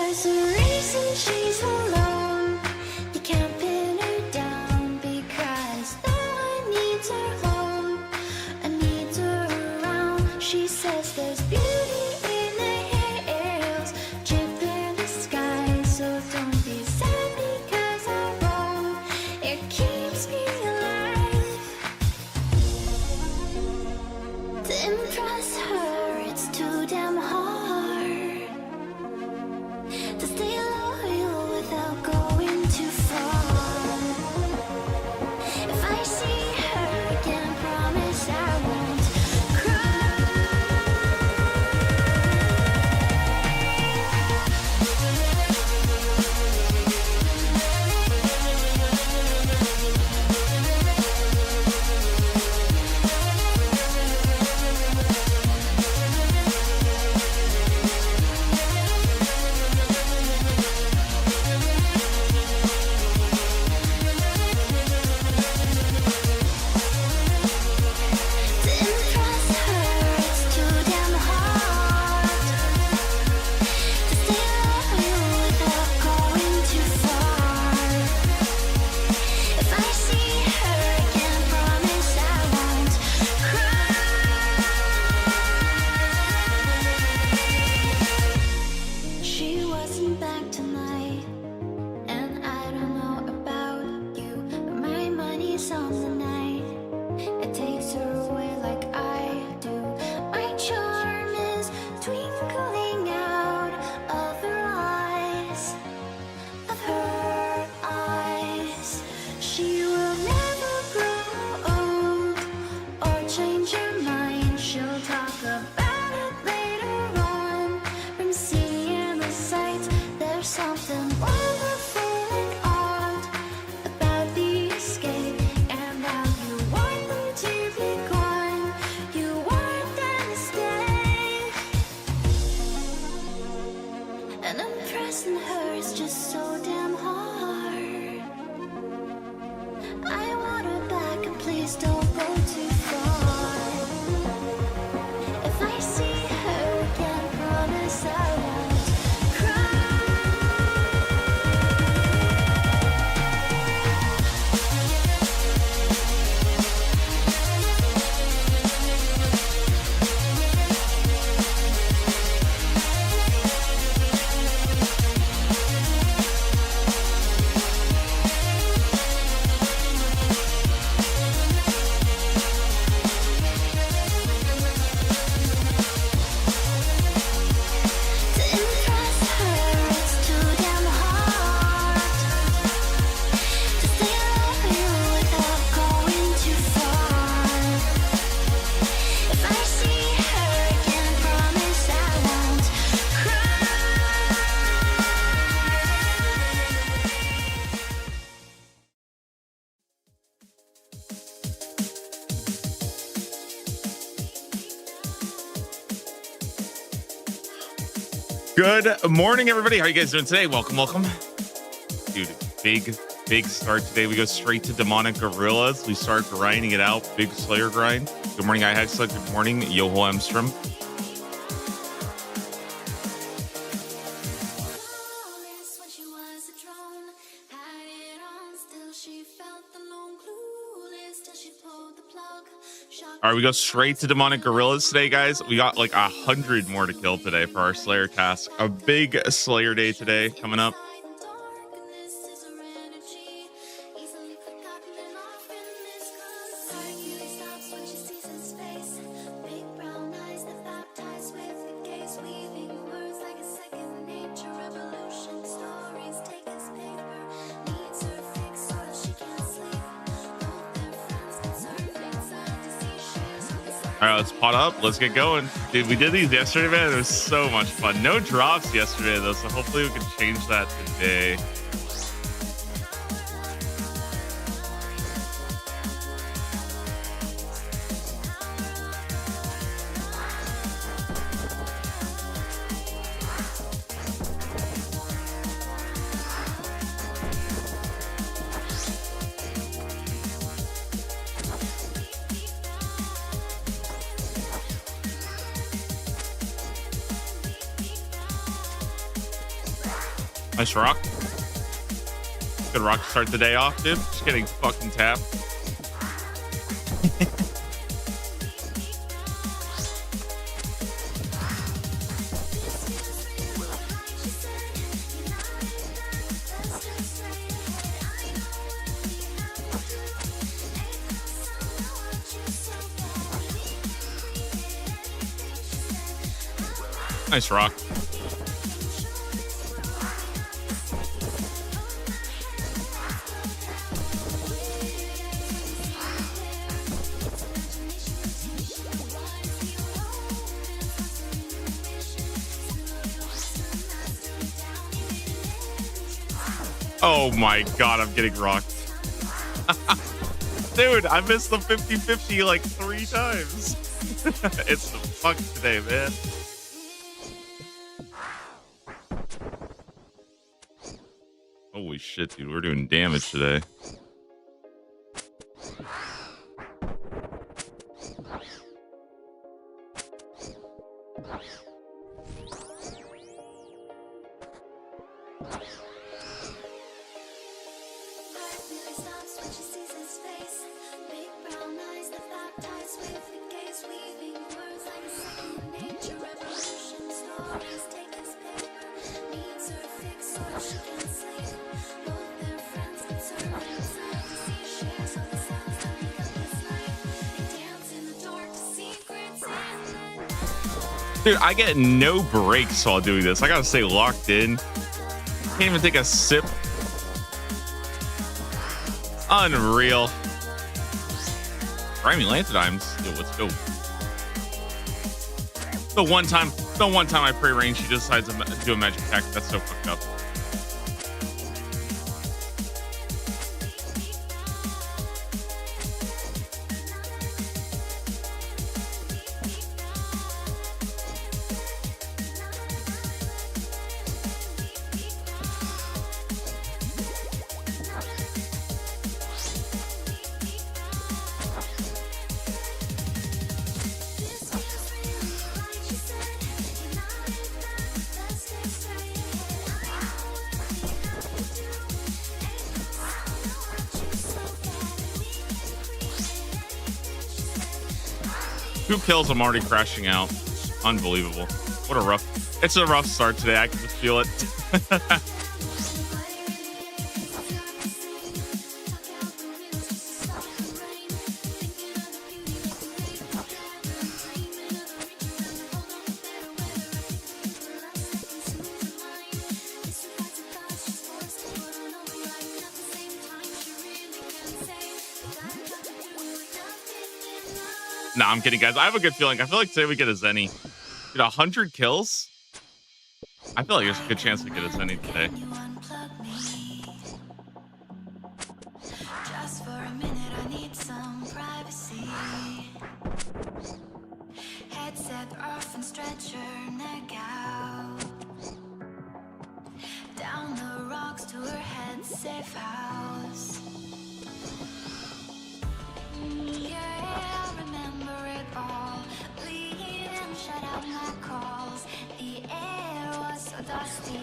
There's a reason she's alone. You can't pin her down because no one needs her home and needs her around. She says there's beauty in the hills, drip in the sky. So don't be sad because I roam. It keeps me alive. To impress her, it's too damn hard to stay loyal without going too far. If I see her again, promise I won't Good morning, everybody. How are you guys doing today? Welcome. Dude, big start today. We go straight to Demonic Gorillas. We start grinding it out. Big Slayer grind. Good morning, iHexla. Good morning, Yoho Emstrom. All right, we go straight to Demonic Gorillas today, guys. We got like 100 more to kill today for our Slayer task. A big Slayer day today coming up. All right, let's pot up. Let's get going. Dude, we did these yesterday, man. It was so much fun. No drops yesterday, though, so hopefully we can change that today. Nice rock. Good rock to start the day off, dude. Just getting fucking tapped. Nice rock. Oh my god, I'm getting rocked. Dude, I missed the 50-50 like 3 times. It's the fuck today, man. Holy shit, dude. We're doing damage today. Dude, I get no breaks while doing this. I gotta stay locked in. Can't even take a sip. Unreal. Grimy Lanthodimes. Yo, let's go. The one time I pre-range, she decides to do a magic attack. That's so fucked up. Two kills, I'm already crashing out. Unbelievable. What a rough. It's a rough start today. I can just feel it. Nah, I'm kidding, guys. I have a good feeling. I feel like today we get a Zenny. Dude, 100 kills? I feel like there's a good chance we get a Zenny today. Just for a minute, I need some privacy. Headset off and stretch your neck out. Down the rocks to her head safe house. Yeah, remember it all. Leave and shut out my calls. The air was so dusty.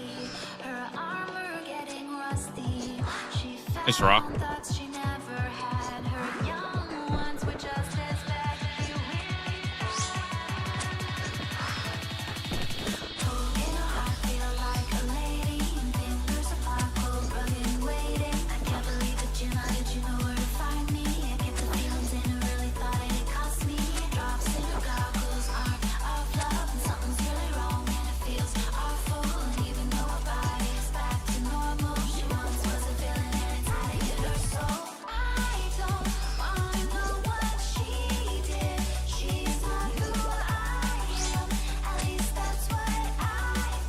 Her armor getting rusty. She Nice rock. found thoughts she never had. Her young ones were just as bad. You really oh, I feel like a lady. Fingers are sparkle, rugged waiting. I can't believe that you lied. You know where to find me. I get the feelings and I really thought it cost me. Drops in her goggles aren't of love, and something's really wrong and it feels awful. And even though her body is back to normal, she once was a villain and it's taken her soul. I don't wanna know what she did. She's not who I am. At least that's what I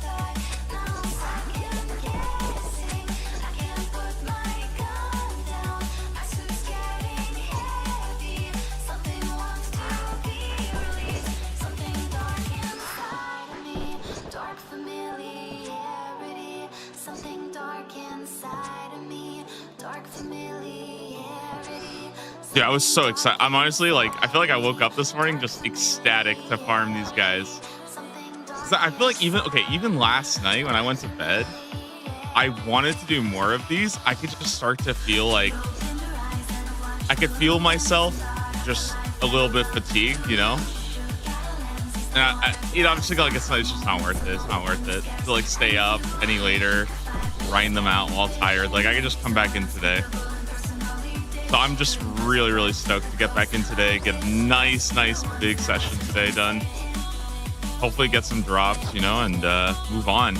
thought. Now I'm second guessing. I can't put my gun down. My suit's getting heavy. Something wants to be released. Something dark inside of me. Dark familiarity. Something dark inside of me. Dark familiarity. Dude, I was so excited. I'm honestly like, I feel like I woke up this morning just ecstatic to farm these guys. Something dark. 'Cause I feel like even last night when I went to bed, I wanted to do more of these, I could just start to feel like I could feel myself just a little bit fatigued, you know? And I'm just thinking like it's just not worth it. It's not worth it to like stay up any later, grind them out while tired. Like I could just come back in today. So I'm just really, really stoked to get back in today, get a nice big session today done. Hopefully get some drops, you know, and move on.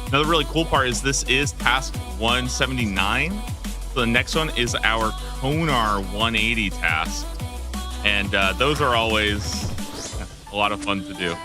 Another really cool part is this is task 179. So the next one is our Konar 180 task. And those are always a lot of fun to do.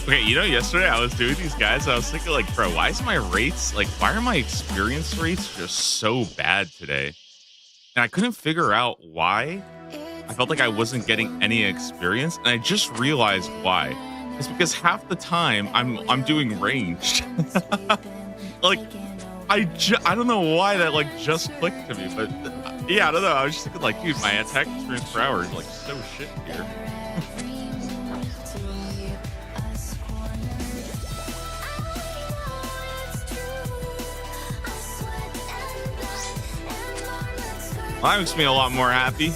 Okay, you know, yesterday I was doing these guys. I was thinking, like, bro, why is my rates why are my experience rates just so bad today? And I couldn't figure out why. I felt like I wasn't getting any experience, and I just realized why. It's because half the time I'm doing ranged. Like, I don't know why that like just clicked to me, but yeah, I don't know. I was just thinking, like, dude, my attack experience per hour is like so shit here. Well, that makes me a lot more happy.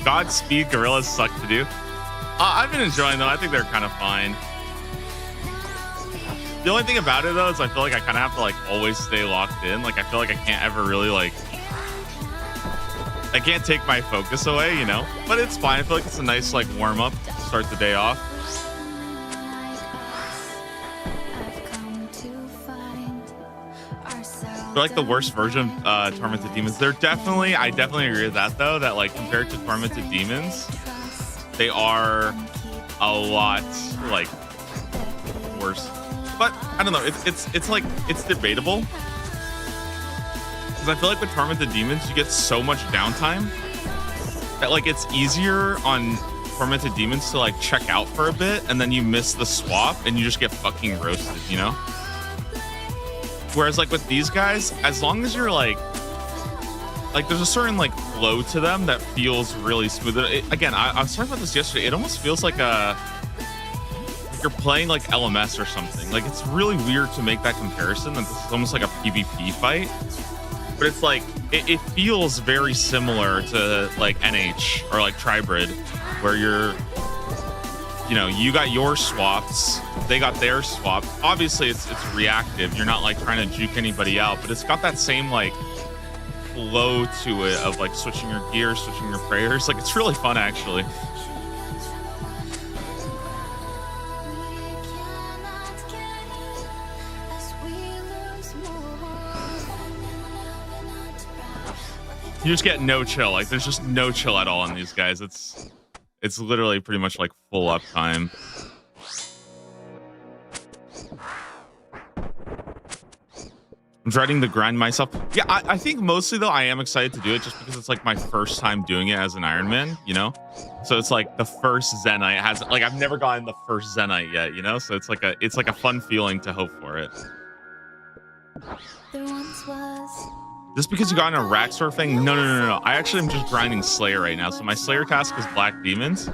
Godspeed gorillas suck to do. I've been enjoying them. I think they're kind of fine. The only thing about it though is I feel like I kind of have to like always stay locked in. Like I feel like I can't ever really like, I can't take my focus away, you know, but it's fine. I feel like it's a nice like warm up to start the day off. They're like the worst version of Tormented Demons. They're definitely, I definitely agree with that though, that like compared to Tormented Demons, they are a lot like worse. But I don't know, it's like, it's debatable. Because I feel like with Tormented Demons, you get so much downtime that like it's easier on Tormented Demons to like check out for a bit and then you miss the swap and you just get fucking roasted, you know? Whereas like with these guys, as long as you're like there's a certain like flow to them that feels really smooth. Again, I was talking about this yesterday. It almost feels like you're playing like LMS or something. Like it's really weird to make that comparison. That this is almost like a PvP fight, but it's like it feels very similar to like NH or like Tribrid, where you're, you know, you got your swaps, they got their swaps. Obviously it's reactive. You're not like trying to juke anybody out, but it's got that same like flow to it of like switching your gear, switching your prayers. Like it's really fun actually. You just get no chill. Like there's just no chill at all on these guys. It's literally pretty much like full uptime. I'm dreading the grind myself. Yeah, I think mostly though I am excited to do it just because it's like my first time doing it as an Iron Man, you know? So it's like the first Zenite has like I've never gotten the first Zenite yet, you know? So it's like a fun feeling to hope for it. There once was. Just because you got in a rack sort of thing? No. I actually am just grinding Slayer right now. So my Slayer task is Black Demons.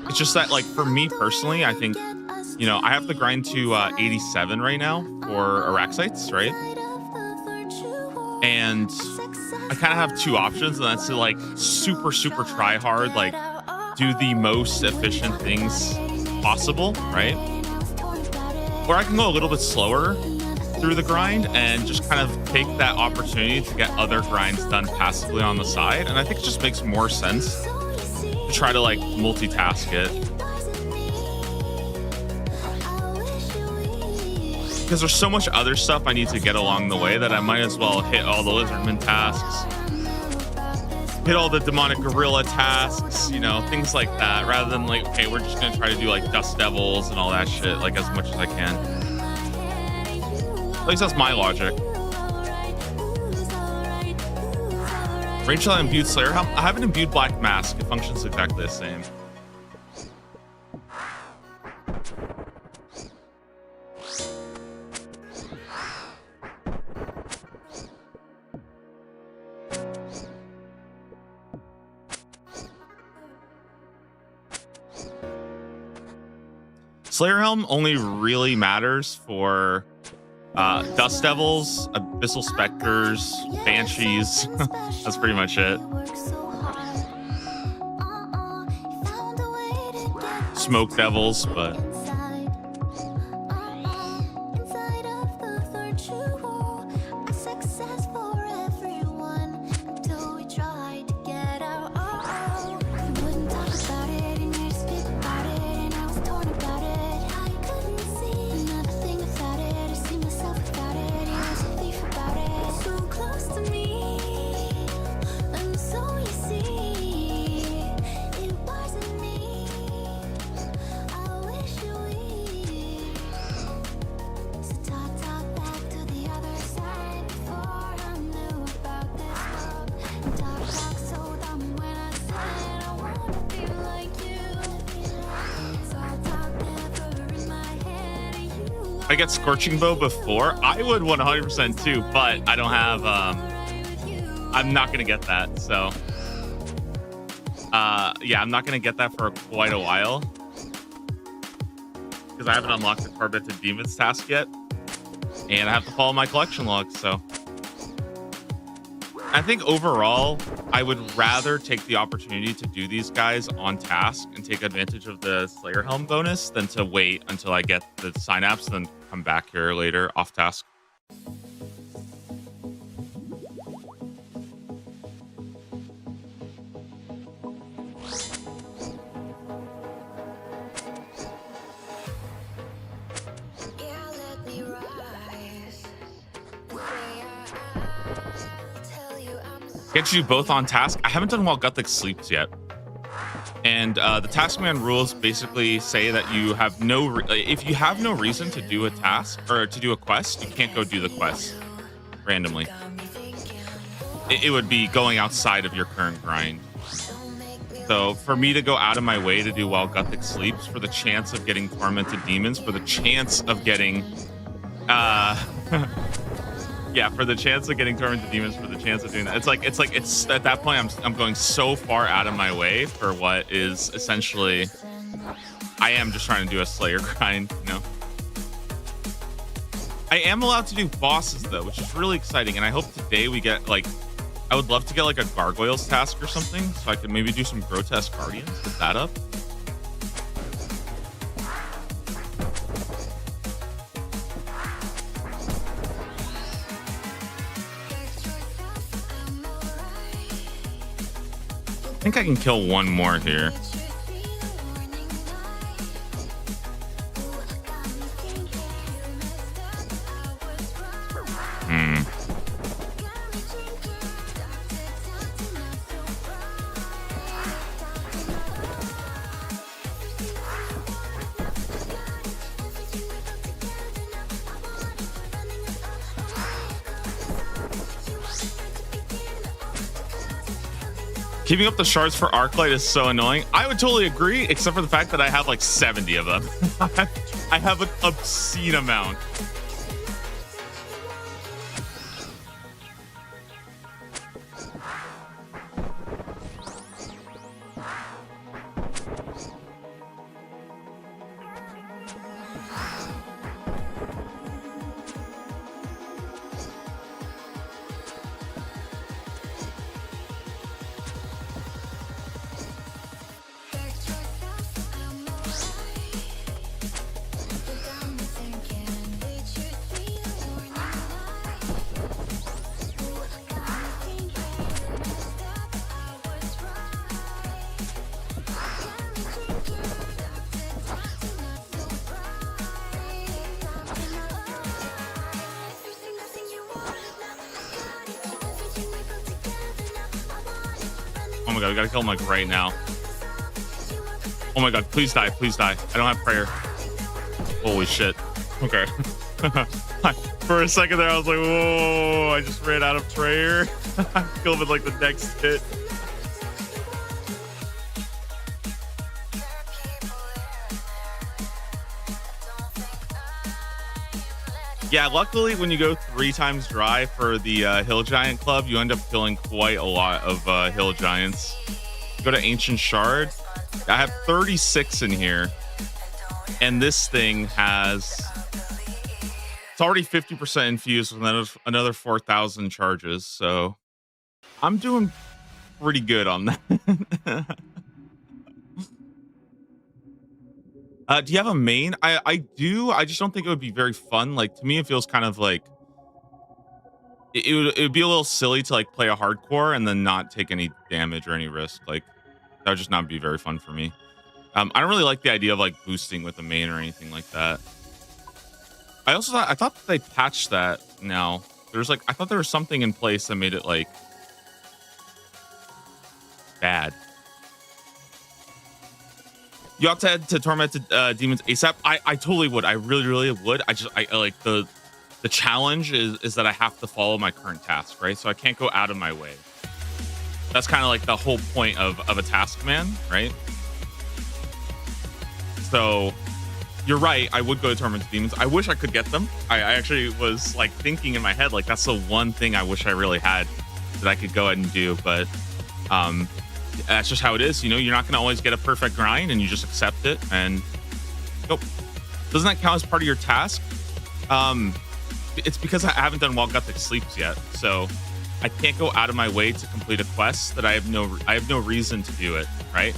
It's just that like for me personally, I think, you know, I have to grind to 87 right now for Araxites, right? And I kind of have two options, and that's to like super try hard, like do the most efficient things possible, right? Or I can go a little bit slower through the grind and just kind of take that opportunity to get other grinds done passively on the side. And I think it just makes more sense to try to like multitask it, because there's so much other stuff I need to get along the way that I might as well hit all the Lizardman tasks, hit all the Demonic Gorilla tasks, you know, things like that, rather than like, okay, we're just gonna try to do like Dust Devils and all that shit like as much as I can. At least that's my logic. Rachel, I imbued Slayer Helm. I have an imbued Black Mask. It functions exactly the same. Slayer Helm only really matters for Dust Devils, Abyssal Specters, Banshees. That's pretty much it. Smoke Devils, but I get Scorching Bow before, I would 100% too, but I don't have, I'm not going to get that. So, yeah, I'm not going to get that for quite a while because I haven't unlocked the Tormented Demons task yet, and I have to follow my collection log. So I think overall I would rather take the opportunity to do these guys on task and take advantage of the Slayer Helm bonus than to wait until I get the synapse, then come back here later off task. Yeah, let me rise. The way I tell you I'm Get you both on task. I haven't done while Guthic sleeps yet. And the Taskman rules basically say that you have no, if you have no reason to do a task or to do a quest, you can't go do the quest randomly. It would be going outside of your current grind. So for me to go out of my way to do while Guthic sleeps, for the chance of getting tormented demons, for the chance of getting, yeah, for the chance of getting tormented demons, for the chance of doing that. It's at that point I'm going so far out of my way for what is essentially, I am just trying to do a Slayer grind, you know. I am allowed to do bosses though, which is really exciting, and I hope today we get like, I would love to get like a gargoyles task or something, so I could maybe do some grotesque guardians. Get that up. I think I can kill one more here. Keeping up the shards for Arclight is so annoying. I would totally agree, except for the fact that I have like 70 of them. I have an obscene amount. Oh my god, we gotta kill him like right now. Oh my god, please die, please die. I don't have prayer. Holy shit. Okay. For a second there, I was like, whoa, I just ran out of prayer. Kill him with like the next hit. Yeah, luckily when you go 3 times dry for the Hill Giant Club, you end up killing quite a lot of Hill Giants. Go to Ancient Shard. I have 36 in here. And this thing has... It's already 50% infused with another 4,000 charges. So I'm doing pretty good on that. Do you have a main? I do. I just don't think it would be very fun. Like, to me, it feels kind of like it would be a little silly to like play a hardcore and then not take any damage or any risk. Like, that would just not be very fun for me. I don't really like the idea of like boosting with the main or anything like that. I thought they patched that now. I thought there was something in place that made it like bad. You ought to head to Tormented Demons ASAP. I totally would. I really would. I like the challenge is that I have to follow my current task, right? So I can't go out of my way. That's kind of like the whole point of a task man, right? So you're right. I would go to Tormented Demons. I wish I could get them. I actually was like thinking in my head, like that's the one thing I wish I really had that I could go ahead and do. But that's just how it is. You know, you're not going to always get a perfect grind and you just accept it. And nope. Doesn't that count as part of your task? It's because I haven't done While Guthic Sleeps yet. So I can't go out of my way to complete a quest that I have no reason to do it, right?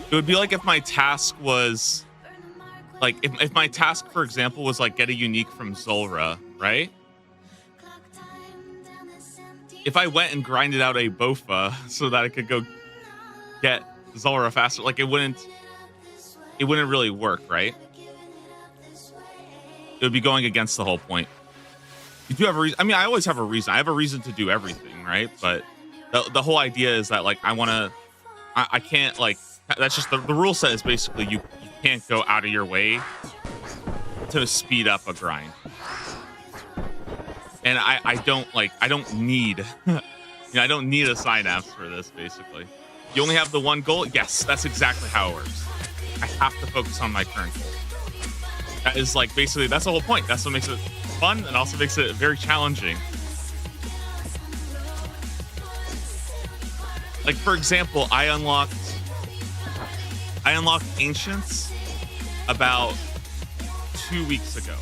It would be like if my task was like if my task, for example, was like get a unique from Zulra, right? If I went and grinded out a Bofa so that I could go get Zulra faster, like it wouldn't really work, right? It would be going against the whole point. You do have a reason. I mean, I always have a reason. I have a reason to do everything, right? But the whole idea is that like I can't like, that's just the rule says basically you can't go out of your way to speed up a grind. And I don't need I don't need a synapse for this. Basically, you only have the one goal. Yes, that's exactly how it works. I have to focus on my current goal. That is like basically that's the whole point. That's what makes it fun and also makes it very challenging. Like for example, I unlocked Ancients about 2 weeks ago.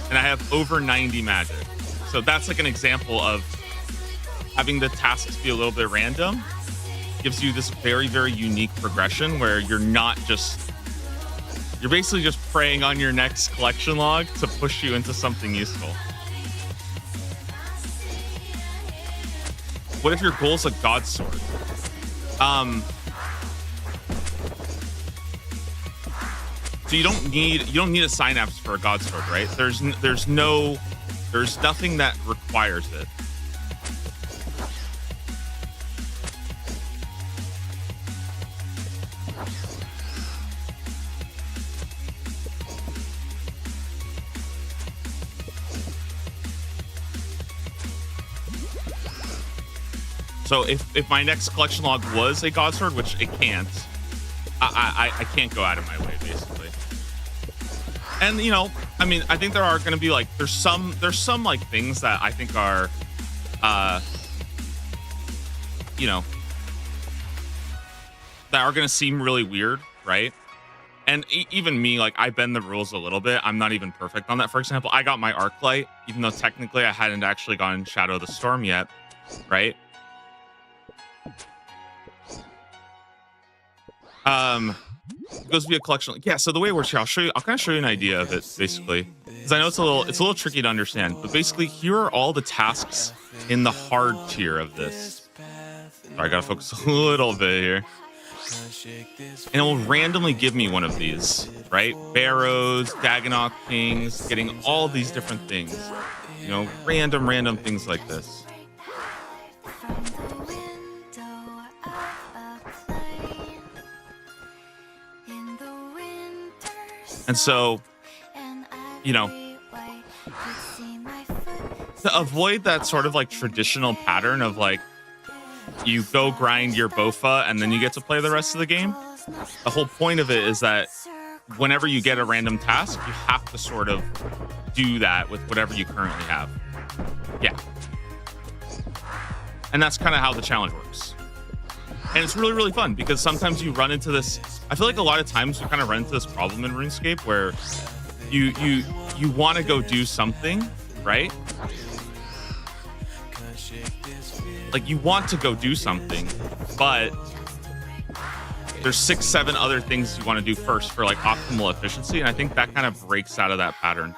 And I have over 90 magic. So that's like an example of having the tasks be a little bit random. Gives you this very, very unique progression where you're basically just preying on your next collection log to push you into something useful. What if your goal is a god sword? So you don't need a synapse for a god sword, right? There's nothing that requires it. So if my next collection log was a god sword, which it can't, I can't go out of my way, basically. And I mean, I think there are going to be like there's some like things that I think are, that are going to seem really weird, right? And even me, like I bend the rules a little bit. I'm not even perfect on that. For example, I got my arc light, even though technically I hadn't actually gotten Shadow of the Storm yet, right? It goes via collection. Yeah, so the way it works here, I'll kind of show you an idea of it basically, because I know it's a little tricky to understand. But basically, here are all the tasks in the hard tier of this. Sorry, I gotta focus a little bit here, and it will randomly give me one of these, right? Barrows, Daganok Kings, getting all these different things, random things like this. And so, to avoid that sort of like traditional pattern of like, you go grind your Bofa and then you get to play the rest of the game, the whole point of it is that whenever you get a random task, you have to sort of do that with whatever you currently have. Yeah. And that's kind of how the challenge works. And it's really, really fun because sometimes you run into this. I feel like a lot of times you kind of run into this problem in RuneScape where you want to go do something, right? Like you want to go do something, but there's 6-7 other things you want to do first for like optimal efficiency. And I think that kind of breaks out of that pattern.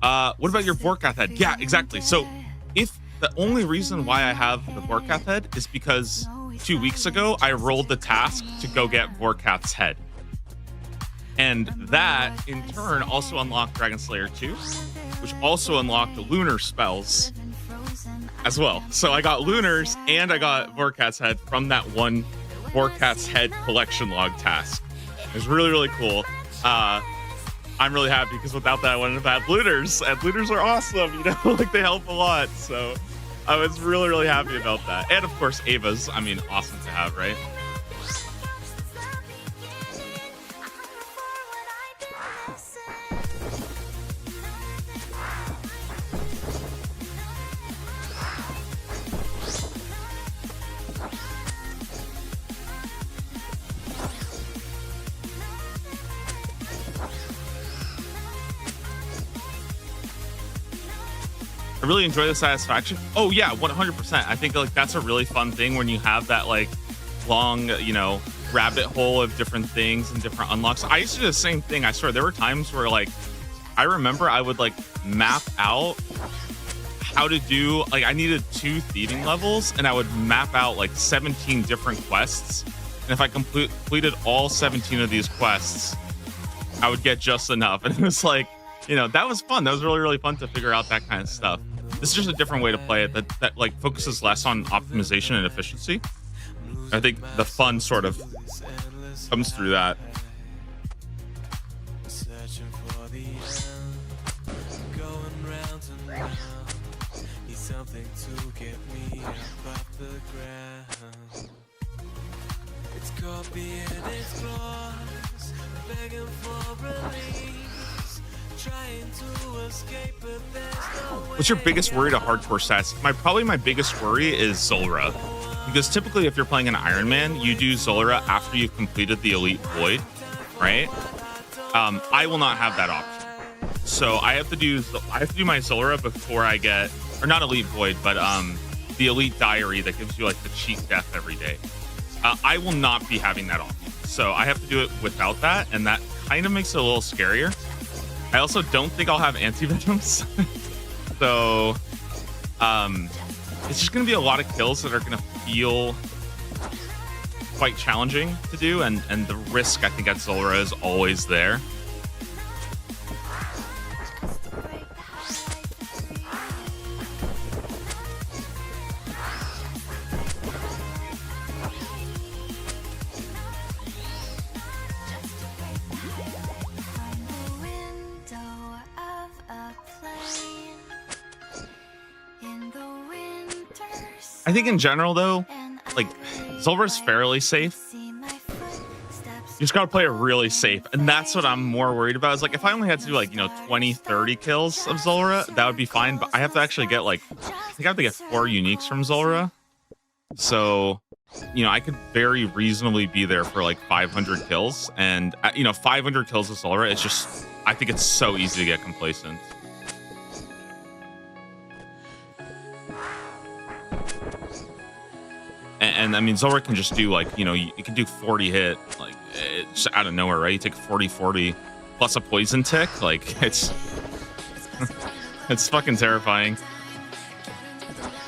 What about your Vorkath head? Yeah, exactly. So if the only reason why I have the Vorkath head is because 2 weeks ago, I rolled the task to go get Vorkath's head. And that, in turn, also unlocked Dragon Slayer 2, which also unlocked the lunar spells as well. So I got lunars and I got Vorkath's head from that one Vorkath's head collection log task. It was really, really cool. I'm really happy because without that, I wouldn't have had lunars. And lunars are awesome, like they help a lot. So I was really, really happy about that. And of course, Ava's, awesome to have, right? I really enjoy the satisfaction. Oh yeah, 100%. I think like that's a really fun thing when you have that like long, rabbit hole of different things and different unlocks. I used to do the same thing. I swear there were times where like I remember I would like map out how to do like I needed 2 thieving levels and I would map out like 17 different quests. And if I completed all 17 of these quests, I would get just enough. And it was like, that was fun. That was really, really fun to figure out that kind of stuff. This is just a different way to play it that like focuses less on optimization and efficiency. I think the fun sort of comes through that. What's your biggest worry to hardcore stats? Probably my biggest worry is Zulrah. Because typically if you're playing an Iron Man, you do Zulrah after you've completed the Elite Void, right? I will not have that option. So I have to do my Zulrah before I get, or not Elite Void, but the Elite Diary that gives you like the cheat death every day. I will not be having that option. So I have to do it without that, and that kind of makes it a little scarier. I also don't think I'll have anti-venoms. So it's just going to be a lot of kills that are going to feel quite challenging to do, and the risk I think at Zulrah is always there. I think in general, though, like, Zulrah's fairly safe. You just got to play it really safe. And that's what I'm more worried about. Is like, if I only had to do like, 20, 30 kills of Zulrah, that would be fine. But I have to actually get like, I think I have to get 4 uniques from Zulrah. So, I could very reasonably be there for like 500 kills. And, 500 kills of Zulrah, it's just, I think it's so easy to get complacent. And I mean, Zulrah can just do like, you can do 40 hit, like it's out of nowhere, right? You take 40 plus a poison tick, like it's it's fucking terrifying.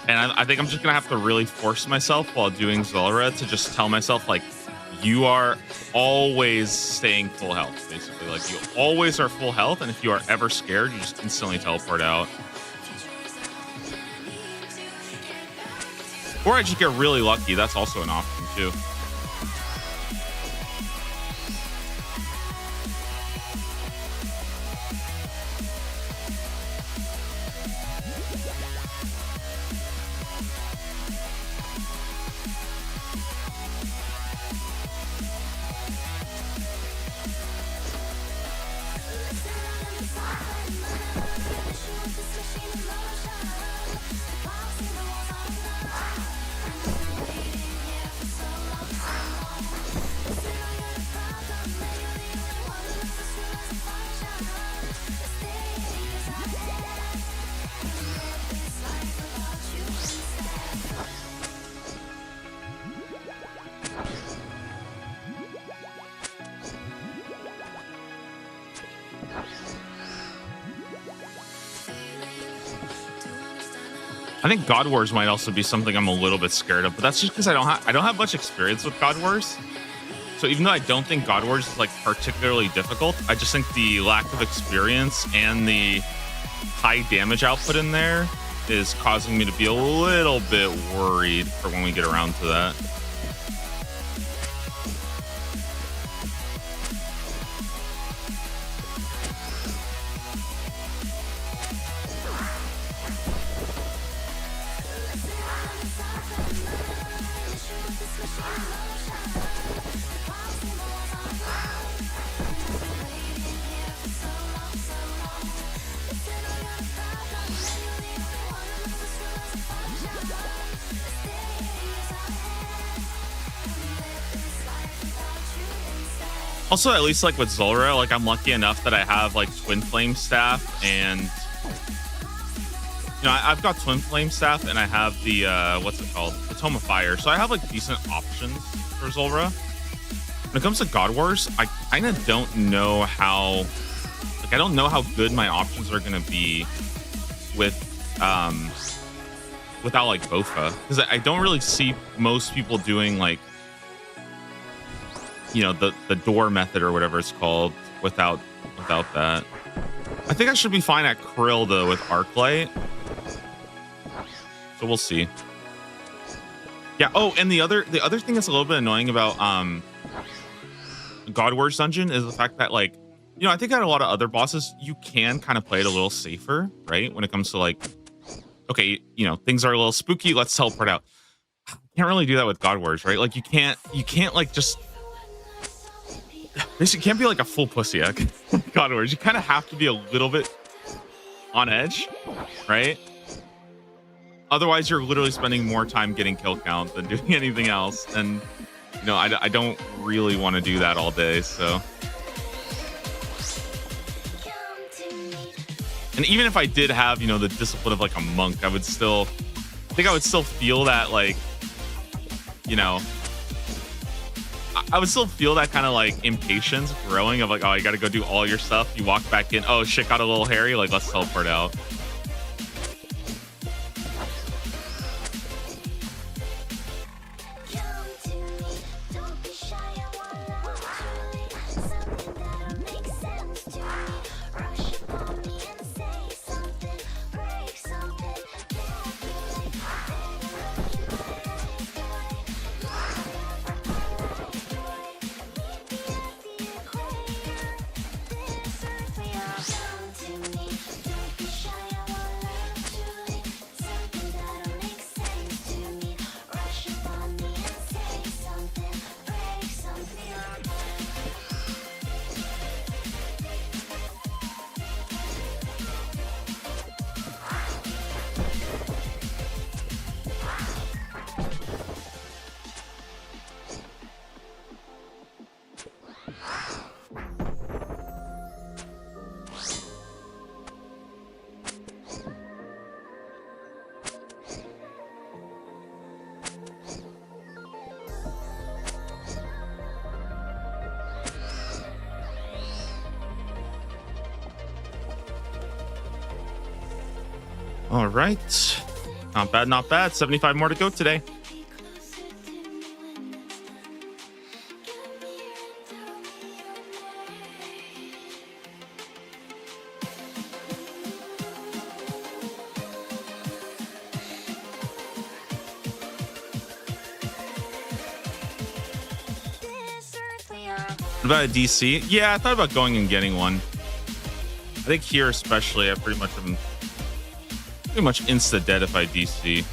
And I think I'm just gonna have to really force myself while doing Zulrah to just tell myself like, you are always staying full health, basically. Like you always are full health, and if you are ever scared, you just instantly teleport out. Or I just get really lucky. That's also an option, too. I think God Wars might also be something I'm a little bit scared of, but that's just because I don't have much experience with God Wars. So even though I don't think God Wars is like particularly difficult, I just think the lack of experience and the high damage output in there is causing me to be a little bit worried for when we get around to that. Also, at least like with Zulrah, like I'm lucky enough that I have like Twin Flame Staff and I've got Twin Flame Staff and I have the what's it called? The Tome of Fire. So I have like decent options for Zulrah. When it comes to God Wars, I kind of don't know how I don't know how good my options are gonna be with without like Bofa. Because I don't really see most people doing like the door method or whatever it's called without that. I think I should be fine at Krill though with Arclight. So we'll see. Yeah. Oh, and the other thing that's a little bit annoying about God Wars Dungeon is the fact that like, I think at a lot of other bosses you can kind of play it a little safer, right? When it comes to like, okay, things are a little spooky, let's teleport out. Can't really do that with God Wars, right? Like you can't like just basically can't be like a full pussy at God Wars. You kind of have to be a little bit on edge, right? Otherwise, you're literally spending more time getting kill count than doing anything else. And, I don't really want to do that all day. So, and even if I did have, the discipline of like a monk, I would still feel that like, I would still feel that kind of like impatience growing of like, oh, you got to go do all your stuff. You walk back in. Oh, shit, got a little hairy. Like, let's teleport out. All right. Not bad, not bad. 75 more to go today. What about a DC? Yeah, I thought about going and getting one. I think here especially, I pretty much insta dead if I DC.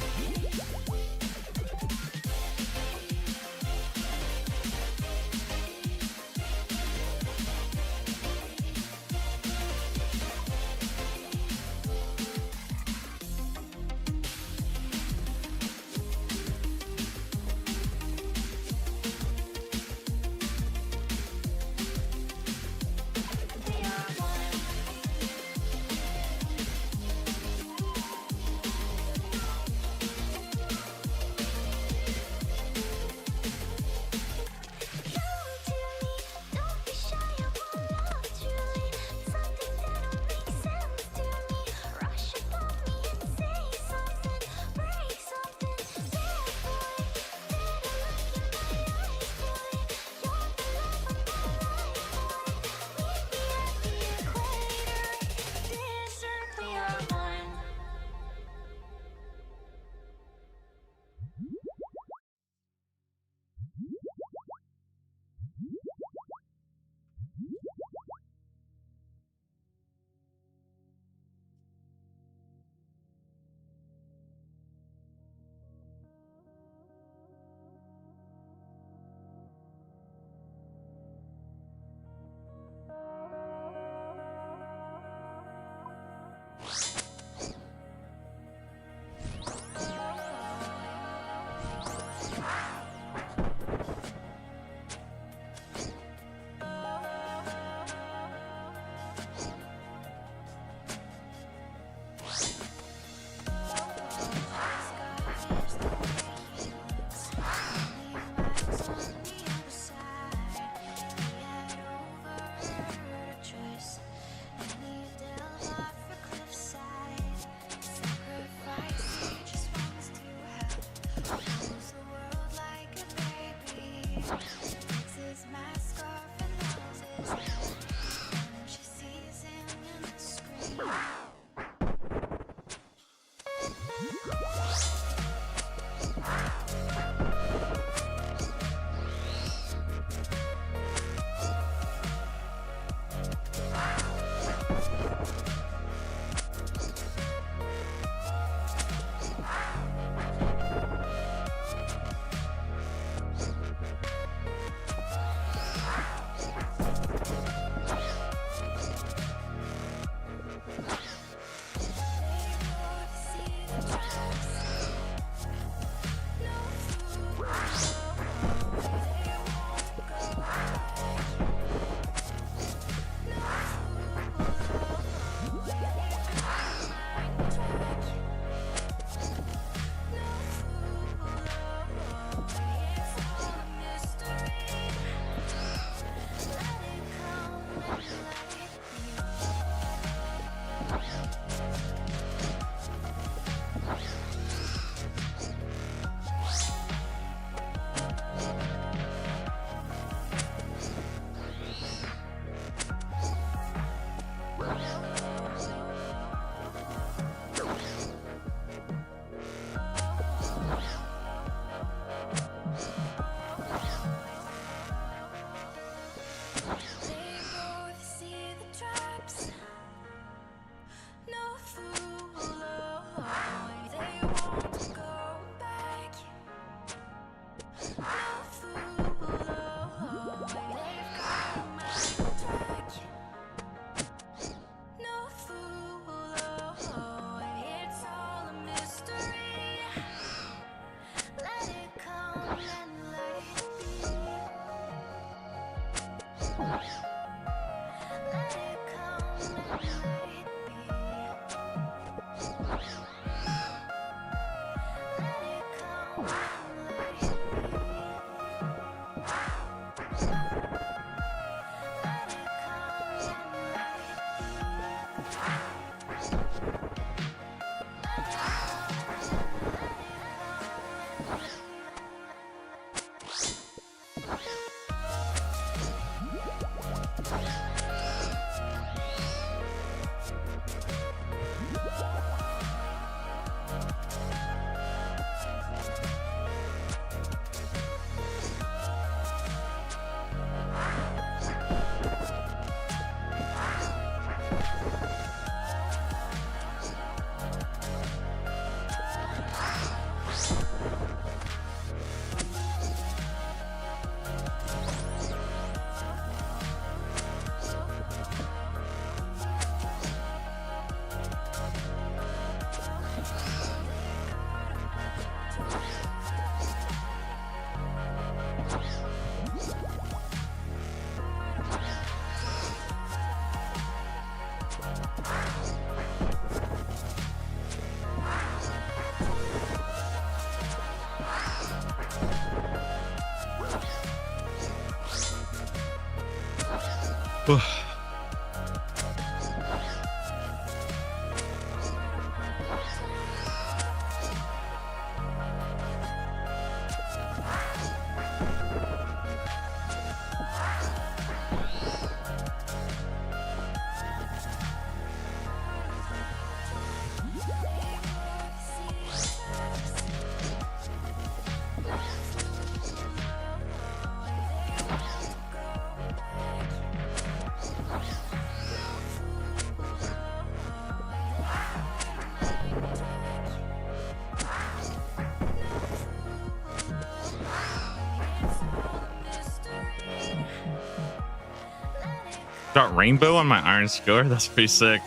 Got rainbow on my iron skiller. That's pretty sick.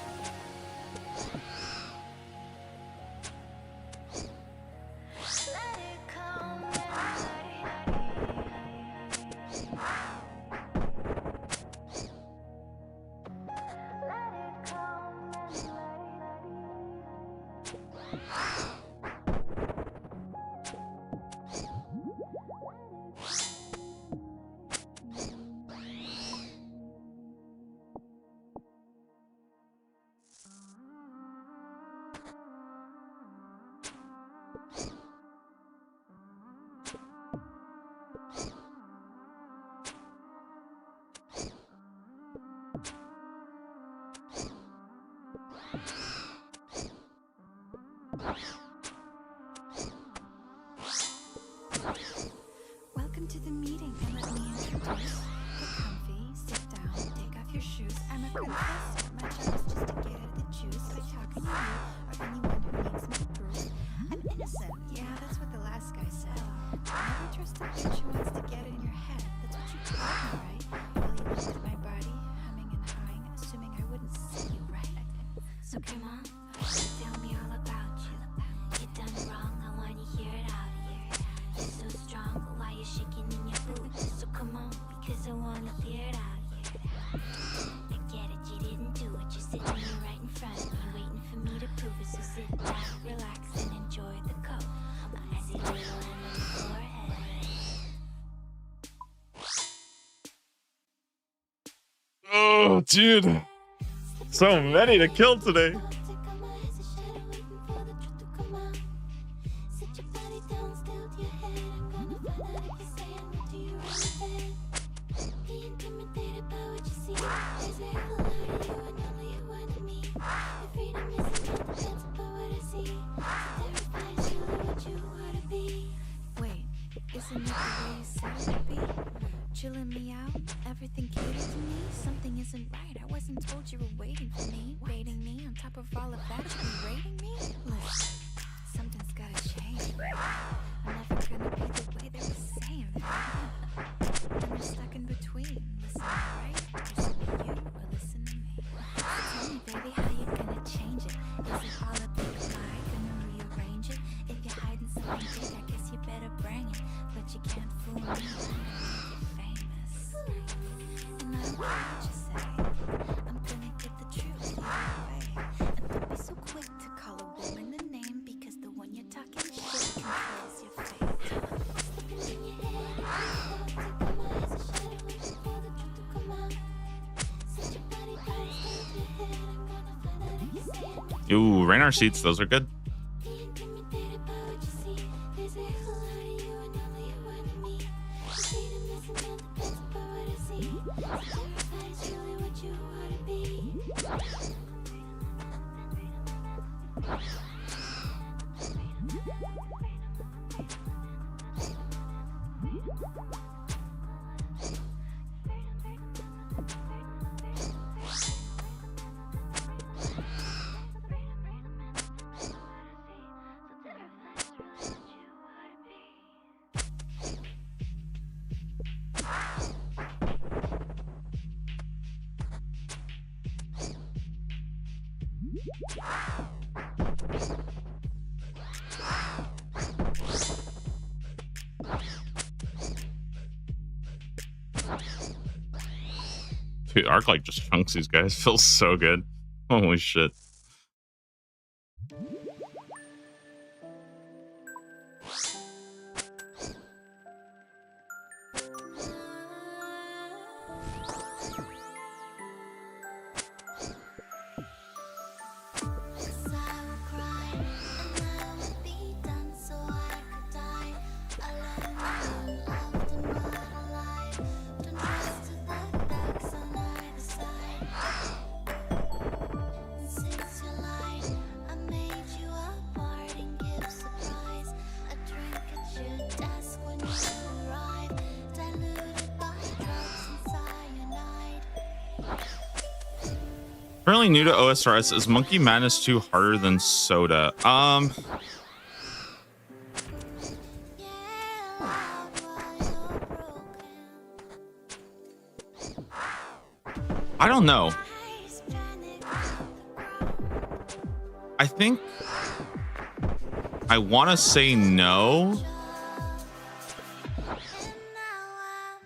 Welcome to the meeting, and let me introduce. Get comfy, sit down, take off your shoes. I'm a professor. My job is just to get at the juice by talking to you or anyone who needs me proof. I'm innocent. Yeah, that's what the last guy said. Never trust a bitch who wants to get in your head. That's what you told me, right? While you looked at my body, humming and hawing, assuming I wouldn't see you, right? So come on, tell me all about you. You done wrong, I wanna hear it out. You're so strong, why you shaking in your boots? So come on, because I wanna hear it out. I get it, you didn't do it. You're sitting here right in front of me, waiting for me to prove it. So sit down, relax, and enjoy the coat. I see little on your forehead. Oh, dude. So many to kill today. Wait, isn't that the way you said it would be? Chilling me out, everything catered to me. Something isn't right. I wasn't told you were waiting for me, waiting me. On top of all of that, you be rating me. Listen, something's gotta change. I'm never gonna be the way they were saying that. And we're stuck in between. Listen, right? Listen to you or listen to me. Tell me, baby, how you gonna change it? Is it all a big lie? Gonna rearrange it? If you're hiding something big, I guess you better bring it. But you can't fool me. You're famous. And I don't care what you say. I'm gonna get the truth either way. And don't be so quick to call a woman a name, because the one you're talking shit controls your fate. Ooh, Rainer seats. Those are good. Dude, Arc like just chunks these guys. Feels so good. Holy shit. Currently new to OSRS. Is Monkey Madness 2 harder than Soda? I don't know. I think I want to say no,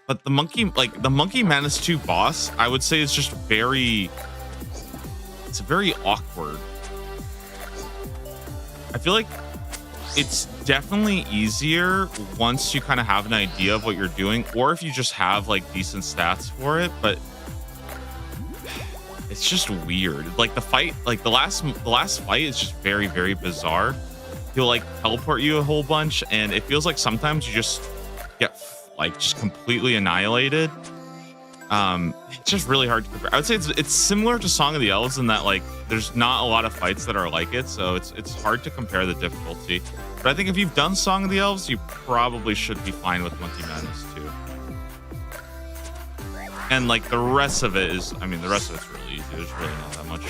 but the Monkey Madness 2 boss, I would say, is just it's very awkward. I feel like it's definitely easier once you kind of have an idea of what you're doing, or if you just have like decent stats for it, but it's just weird. Like the fight, like the last fight is just very, very bizarre. He'll like teleport you a whole bunch, and it feels like sometimes you just get like just completely annihilated. It's just really hard to compare. I would say it's similar to Song of the Elves in that like there's not a lot of fights that are like it, so it's hard to compare the difficulty. But I think if you've done Song of the Elves, you probably should be fine with Monkey Madness too. And like the rest of it is, I mean, the rest of it's really easy. There's really not that much.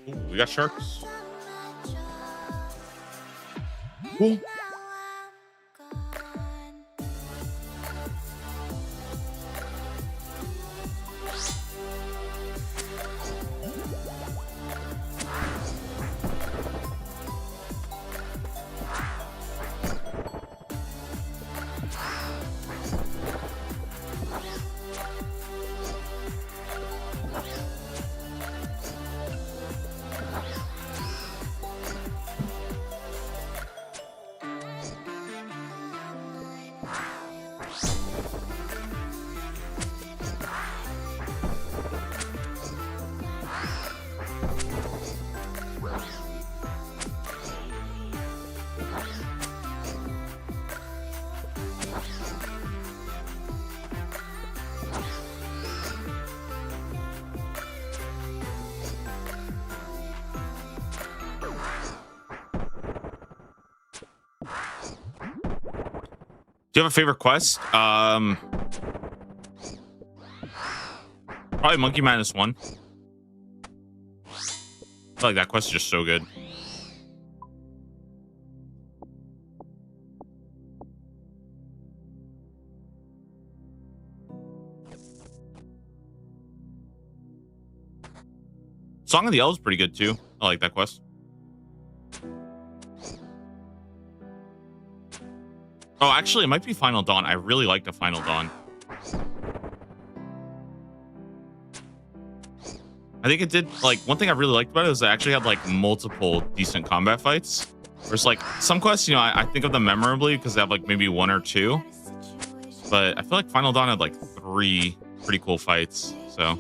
Ooh, we got sharks. Cool. Do you have a favorite quest? Probably Monkey Madness 1. I feel like that quest is just so good. Song of the Elves is pretty good too. I like that quest. Oh, actually, it might be Final Dawn. I really like the Final Dawn. I think it did, like, one thing I really liked about it was it actually had, like, multiple decent combat fights. There's, like, some quests, you know, I think of them memorably because they have, like, maybe one or two. But I feel like Final Dawn had, like, 3 pretty cool fights, so...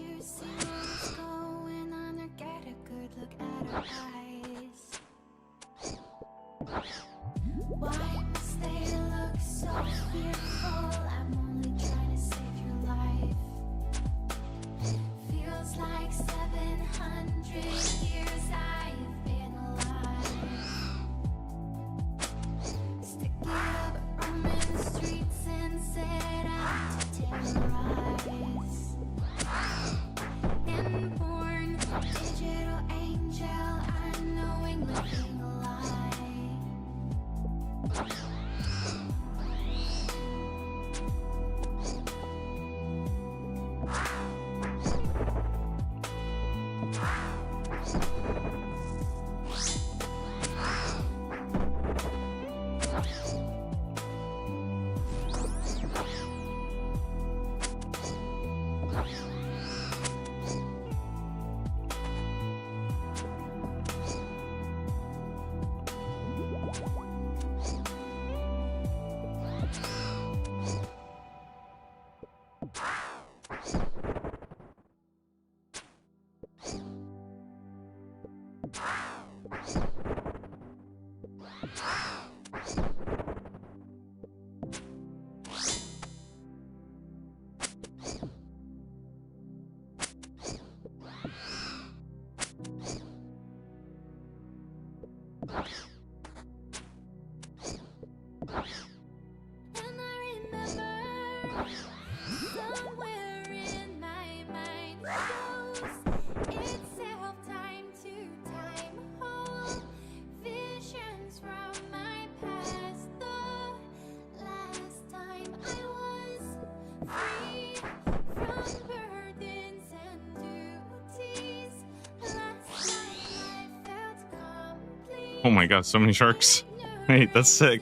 Oh my god, so many sharks. Wait, that's sick.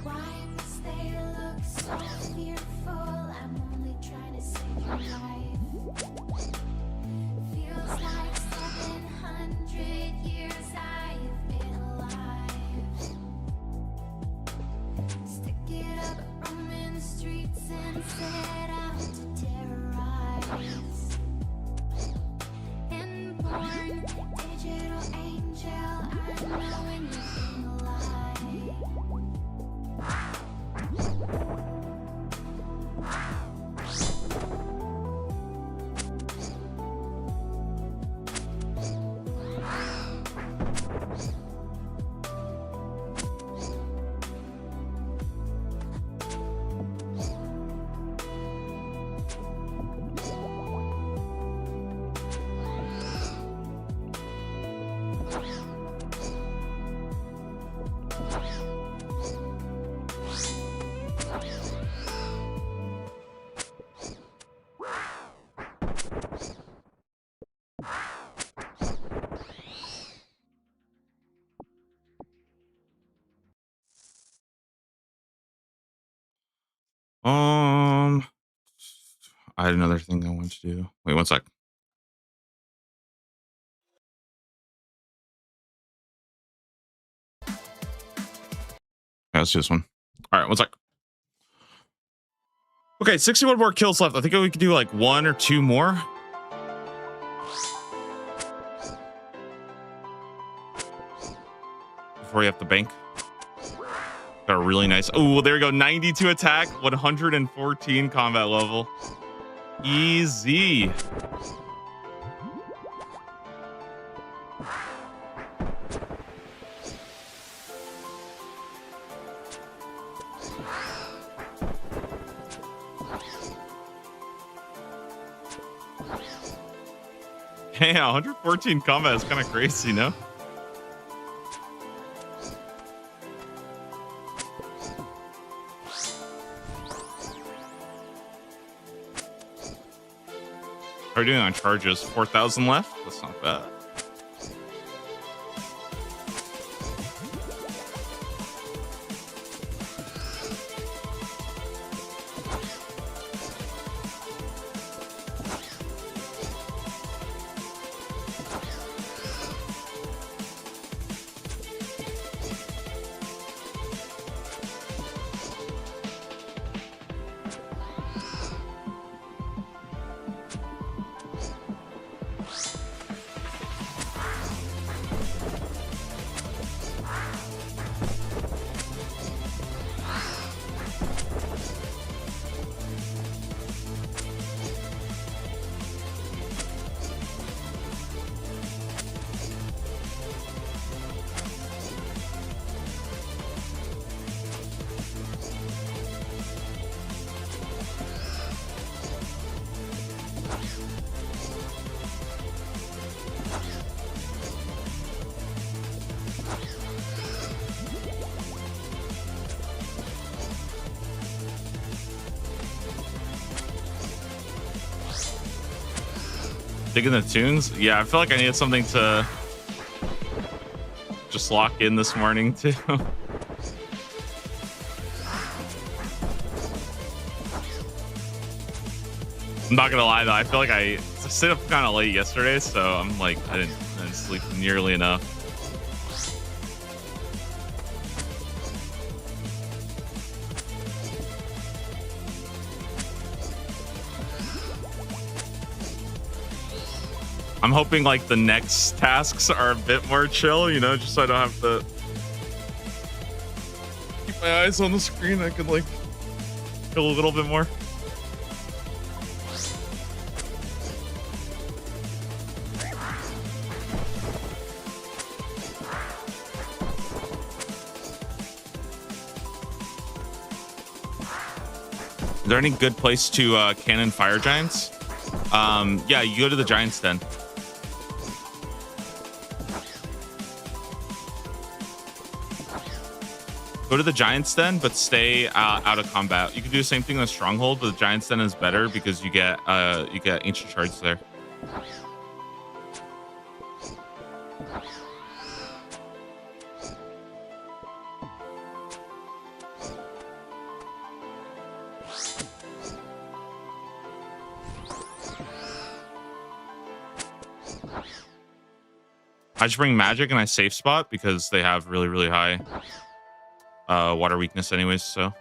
Why must they look so fearful? I'm only trying to save your life. Feels like 700 years I've been alive. Stick it up, roaming the streets and set out to terrorize. Inborn digital angel, I know anything alive. I had another thing I wanted to do. Wait, one sec. Yeah, let's do this one. All right, one sec. Okay, 61 more kills left. I think we could do like one or two more. Before we have to bank. Got a really nice. Oh, there we go. 92 attack, 114 combat level. Easy. Yeah, 114 combat is kind of crazy, no? How are we doing on charges? 4,000 left? That's not bad. Digging the tunes? Yeah, I feel like I needed something to just lock in this morning too. I'm not gonna lie though, I feel like I stayed up kind of late yesterday, so I'm like I didn't sleep nearly enough. I'm hoping like the next tasks are a bit more chill, you know, just so I don't have to keep my eyes on the screen. I could like chill a little bit more. Is there any good place to cannon fire giants? Yeah, you go to the giant's den. Go to the Giant's Den, but stay out of combat. You can do the same thing with Stronghold, but the Giant's Den is better because you get ancient shards there. I just bring magic and I safe spot because they have really, really high water weakness anyways, so.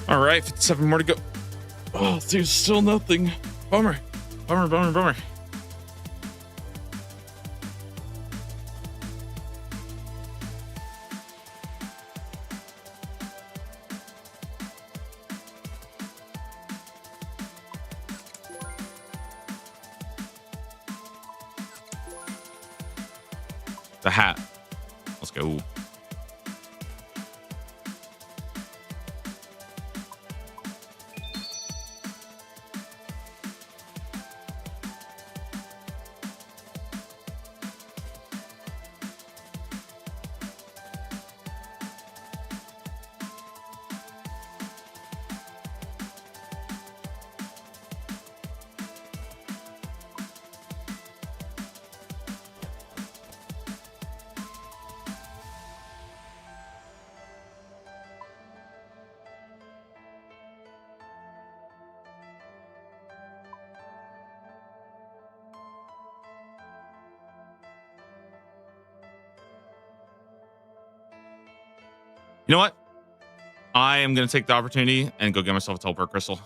All right, 57 more to go. Oh, there's still nothing. Bummer. Bummer, bummer, bummer. The hat. Let's go. You know what? I am going to take the opportunity and go get myself a teleport crystal.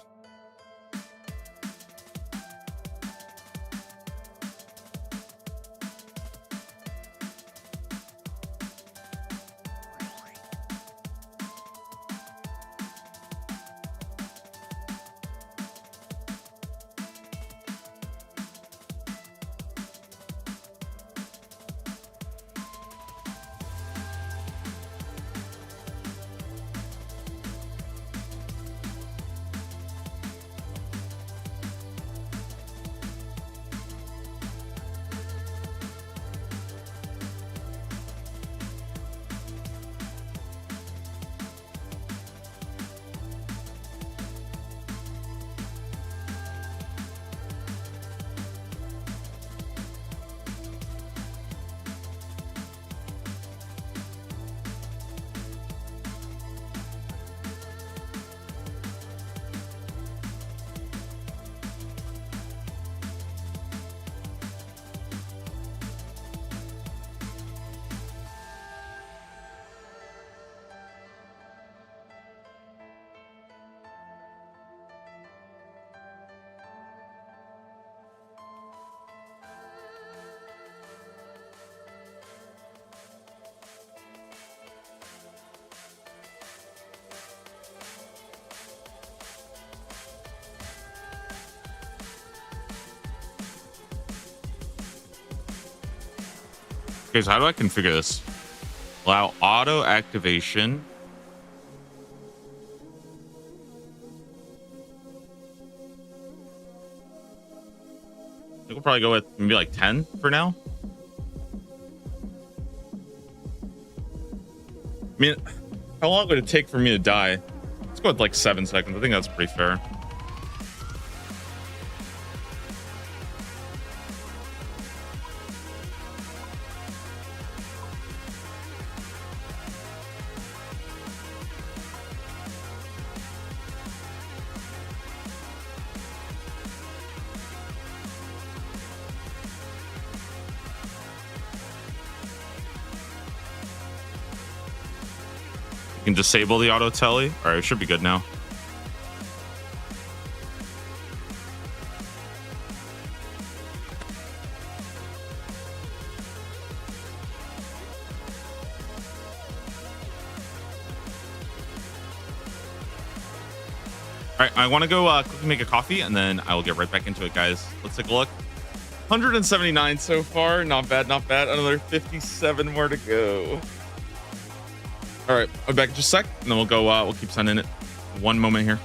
Okay, so how do I configure this? Allow auto activation. we'll probably go with maybe like 10 for now. I mean, how long would it take for me to die? Let's go with like 7 seconds. I think that's pretty fair. You can disable the auto tele. All right, it should be good now. All right, I want to go quickly make a coffee, and then I will get right back into it, guys. Let's take a look. 179 so far. Not bad, not bad. Another 57 more to go. All right, I'll be back in just a sec, and then we'll go. We'll keep sending it. One moment here.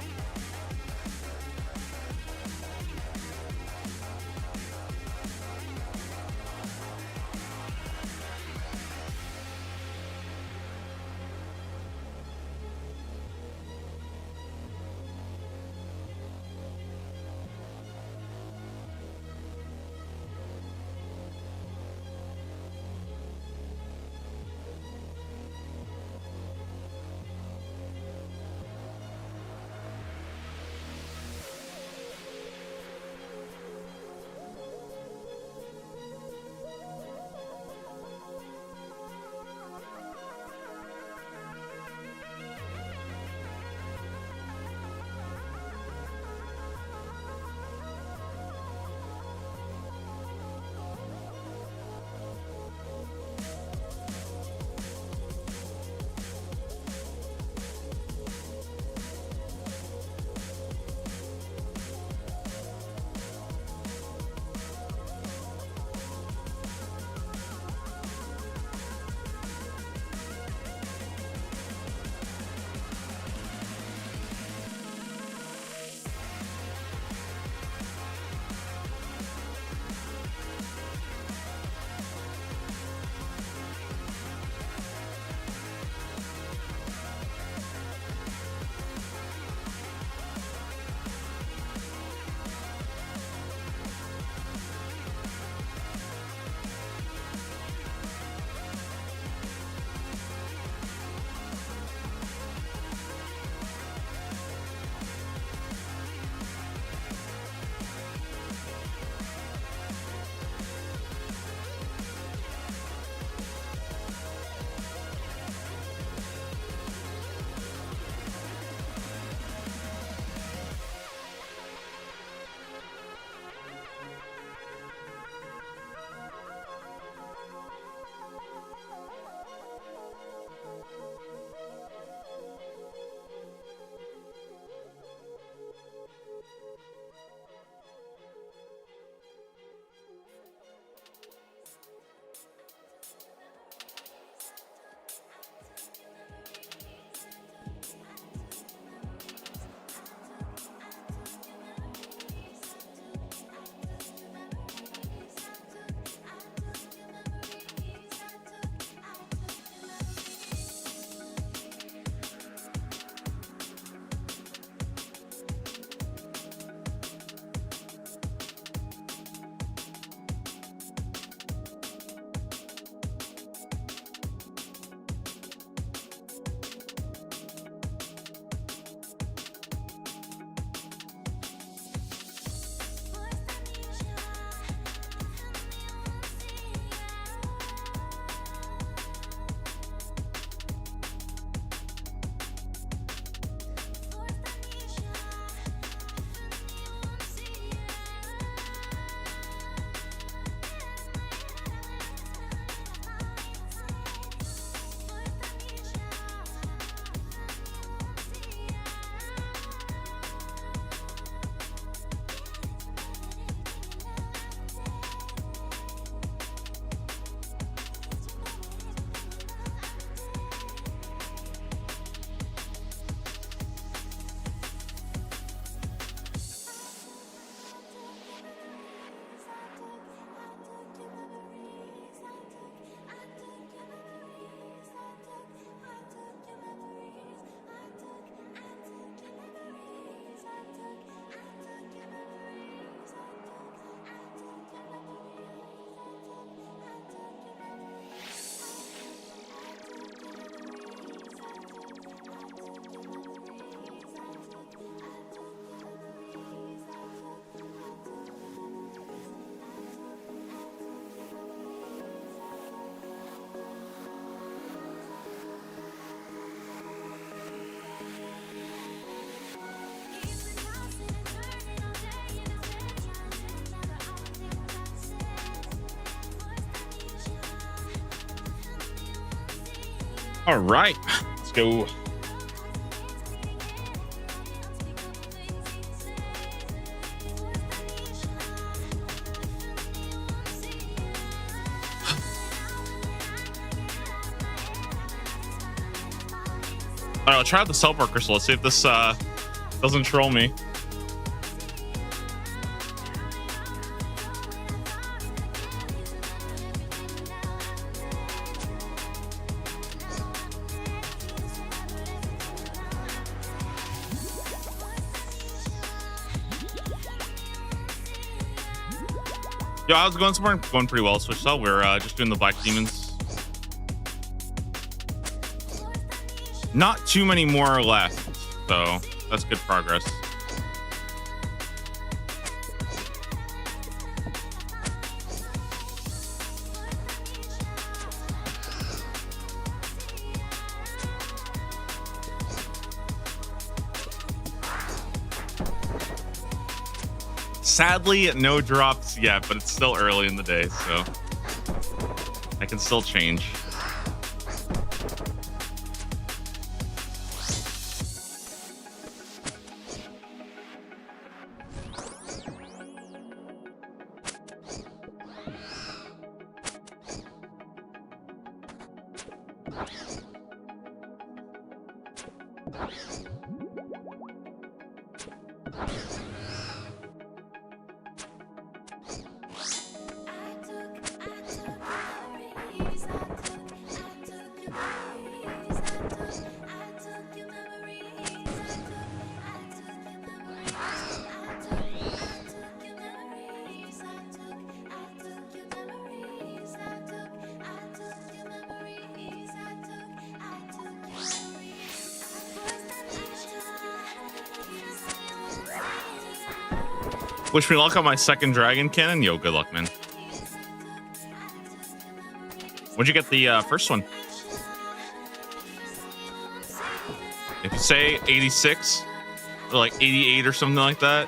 All right, let's go. All right, I'll try out the Cellport Crystal. Let's see if this doesn't troll me. Yeah, I was going somewhere, going pretty well. Switch cell. We're just doing the Black Demons. Not too many more left, so that's good progress. Sadly, no drops yet, but it's still early in the day, so I can still change. Wish me luck on my second dragon cannon. Yo, good luck, man. What'd you get the first one? If you say 86 or like 88 or something like that.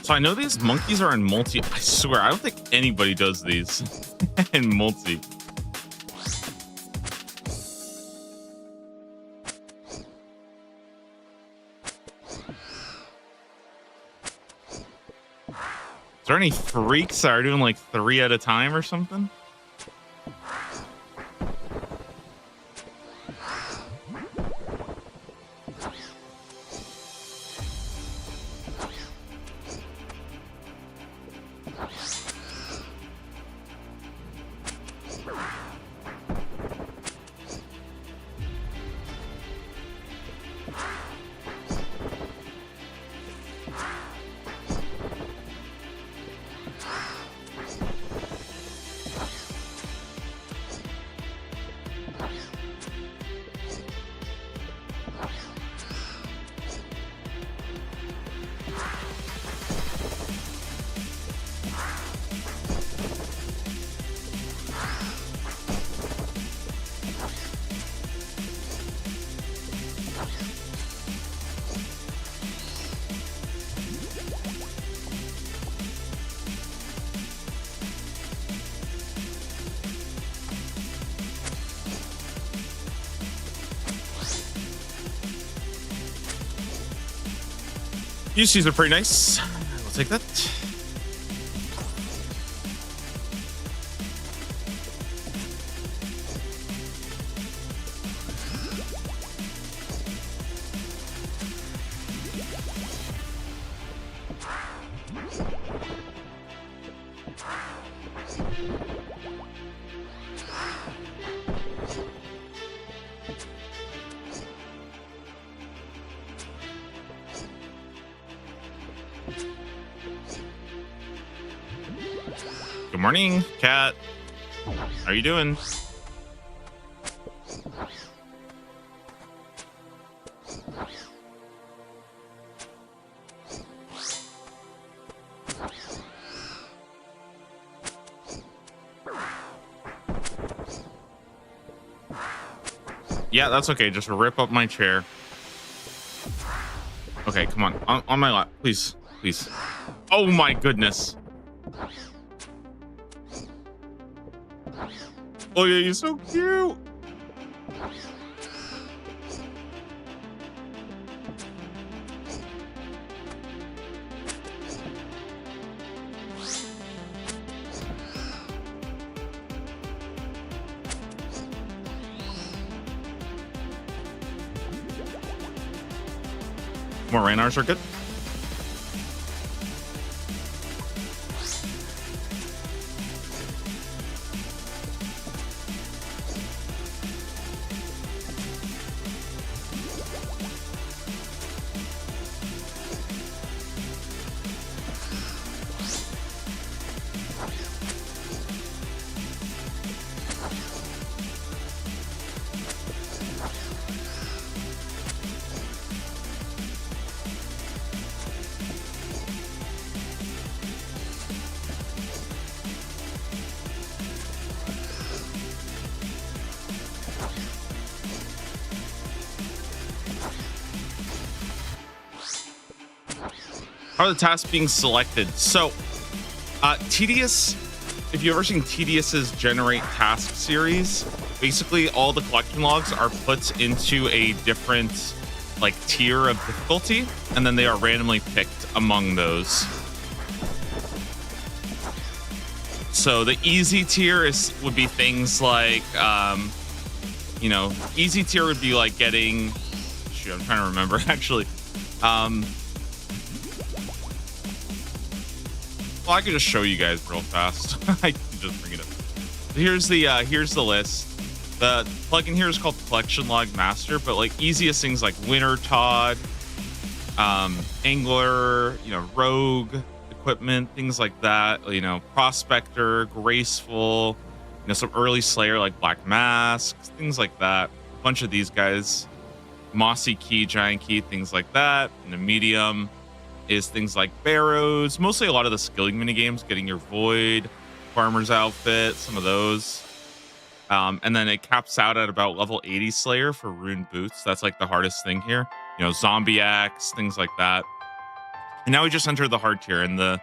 So I know these monkeys are in multi. I swear, I don't think anybody does these in multi. Is there any freaks that are doing like 3 at a time or something? UCs are pretty nice. We'll take that. Good morning, Cat. How are you doing? Yeah, that's okay. Just rip up my chair. Okay, come on my lap, please, please. Oh my goodness. Oh yeah, you're so cute. More Raynars are good. How are the tasks being selected? So, Tedious, if you've ever seen Tedious's Generate Task series, basically all the collection logs are put into a different like tier of difficulty, and then they are randomly picked among those. So the easy tier would be things like, you know, easy tier would be like getting, shoot, I'm trying to remember actually. Well, I could just show you guys real fast. I can just bring it up. Here's the list. The plugin here is called Collection Log Master, but like easiest things like Winter Todd, Angler, you know, Rogue equipment, things like that. You know, Prospector, Graceful, you know, some early Slayer like Black Mask, things like that. A bunch of these guys, Mossy Key, Giant Key, things like that. And the medium is things like Barrows, mostly a lot of the skilling mini games, getting your Void, Farmer's Outfit, some of those. And then it caps out at about level 80 Slayer for Rune Boots. That's like the hardest thing here. You know, Zombie Axe, things like that. And now we just entered the hard tier, and the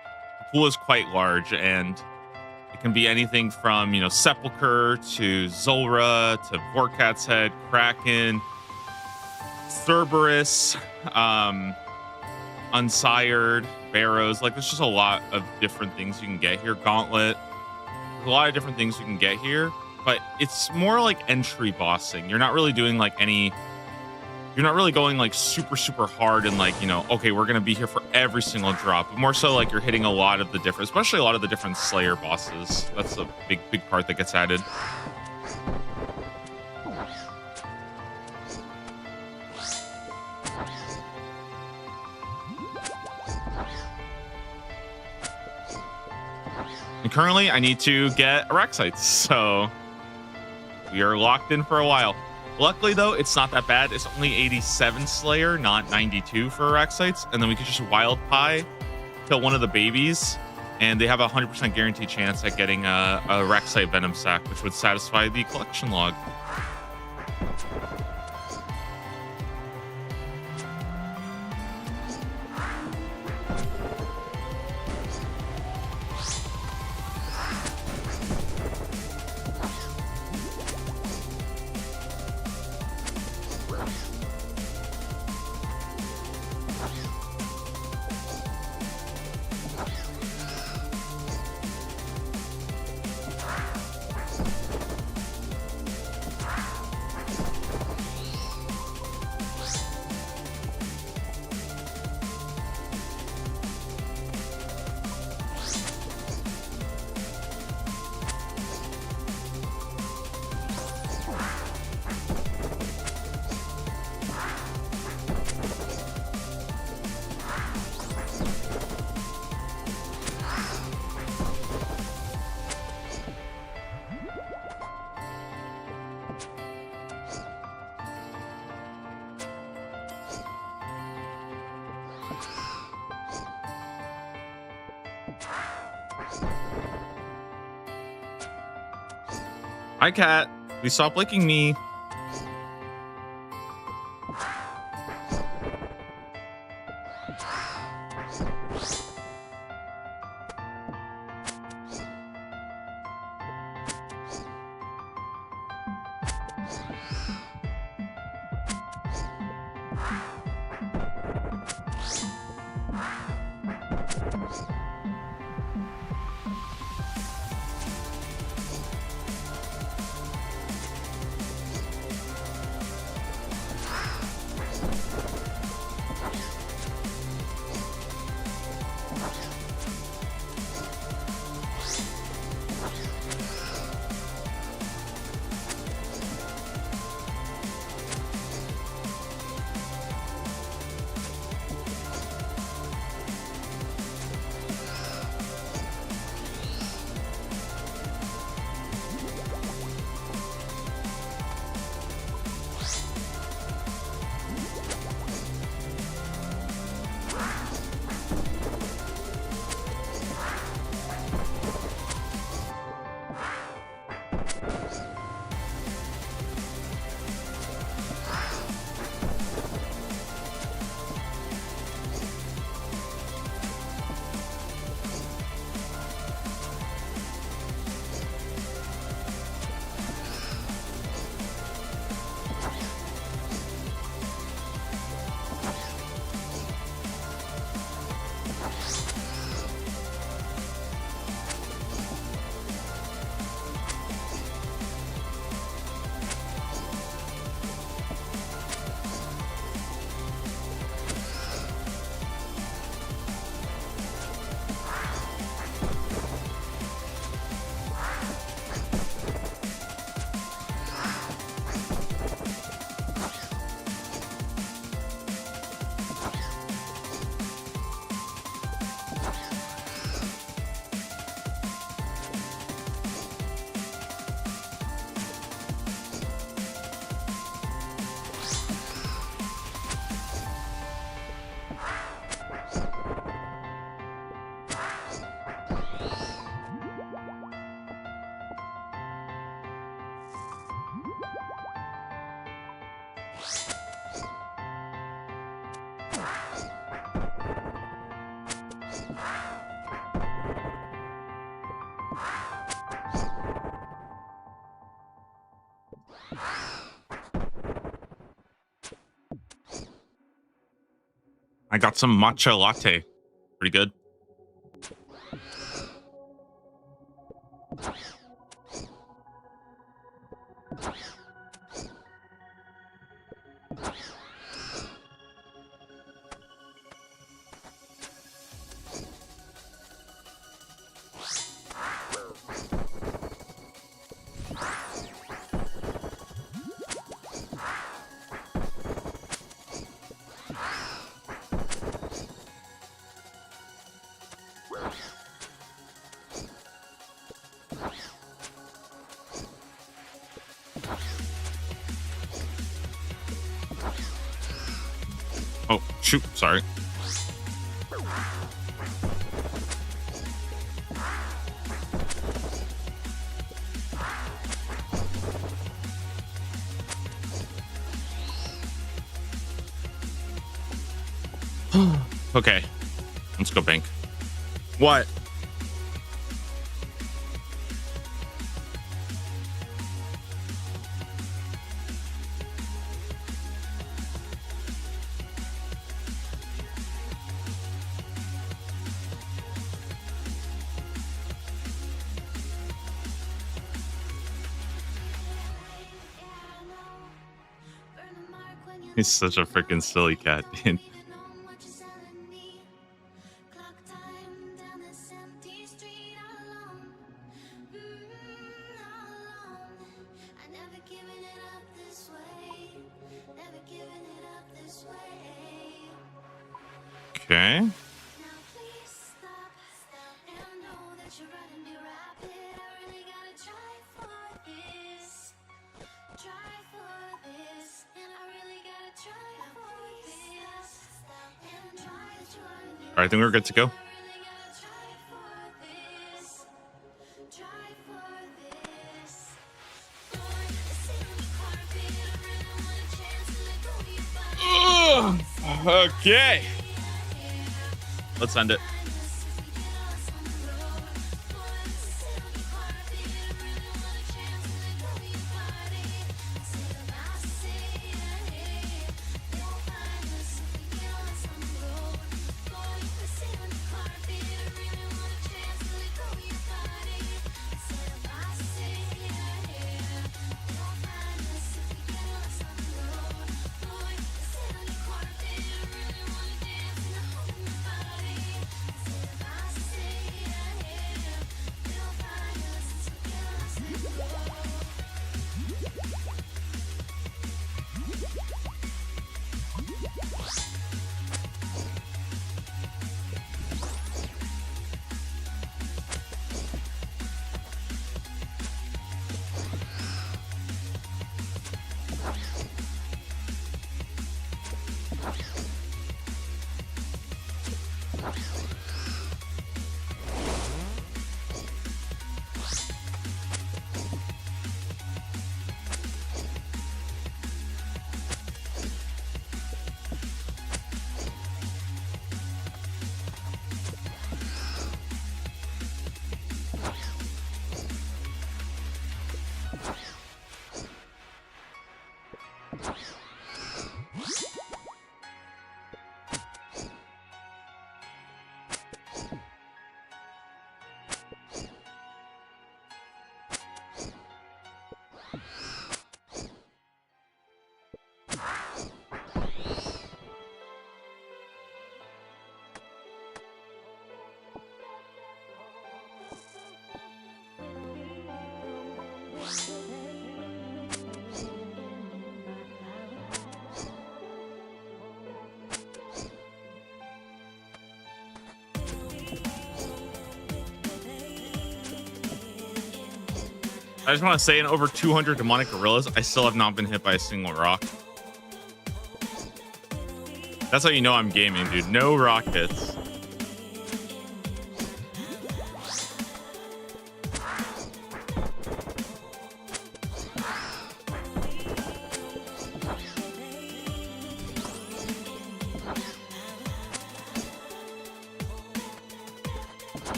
pool is quite large, and it can be anything from, you know, Sepulcher to Zulra to Vorkat's Head, Kraken, Cerberus, Unsired, Barrows. Like, there's just a lot of different things you can get here. Gauntlet. There's a lot of different things you can get here, but it's more like entry bossing. You're not really doing like you're not really going like super hard and like, you know, okay, we're gonna be here for every single drop, but more so like you're hitting a lot of the different, especially a lot of the different Slayer bosses. That's a big part that gets added. And currently, I need to get Araxites, so we are locked in for a while. Luckily, though, it's not that bad. It's only 87 Slayer, not 92 for Araxites, and then we could just Wild Pie, kill one of the babies, and they have a 100% guaranteed chance at getting a Araxite Venom Sac, which would satisfy the collection log. Hi, cat. Please stop licking me. I got some matcha latte. Pretty good. Oh, shoot. Sorry. Okay. Let's go bank. What? He's such a freaking silly cat, dude. Okay. All right, I think we're good to go. Ugh. Okay. Let's end it. I just want to say, in over 200 demonic gorillas, I still have not been hit by a single rock. That's how you know I'm gaming, dude. No rock hits.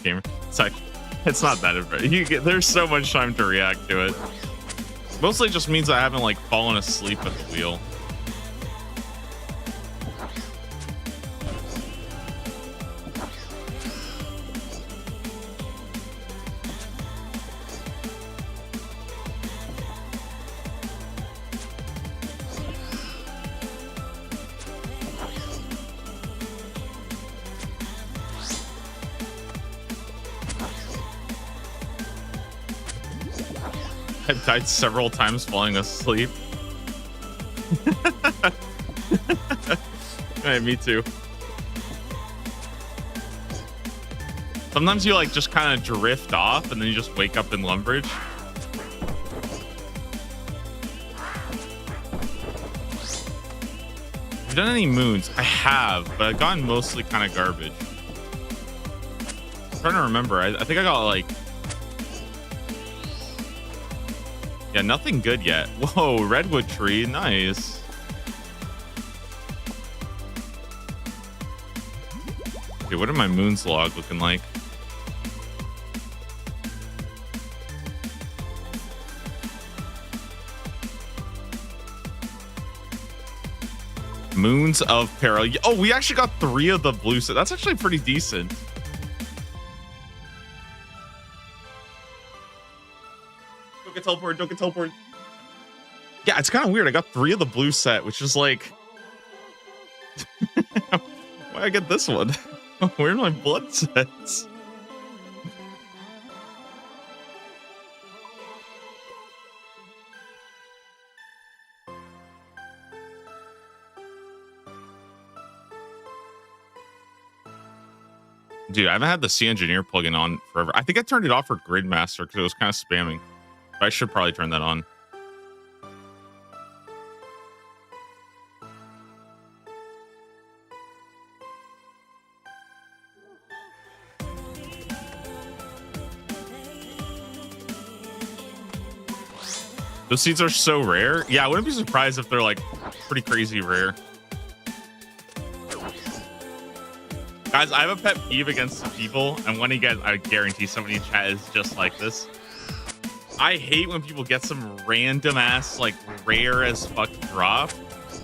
Gamer. It's like, it's not that advanced. There's so much time to react to it. Mostly just means I haven't like fallen asleep at the wheel. I've died several times falling asleep. Hey, me too. Sometimes you like just kind of drift off and then you just wake up in Lumbridge. Have you done any moons? I have, but I've gotten mostly kind of garbage. I'm trying to remember. I think I got like... Yeah, nothing good yet. Whoa, redwood tree, nice. Okay, what are my moons log looking like? Moons of Peril. Oh, we actually got 3 of the blue set. That's actually pretty decent. Don't get teleported. Don't get teleported. Yeah, it's kind of weird. I got 3 of the blue set, which is like, why I get this one? Where are my blood sets? Dude, I haven't had the C Engineer plugin on forever. I think I turned it off for Gridmaster because it was kind of spamming. But I should probably turn that on. Those seeds are so rare. Yeah, I wouldn't be surprised if they're like pretty crazy rare. Guys, I have a pet peeve against the people, and when you guys, I guarantee somebody in chat is just like this. I hate when people get some random ass, like, rare as fuck drop,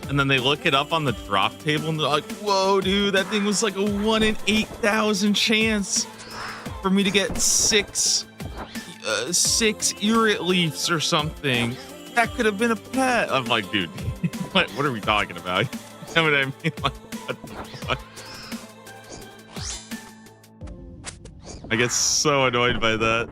and then they look it up on the drop table, and they're like, whoa, dude, that thing was like a 1 in 8,000 chance for me to get six Irit leaves or something. That could have been a pet. I'm like, dude, what are we talking about? You know what I mean? Like, what the fuck? I get so annoyed by that.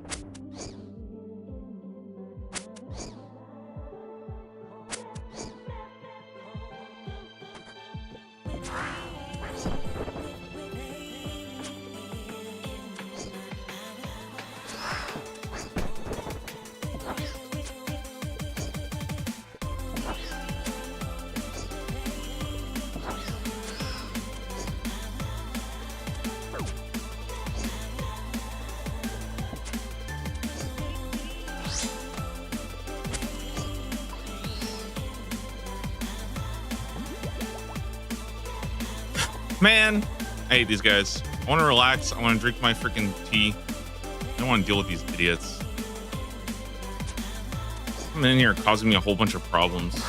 Man, I hate these guys. I want to relax. I want to drink my freaking tea. I don't want to deal with these idiots. I'm in here causing me a whole bunch of problems.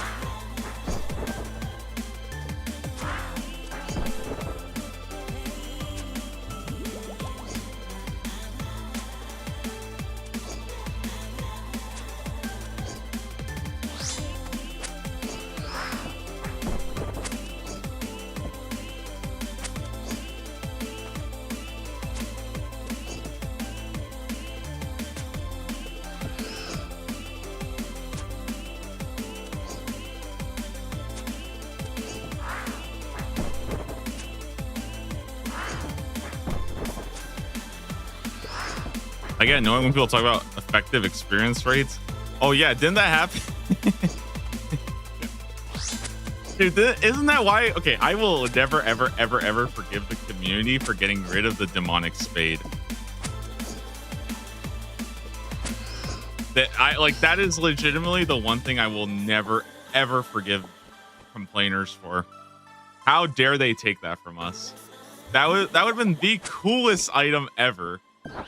Again, knowing when people talk about effective experience rates. Oh yeah, didn't that happen? Dude, isn't that why? Okay, I will never, ever, ever, ever forgive the community for getting rid of the demonic spade. That is legitimately the one thing I will never, ever forgive complainers for. How dare they take that from us? That would have been the coolest item ever.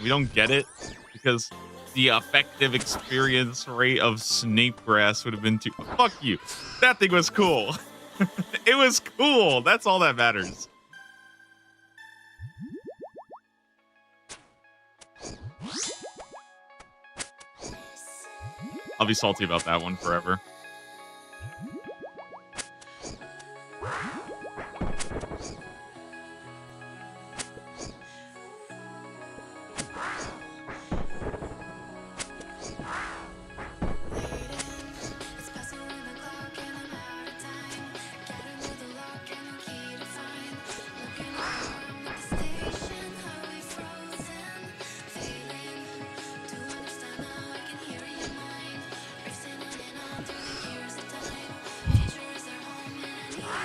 We don't get it because the effective experience rate of Snapegrass would have been too. Fuck you. That thing was cool. It was cool. That's all that matters. I'll be salty about that one forever.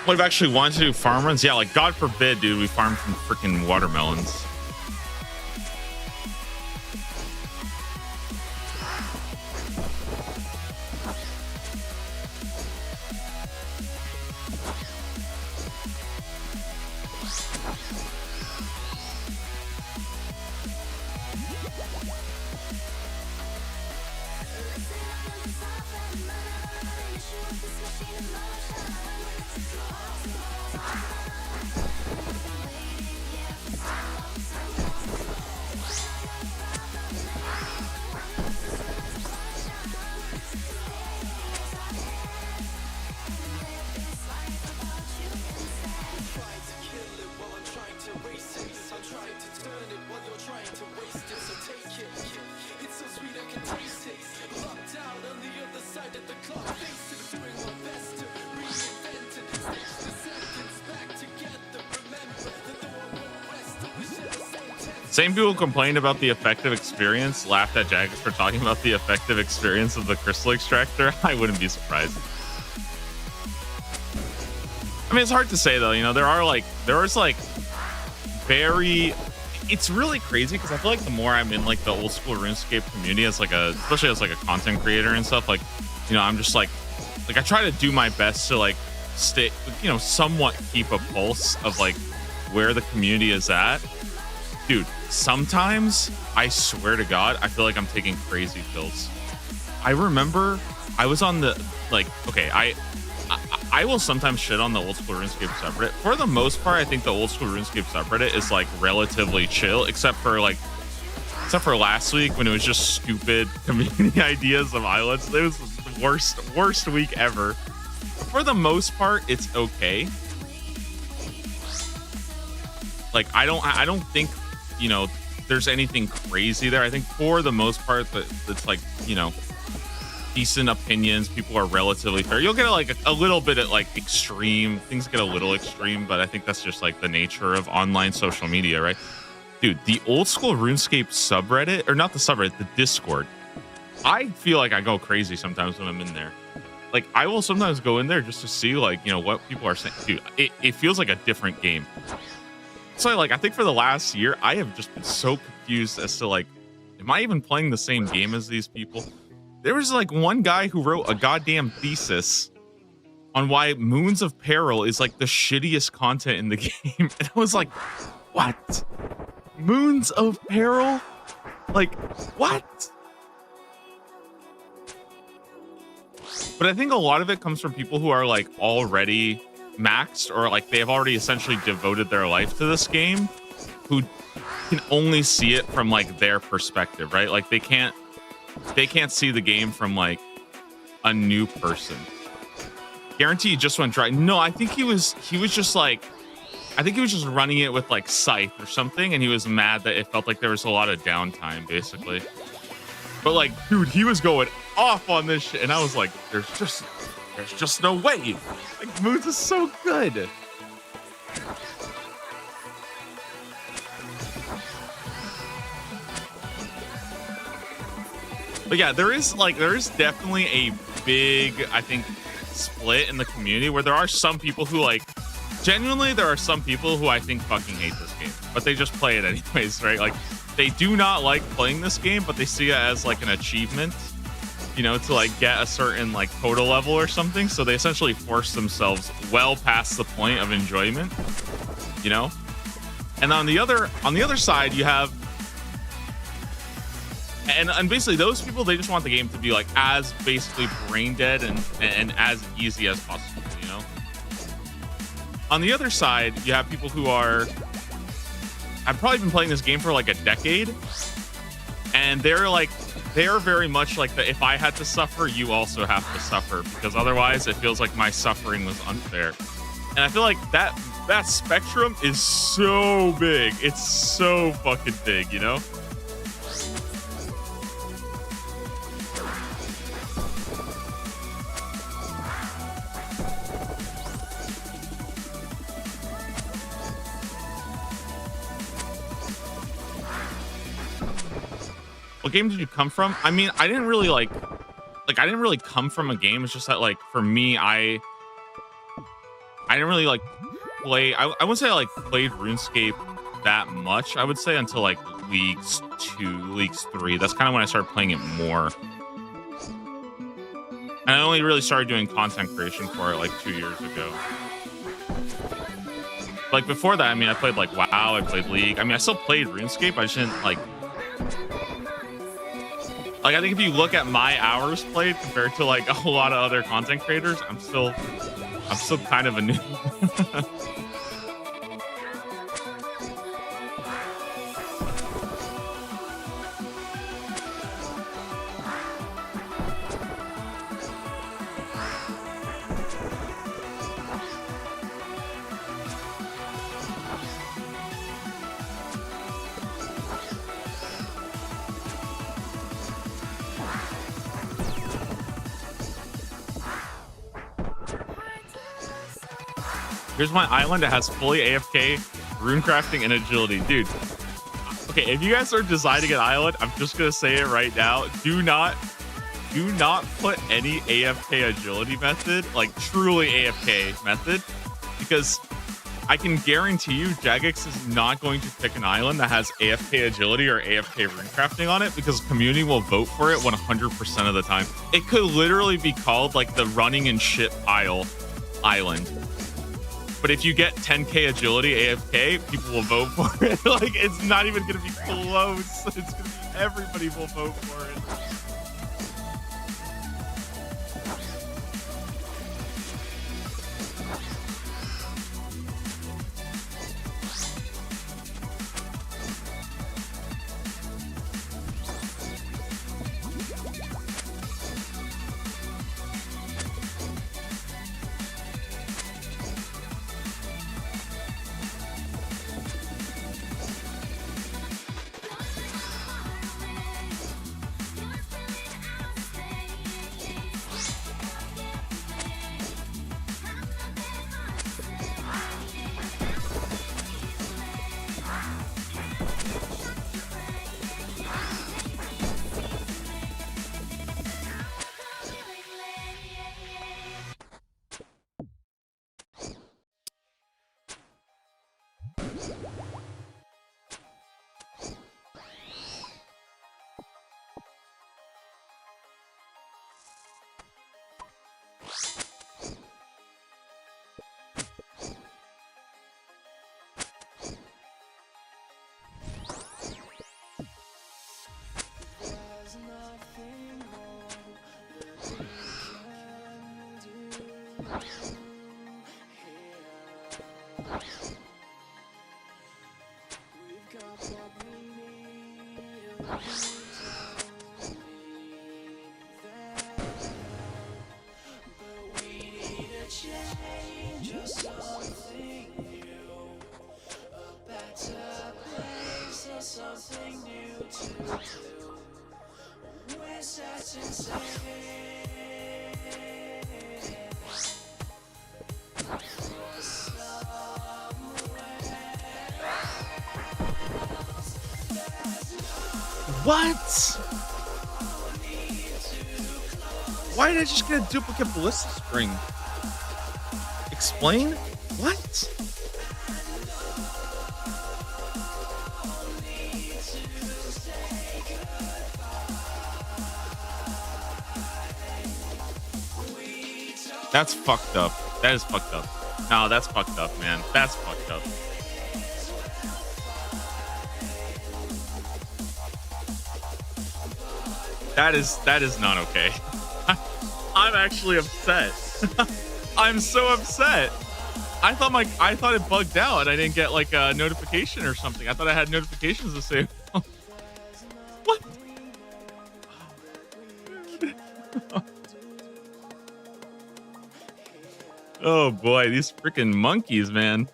What, I've actually wanted to do farm runs? Yeah, like, God forbid, dude, we farm from freaking watermelons. Same people complained about the effective experience, laughed at Jagus for talking about the effective experience of the crystal extractor. I wouldn't be surprised. I mean, it's hard to say though. You know, there's like very. It's really crazy because I feel like the more I'm in like the old school RuneScape community as like especially as like a content creator and stuff, like, you know, I'm just like I try to do my best to like stay, you know, somewhat keep a pulse of like where the community is at. Dude, sometimes I swear to God, I feel like I'm taking crazy pills. I remember I was on the like, okay, I will sometimes shit on the old school RuneScape subreddit. For the most part, I think the old school RuneScape subreddit is like relatively chill, except for last week when it was just stupid community ideas of islands. It was the worst week ever. But for the most part, it's okay. Like I don't think, you know, there's anything crazy there. I think for the most part that it's like, you know, decent opinions. People are relatively fair. You'll get like a little bit at like extreme things, get a little extreme, but I think that's just like the nature of online social media, right? Dude, the old school RuneScape subreddit, or not the subreddit, the Discord. I feel like I go crazy sometimes when I'm in there. Like I will sometimes go in there just to see like, you know, what people are saying. Dude, it feels like a different game. So like I think for the last year, I have just been so confused as to like, am I even playing the same game as these people? There was like one guy who wrote a goddamn thesis on why Moons of Peril is like the shittiest content in the game. And I was like, what? Moons of Peril? Like, what? But I think a lot of it comes from people who are like already maxed, or like they have already essentially devoted their life to this game, who can only see it from like their perspective, right? Like they can't see the game from like a new person. Guarantee he just went dry. No, I think he was just like, I think he was just running it with like Scythe or something, and he was mad that it felt like there was a lot of downtime basically. But like, dude, he was going off on this shit, and I was like, there's just no way. Like Moons is so good. But yeah, there is definitely a big, I think, split in the community where there are some people who like, genuinely, there are some people who I think fucking hate this game, but they just play it anyways, right? Like they do not like playing this game, but they see it as like an achievement, you know, to like get a certain like quota level or something. So they essentially force themselves well past the point of enjoyment, you know? And on the other side, you have, and basically those people, they just want the game to be like as basically brain dead and as easy as possible, you know? On the other side, you have people who have probably been playing this game for like a decade, and they are very much like the, if I had to suffer, you also have to suffer, because otherwise it feels like my suffering was unfair. And I feel like that spectrum is so big. It's so fucking big, you know? What game did you come from? I mean, I didn't really come from a game. It's just that like for me, I didn't really like play. I wouldn't say I like played RuneScape that much. I would say until like Leagues 2, Leagues 3. That's kind of when I started playing it more. And I only really started doing content creation for it like 2 years ago. Like before that, I mean, I played like WoW, I played League. I mean, I still played RuneScape. I just didn't like, I think if you look at my hours played compared to like a lot of other content creators, I'm still kind of a noob. Here's my island. It has fully AFK, runecrafting, and agility. Dude, Okay, if you guys are designing an island, I'm just gonna say it right now. Do not put any AFK agility method, like truly AFK method, because I can guarantee you Jagex is not going to pick an island that has AFK agility or AFK rune crafting on it, because community will vote for it 100% of the time. It could literally be called like the running and shit pile island. But if you get 10k agility AFK, people will vote for it. Like, it's not even going to be close. It's going to be everybody will vote for it. What? Why did I just get a duplicate ballista string? Explain? What? That's fucked up. That is fucked up. No, that's fucked up, man. That's fucked up. That is not okay. I'm actually upset. I'm so upset. I thought it bugged out and I didn't get like a notification or something. I thought I had notifications to say what? Oh boy, these freaking monkeys, man.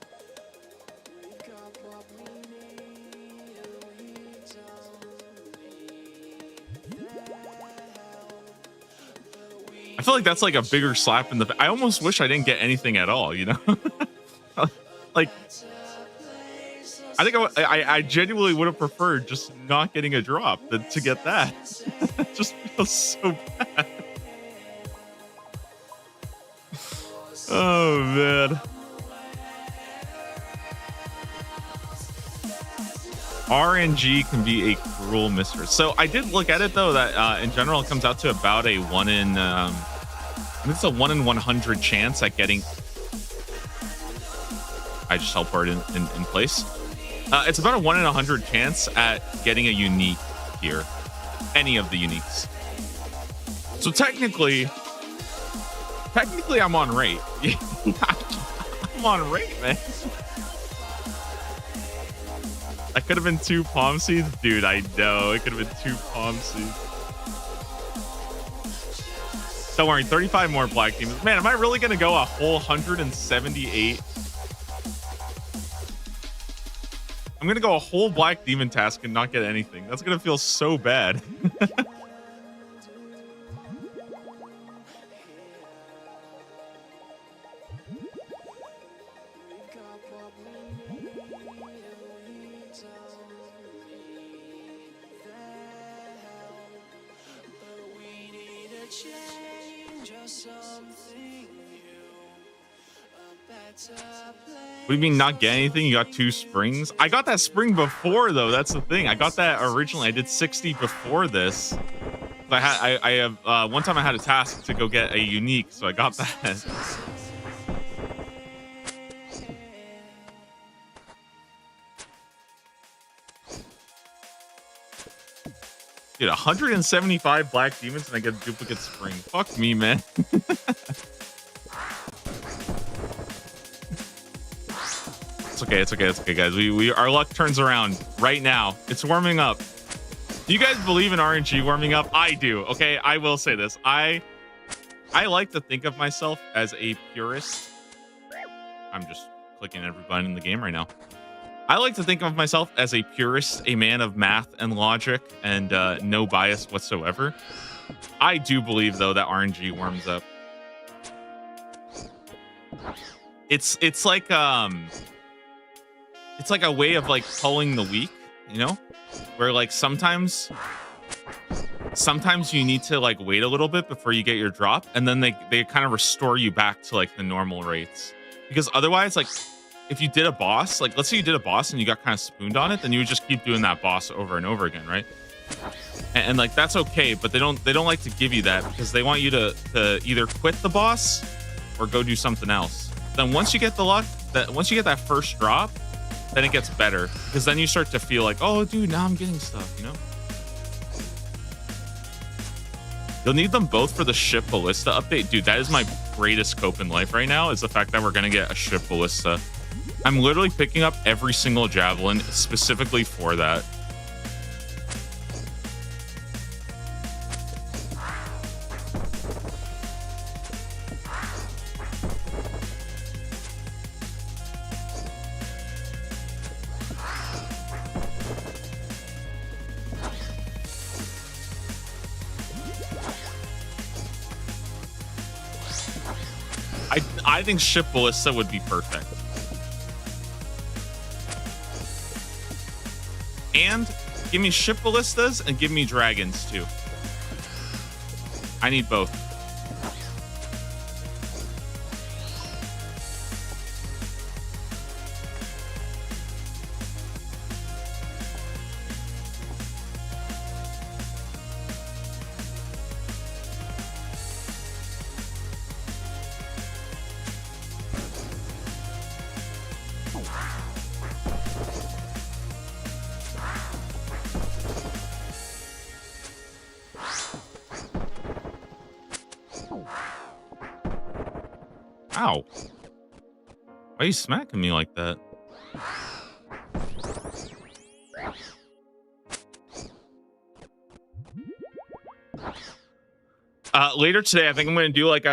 I feel like that's like a bigger slap in the. I almost wish I didn't get anything at all, you know? Like, I think I genuinely would have preferred just not getting a drop than to get that. It just feels so bad. Oh man. RNG can be a cruel mistress. So I did look at it though that in general it comes out to about a 1 in I think it's a 1 in 100 chance at getting. I just teleport in place. It's about a 1 in 100 chance at getting a unique here, any of the uniques. So technically I'm on rate. I'm on rate, man. That could have been 2 palm seeds, dude. I know it could have been 2 palm seeds. Don't worry, 35 more black demons. Man, am I really gonna go a whole 178? I'm gonna go a whole black demon task and not get anything. That's gonna feel so bad. What do you mean not get anything? You got 2 springs? I got that spring before though. That's the thing. I got that originally. I did 60 before this. I have one time I had a task to go get a unique, so I got that. Dude, 175 black demons and I get a duplicate spring. Fuck me, man. It's okay, guys. We our luck turns around right now. It's warming up. Do you guys believe in RNG warming up? I do. Okay, I will say this. I like to think of myself as a purist. I'm just clicking every button in the game right now. I like to think of myself as a purist, a man of math and logic, and no bias whatsoever. I do believe though that RNG warms up. It's like a way of like pulling the weak, you know, where like sometimes you need to like wait a little bit before you get your drop, and then they kind of restore you back to like the normal rates, because otherwise, like if you did a boss, like let's say you did a boss and you got kind of spooned on it, then you would just keep doing that boss over and over again, right? And like that's okay, but they don't like to give you that because they want you to either quit the boss or go do something else. Then once you get the luck, once you get that first drop, then it gets better, because then you start to feel like, oh dude, now I'm getting stuff, you know? You'll need them both for the ship ballista update. Dude, that is my greatest cope in life right now, is the fact that we're gonna get a ship ballista. I'm literally picking up every single javelin specifically for that. I think ship ballista would be perfect. And give me ship ballistas and give me dragons too. I need both. Ow. Why are you smacking me like that? Later today, I think I'm going to do like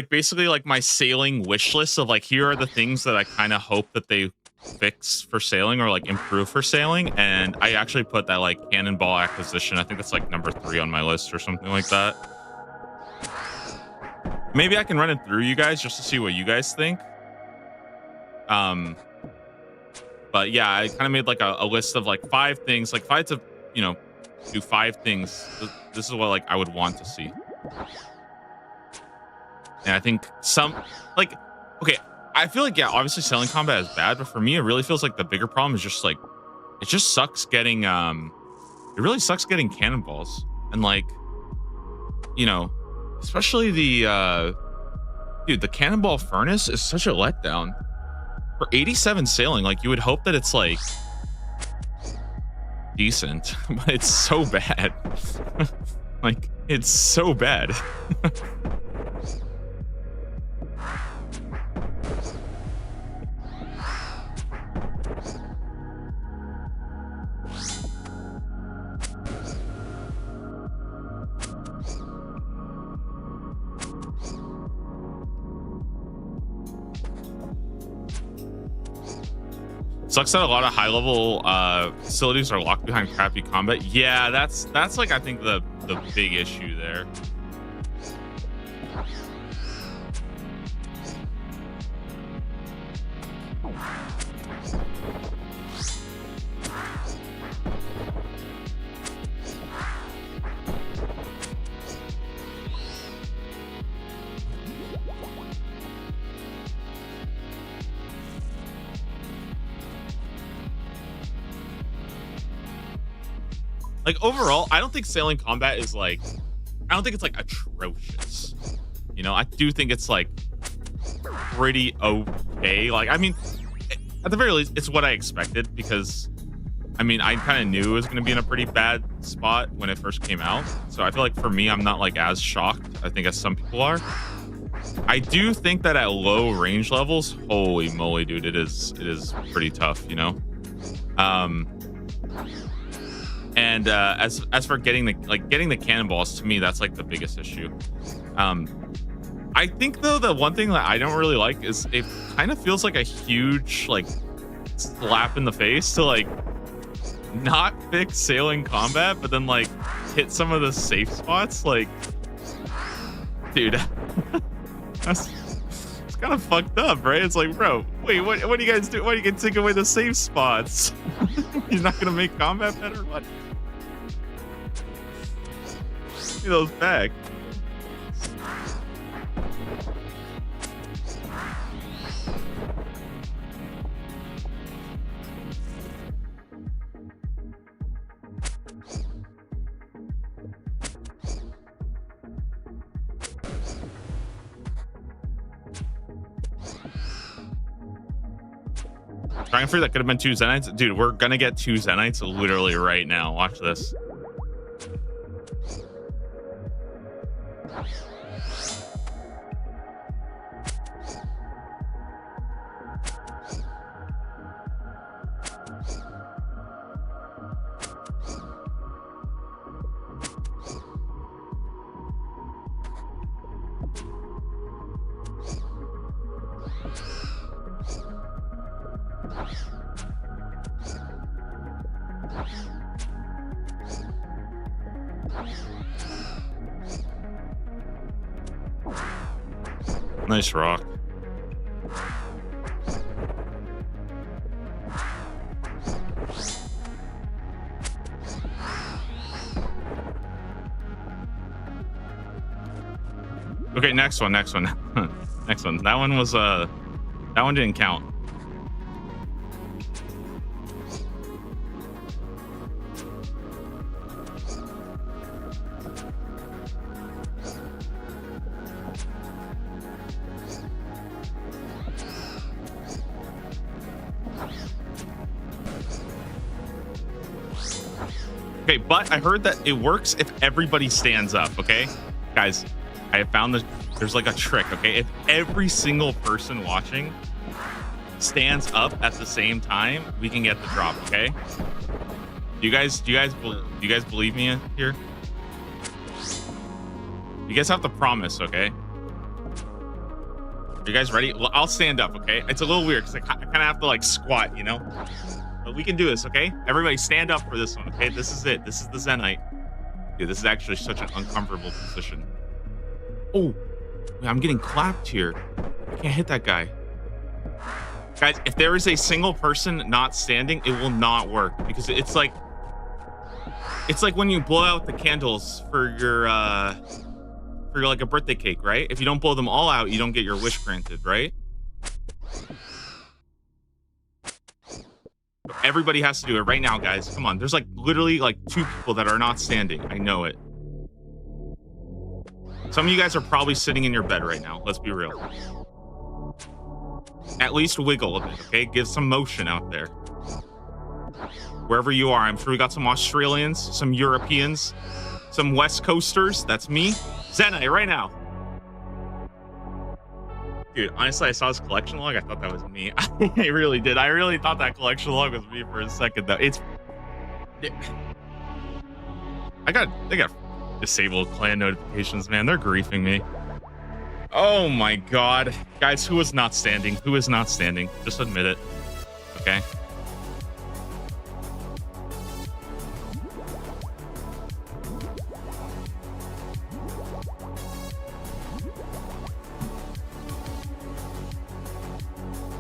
basically like my sailing wish list of like, here are the things that I kind of hope that they fix for sailing or like improve for sailing. And I actually put that like cannonball acquisition. I think that's like number 3 on my list or something like that. Maybe I can run it through you guys just to see what you guys think. But yeah, I kind of made like a list of like 5 things, like 5 to, you know, do 5 things. This is what like I would want to see. And I think some like, okay, I feel like, yeah, obviously selling combat is bad, but for me, it really feels like the bigger problem is just like, it just sucks getting, it really sucks getting cannonballs. And like, you know, especially the, dude, the cannonball furnace is such a letdown. For 87 sailing, like you would hope that it's like decent, but it's so bad. Like, it's so bad. Sucks that a lot of high-level facilities are locked behind crappy combat. Yeah, that's like I think the big issue there. Like overall, I don't think sailing combat is like, I don't think it's like atrocious. You know, I do think it's like pretty okay. Like, I mean, at the very least, it's what I expected because, I mean, I kind of knew it was going to be in a pretty bad spot when it first came out. So I feel like for me, I'm not like as shocked, I think, as some people are. I do think that at low range levels, holy moly, dude, it is pretty tough, you know? And as for getting the cannonballs, to me, that's like the biggest issue. I think though the one thing that I don't really like is it kind of feels like a huge like slap in the face to like not fix sailing combat, but then like hit some of the safe spots. Like, dude, it's kind of fucked up, right? It's like, bro, wait, what do you guys do? Why do you get to take away the safe spots? You're not gonna make combat better? What? Get those back. Trying for that could have been 2 Zenites. Dude, we're gonna get 2 Zenites literally right now. Watch this. Nice rock. Okay, next one. Next one. That one was that one didn't count. Okay, but I heard that it works if everybody stands up, okay? Guys, I have found that there's like a trick, okay? If every single person watching stands up at the same time, we can get the drop, okay? Do you guys believe me here? You guys have to promise, okay? Are you guys ready? Well, I'll stand up, okay? It's a little weird because I kind of have to like squat, you know? But we can do this, okay? Everybody stand up for this one, okay? This is it. This is the Zenite. Dude, this is actually such an uncomfortable position. Oh, I'm getting clapped here. I can't hit that guy. Guys, if there is a single person not standing, it will not work because it's like when you blow out the candles for your like a birthday cake, right? If you don't blow them all out, you don't get your wish granted, right? Everybody has to do it right now, guys. Come on. There's like literally like 2 people that are not standing. I know it. Some of you guys are probably sitting in your bed right now. Let's be real. At least wiggle a bit, okay? Give some motion out there. Wherever you are, I'm sure we got some Australians, some Europeans, some West Coasters. That's me. Zenite right now. Dude, honestly, I saw his collection log. I thought that was me. I really did. I really thought that collection log was me for a second, though. They got disabled clan notifications, man. They're griefing me. Oh my god. Guys, who is not standing? Who is not standing? Just admit it. Okay.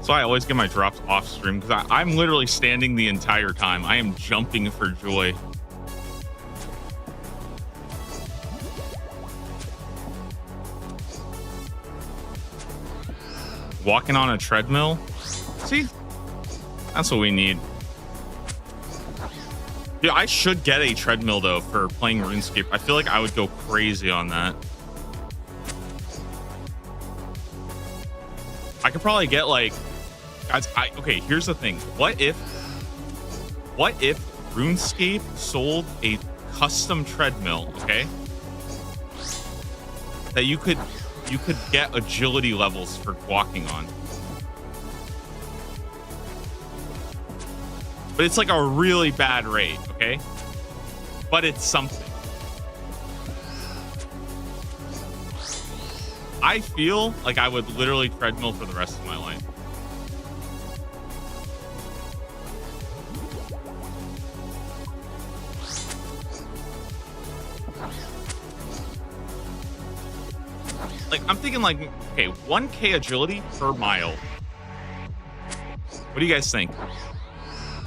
So I always get my drops off stream because I'm literally standing the entire time. I am jumping for joy. Walking on a treadmill. See? That's what we need. Dude, I should get a treadmill though for playing RuneScape. I feel like I would go crazy on that. I could probably get like, guys. Okay, here's the thing. What if RuneScape sold a custom treadmill? Okay, that you could get agility levels for walking on. But it's like a really bad rate, okay? But it's something. I feel like I would literally treadmill for the rest of my life. Like, I'm thinking like, okay, 1K agility per mile. What do you guys think?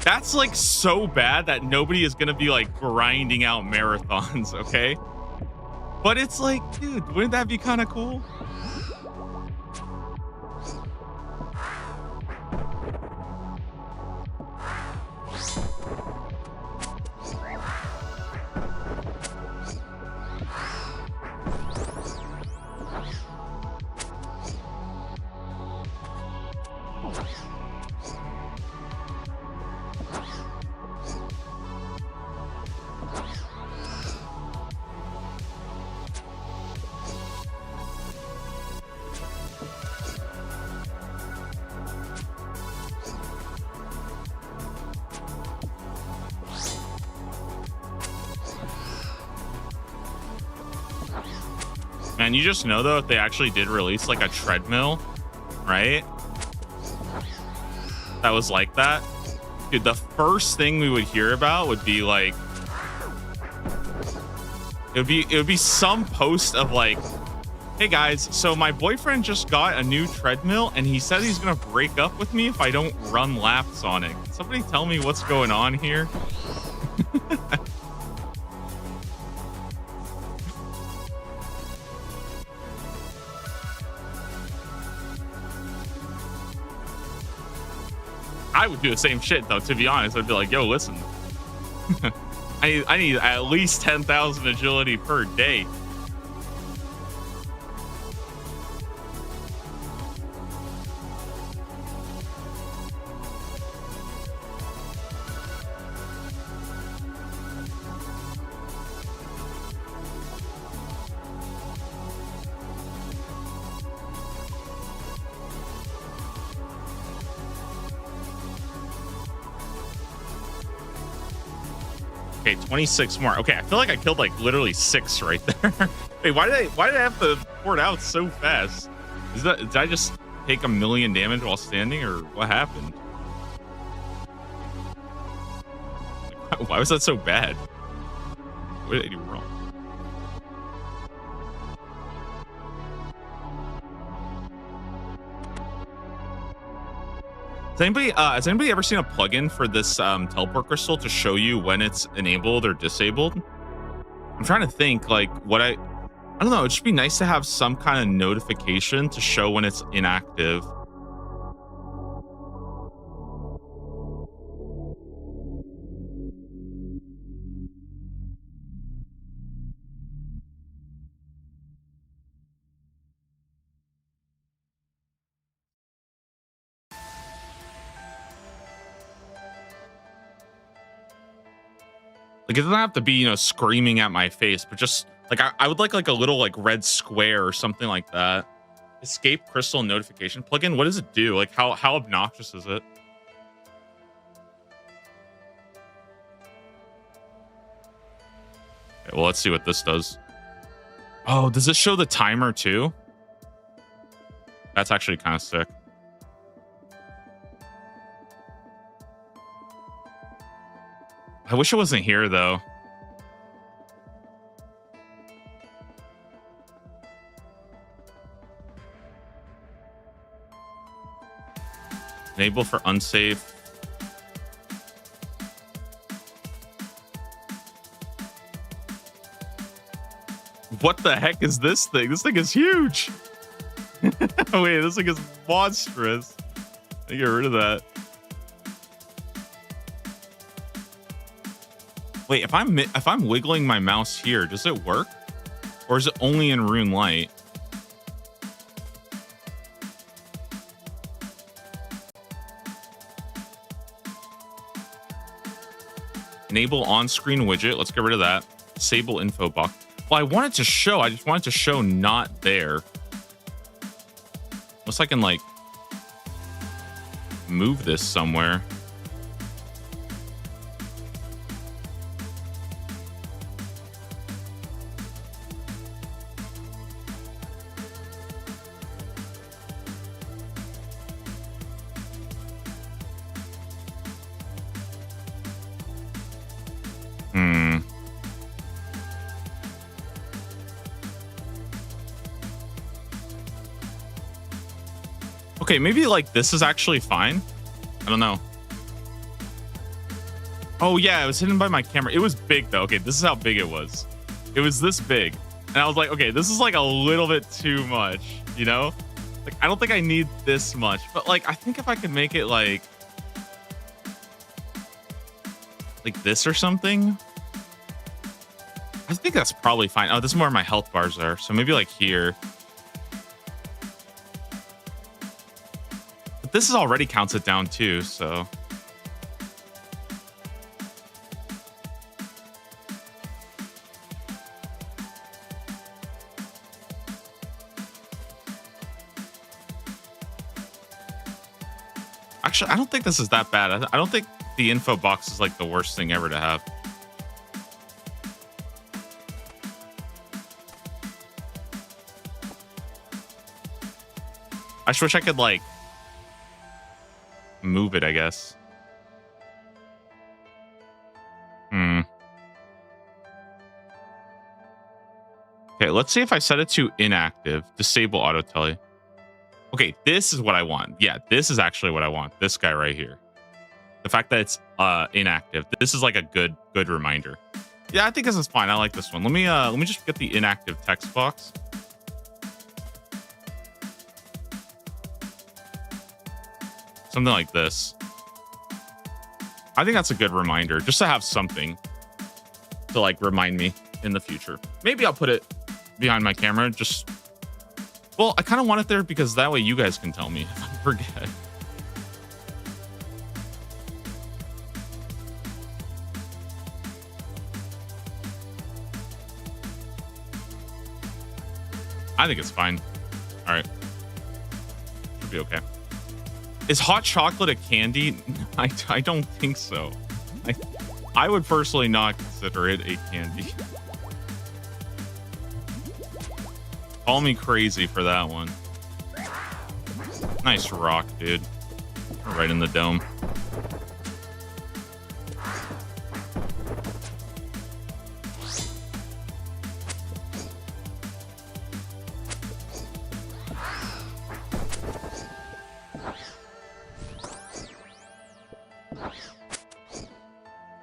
That's like so bad that nobody is going to be like grinding out marathons, okay? But it's like, dude, wouldn't that be kind of cool? Man, you just know though, if they actually did release like a treadmill, right? That was like that. Dude, the first thing we would hear about would be like, it would be some post of like, hey guys, so my boyfriend just got a new treadmill and he said he's gonna break up with me if I don't run laps on it. Can somebody tell me what's going on here? I would do the same shit though, to be honest. I'd be like, yo, listen. I need at least 10,000 agility per day. Okay, 26 more. Okay, I feel like I killed like literally 6 right there. Wait, why did I have to pour it out so fast? Did I just take 1,000,000 damage while standing, or what happened? Why was that so bad? What did I do wrong? Has anybody ever seen a plugin for this teleport crystal to show you when it's enabled or disabled? I'm trying to think like I don't know. It'd just be nice to have some kind of notification to show when it's inactive. Like, it doesn't have to be, you know, screaming at my face, but just like I would like a little like red square or something like that. Escape crystal notification plugin. What does it do? Like, how obnoxious is it? Okay, well, let's see what this does. Oh, does this show the timer too? That's actually kind of sick. I wish it wasn't here, though. Enable for unsafe. What the heck is this thing? This thing is huge. Wait, this thing is monstrous. I get rid of that. Wait, if I'm wiggling my mouse here, does it work? Or is it only in Rune Light? Enable on-screen widget. Let's get rid of that. Disable info box. Well, I want it to show. I just want it to show not there. Unless I can, like, move this somewhere. Okay, maybe like this is actually fine. I don't know. Oh yeah, it was hidden by my camera. It was big though. Okay, this is how big it was. It was this big. And I was like, okay, this is like a little bit too much, you know? Like, I don't think I need this much, but like, I think if I could make it like this or something, I think that's probably fine. Oh, this is where my health bars are. So maybe like here. But this is already counts it down too, so. Actually, I don't think this is that bad. I don't think the info box is like the worst thing ever to have. I just wish I could like move it, I guess. Okay, let's see if I set it to inactive. Disable auto tele. Okay, this is what I want. Yeah, this is actually what I want. This guy right here. The fact that it's inactive. This is like a good reminder. Yeah, I think this is fine. I like this one. Let me just get the inactive text box. Something like this. I think that's a good reminder, just to have something to like remind me in the future. Maybe I'll put it behind my camera. Just, well, I kind of want it there because that way you guys can tell me if I forget. I think it's fine. All right. Should be okay. Is hot chocolate a candy? I don't think so. I would personally not consider it a candy. Call me crazy for that one. Nice rock, dude. Right in the dome.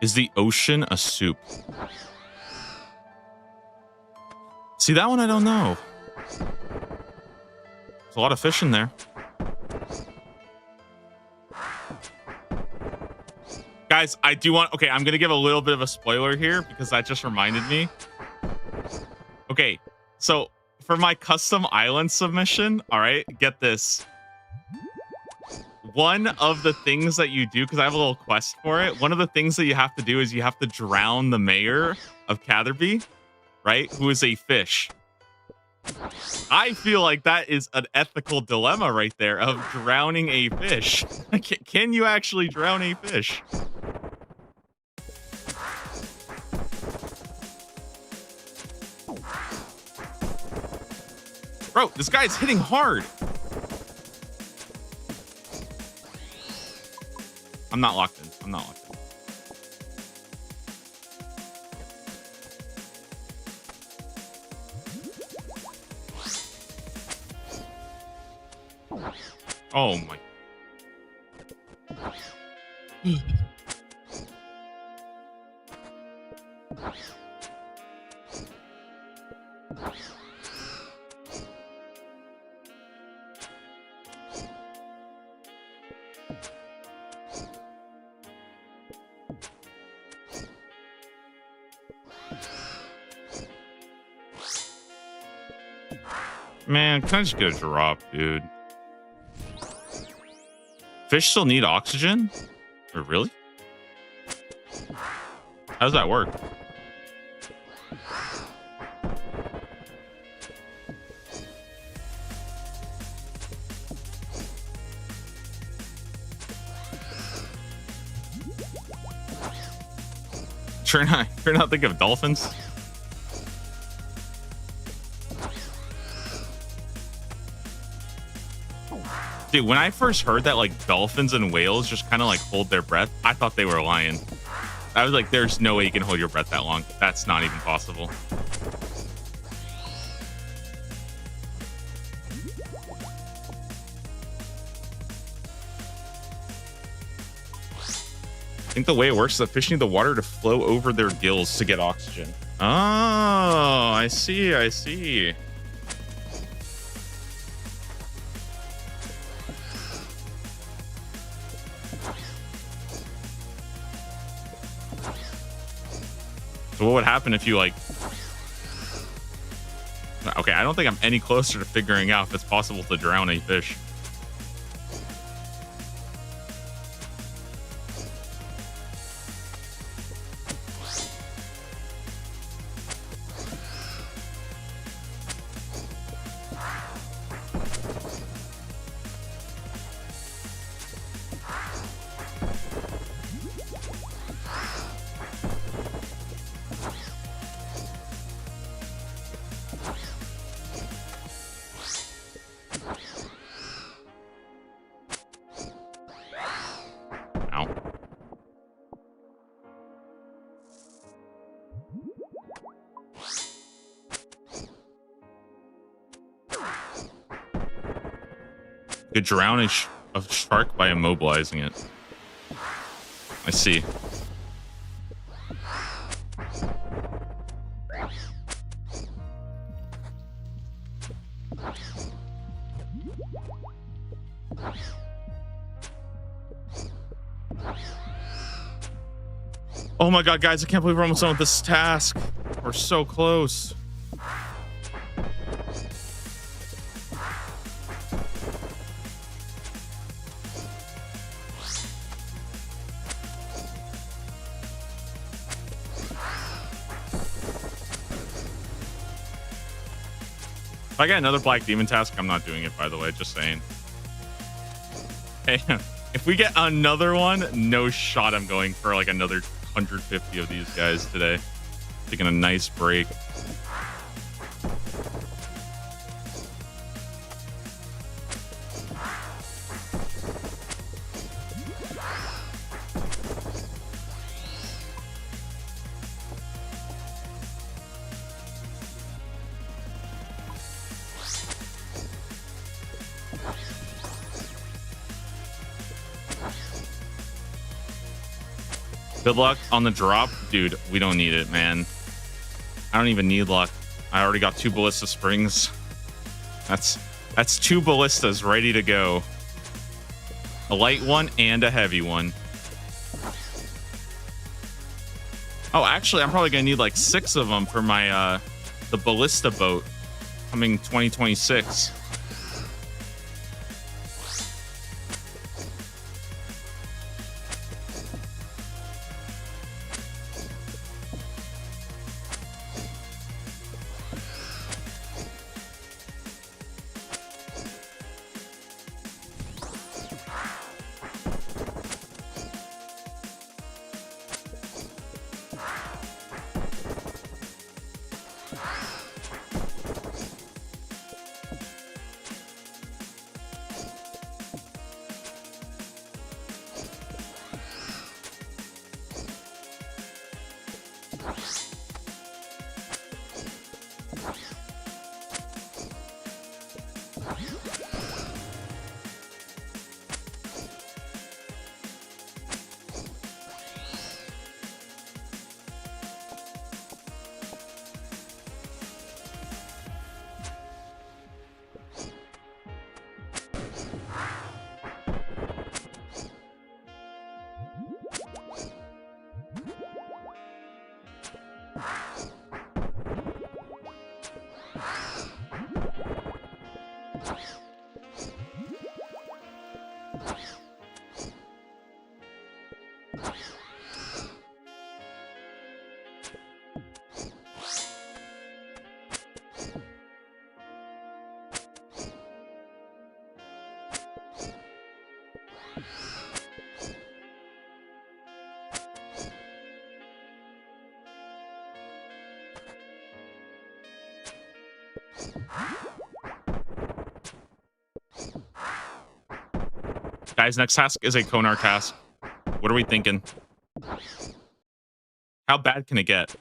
Is the ocean a soup? See, that one I don't know. There's a lot of fish in there. Guys, I do want... Okay, I'm going to give a little bit of a spoiler here because that just reminded me. Okay, so for my custom island submission, all right, get this. One of the things that you do, because I have a little quest for it, one of the things that you have to do is you have to drown the mayor of Catherby, right? Who is a fish. I feel like that is an ethical dilemma right there of drowning a fish. Can you actually drown a fish? Bro, this guy's hitting hard. I'm not locked in. I'm not locked in. Oh my. Man, can I just get a drop, dude? Fish still need oxygen? Or really? How does that work? Trying not to think of dolphins. Dude, when I first heard that like dolphins and whales just kind of like hold their breath, I thought they were lying. I was like, there's no way you can hold your breath that long. That's not even possible. I think the way it works is that fish need the water to flow over their gills to get oxygen. Oh, I see. I see. So what would happen if you like... Okay, I don't think I'm any closer to figuring out if it's possible to drown a fish. Could drown a shark by immobilizing it. I see. Oh my god, guys, I can't believe we're almost done with this task. We're so close. If I get another black demon task, I'm not doing it, by the way, just saying. Hey, if we get another one, no shot I'm going for like another 150 of these guys today. Taking a nice break. Good luck on the drop. Dude, we don't need it, man. I don't even need luck. I already got 2 ballista springs. That's 2 ballistas ready to go. A light one and a heavy one. Oh, actually, I'm probably gonna need like 6 of them for my the ballista boat coming 2026. Guys, next task is a Konar task. What are we thinking? How bad can it get?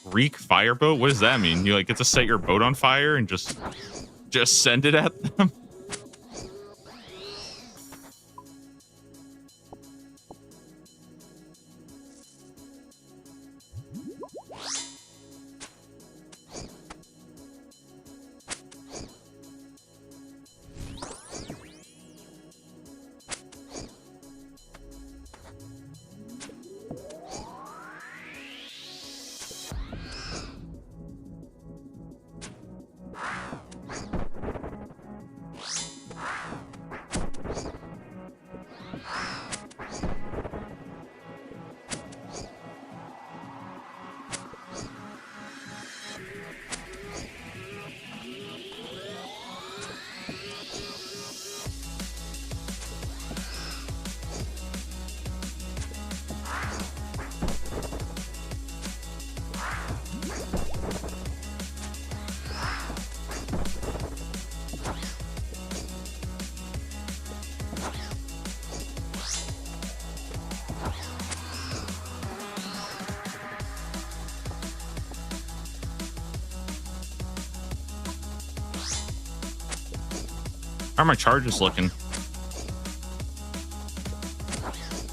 Reek fireboat? What does that mean? You like get to set your boat on fire and just send it at them? How are my charges looking?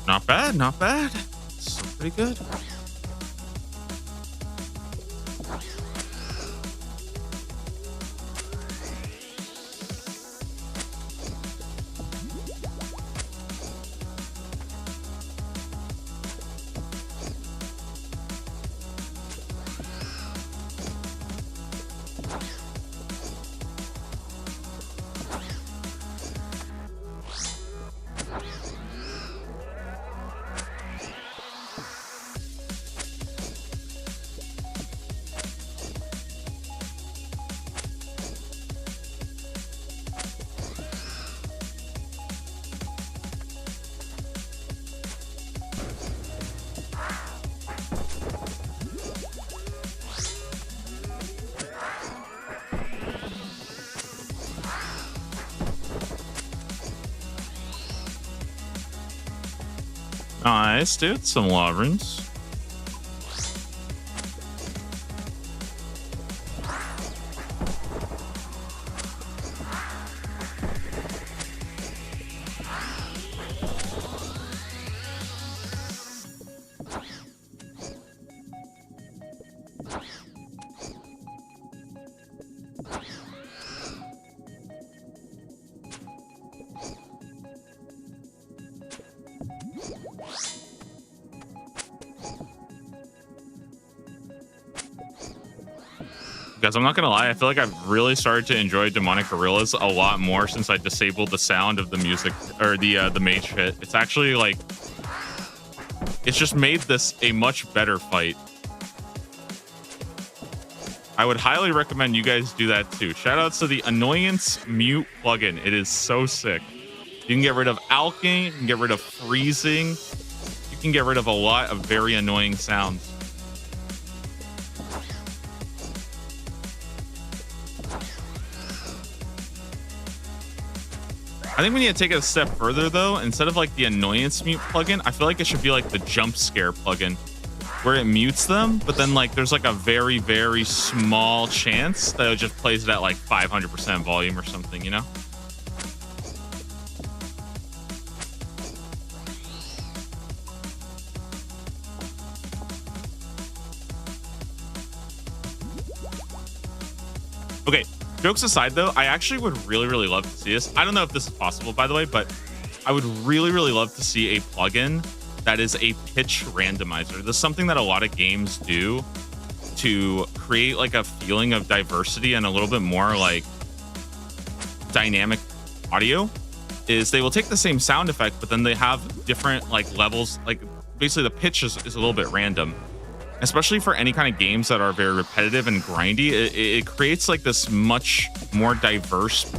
Not bad, not bad. Still pretty good. Nice, dude. Some Lavrins. Guys, I'm not gonna lie, I feel like I've really started to enjoy Demonic Gorillas a lot more since I disabled the sound of the music or the mage hit. It's actually like it's just made this a much better fight. I would highly recommend you guys do that too. Shout outs to the Annoyance Mute plugin. It is so sick. You can get rid of alking, you can get rid of freezing, you can get rid of a lot of very annoying sounds. I think we need to take it a step further though. Instead of like the annoyance mute plugin, I feel like it should be like the jump scare plugin where it mutes them, but then like there's like a very, very small chance that it just plays it at like 500% volume or something, you know? Okay, jokes aside though, I actually would really, really love to see this. I don't know if this is possible, by the way, but I would really, really love to see a plugin that is a pitch randomizer. This is something that a lot of games do to create like a feeling of diversity and a little bit more like dynamic audio. Is they will take the same sound effect, but then they have different like levels. Like basically the pitch is a little bit random, especially for any kind of games that are very repetitive and grindy. It creates like this much more diverse,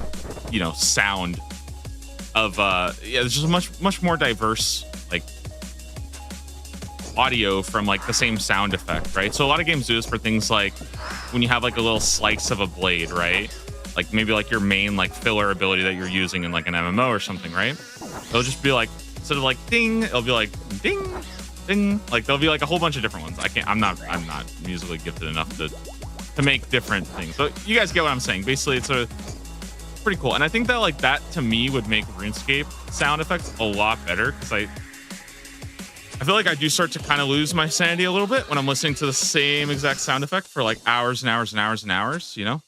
you know, sound of yeah, there's just much more diverse like audio from like the same sound effect, right? So a lot of games do this for things like when you have like a little slice of a blade, right? Like maybe like your main like filler ability that you're using in like an MMO or something, right? It'll just be like, instead of like ding, it'll be like ding, ding. Like there'll be like a whole bunch of different ones. I'm not musically gifted enough to make different things. But you guys get what I'm saying. Basically, it's a pretty cool. And I think that like that to me would make RuneScape sound effects a lot better, because I feel like I do start to kind of lose my sanity a little bit when I'm listening to the same exact sound effect for like hours and hours and hours and hours, you know?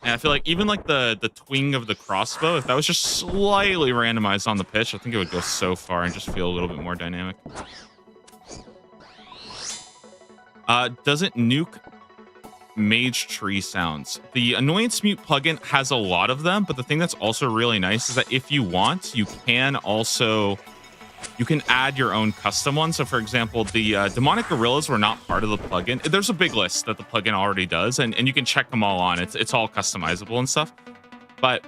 And I feel like even like the twing of the crossbow, if that was just slightly randomized on the pitch, I think it would go so far and just feel a little bit more dynamic. Doesn't nuke mage tree sounds. The annoyance mute plugin has a lot of them, but the thing that's also really nice is that if you want, you can add your own custom one. So for example, the demonic gorillas were not part of the plugin. There's a big list that the plugin already does, and you can check them all on. It's all customizable and stuff. But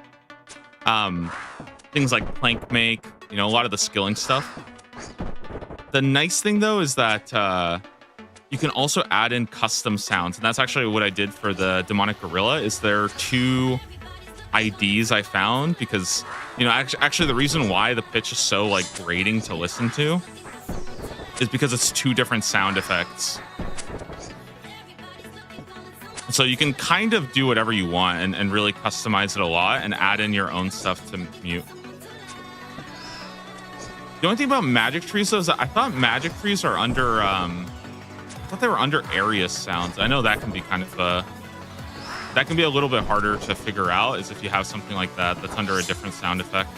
things like plank make, you know, a lot of the skilling stuff. The nice thing though is that you can also add in custom sounds, and that's actually what I did for the demonic gorilla. Is there are 2 IDs I found, because you know actually the reason why the pitch is so like grating to listen to is because it's 2 different sound effects. So you can kind of do whatever you want and really customize it a lot and add in your own stuff to mute. The only thing about magic trees though is that I thought magic trees are under I thought they were under area sounds. I know that can be kind of that can be a little bit harder to figure out, is if you have something like that that's under a different sound effect.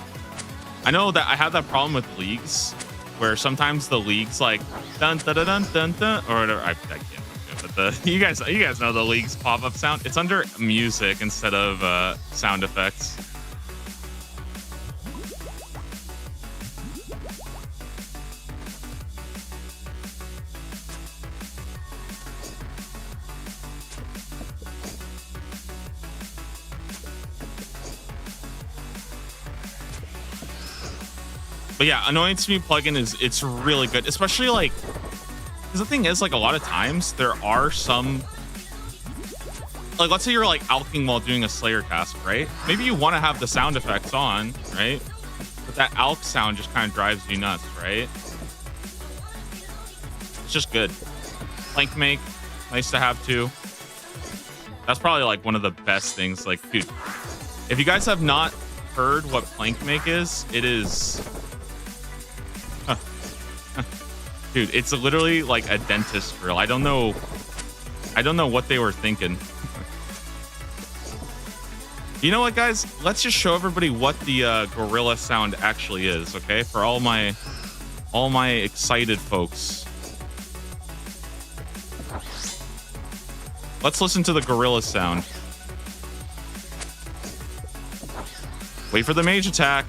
I know that I have that problem with leagues, where sometimes the leagues like dun dun dun dun dun, dun or whatever. I can't do it, but you guys know the leagues pop-up sound. It's under music instead of sound effects. But yeah, annoyance mute plugin it's really good, especially like, because the thing is, like, a lot of times there are some, like, let's say you're like alking while doing a Slayer task, right? Maybe you want to have the sound effects on, right? But that alk sound just kind of drives you nuts, right? It's just good. Plank make, nice to have too. That's probably like one of the best things. Like, dude, if you guys have not heard what plank make is, it is. Dude, it's literally like a dentist drill. I don't know what they were thinking. You know what, guys? Let's just show everybody what the gorilla sound actually is, okay? For all my excited folks. Let's listen to the gorilla sound. Wait for the mage attack.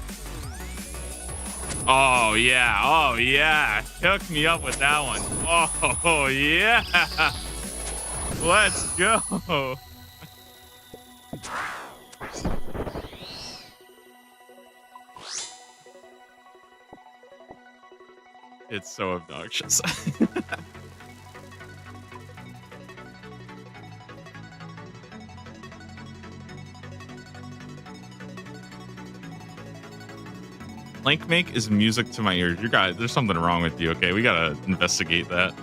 Oh yeah, hook me up with that one. Oh yeah, let's go. It's so obnoxious. Plank make is music to my ears. You guys, there's something wrong with you, okay? We gotta investigate that.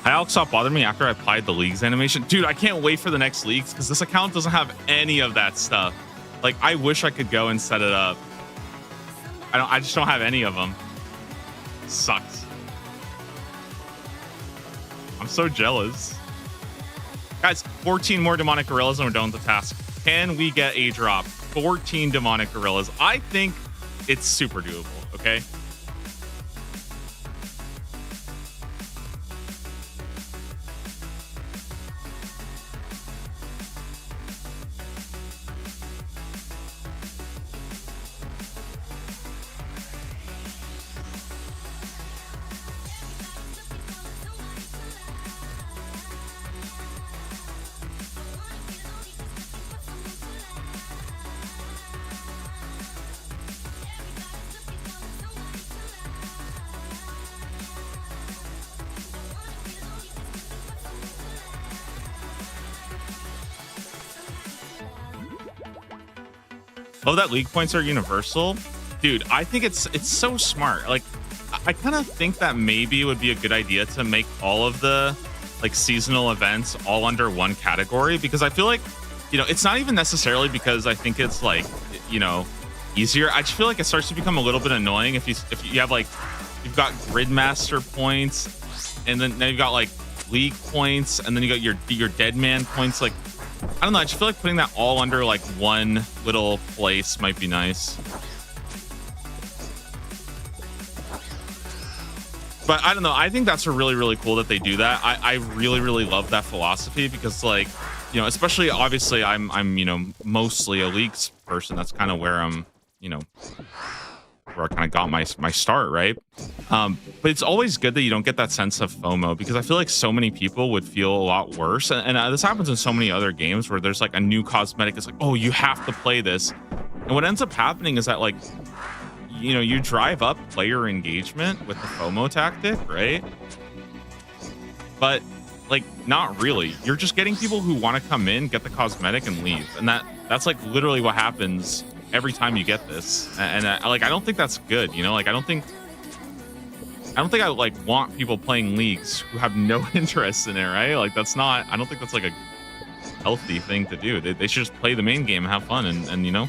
Alex stopped bothering me after I applied the leagues animation. Dude, I can't wait for the next leagues because this account doesn't have any of that stuff. Like, I wish I could go and set it up. I just don't have any of them. Sucks. I'm so jealous. Guys, 14 more demonic gorillas and we're done with the task. Can we get a drop? 14 demonic gorillas. I think it's super doable, okay? Oh, that league points are universal. Dude, I think it's so smart. Like, I kind of think that maybe it would be a good idea to make all of the like seasonal events all under one category, because I feel like, you know, it's not even necessarily because I think it's like, you know, easier. I just feel like it starts to become a little bit annoying if you have like, you've got Gridmaster points, and then now you've got like league points, and then you got your dead man points. Like, I don't know. I just feel like putting that all under like one little place might be nice. But I don't know. I think that's really, really cool that they do that. I really, really love that philosophy because, like, you know, especially obviously I'm you know, mostly a leagues person. That's kind of where I'm, you know, where I kind of got my start, right? But it's always good that you don't get that sense of FOMO, because I feel like so many people would feel a lot worse. And this happens in so many other games where there's like a new cosmetic. It's like, oh, you have to play this. And what ends up happening is that, like, you know, you drive up player engagement with the FOMO tactic, right? But like, not really. You're just getting people who want to come in, get the cosmetic, and leave. And that's like literally what happens every time you get this. And like, I don't think that's good, you know? Like, I don't think I like want people playing leagues who have no interest in it, right? Like, that's not, I don't think that's like a healthy thing to do. They should just play the main game and have fun, and you know?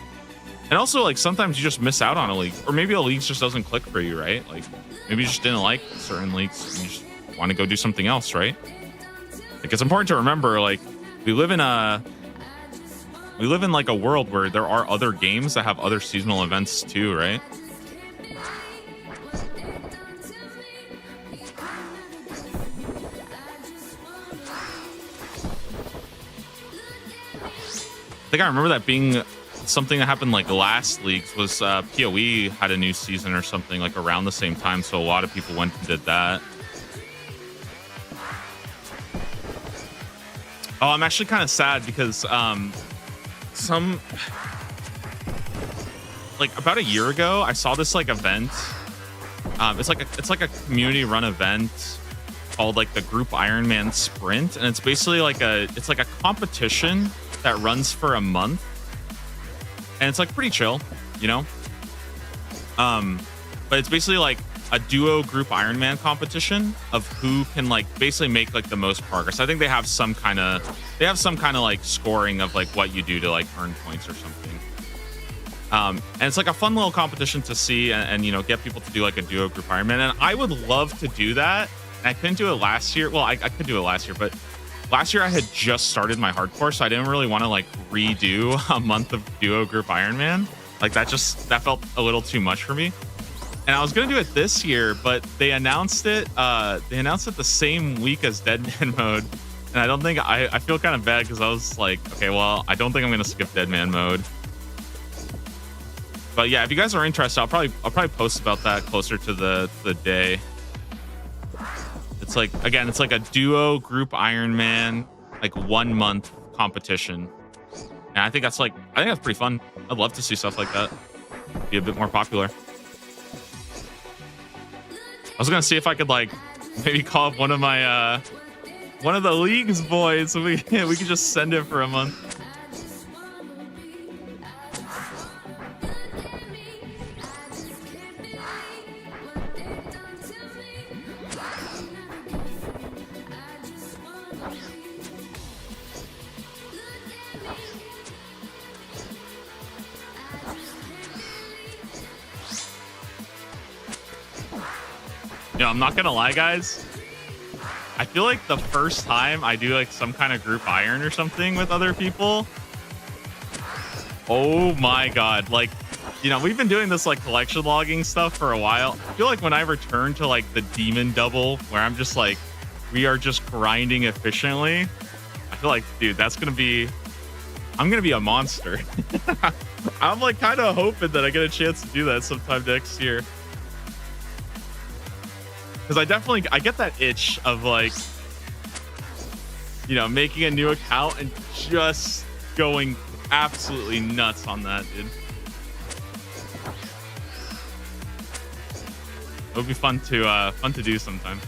And also, like, sometimes you just miss out on a league, or maybe a league just doesn't click for you, right? Like, maybe you just didn't like certain leagues and you just want to go do something else, right? Like, it's important to remember, like, we live in like a world where there are other games that have other seasonal events too, right? I think I remember that being something that happened like last leagues was PoE had a new season or something like around the same time, so a lot of people went and did that. Oh, I'm actually kind of sad because some like about a year ago I saw this like event. It's like a community run event called like the Group Ironman Sprint, and it's basically like a competition that runs for a month. And it's like pretty chill, you know? But it's basically like a duo group Ironman competition of who can like basically make like the most progress. I think they have some kind of like scoring of like what you do to like earn points or something. And it's like a fun little competition to see and you know, get people to do like a duo group Ironman. And I would love to do that. And I couldn't do it last year. Well, I could do it last year, but last year I had just started my hardcore, so I didn't really want to like redo a month of duo group Ironman. Like that felt a little too much for me. And I was gonna do it this year, but they announced it the same week as Deadman mode. And I don't think I feel kind of bad because I was like, okay, well, I don't think I'm gonna skip Deadman mode. But yeah, if you guys are interested, I'll probably post about that closer to the day. It's like, again, it's like a duo group Ironman, like 1 month competition. And I think that's pretty fun. I'd love to see stuff like that be a bit more popular. I was gonna see if I could like maybe call up one of the leagues boys, so we could just send it for a month. I'm not gonna lie, guys. I feel like the first time I do like some kind of group iron or something with other people, oh my god, like, you know, we've been doing this like collection logging stuff for a while. I feel like when I return to like the demon double where I'm just like, we are just grinding efficiently, I feel like, dude, I'm gonna be a monster. I'm like kind of hoping that I get a chance to do that sometime next year. Because I get that itch of like, you know, making a new account and just going absolutely nuts on that, dude. It would be fun to do sometime.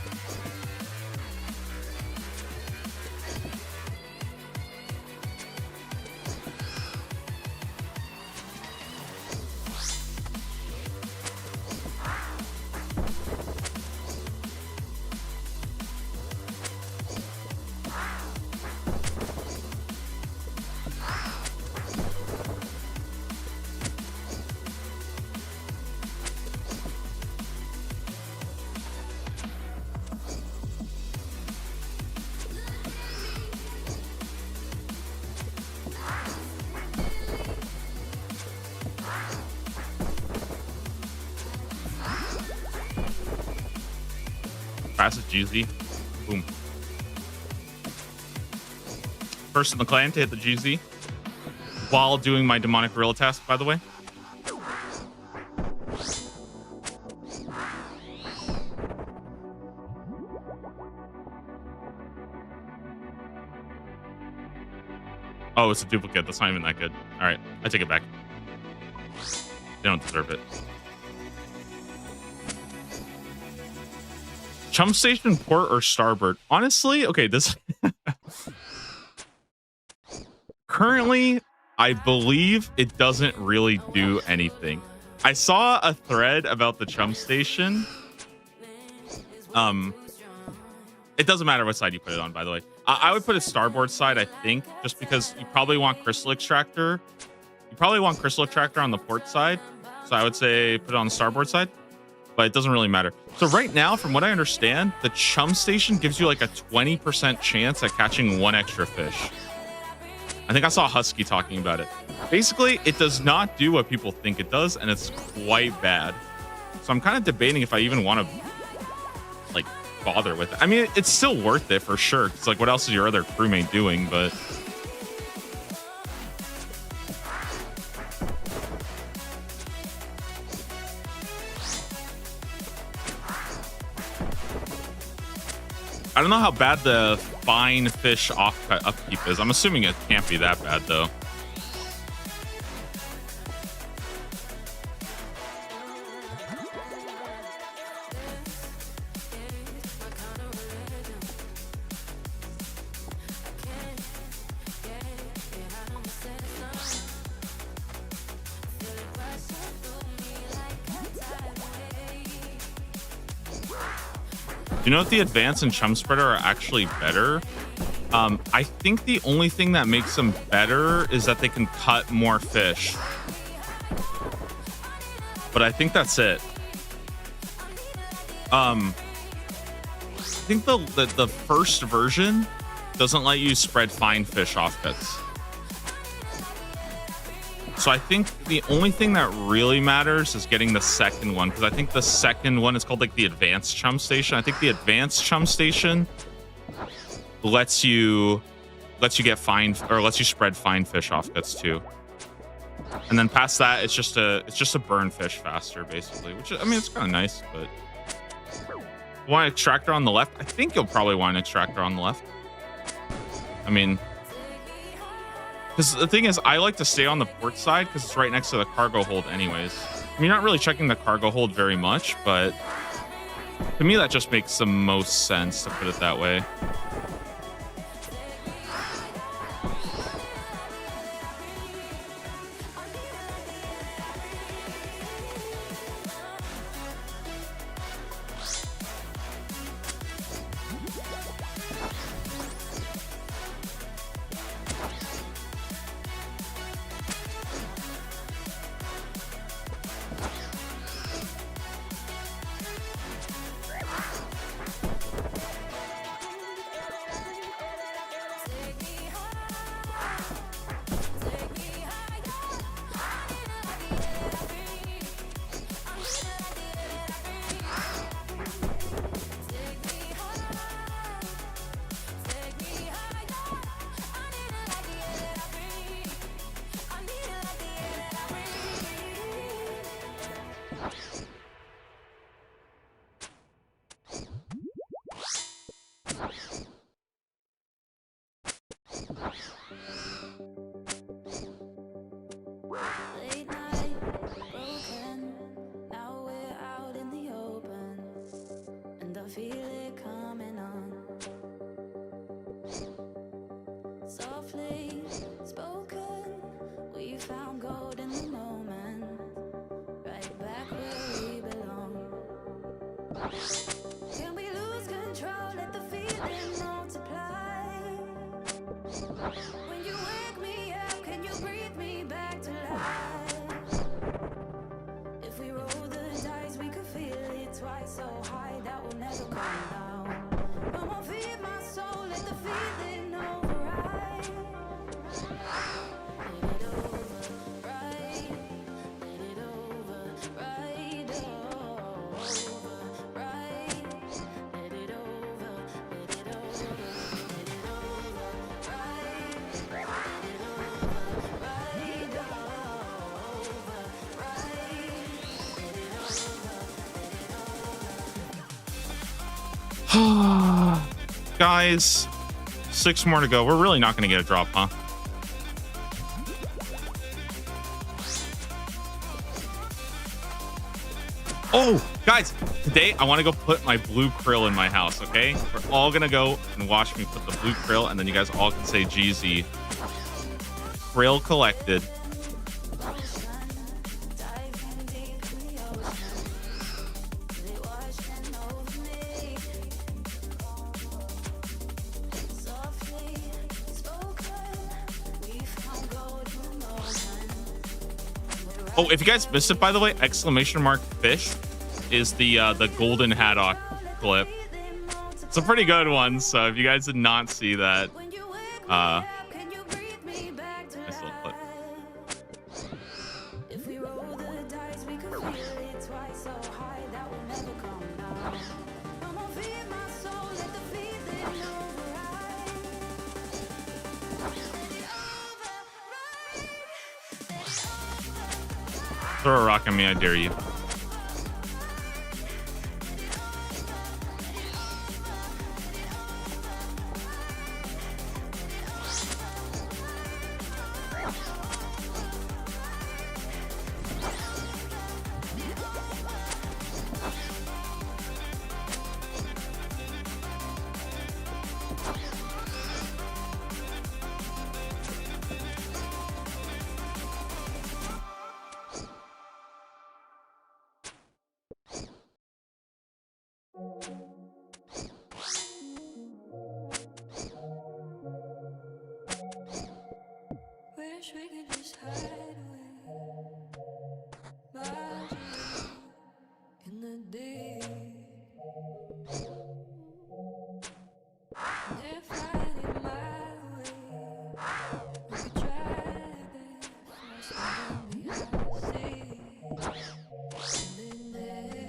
Pass it, Juicy. Boom. First in the clan to hit the Juicy while doing my demonic gorilla task, by the way. Oh, it's a duplicate. That's not even that good. All right, I take it back. They don't deserve it. Chum Station, port, or starboard? Honestly, okay, this... Currently, I believe it doesn't really do anything. I saw a thread about the Chum Station. It doesn't matter what side you put it on, by the way. I would put it starboard side, I think, just because you probably want Crystal Extractor. You probably want Crystal Extractor on the port side. So I would say put it on the starboard side. But it doesn't really matter. So right now, from what I understand, the Chum Station gives you like a 20% chance at catching one extra fish. I think I saw Husky talking about it. Basically, it does not do what people think it does, and it's quite bad. So I'm kind of debating if I even want to like bother with it. I mean, it's still worth it for sure. It's like, what else is your other crewmate doing? But I don't know how bad the fine fish upkeep is. I'm assuming it can't be that bad, though. Do you know if the Advance and Chum Spreader are actually better? I think the only thing that makes them better is that they can cut more fish. But I think that's it. I think the first version doesn't let you spread fine fish offcuts. So I think the only thing that really matters is getting the second one, because I think the second one is called like the Advanced Chum Station. I think the Advanced Chum Station lets you get fine, or lets you spread fine fish offcuts too. And then past that, it's just a burn fish faster, basically. Which, I mean, it's kind of nice, but want an extractor on the left? I think you'll probably want an extractor on the left. I mean, because the thing is, I like to stay on the port side because it's right next to the cargo hold anyways. I mean, you're not really checking the cargo hold very much, but to me, that just makes the most sense to put it that way. coming on. Softly spoken, we found gold in the moment, right back where we belong. Can we lose control? Let the feeling multiply. When you wake me up, can you breathe me back to life? If we roll the dice, we could feel it twice so high that we'll never come down. No more feed my soul, let the feeling override. Let it override. Let it override. Override. Let it over. Let it over. Let it override. Let it override. Override. Guys, 6 more to go. We're really not going to get a drop, huh? Oh, guys, today I want to go put my blue krill in my house, okay? We're all going to go and watch me put the blue krill, and then you guys all can say GZ. Krill collected. Oh, if you guys missed it, by the way, !fish is the golden haddock clip. It's a pretty good one, so if you guys did not see that, nice little clip. If we roll the dice, we could feel it twice so high that we'll never come down. No more feed my soul, let the feeling override. Throw a rock at me, I dare you. Wish we could just hide away, but in the day, if I did my way, we could try this first and never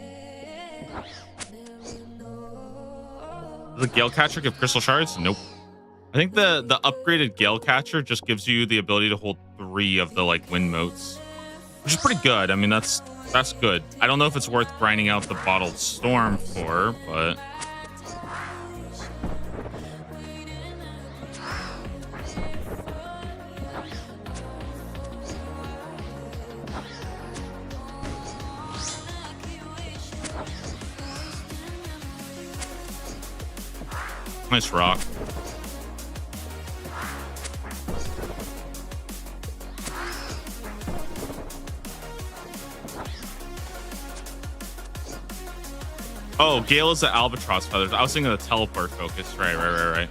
know. Does the Gale Catcher give crystal shards? Nope. I think the upgraded Gale Catcher just gives you the ability to hold 3 of the like wind motes, which is pretty good. I mean, that's good. I don't know if it's worth grinding out the bottled storm for, but nice rock. Oh, Gale is the albatross feathers. I was thinking of the teleport focus. Right.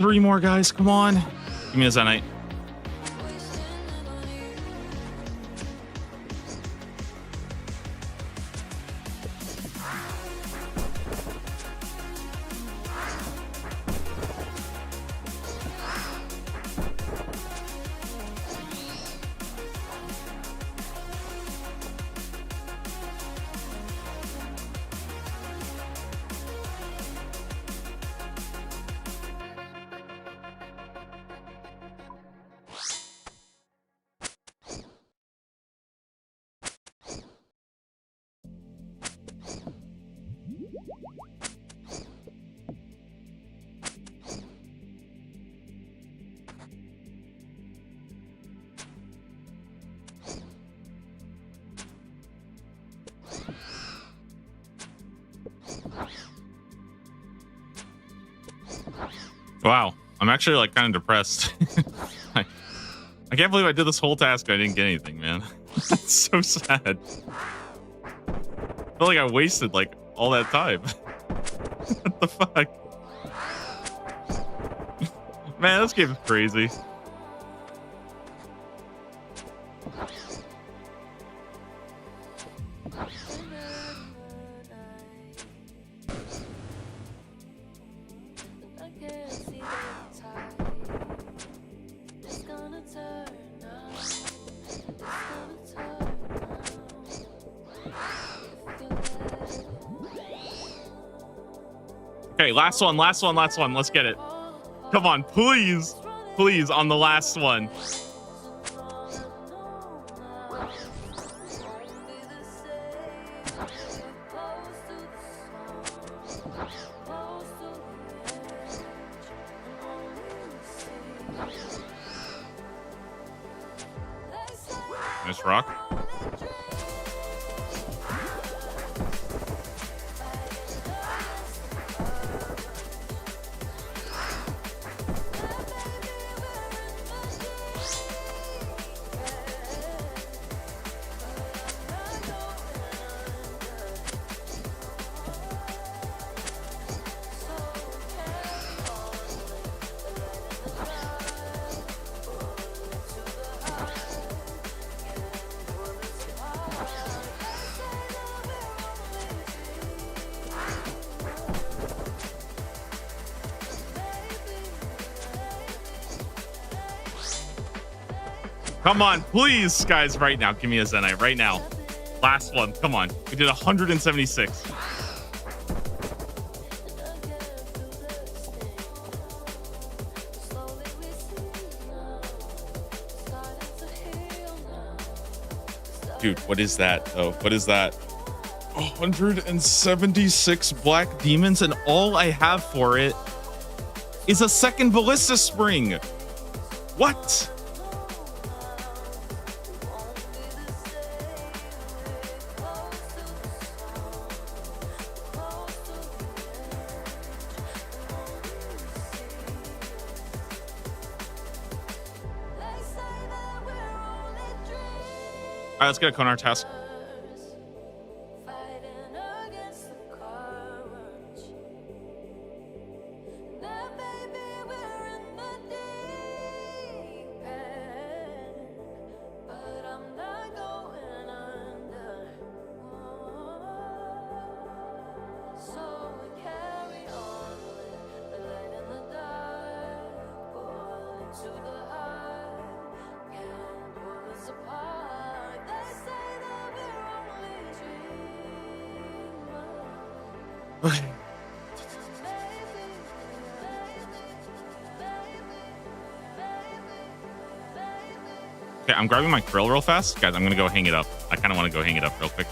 3 more, guys. Come on. Give me a Zenite. Wow, I'm actually like kind of depressed. I can't believe I did this whole task and I didn't get anything, man. That's so sad. I feel like I wasted like all that time. What the fuck? Man, this game is crazy. Okay, last one. Let's get it. Come on, please. Please, on the last one. Nice rock. Come on, please, guys, right now. Give me a Zenite right now. Last one. Come on. We did 176. Dude, what is that, though? What is that? 176 black demons, and all I have for it is a second ballista spring. What? All right, let's get a Konar task. Okay. Okay, I'm grabbing my krill real fast. Guys, I'm gonna go hang it up. I kind of want to go hang it up real quick.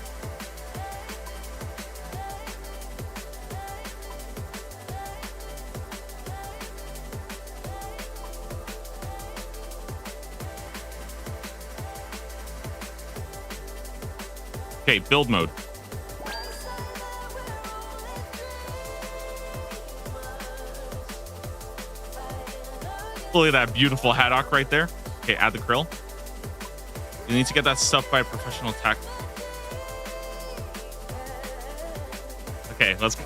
Okay, build mode. Look at that beautiful haddock right there. Okay, add the krill. You need to get that stuff by a professional attack. Okay, let's go.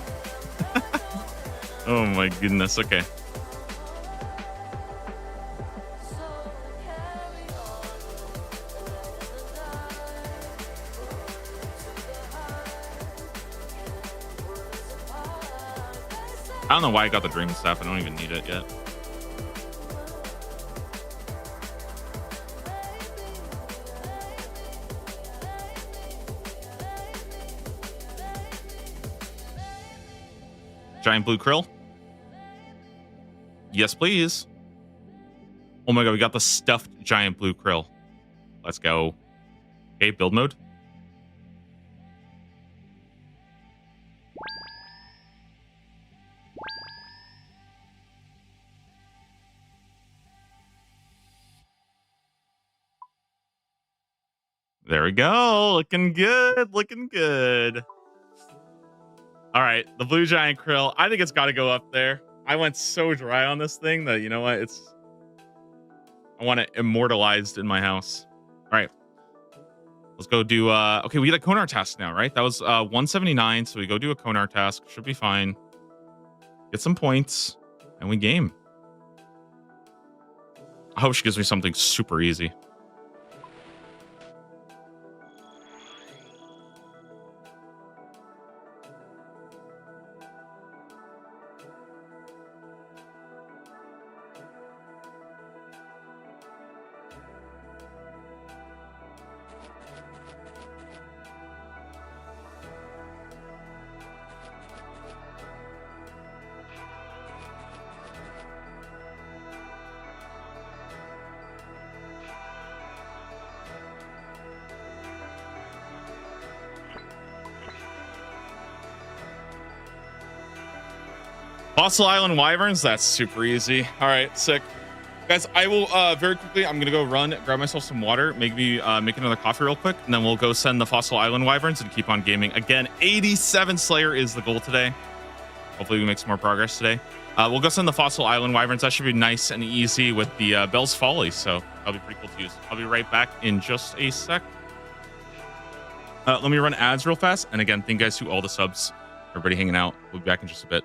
Oh my goodness. Okay. I don't know why I got the dream staff. I don't even need it yet. Giant blue krill. Yes, please. Oh my god, we got the stuffed giant blue krill. Let's go. Okay, build mode. There we go. Looking good. Looking good. All right, the blue giant krill. I think it's got to go up there. I went so dry on this thing that, you know what? I want it immortalized in my house. All right. Let's go do okay, we get a Konar task now, right? That was 179, so we go do a Konar task. Should be fine. Get some points and we game. I hope she gives me something super easy. Fossil Island Wyverns, that's super easy. All right, sick. Guys, I will very quickly, I'm going to go run, grab myself some water, maybe make another coffee real quick, and then we'll go send the Fossil Island Wyverns and keep on gaming. Again, 87 Slayer is the goal today. Hopefully we make some more progress today. We'll go send the Fossil Island Wyverns. That should be nice and easy with the Bell's Folly, so that'll be pretty cool to use. I'll be right back in just a sec. Let me run ads real fast. And again, thank you guys to all the subs, everybody hanging out. We'll be back in just a bit.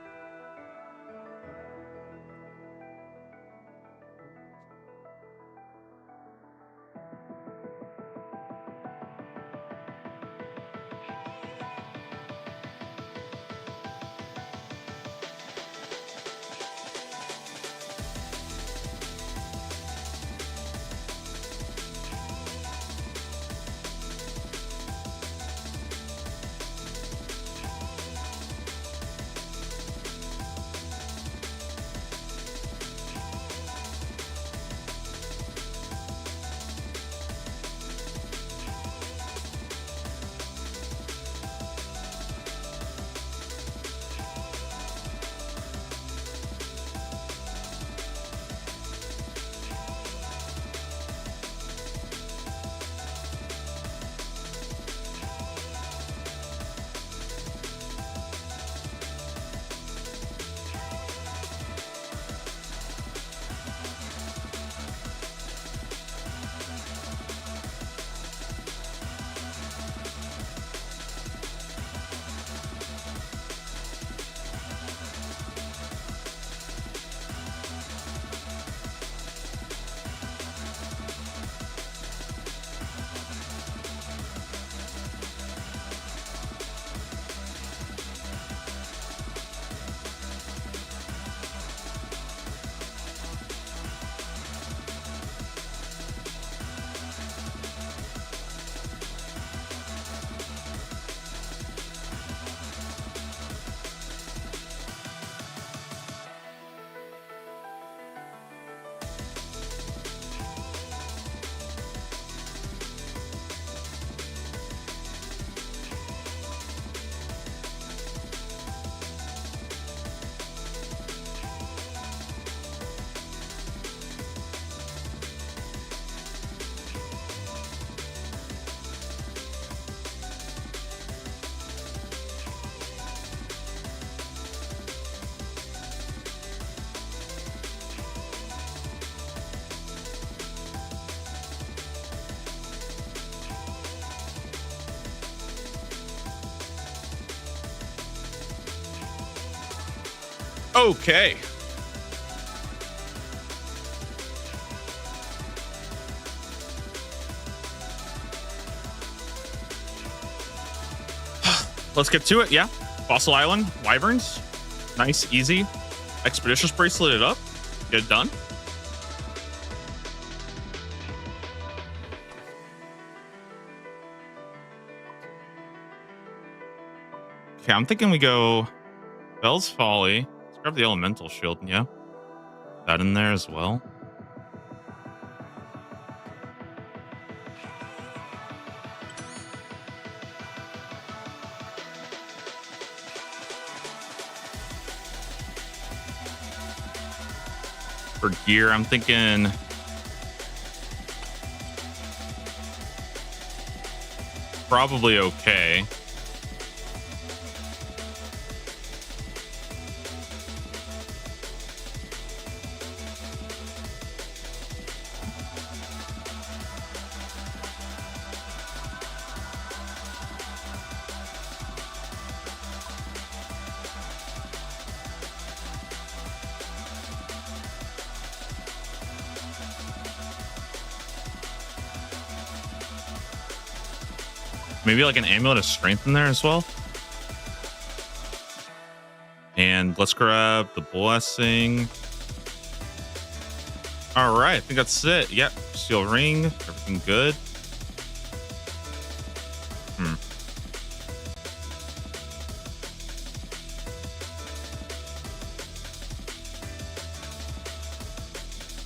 Okay. Let's get to it. Yeah. Fossil Island, Wyverns. Nice, easy. Expeditious bracelet it up. Get it done. Okay, I'm thinking we go Bell's Folly. Let's grab the Elemental Shield. Yeah. That in there as well. For gear, I'm thinking probably okay. Maybe like an amulet of strength in there as well. And let's grab the blessing. All right, I think that's it. Yep, steel ring, everything good.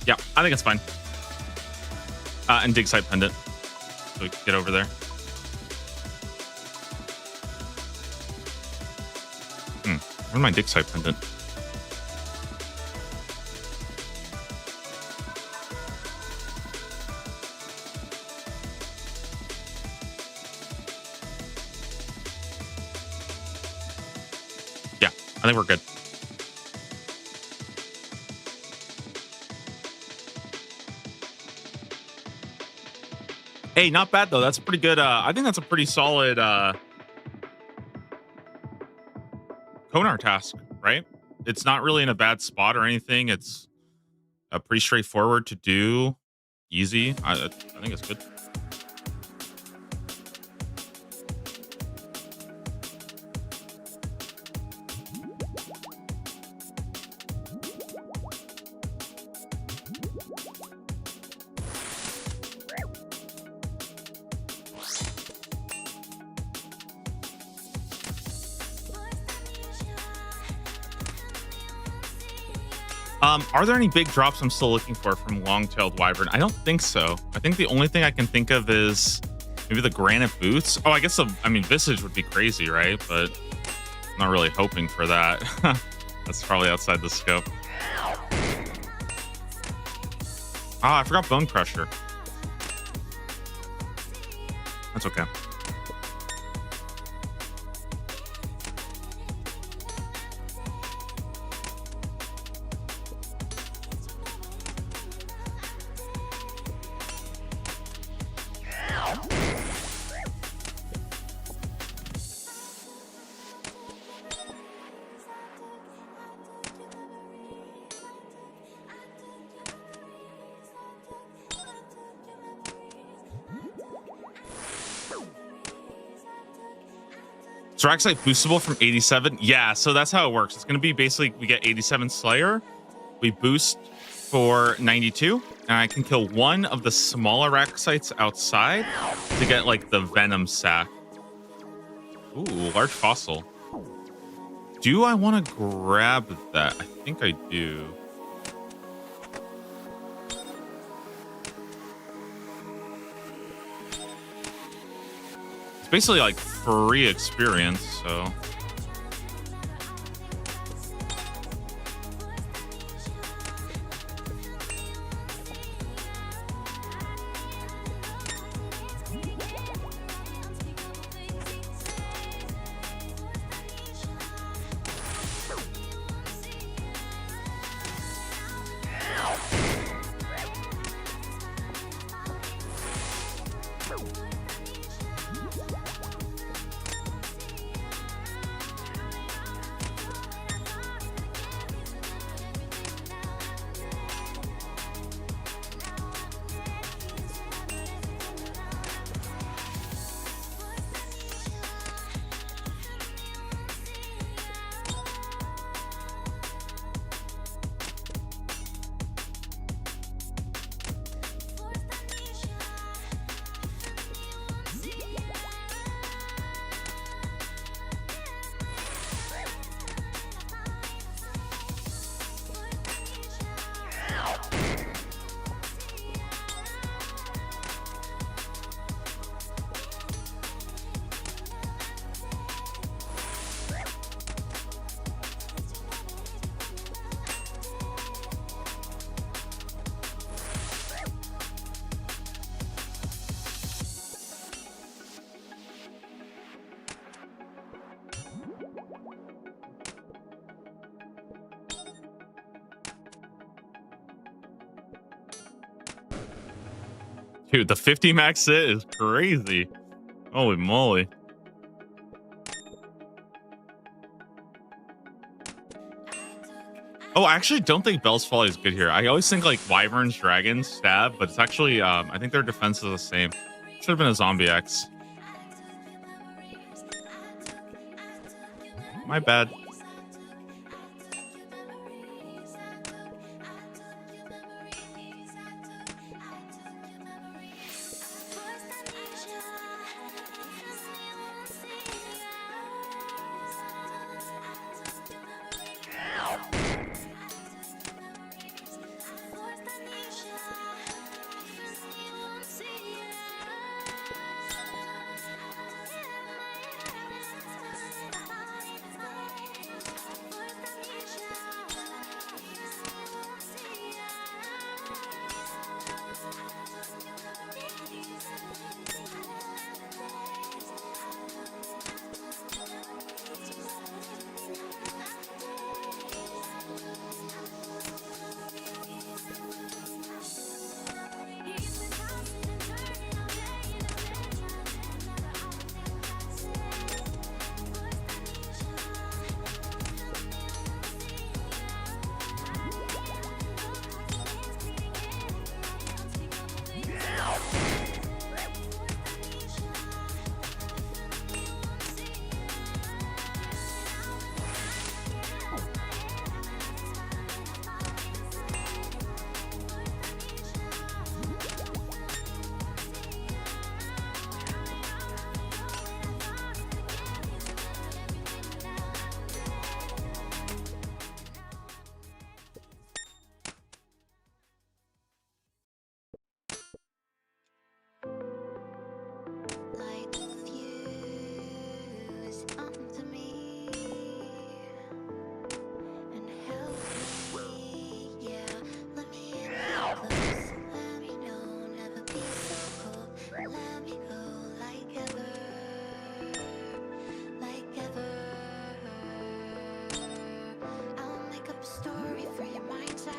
Yeah, I think it's fine. And dig site pendant, so we can get over there. Where's my dig site pendant? Yeah, I think we're good. Hey, not bad though. That's pretty good. I think that's a pretty solid Konar task, right? It's not really in a bad spot or anything. It's pretty straightforward to do. Easy. I think it's good. Are there any big drops I'm still looking for from Long-Tailed Wyvern? I don't think so. I think the only thing I can think of is maybe the granite boots. Oh, I guess, I mean, Visage would be crazy, right? But I'm not really hoping for that. That's probably outside the scope. Ah, I forgot Bone Crusher. That's okay. Draxite boostable from 87. Yeah, so that's how it works. It's going to be basically we get 87 Slayer, we boost for 92, and I can kill one of the smaller Raxites outside to get like the Venom sack. Ooh, large fossil. Do I want to grab that? I think I do. It's basically like free experience, so. Dude, the 50 max hit is crazy. Holy moly. Oh, I actually don't think Bell's Folly is good here. I always think like Wyverns, Dragons, Stab, but it's actually, I think their defense is the same. Should have been a Zombie X. My bad. Light the fuse onto me and help me, yeah. Let me in close. Let me know, never be so cold. Let me go like ever, like ever. I'll make up a story for your mind's eye.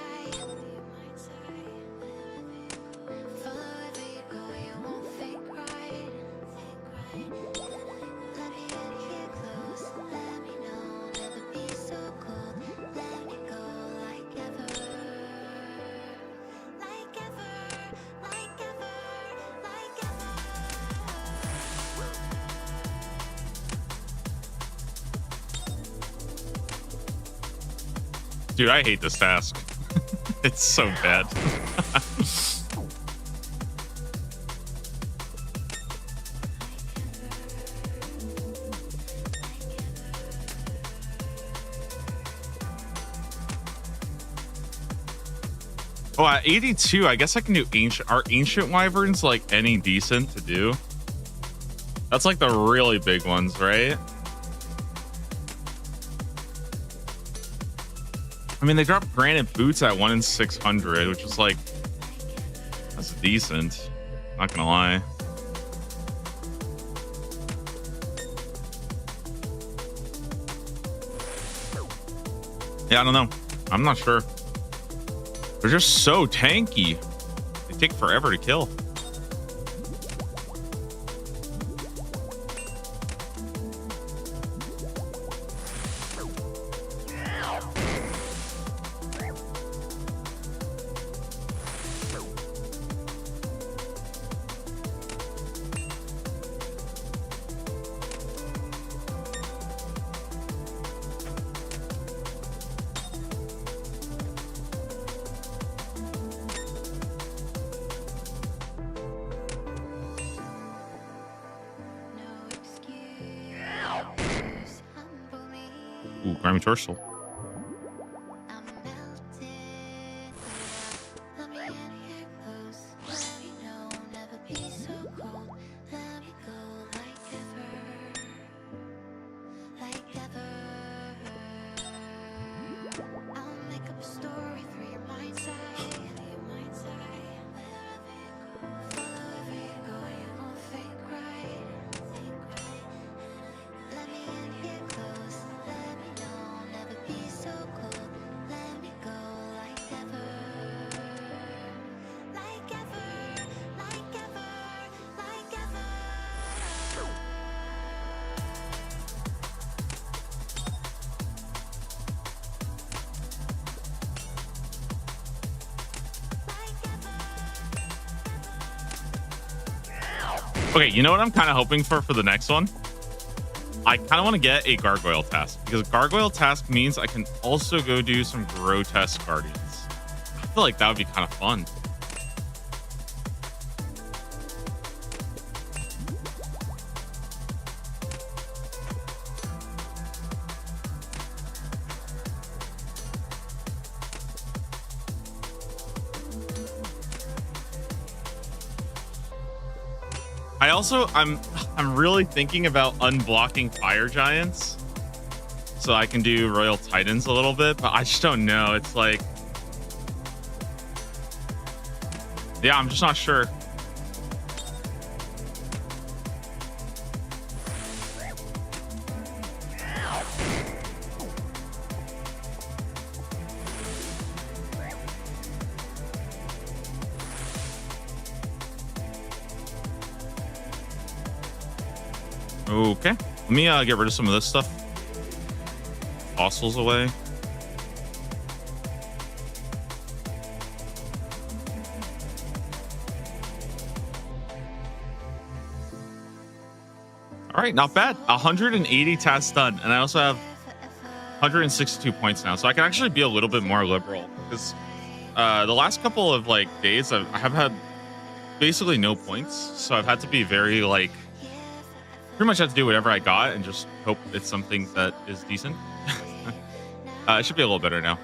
Wherever you go, you won't think right. Let me in here close. Let me know, never be so cold. Let me go like ever, like ever, like ever, like ever. Dude, I hate this task. It's so bad. Oh, at 82, I guess I can do ancient. Are ancient wyverns like any decent to do? That's like the really big ones, right? I mean, they dropped granite boots at 1 in 600, which is like, that's decent. Not gonna lie. Yeah, I don't know. I'm not sure. They're just so tanky. They take forever to kill. No excuse, humble me. Ooh, Grammy Torso. I'm melted. Let me in here close. Let me know, never be so cold. Let me go like ever, like ever. I'll make up a story for your mind's eye. Wherever you go, you won't think right. Let me in here close. Let me know, never be Okay, you know what I'm kind of hoping for the next one? I kind of want to get a gargoyle task because gargoyle task means I can also go do some grotesque guardians. I feel like that would be kind of fun. I'm really thinking about unblocking fire giants so I can do royal titans a little bit, but I just don't know. It's like, yeah, I'm just not sure. Okay, let me get rid of some of this stuff. Fossils away. All right, not bad. 180 tasks done, and I also have 162 points now, so I can actually be a little bit more liberal because the last couple of like days I have had basically no points, so I've had to be very like. Pretty much have to do whatever I got and just hope it's something that is decent. It should be a little better now.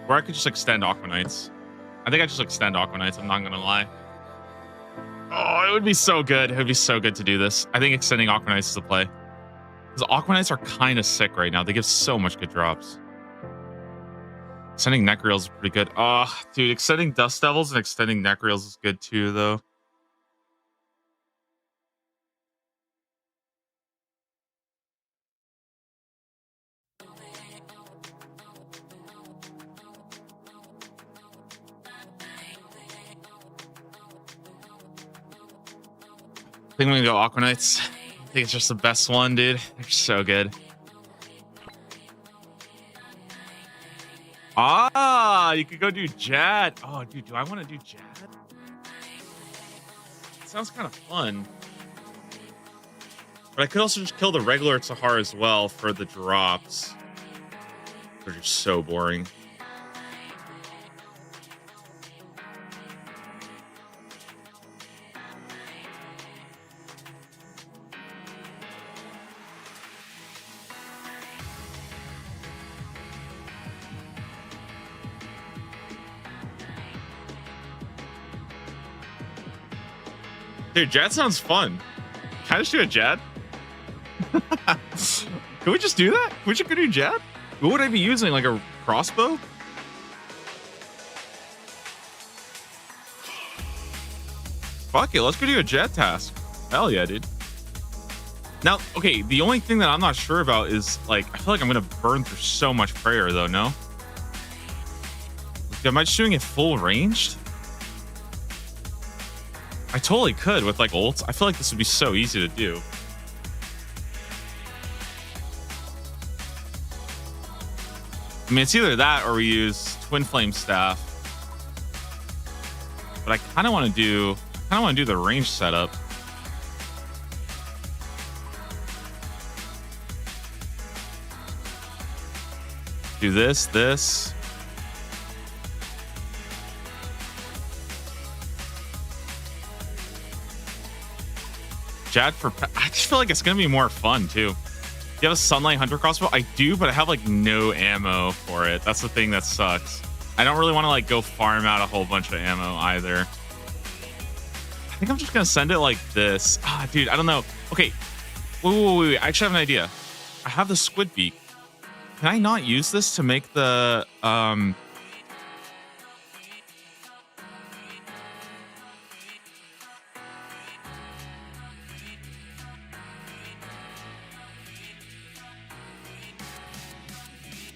Or I could just extend Aquanites. I think I just extend Aquanites, I'm not going to lie. Oh, it would be so good. It would be so good to do this. I think extending Aquanites is the play. Because Aquanites are kind of sick right now. They give so much good drops. Extending Neck Reels is pretty good. Oh, dude, extending Dust Devils and extending Neck Reels is good too, though. I think I'm gonna go Aquanites. I think it's just the best one, dude. They're so good. Ah, you could go do Jad. Oh, dude, do I want to do Jad? It sounds kind of fun. But I could also just kill the regular Sahar as well for the drops. They're just so boring. Dude, Jad sounds fun. Can I just do a Jad? Can we just do that? Can we just go do Jad? What would I be using? Like a crossbow? Fuck it, let's go do a Jad task. Hell yeah, dude. Now, okay, the only thing that I'm not sure about is, like, I feel like I'm gonna burn through so much prayer, though, no? Like, am I just doing it full ranged? I totally could with like ults. I feel like this would be so easy to do. I mean, it's either that or we use Twin Flame Staff. But I kind of want to do the range setup. Do this. Jad for... I just feel like it's going to be more fun, too. Do you have a Sunlight Hunter crossbow? I do, but I have, like, no ammo for it. That's the thing that sucks. I don't really want to, like, go farm out a whole bunch of ammo, either. I think I'm just going to send it like this. Ah, dude, I don't know. Okay. Wait. I actually have an idea. I have the Squid Beak. Can I not use this to make the...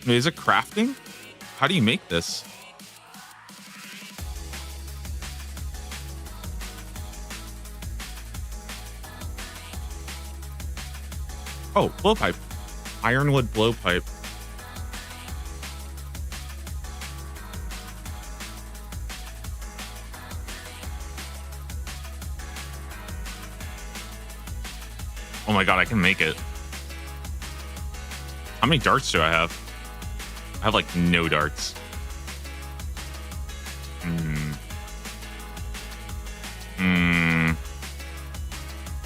Wait, is it crafting? How do you make this? Oh, blowpipe. Ironwood blowpipe. Oh my god, I can make it. How many darts do I have? I have like no darts.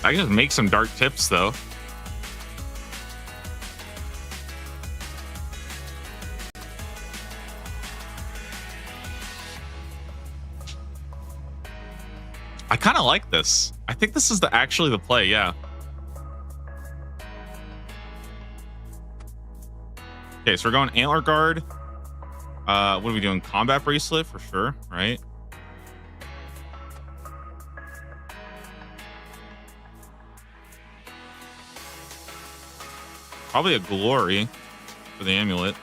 I can just make some dart tips though. I kind of like this. I think this is actually the play, yeah. Okay, so we're going antler guard. What are we doing? Combat bracelet for sure, right? Probably a glory for the amulet.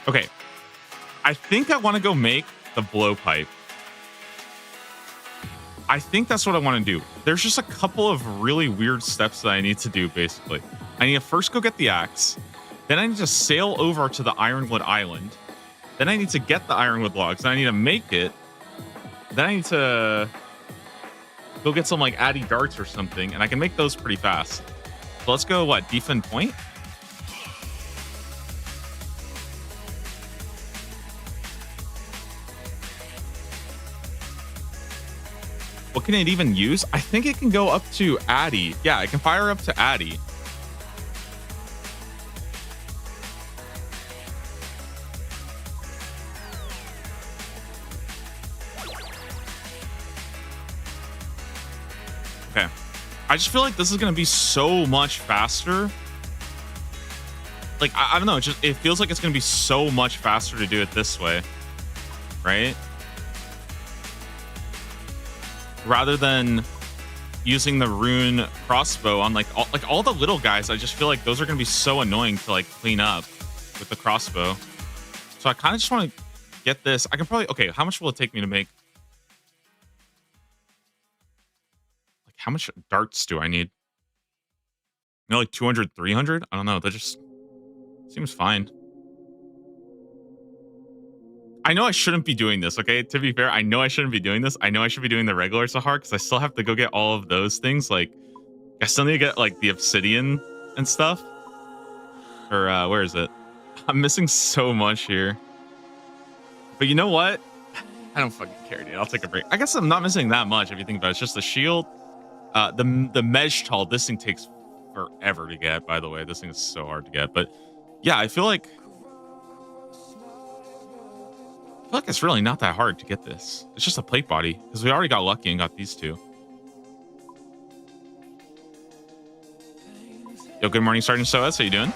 Okay. I think I want to go make the blowpipe. I think that's what I want to do. There's just a couple of really weird steps that I need to do, basically. I need to first go get the axe. Then I need to sail over to the Ironwood Island. Then I need to get the Ironwood logs. Then I need to make it. Then I need to go get some like Addy darts or something. And I can make those pretty fast. So let's go, what, defend point? What can it even use? I think it can go up to Addy. Yeah, it can fire up to Addy. Okay. I just feel like this is going to be so much faster. Like, I don't know. It feels like it's going to be so much faster to do it this way. Right? Rather than using the rune crossbow on like all the little guys. I just feel like those are going to be so annoying to like clean up with the crossbow. So I kind of just want to get this. I can probably... Okay, how much will it take me to make... How much darts do I need? You know, like 200, 300? I don't know. That just seems fine. I know I shouldn't be doing this, okay? To be fair, I know I shouldn't be doing this. I know I should be doing the regular Sahar because I still have to go get all of those things. Like, I still need to get, like, the obsidian and stuff. Or, where is it? I'm missing so much here. But you know what? I don't fucking care, dude. I'll take a break. I guess I'm not missing that much if you think about it. It's just the shield. The mesh tall, this thing takes forever to get, by the way. This thing is so hard to get. But yeah, I feel like it's really not that hard to get this. It's just a plate body because we already got lucky and got these two. Yo, good morning, Sergeant Soez. How you doing?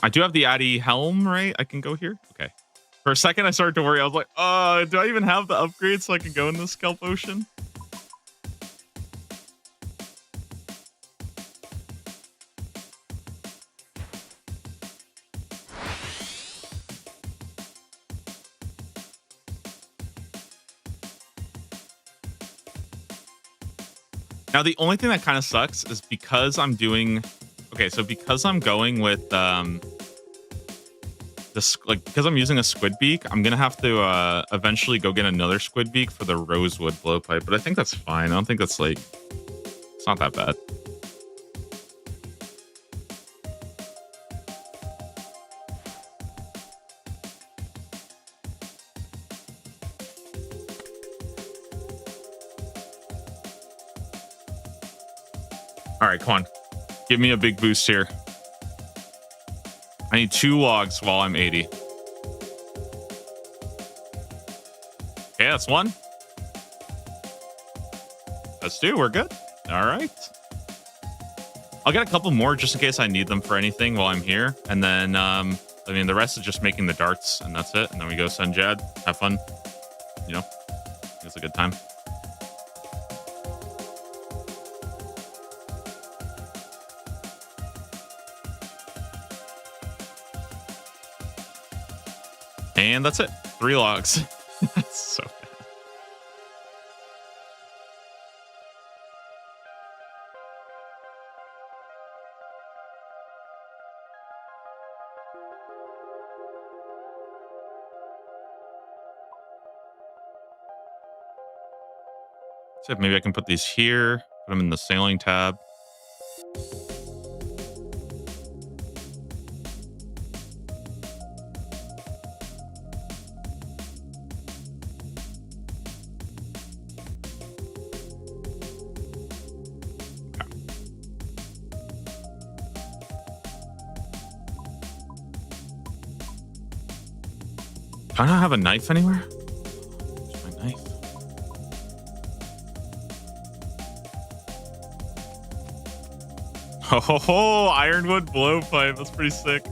I do have the Addy helm, right? I can go here. Okay. For a second, I started to worry. I was like, do I even have the upgrade so I can go in the Scalp Ocean? Now, the only thing that kind of sucks is because I'm doing... Okay, so because I'm going with... because I'm using a squid beak, I'm gonna have to eventually go get another squid beak for the rosewood blowpipe, but I think that's fine. I don't think that's like... It's not that bad. All right, come on. Give me a big boost here. I need 2 logs while I'm 80. Okay, that's 1. That's 2. We're good. All right. I'll get a couple more just in case I need them for anything while I'm here. And then, I mean, the rest is just making the darts, and that's it. And then we go Sunjad. Have fun. You know, it's a good time. And that's it. 3 logs. That's so bad. So maybe I can put these here, put them in the sailing tab. Do I not have a knife anywhere? Where's my knife? Oh, ironwood blowpipe. That's pretty sick.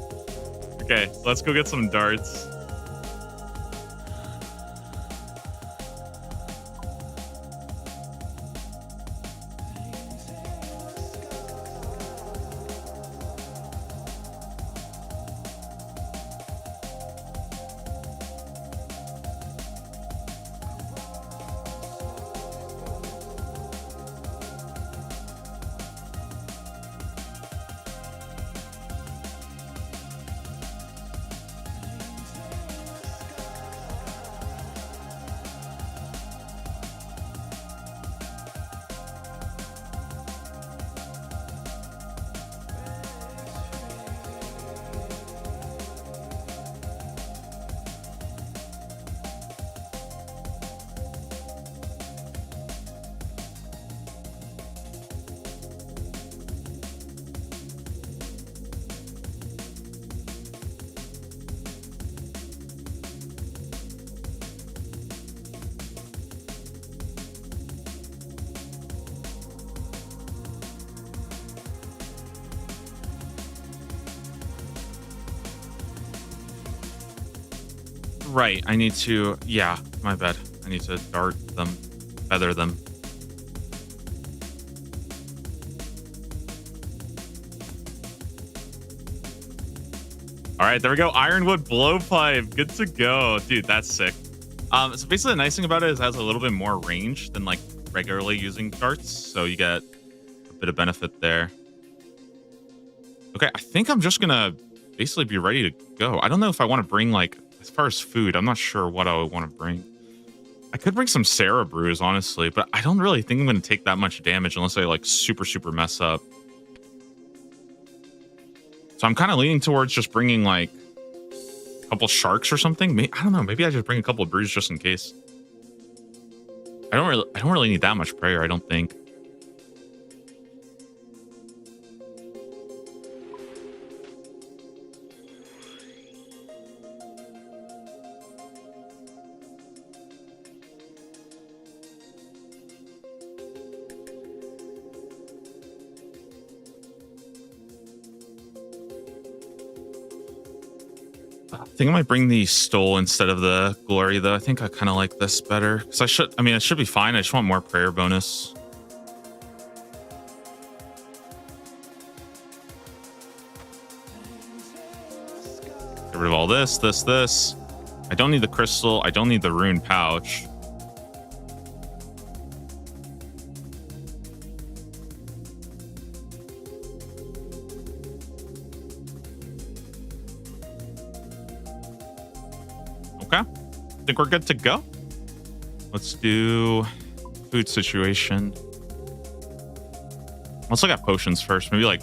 Okay, so let's go get some darts. Right, I need to, yeah, my bad. I need to dart them, feather them. All right, there we go. Ironwood blowpipe, good to go. Dude, that's sick. So basically the nice thing about it is it has a little bit more range than like regularly using darts. So you get a bit of benefit there. Okay, I think I'm just gonna basically be ready to go. I don't know if I want to bring like, as far as food, I'm not sure what I would want to bring. I could bring some Sarah brews, honestly, but I don't really think I'm going to take that much damage unless I like super mess up. So I'm kind of leaning towards just bringing like a couple sharks or something. I don't know. Maybe I just bring a couple of brews just in case. I don't really need that much prayer, I don't think. I think I might bring the stole instead of the glory, though. I think I kind of like this better. Because it should be fine. I just want more prayer bonus. Get rid of all this. I don't need the crystal. I don't need the rune pouch. Okay. I think we're good to go. Let's do food situation. Let's look at potions first. Maybe like,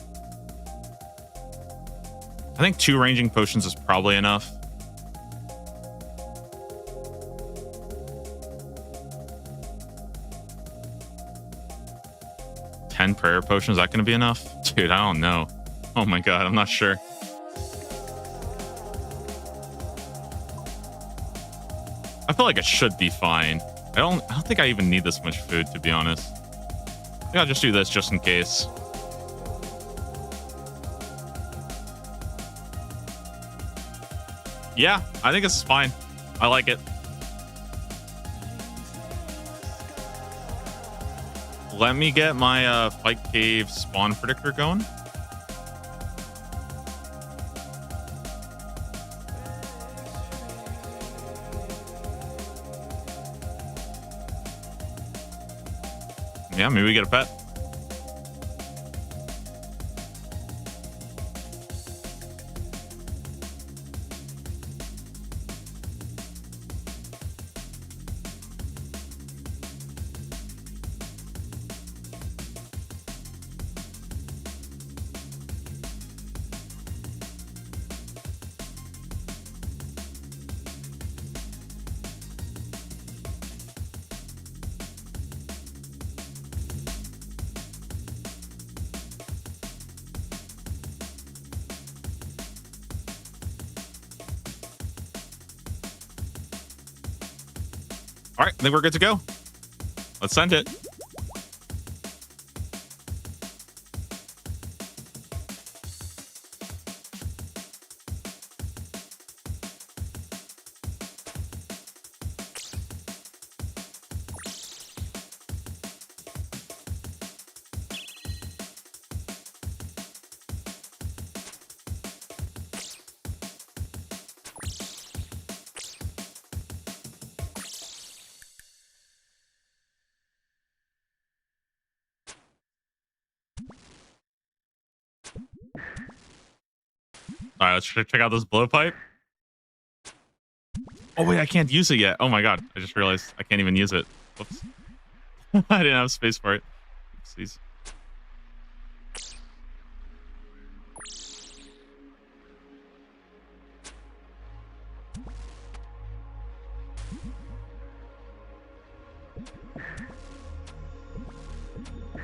I think 2 ranging potions is probably enough. Ten prayer potions, is that going to be enough? Dude, I don't know. Oh my god, I'm not sure. I feel like it should be fine. I don't think I even need this much food, to be honest. I think I'll just do this just in case. Yeah, I think this is fine. I like it. Let me get my Fight Cave spawn predictor going. Yeah, maybe we get a pet. All right, I think we're good to go. Let's send it. All right, let's check out this blowpipe. Oh wait, I can't use it yet. Oh my god, I just realized I can't even use it. Whoops. I didn't have space for it. Oopsies.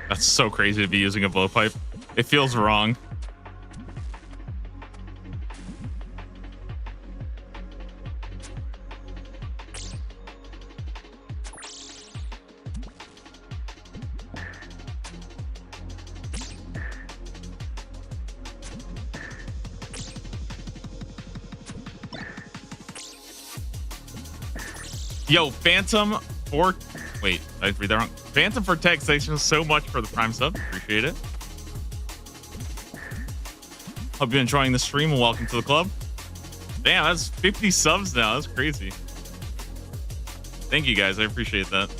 That's so crazy to be using a blowpipe. It feels wrong. Yo, Phantom for wait, I read that wrong. Phantom for text. Thanks so much for the Prime sub. Appreciate it. Hope you're enjoying the stream and welcome to the club. Damn, that's 50 subs now. That's crazy. Thank you guys. I appreciate that.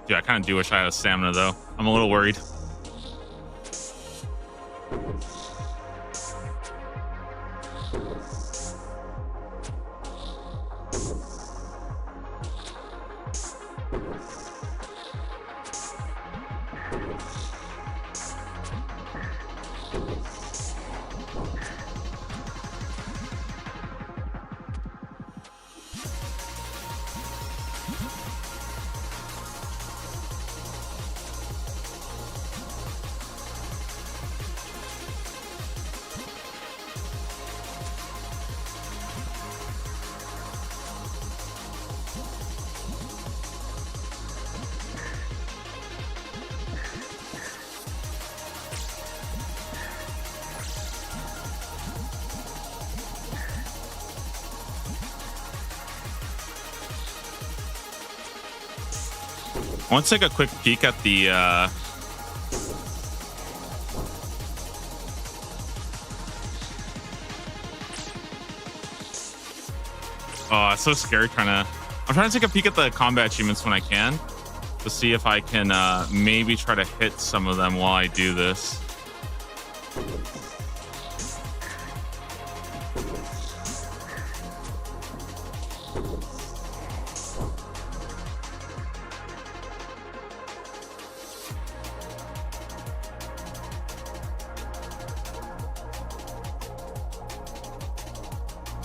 Dude, I kind of do wish I had a stamina, though. I'm a little worried. I want to take a quick peek at the Oh, it's so scary I'm trying to take a peek at the combat achievements when I can to see if I can maybe try to hit some of them while I do this.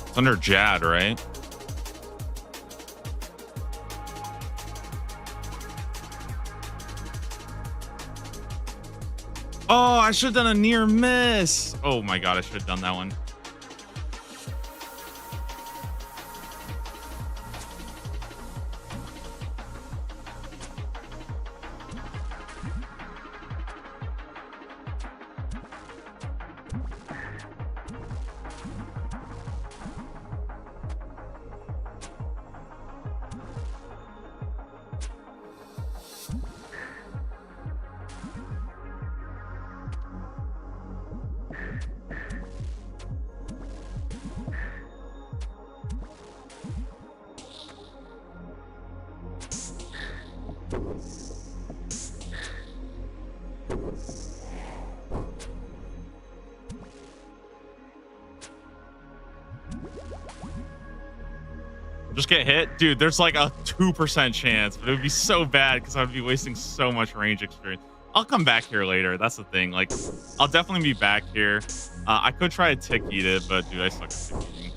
It's under Jad, right? Oh, I should have done a near miss. Oh my god, I should have done that one. Just get hit, dude. There's like a 2% chance, but it would be so bad because I would be wasting so much range experience. I'll come back here later. That's the thing. Like, I'll definitely be back here. I could try to tick eat it, but dude, I suck at tick eating.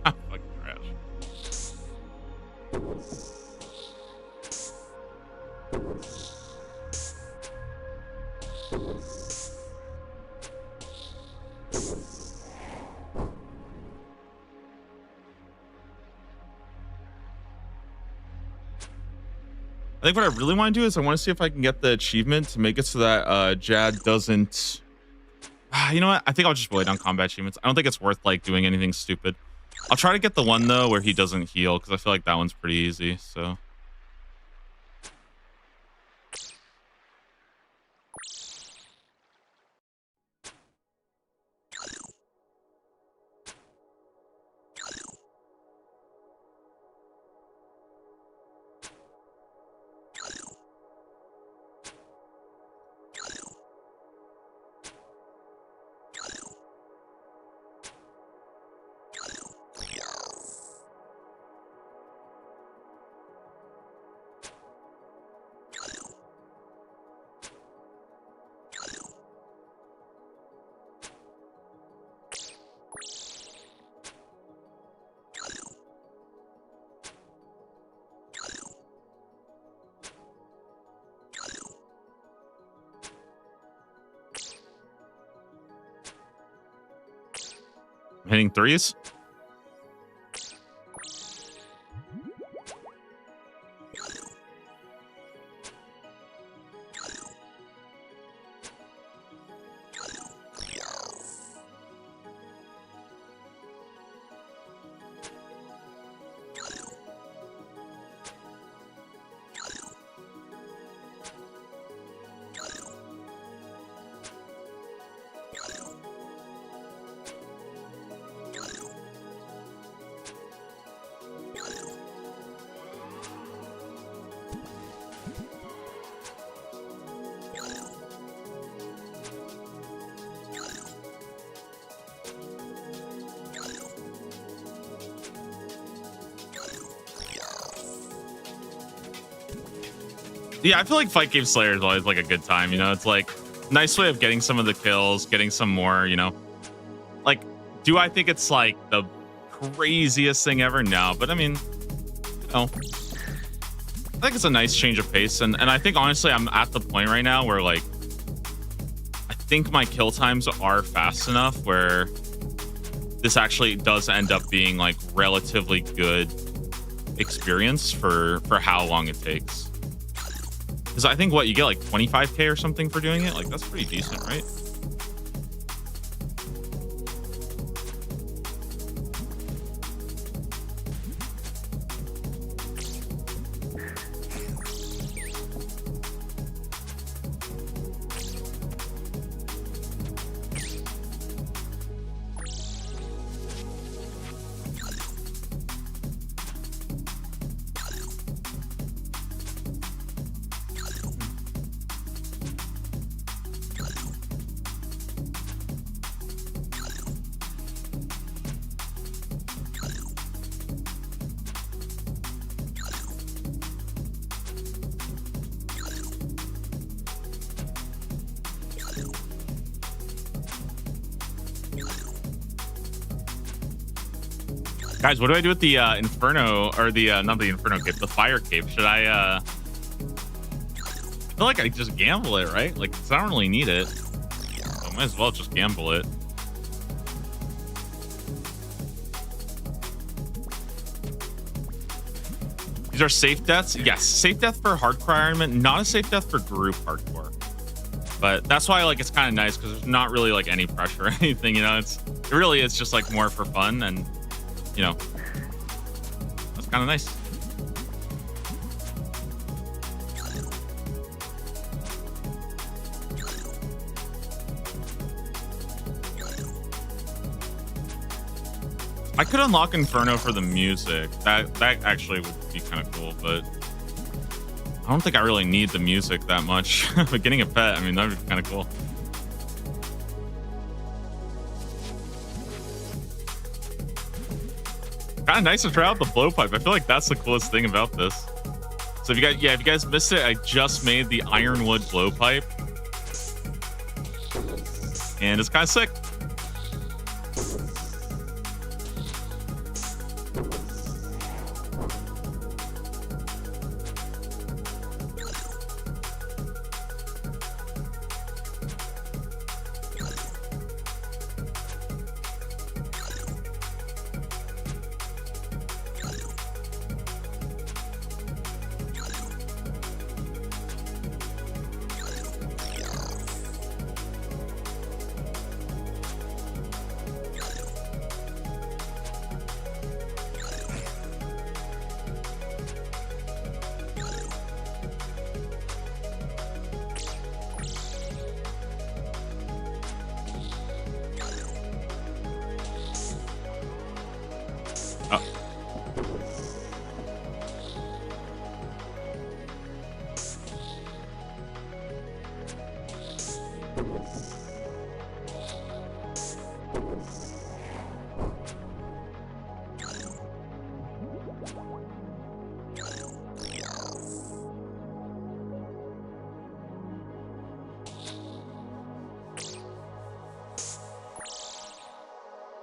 I'm fucking trash. I think what I really want to do is I want to see if I can get the achievement to make it so that Jad doesn't. You know what? I think I'll just wait on combat achievements. I don't think it's worth like doing anything stupid. I'll try to get the one though where he doesn't heal because I feel like that one's pretty easy. So. Hitting threes. Yeah, I feel like Fight Game Slayer is always like a good time, you know? It's like nice way of getting some of the kills, getting some more, you know? Like, do I think it's like the craziest thing ever? No, but I mean, you know, I think it's a nice change of pace. And I think honestly, I'm at the point right now where like, I think my kill times are fast enough where this actually does end up being like relatively good experience for how long it takes. Because I think what you get like 25k or something for doing it, like that's pretty decent, right? Guys, what do I do with the Inferno or the not the Inferno cape, the Fire cape? Should I feel like I just gamble it, right? Like, 'cause I don't really need it. So I might as well just gamble it. These are safe deaths. Yes, safe death for hardcore Iron Man, not a safe death for group hardcore. But that's why like it's kind of nice because there's not really like any pressure or anything, you know. It really is just like more for fun, and you know, that's kind of nice. I could unlock Inferno for the music. That actually would be kind of cool, but I don't think I really need the music that much. But getting a pet, I mean, that would be kind of cool. Kind of nice to try out the blowpipe. I feel like that's the coolest thing about this. So if you guys missed it, I just made the Ironwood blowpipe, and it's kind of sick.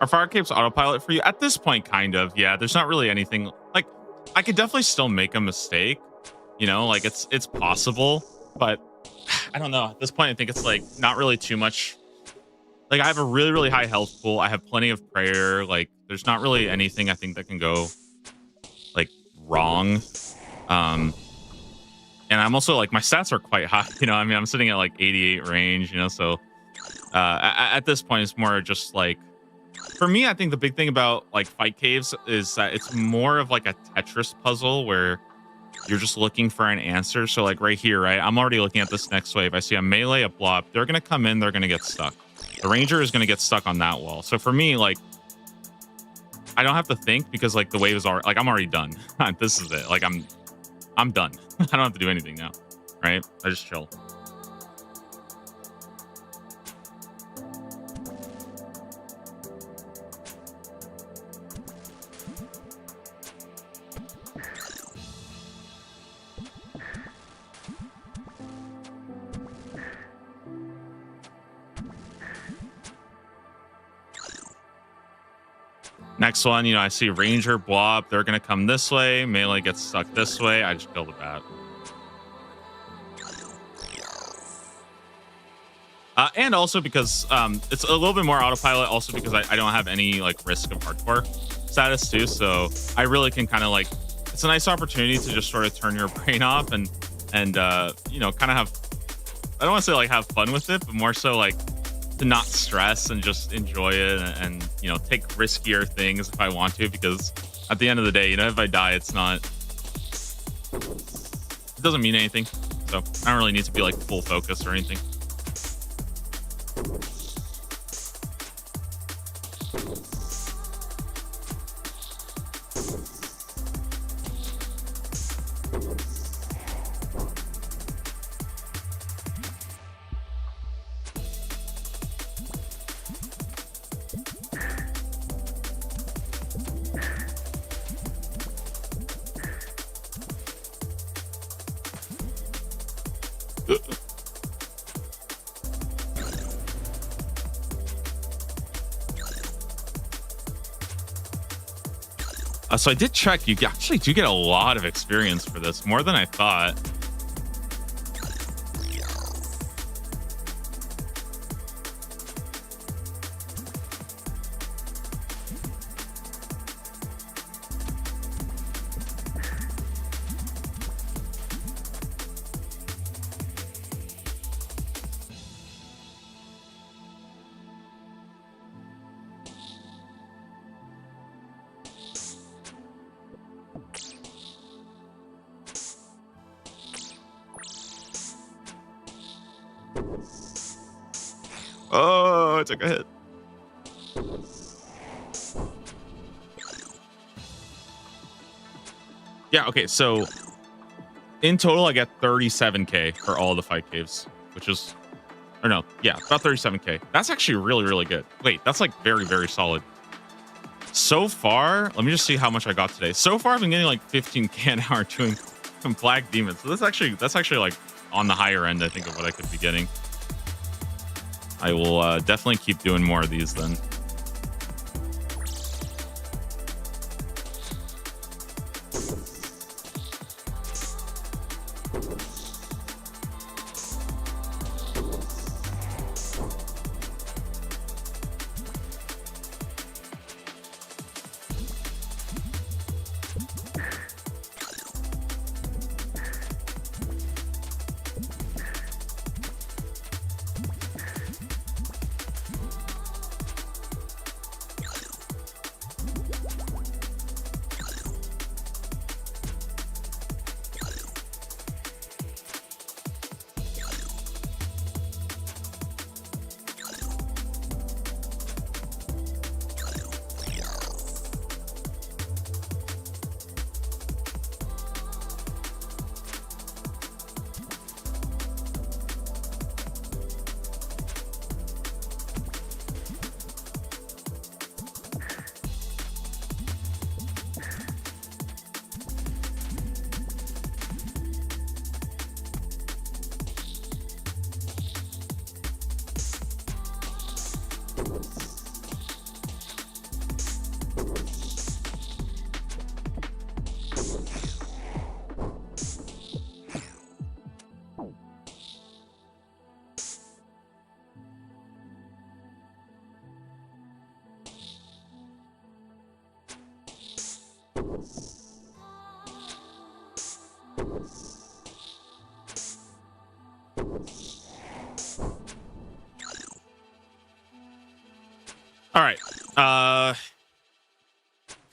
Are fire capes autopilot for you? At this point, kind of. Yeah, there's not really anything like I could definitely still make a mistake, you know, like it's possible, but I don't know. At this point, I think it's like not really too much. Like I have a really, really high health pool. I have plenty of prayer. Like there's not really anything I think that can go like wrong. And I'm also like my stats are quite high, you know. I mean, I'm sitting at like 88 range, you know, so at this point it's more just like for me, I think the big thing about like fight caves is that it's more of like a Tetris puzzle where you're just looking for an answer. So like right here, right? I'm already looking at this next wave. I see a melee, a blob. They're going to come in. They're going to get stuck. The ranger is going to get stuck on that wall. So for me, like, I don't have to think because like the wave is already, like, I'm already done. This is it. Like I'm done. I don't have to do anything now, right? I just chill. Next one, you know, I see ranger, blob. They're going to come this way. Melee gets stuck this way. I just kill the bat. And also because it's a little bit more autopilot. Also because I don't have any like risk of hardcore status too. So I really can kind of like, it's a nice opportunity to just sort of turn your brain off and you know, kind of have, I don't want to say like have fun with it, but more so like to not stress and just enjoy it and you know, take riskier things if I want to, because at the end of the day, you know, if I die, it doesn't mean anything. So I don't really need to be like full focus or anything. So I did check. You actually do get a lot of experience for this, more than I thought. Oh, I took a hit. Yeah, okay, so in total, I get 37K for all the fight caves, which is, or no, yeah, about 37K. That's actually really, really good. Wait, that's like very, very solid. So far, let me just see how much I got today. So far, I've been getting like 15K an hour doing Black Demons. So that's actually like on the higher end, I think, of what I could be getting. I will definitely keep doing more of these then. All right.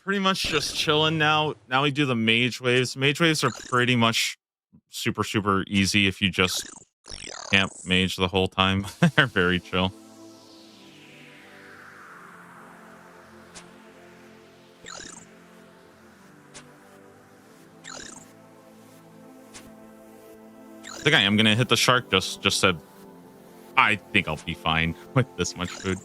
Pretty much just chilling now. Now we do the mage waves. Mage waves are pretty much super, super easy if you just camp mage the whole time. They're very chill. I think I am gonna hit the shark. Just said, I think I'll be fine with this much food.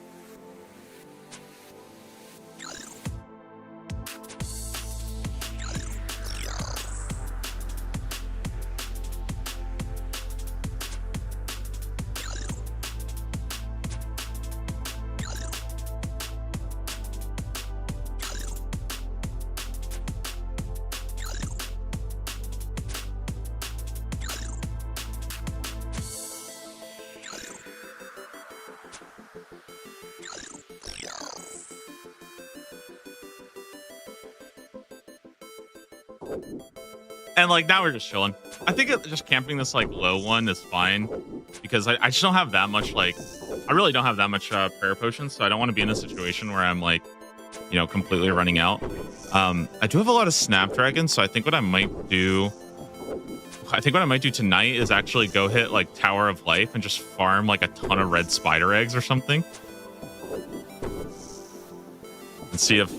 And like now we're just chilling. I think just camping this like low one is fine because I just don't have that much I really don't have that much prayer potions, so I don't want to be in a situation where I'm like, you know, completely running out. I do have a lot of snapdragons, so I think what I might do tonight is actually go hit like Tower of Life and just farm like a ton of red spider eggs or something. And see if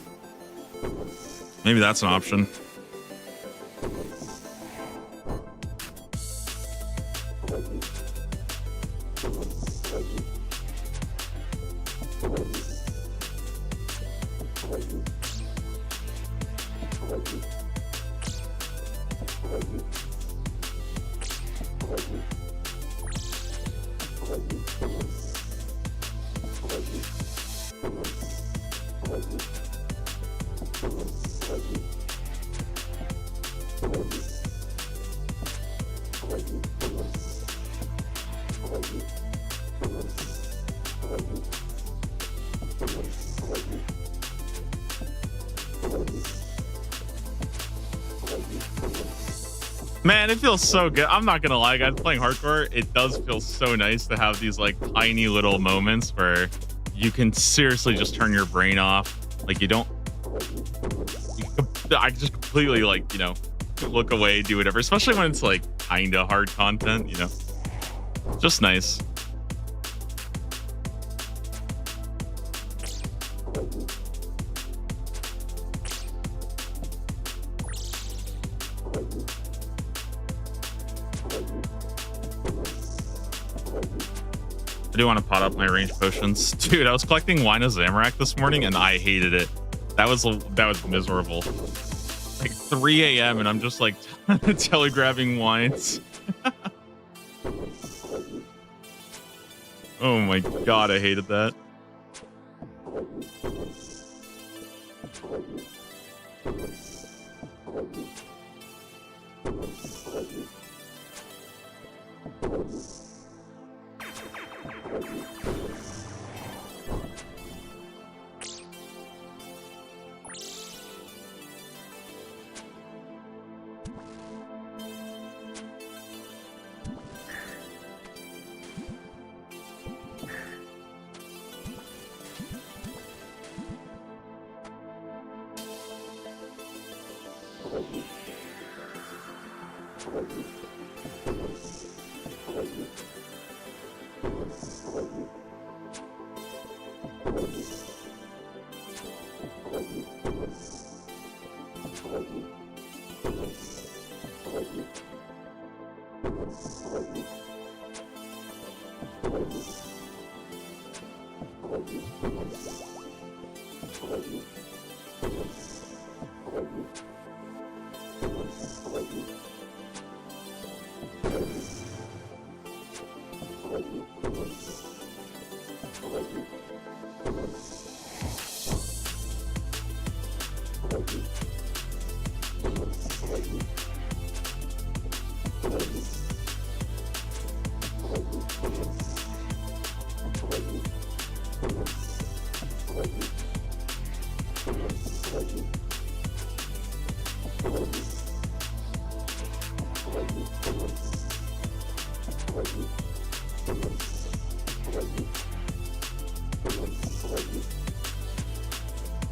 maybe that's an option. Man, it feels so good. I'm not gonna lie, guys. Playing hardcore, it does feel so nice to have these like tiny little moments where you can seriously just turn your brain off. Like you don't. I just completely like look away, do whatever. Especially when it's like kind of hard content. Just nice. I do want to pot up my range potions. Dude, I was collecting Wine of Zamorak this morning and I hated it. That was miserable. Like 3 a.m. and I'm just like telegrabbing wines. Oh my god, I hated that.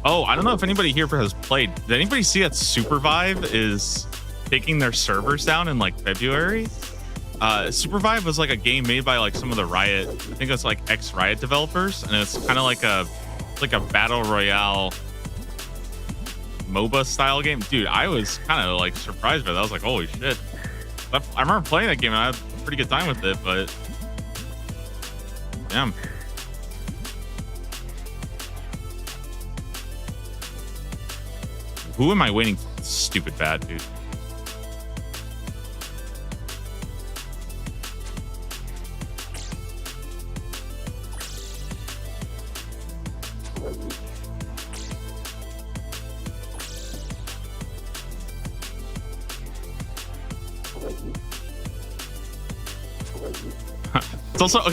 Oh, I don't know if anybody here has played. Did anybody see that Supervive is taking their servers down in like February? Supervive was like a game made by like some of the Riot, I think it's like ex-Riot developers, and it's kind of like a battle royale MOBA style game. Dude, I was kind of like surprised by that. I was like, holy shit. I remember playing that game and I had a pretty good time with it, but damn. Who am I waiting for? Stupid bad, dude.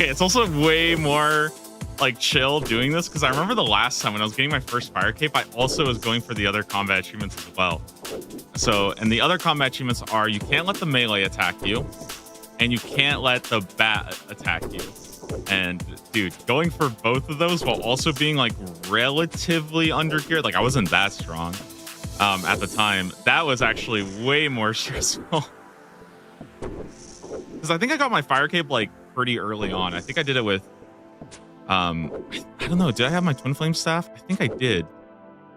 It's also way more like chill doing this because I remember the last time when I was getting my first fire cape, I also was going for the other combat achievements as well. So, and the other combat achievements are you can't let the melee attack you, and you can't let the bat attack you. And dude, going for both of those while also being like relatively under geared, like I wasn't that strong at the time. That was actually way more stressful. Because I think I got my fire cape like pretty early on. I think I did it with I don't know, did I have my twin flame staff? I think I did.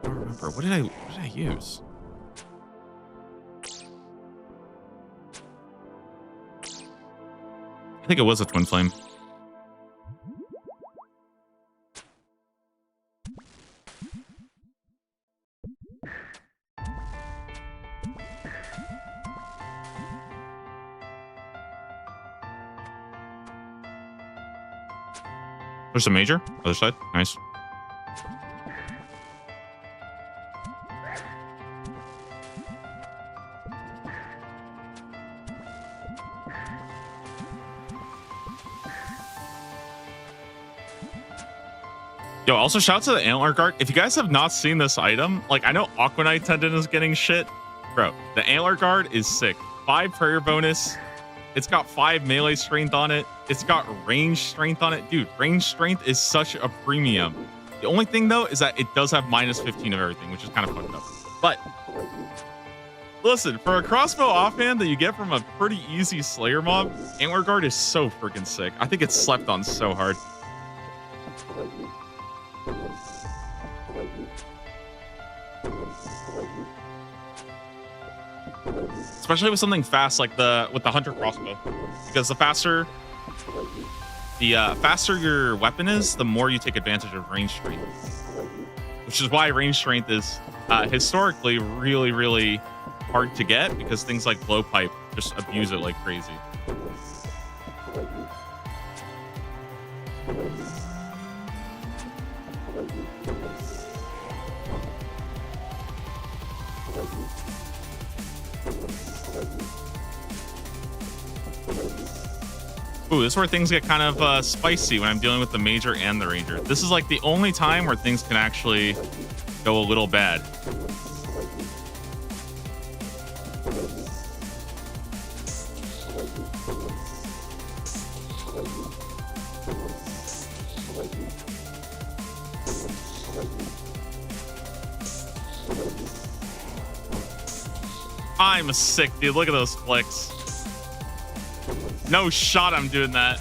I don't remember. What did I use? I think it was a twin flame. There's a major. Other side. Nice. Yo, also shout out to the Antler Guard. If you guys have not seen this item, like I know Aquanite Tendon is getting shit. Bro, the Antler Guard is sick. 5 prayer bonus. It's got 5 melee strength on it. It's got range strength on it. Dude, range strength is such a premium. The only thing though is that it does have minus 15 of everything, which is kind of fucked up. But listen, for a crossbow offhand that you get from a pretty easy Slayer mob, Antler Guard is so freaking sick. I think it's slept on so hard. Especially with something fast like with the Hunter crossbow, because the faster your weapon is, the more you take advantage of range strength. Which is why range strength is historically really, really hard to get, because things like blowpipe just abuse it like crazy. Ooh, this is where things get kind of spicy when I'm dealing with the Major and the Ranger. This is like the only time where things can actually go a little bad. I'm sick, dude. Look at those flicks. No shot I'm doing that.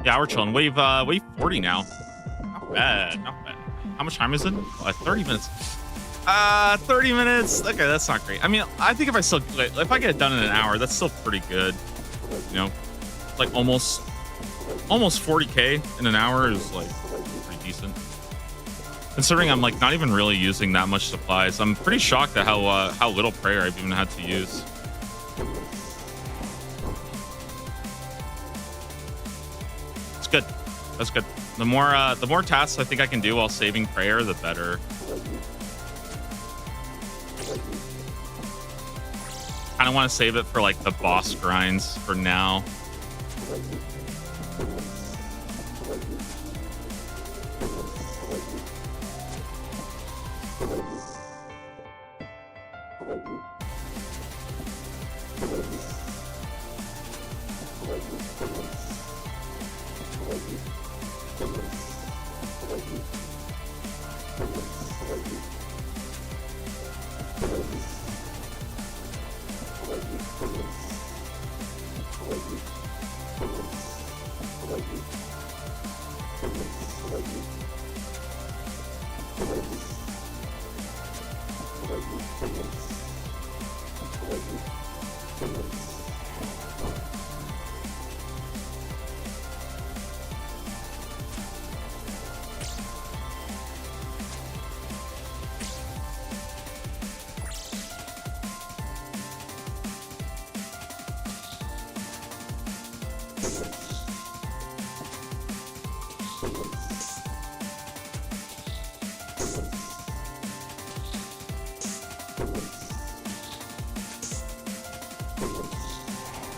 Yeah, we're chilling. Wave 40 now. Not bad, not bad. How much time is it? 30 minutes. 30 minutes. Okay, that's not great. I mean, I think if I get it done in an hour, that's still pretty good. You know, like almost 40K in an hour is like pretty decent. Considering I'm like not even really using that much supplies. I'm pretty shocked at how little prayer I've even had to use. It's good. That's good. The more tasks I think I can do while saving prayer, the better. Kind of want to save it for like the boss grinds for now.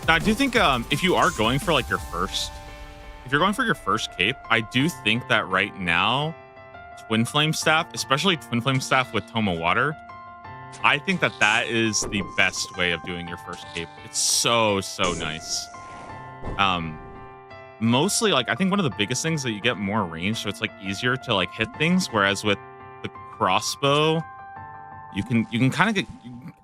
Now, I do think if you are going for like if you're going for your first cape, I do think that right now, Twin Flame Staff, especially Twin Flame Staff with Tome of Water, I think that is the best way of doing your first cape. It's so nice. Mostly, like, I think one of the biggest things that you get more range, so it's like easier to like hit things. Whereas with the crossbow, you can kind of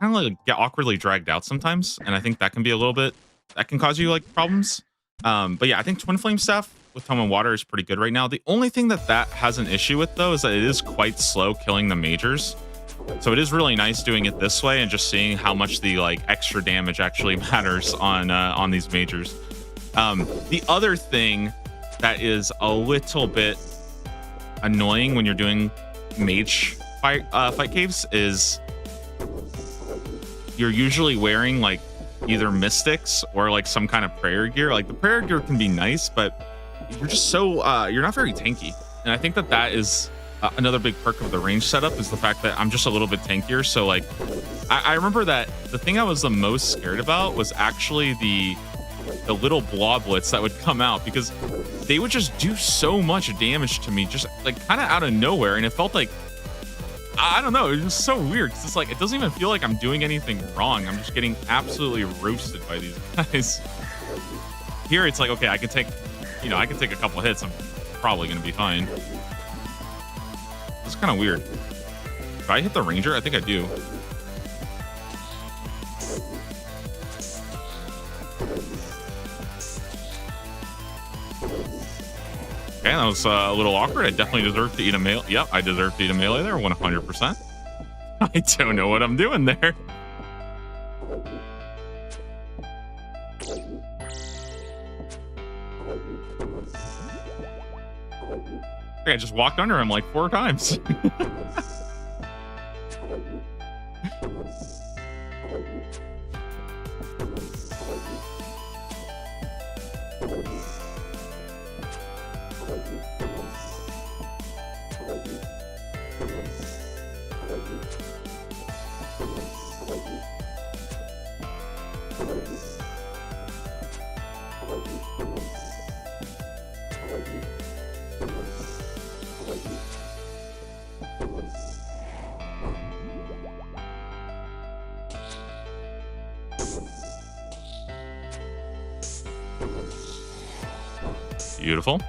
like get awkwardly dragged out sometimes, and I think that can be a little bit that can cause you like problems. But yeah, I think Twin Flame Staff with Tome of Water is pretty good right now. The only thing that has an issue with though is that it is quite slow killing the majors. So it is really nice doing it this way and just seeing how much the like extra damage actually matters on these majors. The other thing that is a little bit annoying when you're doing mage fight caves is you're usually wearing like either mystics or like some kind of prayer gear. Like the prayer gear can be nice, but you're just so you're not very tanky. And I think that that is another big perk of the range setup is the fact that I'm just a little bit tankier. So like I remember that the thing I was the most scared about was actually the little bloblets that would come out, because they would just do so much damage to me just like kind of out of nowhere. And it felt like, I don't know, it was so weird because it's like it doesn't even feel like I'm doing anything wrong. I'm just getting absolutely roasted by these guys. Here it's like, okay, I can take a couple hits. I'm probably gonna be fine. It's kind of weird. Do I hit the ranger? I think I do. Okay, that was a little awkward. I definitely deserve to eat a melee. Yep, I deserve to eat a melee there, 100%. I don't know what I'm doing there. I just walked under him like 4 times. Beautiful.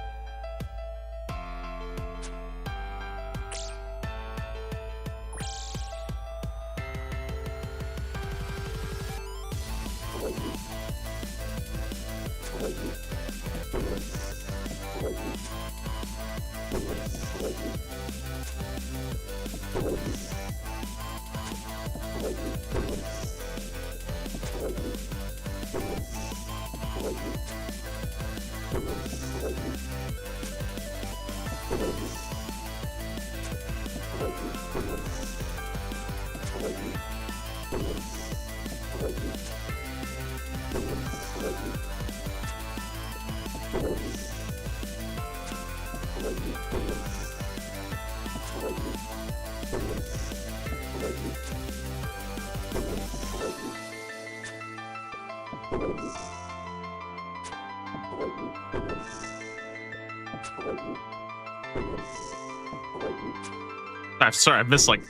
I'm sorry, I missed like,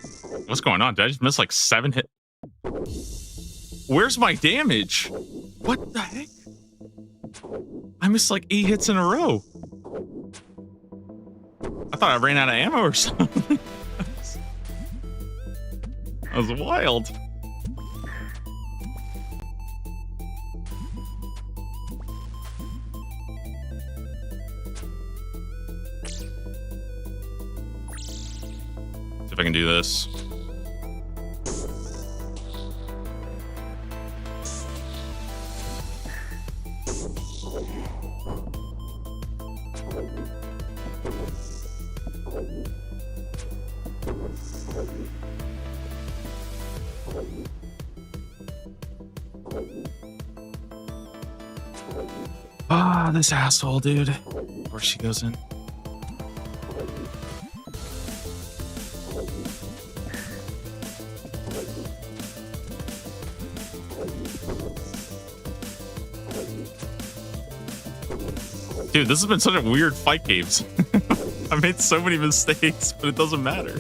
what's going on? Did I just miss like 7 hit? Where's my damage? What the heck? I missed like 8 hits in a row. I thought I ran out of ammo or something. That was wild. See if I can do this. Ah, this asshole, dude. Of course she goes in. Dude, this has been such a weird fight games. I made so many mistakes, but it doesn't matter.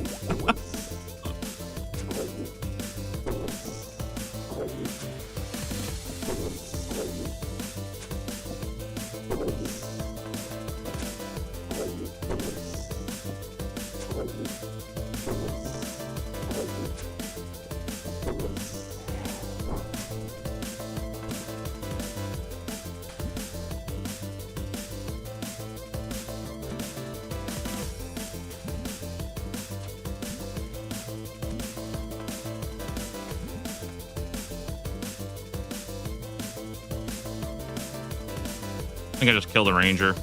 think I just killed a ranger.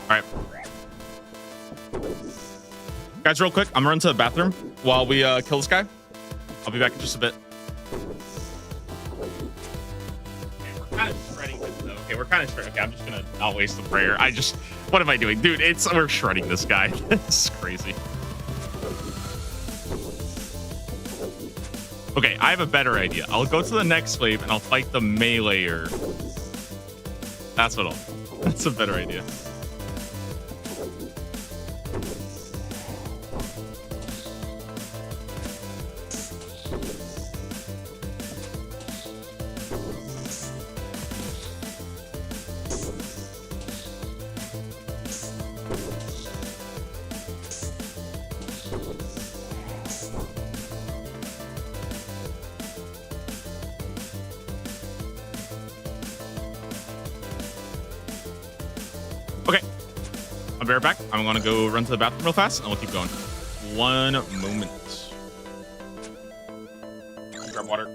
All right. Guys, real quick, I'm gonna run to the bathroom while we kill this guy. I'll be back in just a bit. Okay, we're kind of shredding this though. Okay, we're kind of shredding. Okay, I'm just gonna not waste the prayer. What am I doing? Dude, we're shredding this guy. This is crazy. Okay, I have a better idea. I'll go to the next slave and I'll fight the meleeer. That's a better idea. Okay, I'll be right back. I'm gonna go run to the bathroom real fast and we'll keep going. One moment. Grab water.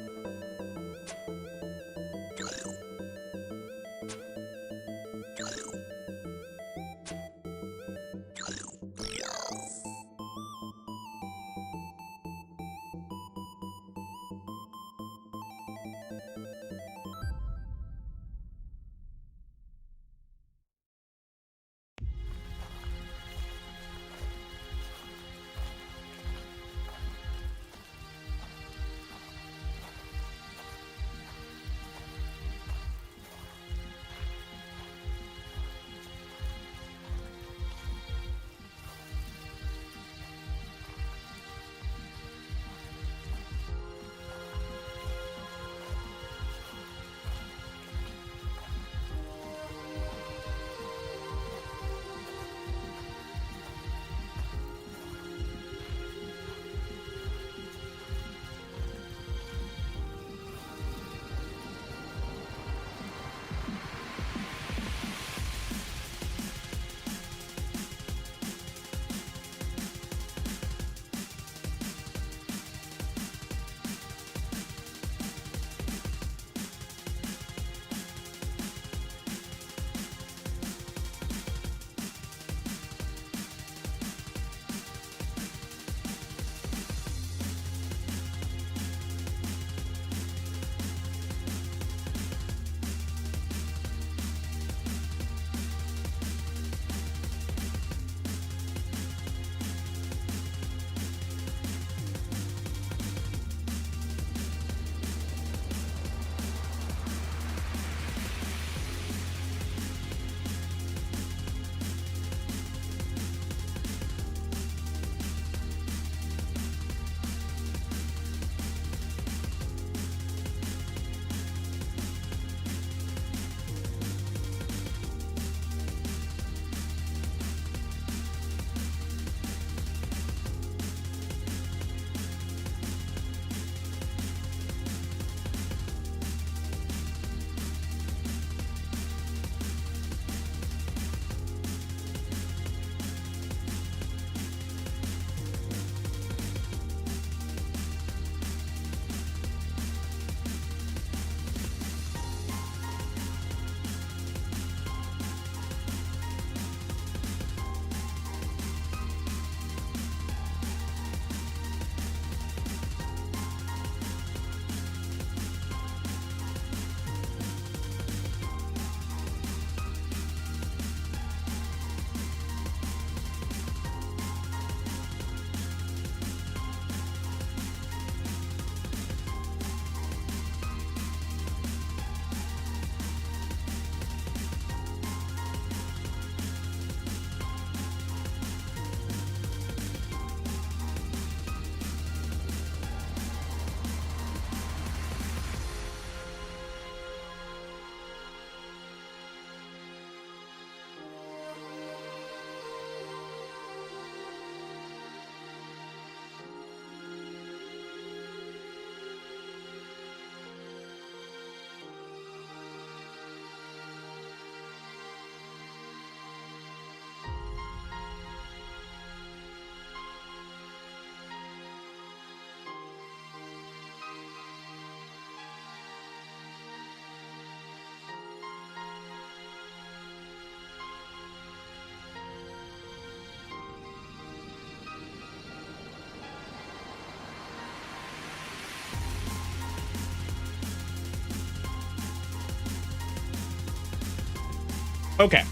Okay.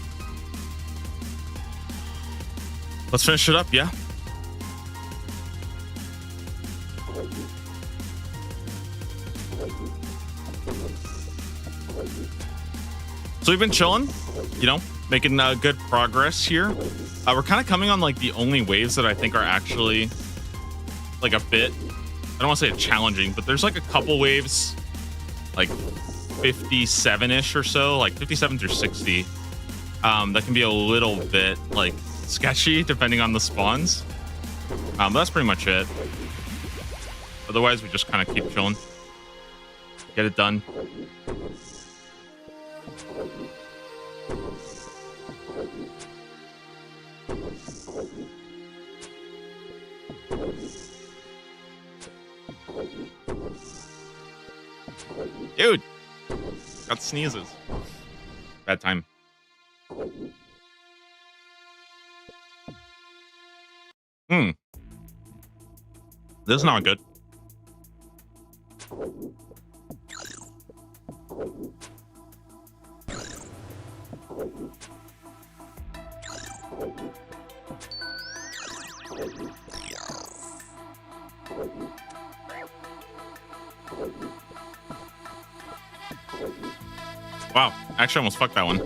Let's finish it up, yeah? So we've been chilling, you know, making good progress here. We're kind of coming on like the only waves that I think are actually like a bit, I don't want to say challenging, but there's like a couple waves, like 57-ish or so, like 57 through 60. That can be a little bit like sketchy depending on the spawns. But that's pretty much it. Otherwise, we just kind of keep chilling. Get it done. Dude, got sneezes. Bad time. This is not good. Wow, actually almost fucked that one.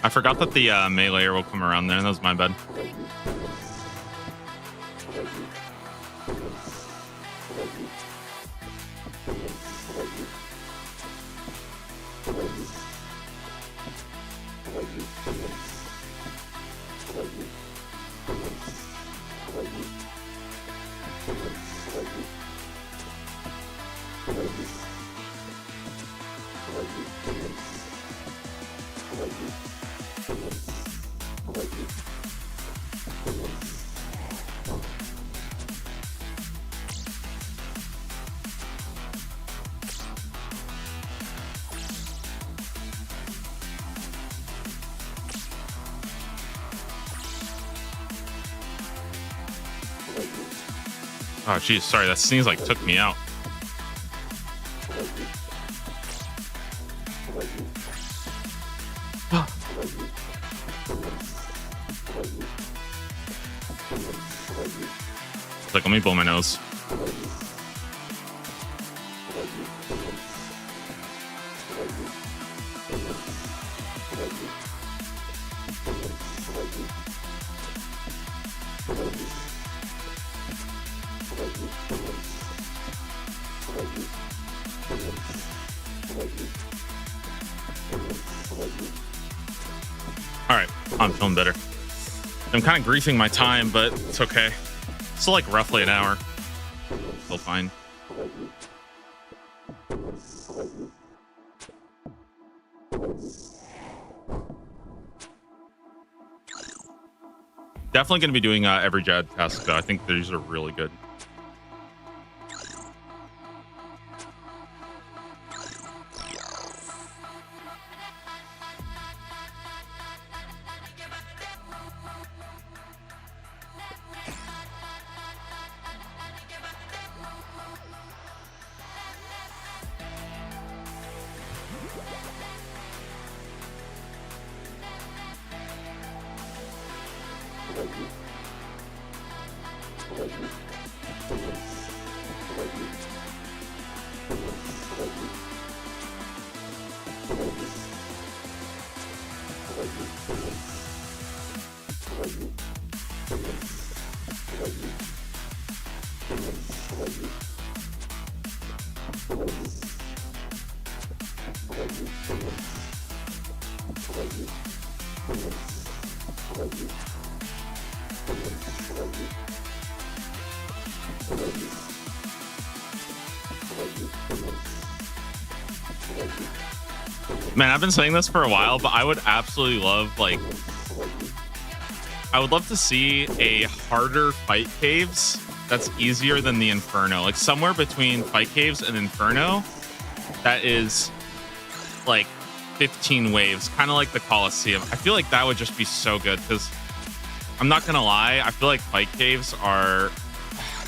I forgot that the melee will come around there. That was my bad. Oh, geez, sorry, that sneeze like took me out. It's like, let me blow my nose. Alright, I'm feeling better. I'm kind of griefing my time, but it's okay. Still like roughly an hour. Still fine. Definitely going to be doing every Jad task, though. I think these are really good. Man, I've been saying this for a while, but I would absolutely love, like, I would love to see a harder fight caves that's easier than the Inferno. Like, somewhere between fight caves and Inferno that is, like, 15 waves, kind of like the Coliseum. I feel like that would just be so good, because I'm not gonna lie, I feel like fight caves are,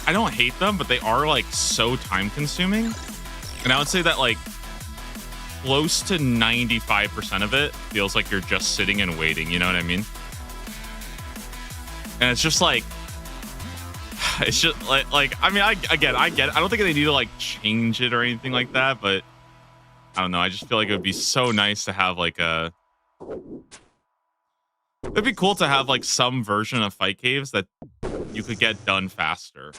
I don't hate them, but they are like so time consuming. And I would say that like close to 95% of it feels like you're just sitting and waiting, you know what I mean? And it's just like, it's just like I mean, I get it. I don't think they need to like change it or anything like that, but I don't know. I just feel like it would be so nice to have like it'd be cool to have like some version of fight caves that you could get done faster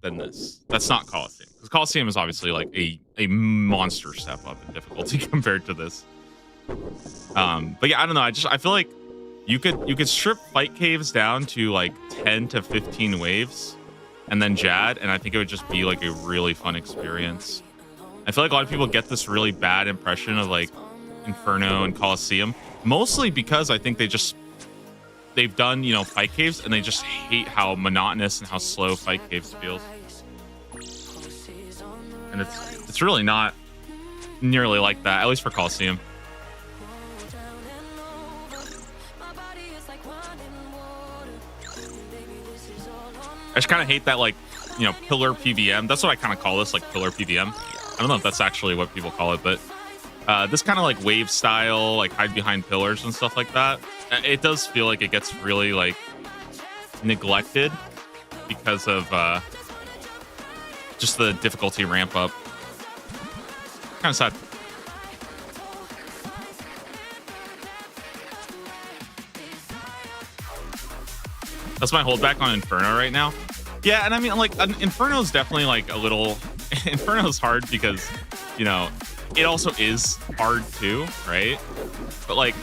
than this. That's not Coliseum, because Coliseum is obviously like a monster step up in difficulty compared to this. But yeah, I don't know. I feel like you could strip fight caves down to like 10 to 15 waves and then Jad, and I think it would just be like a really fun experience. I feel like a lot of people get this really bad impression of like Inferno and Coliseum, mostly because I think they've done, you know, fight caves and they just hate how monotonous and how slow fight caves feels. And it's really not nearly like that, at least for Coliseum. I just kind of hate that, like, you know, pillar PVM. That's what I kind of call this, like pillar PVM. I don't know if that's actually what people call it, but this kind of like wave style, like hide behind pillars and stuff like that. It does feel like it gets really like neglected because of just the difficulty ramp up. Kind of sad. That's my holdback on Inferno right now. Yeah, and I mean, like, Inferno's definitely like a little. Inferno's hard because, you know, it also is hard too, right? But like,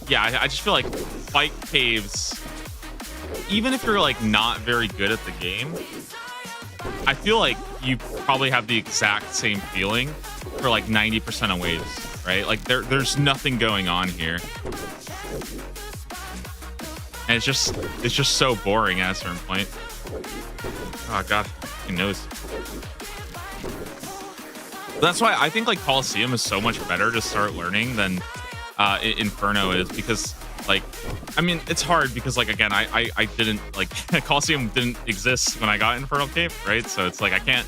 yeah, I just feel like fight caves, even if you're like not very good at the game, I feel like you probably have the exact same feeling for like 90% of waves, right? Like there's nothing going on here. And it's just so boring at a certain point. Oh god, he knows. That's why I think like Coliseum is so much better to start learning than Inferno is, because like, I mean, it's hard because like, again, I didn't like Coliseum didn't exist when I got Infernal Cave, right? So it's like I can't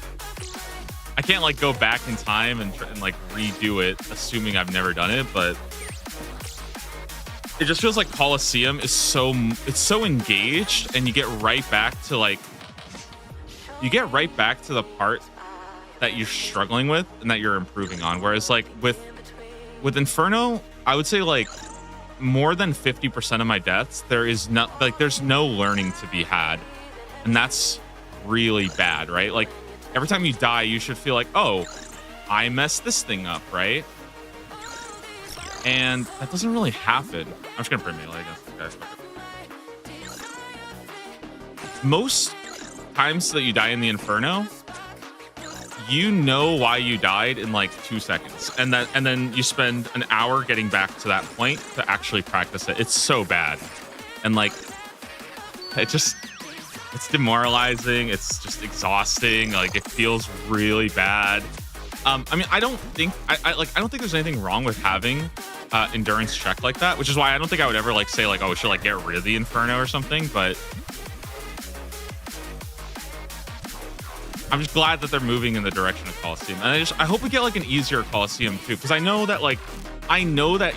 like go back in time and like redo it assuming I've never done it, but it just feels like Coliseum is so engaged, and you get right back to the part that you're struggling with and that you're improving on. Whereas like with Inferno, I would say like more than 50% of my deaths, there's no learning to be had, and that's really bad, right? Like every time you die, you should feel like, oh, I messed this thing up, right? And that doesn't really happen. I'm just gonna pray melee, I guess. Okay. Most times that you die in the Inferno, you know why you died in like 2 seconds, and then you spend an hour getting back to that point to actually practice it. It's so bad, and like it's demoralizing. It's just exhausting. Like it feels really bad. I mean, I don't think there's anything wrong with having endurance check like that, which is why I don't think I would ever like say like, oh, we should like get rid of the Inferno or something. But I'm just glad that they're moving in the direction of Coliseum, and I hope we get like an easier Coliseum too, because I know that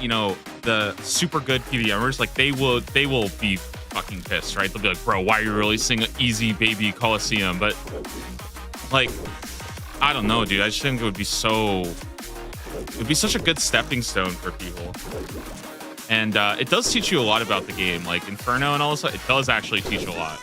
you know the super good PVMers, like they will be fucking pissed, right? They'll be like, bro, why are you releasing an easy baby Coliseum? But like, I don't know, dude. I just think it would be such a good stepping stone for people. And it does teach you a lot about the game, like Inferno and all this stuff. It does actually teach a lot.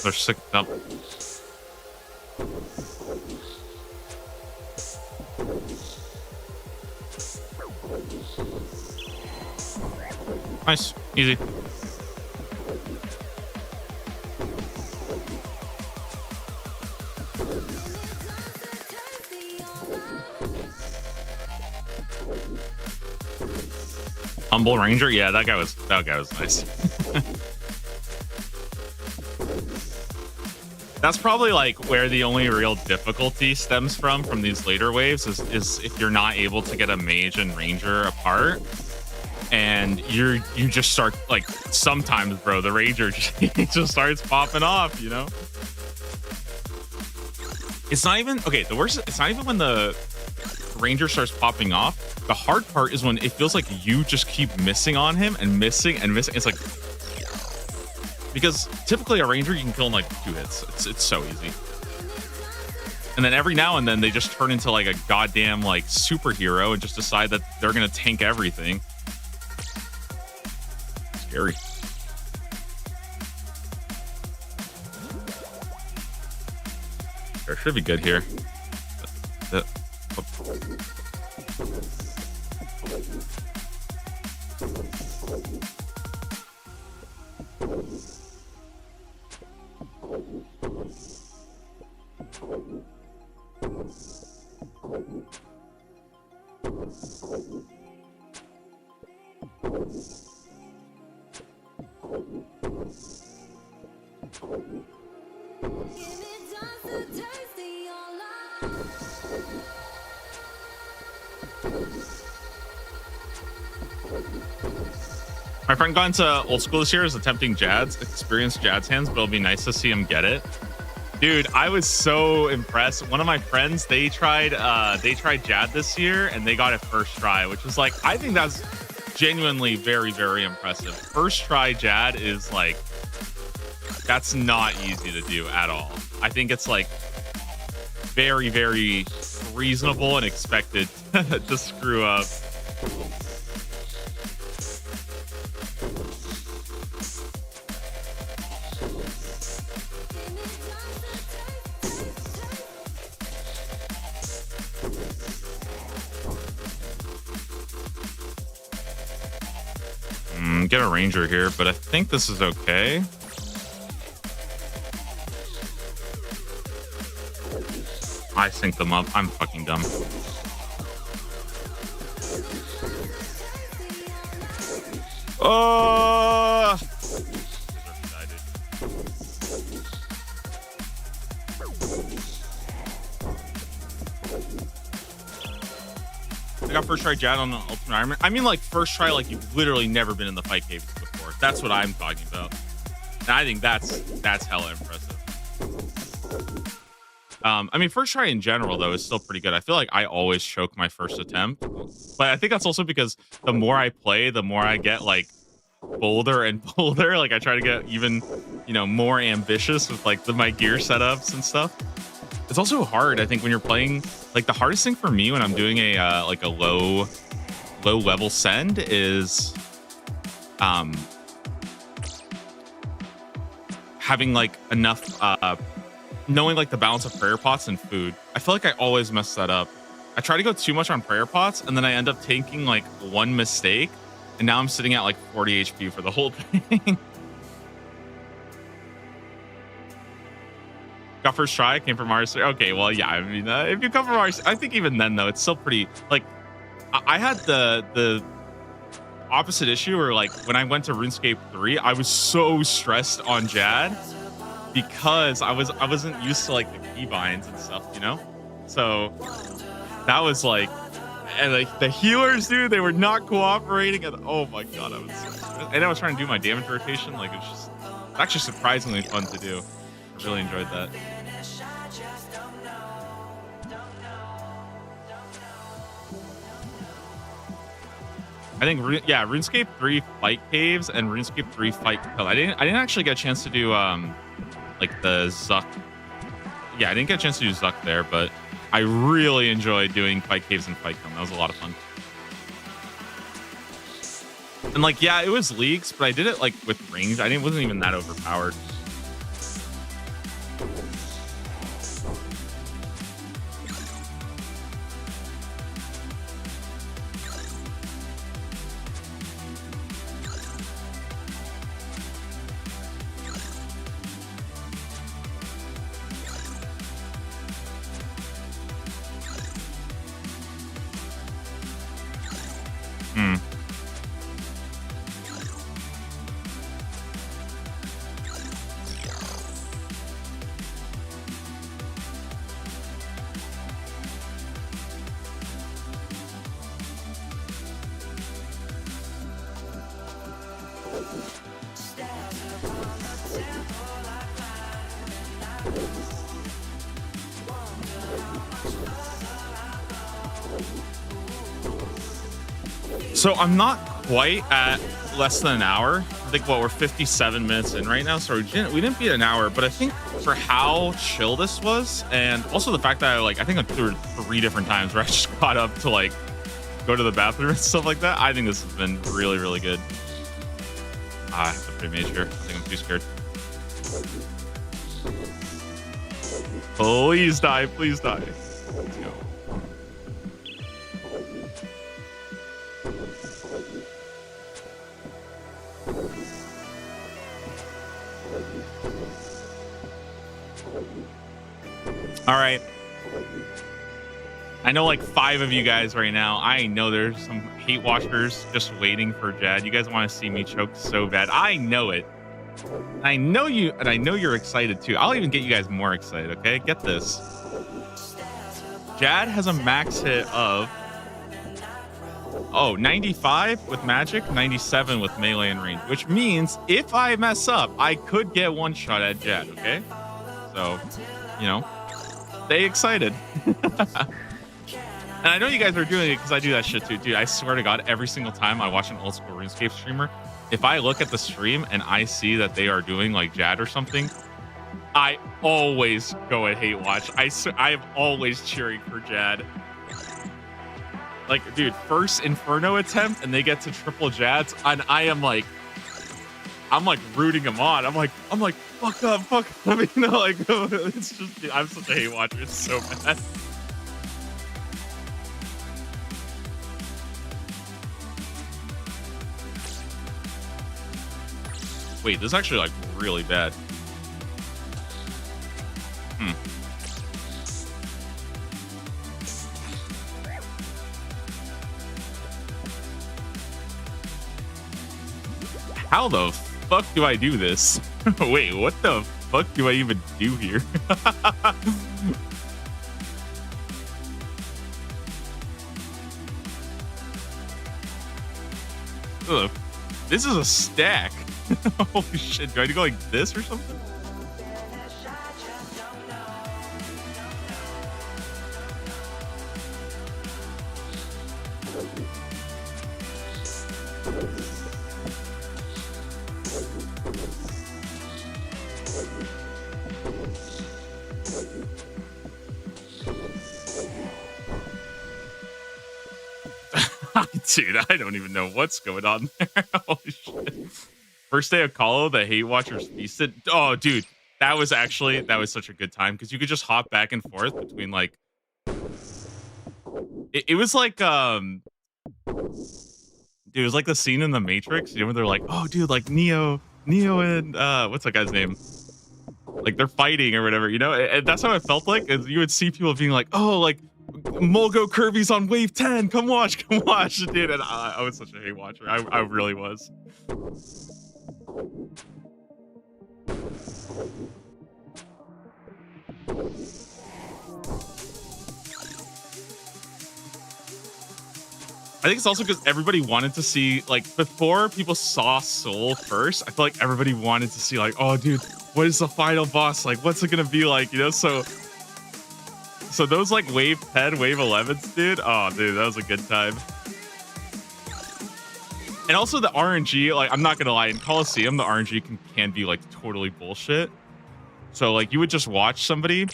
They're sick up. Nice. Easy. Humble Ranger? Yeah, that guy was nice. That's probably like where the only real difficulty stems from these later waves is if you're not able to get a mage and ranger apart, and you just start like sometimes, bro, the ranger just starts popping off, you know? It's not even okay. The worst, it's not even when the ranger starts popping off. The hard part is when it feels like you just keep missing on him and missing and missing. It's like, because typically a ranger you can kill in like 2 hits. It's so easy. And then every now and then they just turn into like a goddamn like superhero and just decide that they're gonna tank everything. Scary. There should be good here. My friend got into old school this year, is attempting Jad's, experienced Jad's hands, but it'll be nice to see him get it. Dude, I was so impressed. One of my friends, they tried Jad this year and they got it first try, which was like, I think that's genuinely very, very impressive. First try Jad is like, that's not easy to do at all. I think it's like very, very reasonable and expected to screw up. Get a ranger here, but I think this is okay. I synced them up. I'm fucking dumb. Oh! I got first try Jad on the Ultimate Iron Man. I mean, like, first try, like, you've literally never been in the fight caves before. That's what I'm talking about. And I think that's hella impressive. I mean, first try in general, though, is still pretty good. I feel like I always choke my first attempt. But I think that's also because the more I play, the more I get, like, bolder and bolder. Like, I try to get even, you know, more ambitious with, like, my gear setups and stuff. It's also hard, I think, when you're playing, like, the hardest thing for me when I'm doing a like a low level send is having like enough knowing like the balance of prayer pots and food. I feel like I always mess that up. I try to go too much on prayer pots and then I end up taking like one mistake and now I'm sitting at like 40 HP for the whole thing. Got first try, came from RC. Okay, well, yeah, I mean, if you come from RC, I think even then, though, it's still pretty, like, I had the opposite issue where, like, when I went to RuneScape 3, I was so stressed on Jad because I wasn't used to, like, the keybinds and stuff, you know? So that was, like, and, like, the healers, dude, they were not cooperating, and oh, my God, I was trying to do my damage rotation, like, it's actually surprisingly fun to do. I really enjoyed that. I think RuneScape 3 fight caves and RuneScape 3 fight kill. I didn't actually get a chance to do like the Zuck. Yeah, I didn't get a chance to do Zuck there, but I really enjoyed doing Fight Caves and Fight Cone. That was a lot of fun. And like, yeah, it was leagues, but I did it like with rings. Wasn't even that overpowered. Hmm. So I'm not quite at less than an hour. I think we're 57 minutes in right now. So we didn't beat an hour, but I think for how chill this was, and also the fact that I think there were 3 different times where I just got up to like go to the bathroom and stuff like that. I think this has been really, really good. I have to play mage here. I think I'm too scared. Please die, please die. Let's go. All right. I know like 5 of you guys right now. I know there's some hate watchers just waiting for Jad. You guys want to see me choke so bad. I know it. I know you, and I know you're excited too. I'll even get you guys more excited, okay? Get this. Jad has a max hit of 95 with magic, 97 with melee and range, which means if I mess up, I could get one shot at Jad, okay? So, you know, stay excited. And I know you guys are doing it because I do that shit too. Dude, I swear to God, every single time I watch an old school RuneScape streamer, if I look at the stream and I see that they are doing like Jad or something, I always go and hate watch. I am always cheering for Jad. Like, dude, first Inferno attempt and they get to triple Jads, and I'm like rooting them on. I'm like, fuck up. I mean, you know, like, it's just, dude, I'm such a hate watcher. It's so bad. Wait, this is actually like really bad. How the fuck do I do this? Wait, what the fuck do I even do here? Ugh, this is a stack. Holy shit, do I need to go like this or something? Dude, I don't even know what's going on there. Holy shit. First day of Call, the hate watchers feasted. Oh, dude, that was such a good time because you could just hop back and forth between like. It was like dude, it was like the scene in the Matrix. You know, where they're like, oh, dude, like Neo and what's that guy's name? Like they're fighting or whatever, you know. And that's how it felt like. Is you would see people being like, oh, like. Mulgo Kirby's on wave 10. Come watch, dude. And I was such a hate watcher. I really was. I think it's also because everybody wanted to see, like, before people saw Soul first, I feel like everybody wanted to see, like, oh, dude, what is the final boss? Like, what's it gonna be like, you know? So those like wave 10, wave 11s, dude. Oh, dude, that was a good time. And also the RNG, like, I'm not gonna lie, in Coliseum, the RNG can be like totally bullshit. So like you would just watch somebody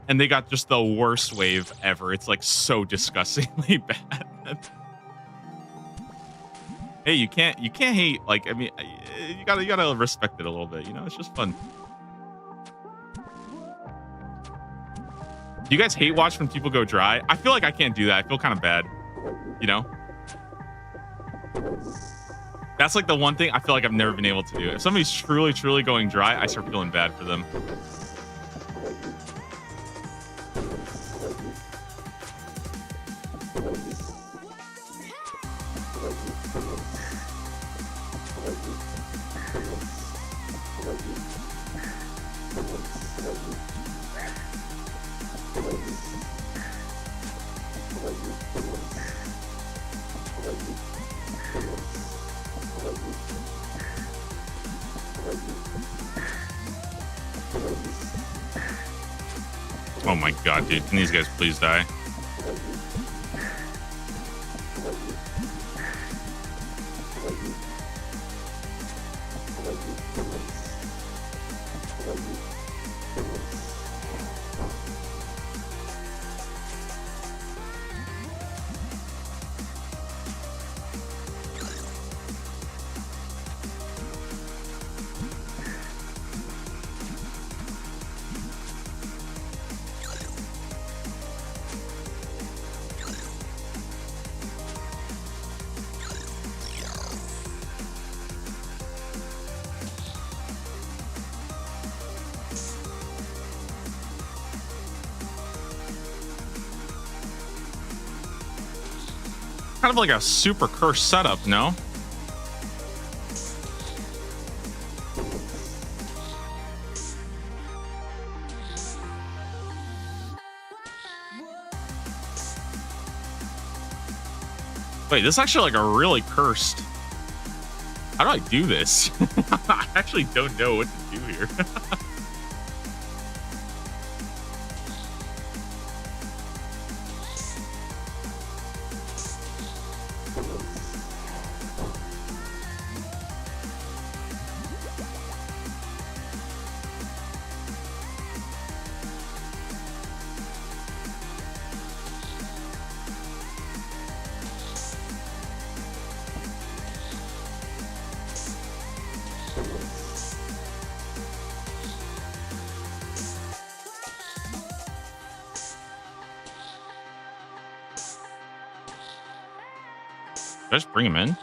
and they got just the worst wave ever. It's like so disgustingly bad. Hey, you can't hate. Like, I mean, you gotta respect it a little bit. You know, it's just fun. Do you guys hate watch when people go dry? I feel like I can't do that. I feel kind of bad. You know, that's like the one thing I feel like I've never been able to do. If somebody's truly going dry, I start feeling bad for them. Oh my god, dude. Can these guys please die? Kind of like a super cursed setup, no? Wait, this is actually like a really cursed. How do I do this? I actually don't know what to do here. Did I just bring him in?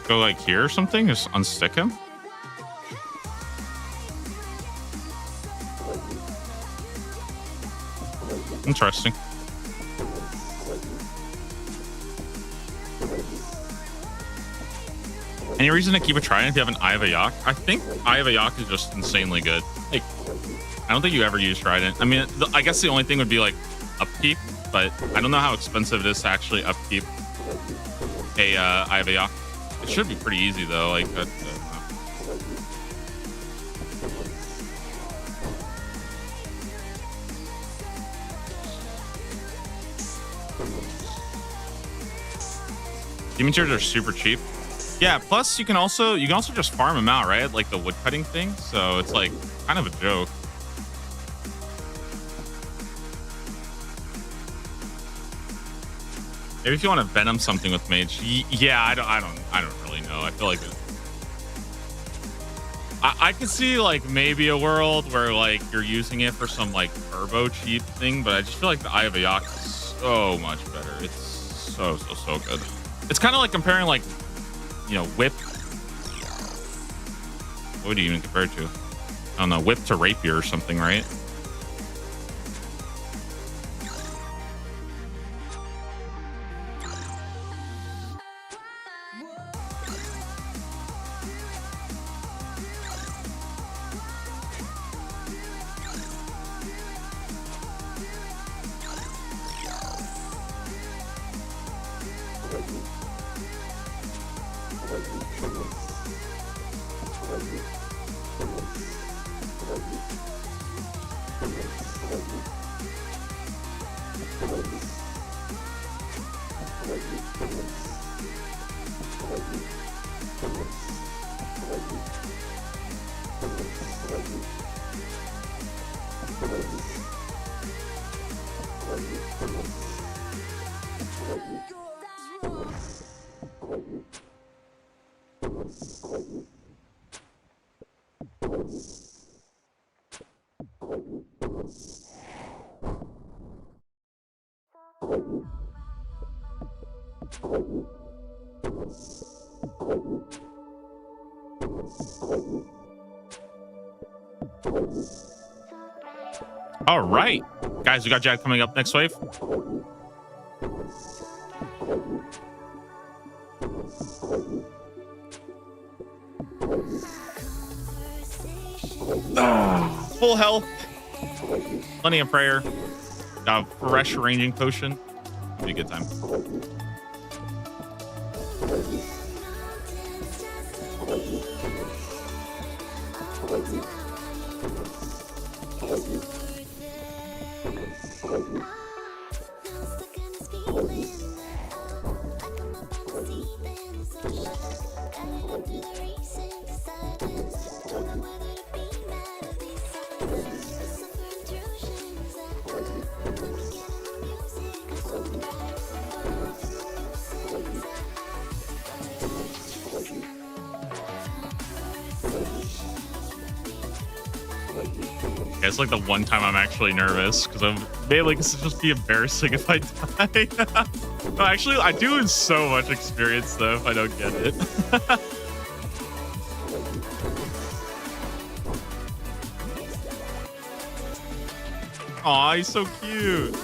Go like here or something? Just unstick him? Interesting. Any reason to keep a trident if you have an Eye of a Yak? I think Eye of a Yak is just insanely good. Like, I don't think you ever use trident. I mean, I guess the only thing would be like upkeep, but I don't know how expensive it is to actually upkeep a Eye of a Yak. It should be pretty easy though. Like, demon tears are super cheap. Yeah. Plus, you can also just farm them out, right? Like the wood cutting thing. So it's like kind of a joke. Maybe if you want to venom something with mage, yeah, I don't really know. I feel like I could see like maybe a world where like you're using it for some like turbo cheap thing, but I just feel like the Eye of a Yak is so much better. It's so good. It's kind of like comparing like, you know, whip. What do you even compare it to? I don't know, whip to rapier or something, right? All right, guys, we got Jad coming up next wave. Full health, plenty of prayer, fresh ranging potion. It'll be a good time. Yeah, it's like the one time I'm actually nervous because I'm mainly because it'd just be embarrassing if I die. No, actually, I do so much experience though if I don't get it. Aw, he's so cute.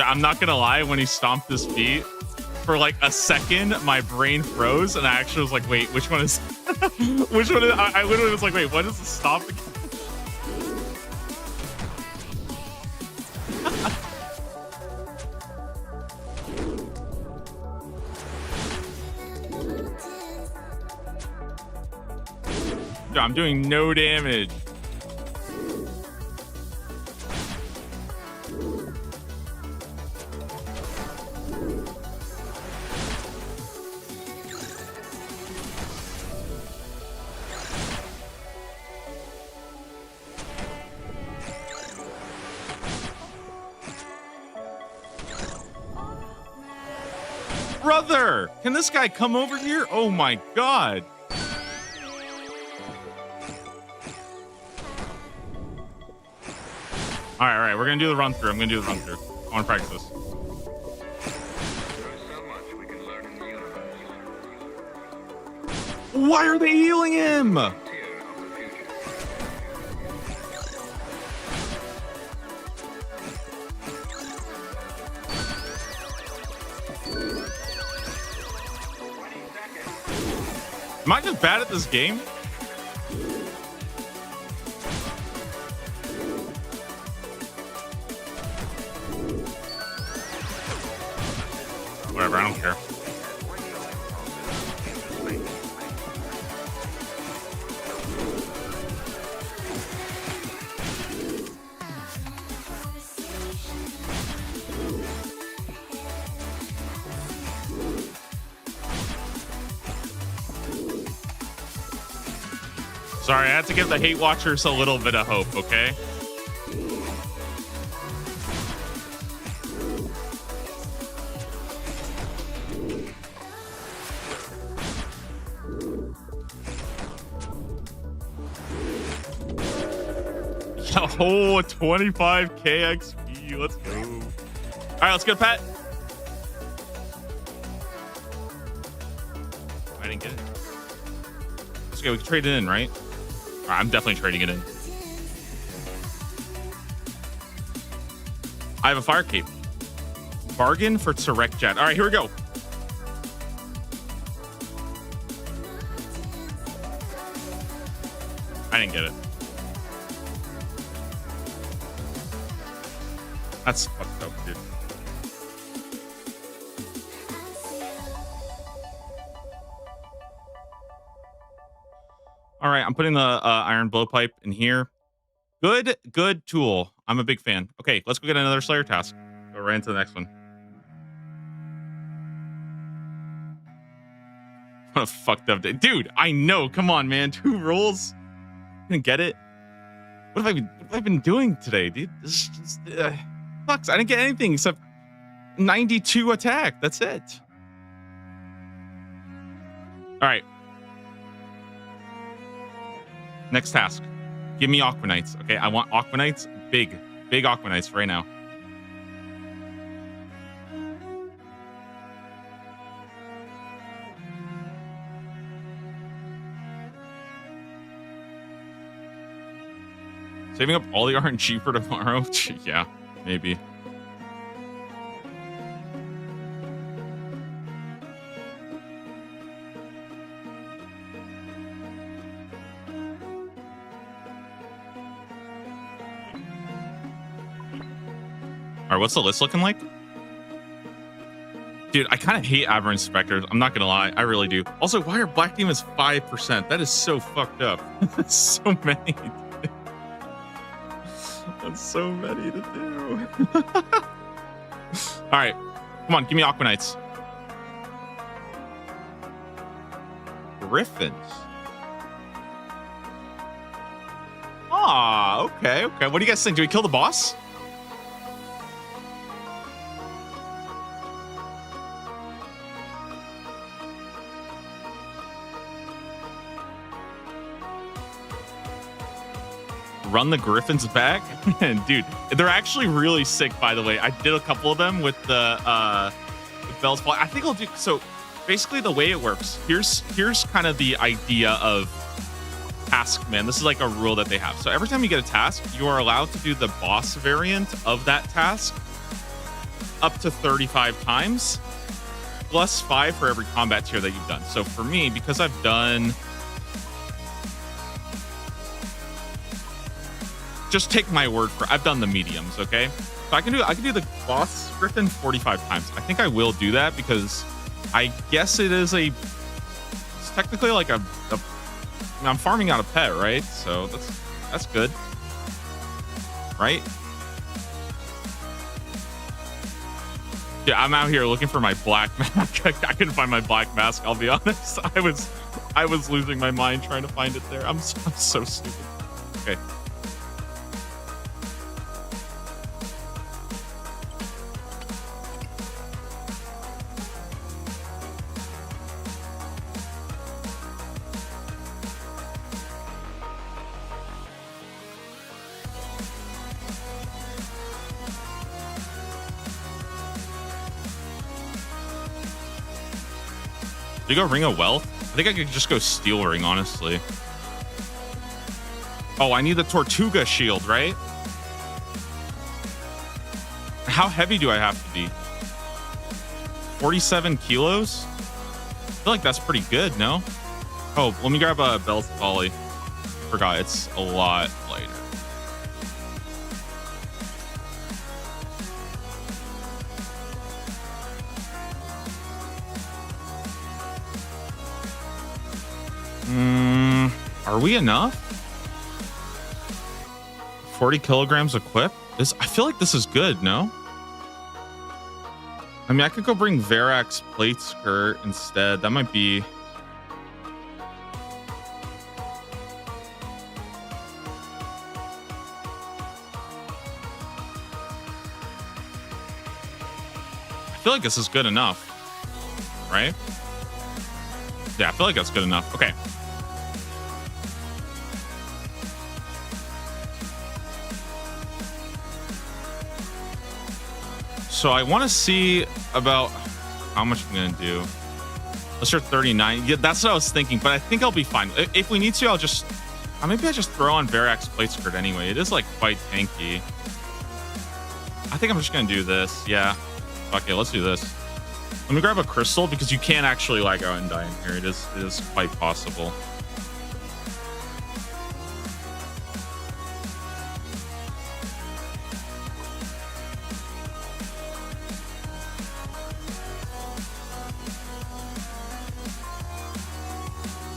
I'm not gonna lie, when he stomped his feet, for like a second, my brain froze, and I actually was like, wait, which one is... which one is... I literally was like, wait, what is the stomp again? Dude, I'm doing no damage. Brother, can this guy come over here? Oh my god. All right, we're gonna do the run through. I'm gonna do the run through. I want to practice this. Why are they healing him? Am I just bad at this game? Whatever, I don't care. Sorry, I had to give the hate watchers a little bit of hope, okay? Oh, 25k XP. Let's go. All right, let's go, Pat. I didn't get it. Let's go. We can trade it in, right? All right, I'm definitely trading it in. I have a fire cape. Bargain for Tarek Jet. All right, here we go. I didn't get it. That's fucked up, dude. All right, I'm putting the iron blowpipe in here. Good tool. I'm a big fan. Okay, let's go get another Slayer task. Go right into the next one. What a fucked up day. Dude, I know. Come on, man. 2 rolls. Didn't get it. What have I been doing today, dude? This just sucks. I didn't get anything except 92 attack. That's it. All right. Next task. Give me Aquanites. Okay, I want Aquanites. Big Aquanites right now. Saving up all the RNG for tomorrow? Yeah, maybe. All right, what's the list looking like? Dude, I kind of hate Aberrant Specters. I'm not going to lie. I really do. Also, why are Black Demons 5%? That is so fucked up. That's so many. That's so many to do. All right. Come on, give me Aquanites. Griffins. Ah, okay. What do you guys think? Do we kill the boss? Run the Griffins back? Dude, they're actually really sick, by the way. I did a couple of them with the bells. I think I'll do so. Basically, the way it works, here's kind of the idea of task, man. This is like a rule that they have. So every time you get a task, you are allowed to do the boss variant of that task up to 35 times, plus 5 for every combat tier that you've done. So for me, because I've done, just take my word for it, I've done the mediums, okay? So I can do the boss Griffin 45 times. I think I will do that because I guess it's technically like I'm farming out a pet, right? So that's good, right? Yeah, I'm out here looking for my black mask. I couldn't find my black mask. I'll be honest. I was losing my mind trying to find it there. I'm so stupid. Okay. Do you go Ring of Wealth? I think I could just go Steel Ring, honestly. Oh, I need the Tortuga shield, right? How heavy do I have to be? 47 kilos? I feel like that's pretty good, no? Oh, let me grab a Bell's Volley. Forgot, it's a lot lighter. Are we enough? 40 kilograms equip? I feel like this is good, no? I mean, I could go bring Verax plate skirt instead. That might be... I feel like this is good enough, right? Yeah, I feel like that's good enough. Okay. So I want to see about how much I'm going to do. Let's start 39. Yeah, that's what I was thinking, but I think I'll be fine. If we need to, I'll just... maybe I just throw on Verax plate skirt anyway. It is like quite tanky. I think I'm just going to do this. Yeah. Okay, let's do this. Let me grab a crystal because you can actually lag out and die in here. It is quite possible.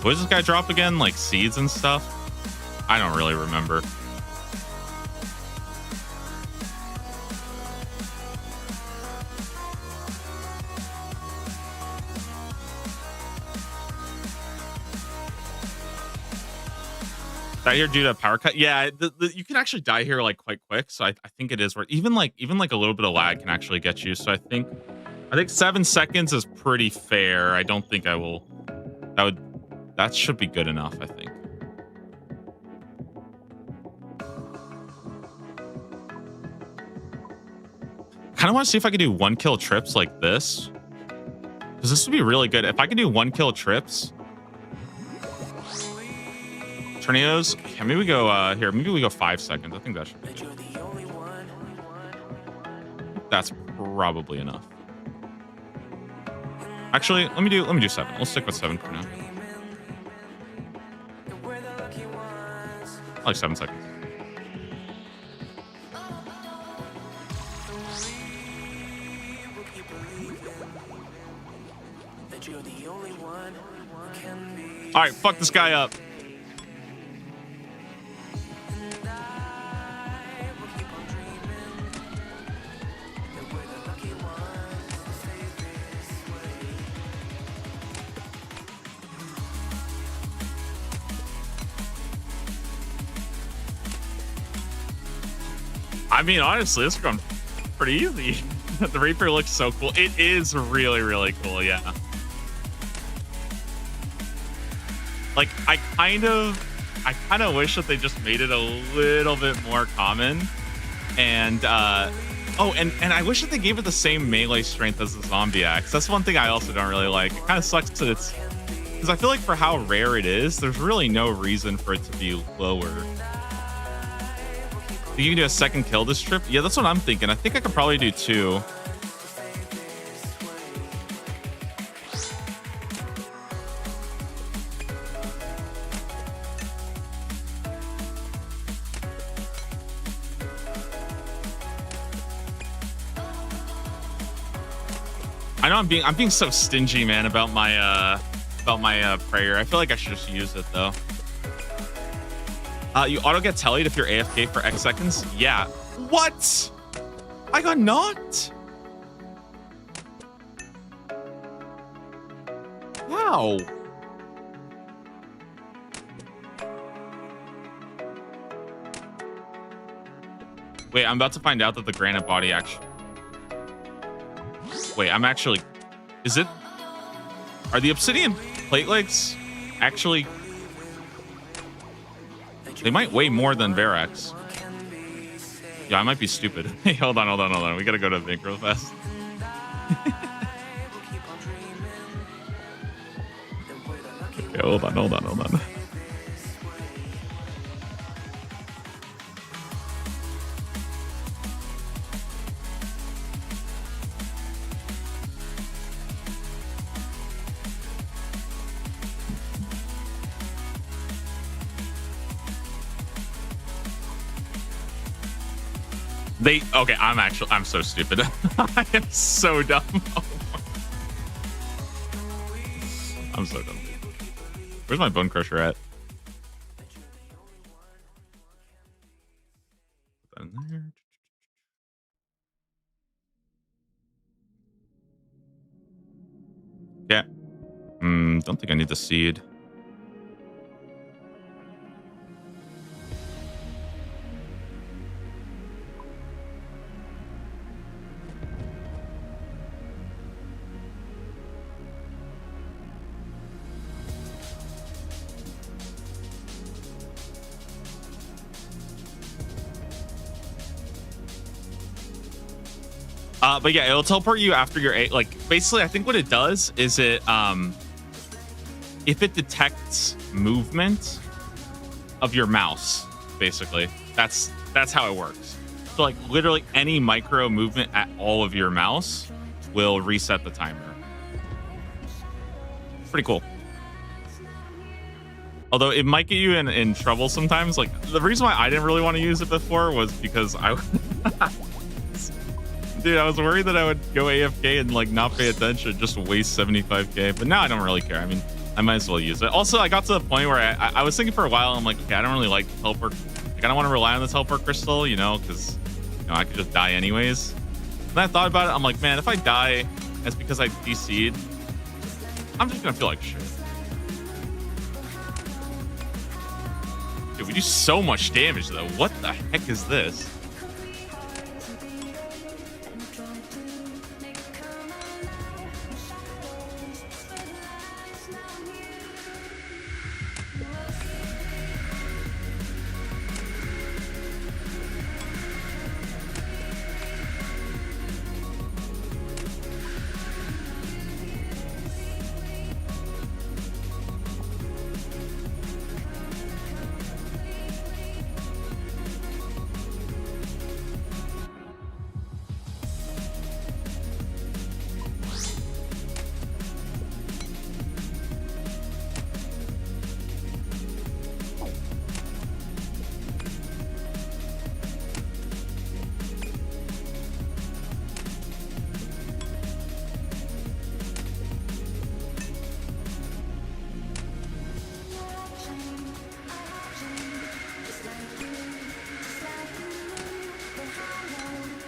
What does this guy drop again? Like seeds and stuff? I don't really remember. Die here due to a power cut. Yeah, you can actually die here like quite quick. So I think it is worth even like a little bit of lag can actually get you. So I think 7 seconds is pretty fair. I don't think I will. That should be good enough, I think. Kind of want to see if I could do 1 kill trips like this. Because this would be really good. If I could do 1 kill trips. Tornadoes. Yeah, maybe we go here. Maybe we go 5 seconds. I think that should be good. That's probably enough. Actually, let me do 7. We'll stick with 7 for now. I like 7 seconds. All right, fuck this guy up. I mean, honestly, this is going pretty easy. The Reaper looks so cool. It is really, really cool. Yeah. Like, I kind of wish that they just made it a little bit more common. And, oh, and I wish that they gave it the same melee strength as the zombie axe. That's one thing I also don't really like. It kind of sucks that it's, because I feel like for how rare it is, there's really no reason for it to be lower. You can do a second kill this trip? Yeah, that's what I'm thinking. I think I could probably do 2. I know I'm being so stingy, man, about my prayer. I feel like I should just use it though. You auto get tellied if you're AFK for X seconds. Yeah. What? I got knocked? Wow. Wait, I'm about to find out that the granite body actually... Wait, I'm actually... Is it... Are the obsidian plate legs actually... They might weigh more than Verax. Yeah, I might be stupid. Hey, hold on. We gotta go to the bank real fast. Okay, hold on. Okay, I'm so stupid. I am so dumb. I'm so dumb. Where's my bone crusher at? Put that in there. Yeah. Don't think I need the seed. But yeah, it'll teleport you after your like basically I think what it does is it if it detects movement of your mouse, basically. That's how it works. So like literally any micro movement at all of your mouse will reset the timer. Pretty cool. Although it might get you in trouble sometimes. Like the reason why I didn't really want to use it before was because dude, I was worried that I would go AFK and like not pay attention, just waste 75k. But now I don't really care. I mean, I might as well use it. Also, I got to the point where I was thinking for a while, I'm like, okay, I don't really like teleport. Like, I don't want to rely on the teleport crystal, because I could just die anyways. Then I thought about it. I'm like, man, if I die, that's because I DC'd. I'm just gonna feel like shit. Dude, we do so much damage though. What the heck is this?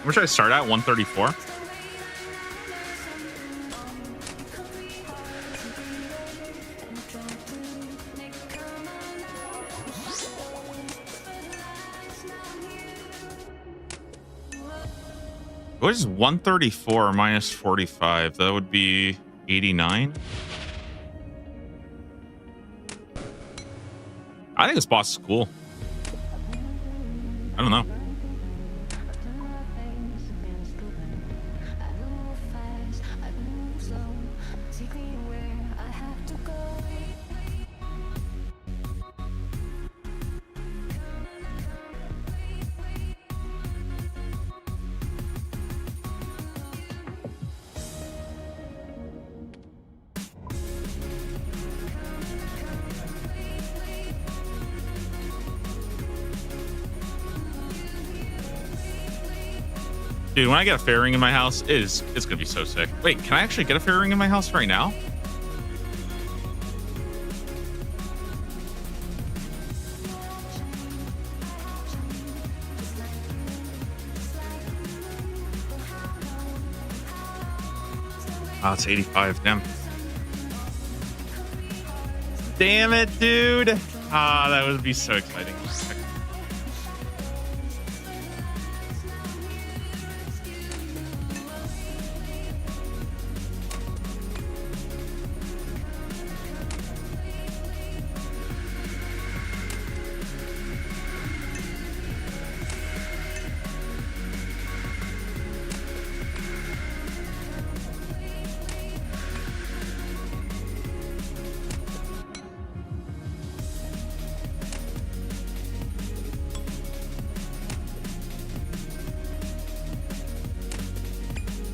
Where should I start at? 134? What is 134 minus 45? That would be 89. I think this boss is cool. I don't know. Dude, when I get a fairy ring in my house, it's gonna be so sick. Wait, can I actually get a fairy ring in my house right now? Oh, it's 85. Damn it, dude. Ah, that would be so exciting.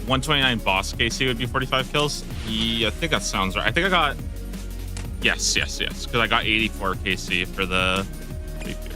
129 boss KC would be 45 kills. Yeah, I think that sounds right. I think I got yes, because I got 84 KC for the leap year.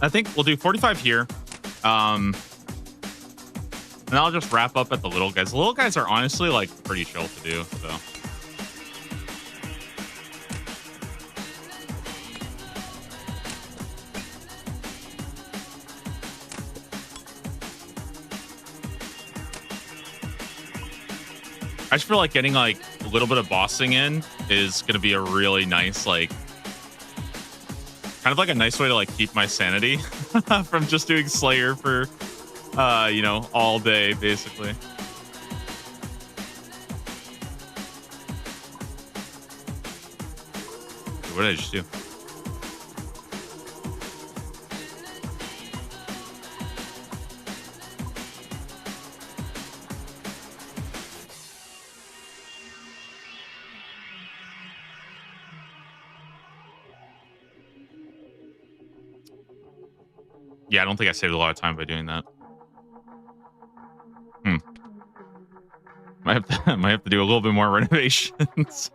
I think we'll do 45 here. And I'll just wrap up at the little guys. The little guys are honestly like pretty chill to do, so. I just feel like getting like a little bit of bossing in is going to be a really nice, like, Kind of like a nice way to like keep my sanity from just doing Slayer for you know, all day basically. What did I just do? Yeah, I don't think I saved a lot of time by doing that. Might have to do a little bit more renovations.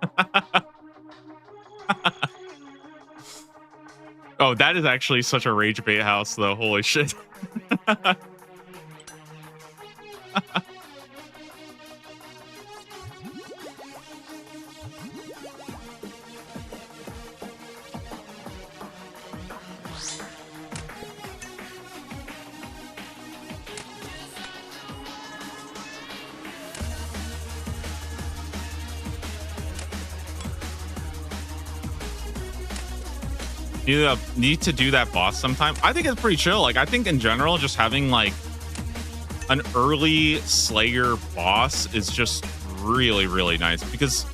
Oh, that is actually such a rage bait house, though. Holy shit. You need to do that boss sometime. I think it's pretty chill. Like, I think in general, just having like an early Slayer boss is just really, really nice because,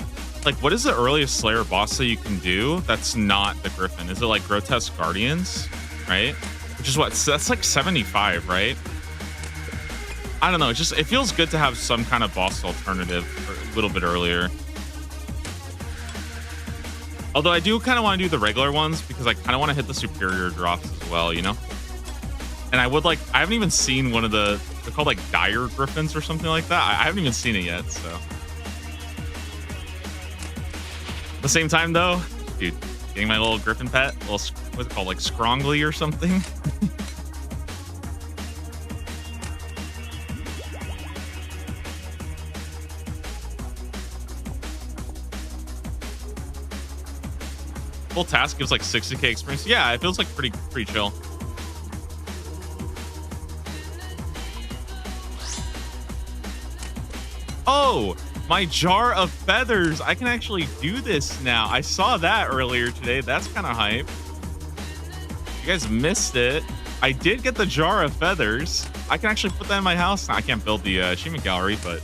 like, what is the earliest Slayer boss that you can do that's not the Griffin? Is it like Grotesque Guardians, right? Which is what? That's like 75, right? I don't know. It feels good to have some kind of boss alternative a little bit earlier. Although I do kind of want to do the regular ones because I kind of want to hit the superior drops as well, you know? And I haven't even seen one of they're called like Dire Griffins or something like that. I haven't even seen it yet, so. At the same time though, dude, getting my little Griffin pet, what's it called, like Scrongly or something? Full task gives like 60k experience. Yeah, it feels like pretty chill. Oh, my jar of feathers. I can actually do this now. I saw that earlier today. That's kind of hype. You guys missed it. I did get the jar of feathers. I can actually put that in my house. Now, I can't build the achievement gallery, but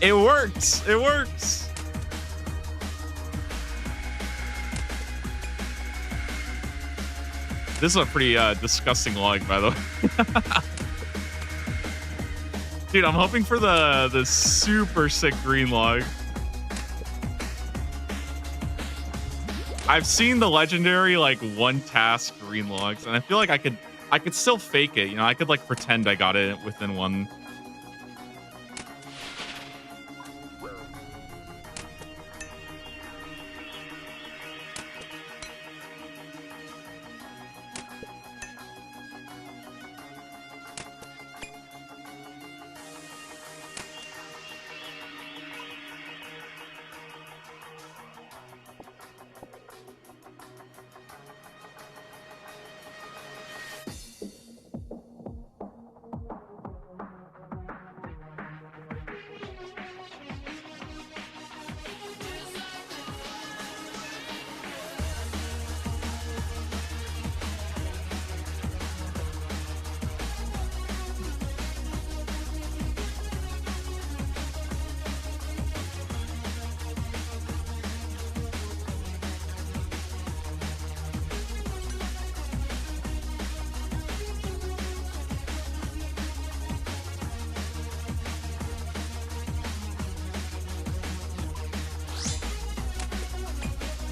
it works. It works. This is a pretty disgusting log, by the way. Dude, I'm hoping for the super sick green log. I've seen the legendary like one task green logs, and I feel like I could still fake it. You know, I could like pretend I got it within one.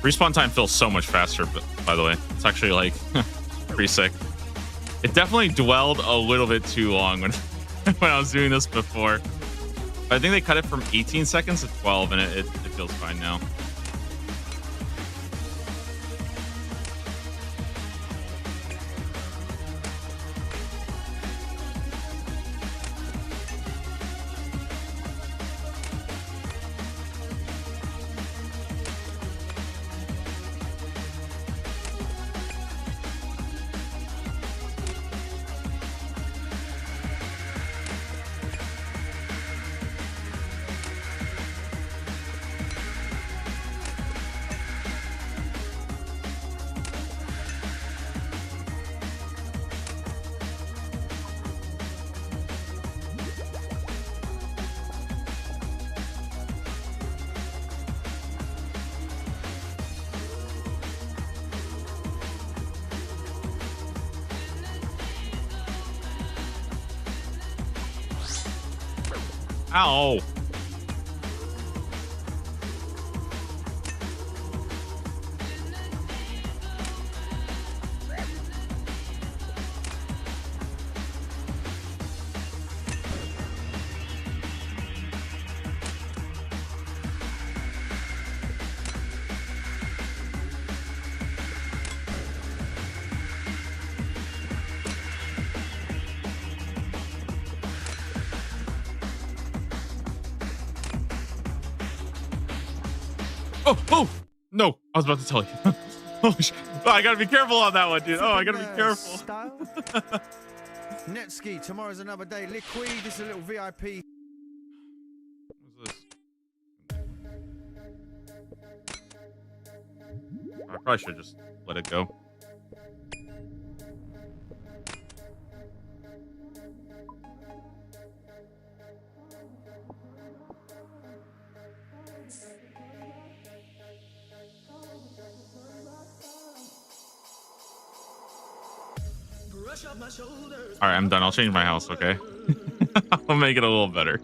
Respawn time feels so much faster, but by the way, it's actually like pretty sick. It definitely dwelled a little bit too long when when I was doing this before. But I think they cut it from 18 seconds to 12, and it feels fine now. Ow. Oh, no. I was about to tell you. Oh, I gotta be careful on that one, dude. Oh, I gotta be careful. Style. Netski, tomorrow's another day. Liquid, this is a little VIP. What's this? I probably should just let it go. All right, I'm done. I'll change my house, okay? I'll make it a little better.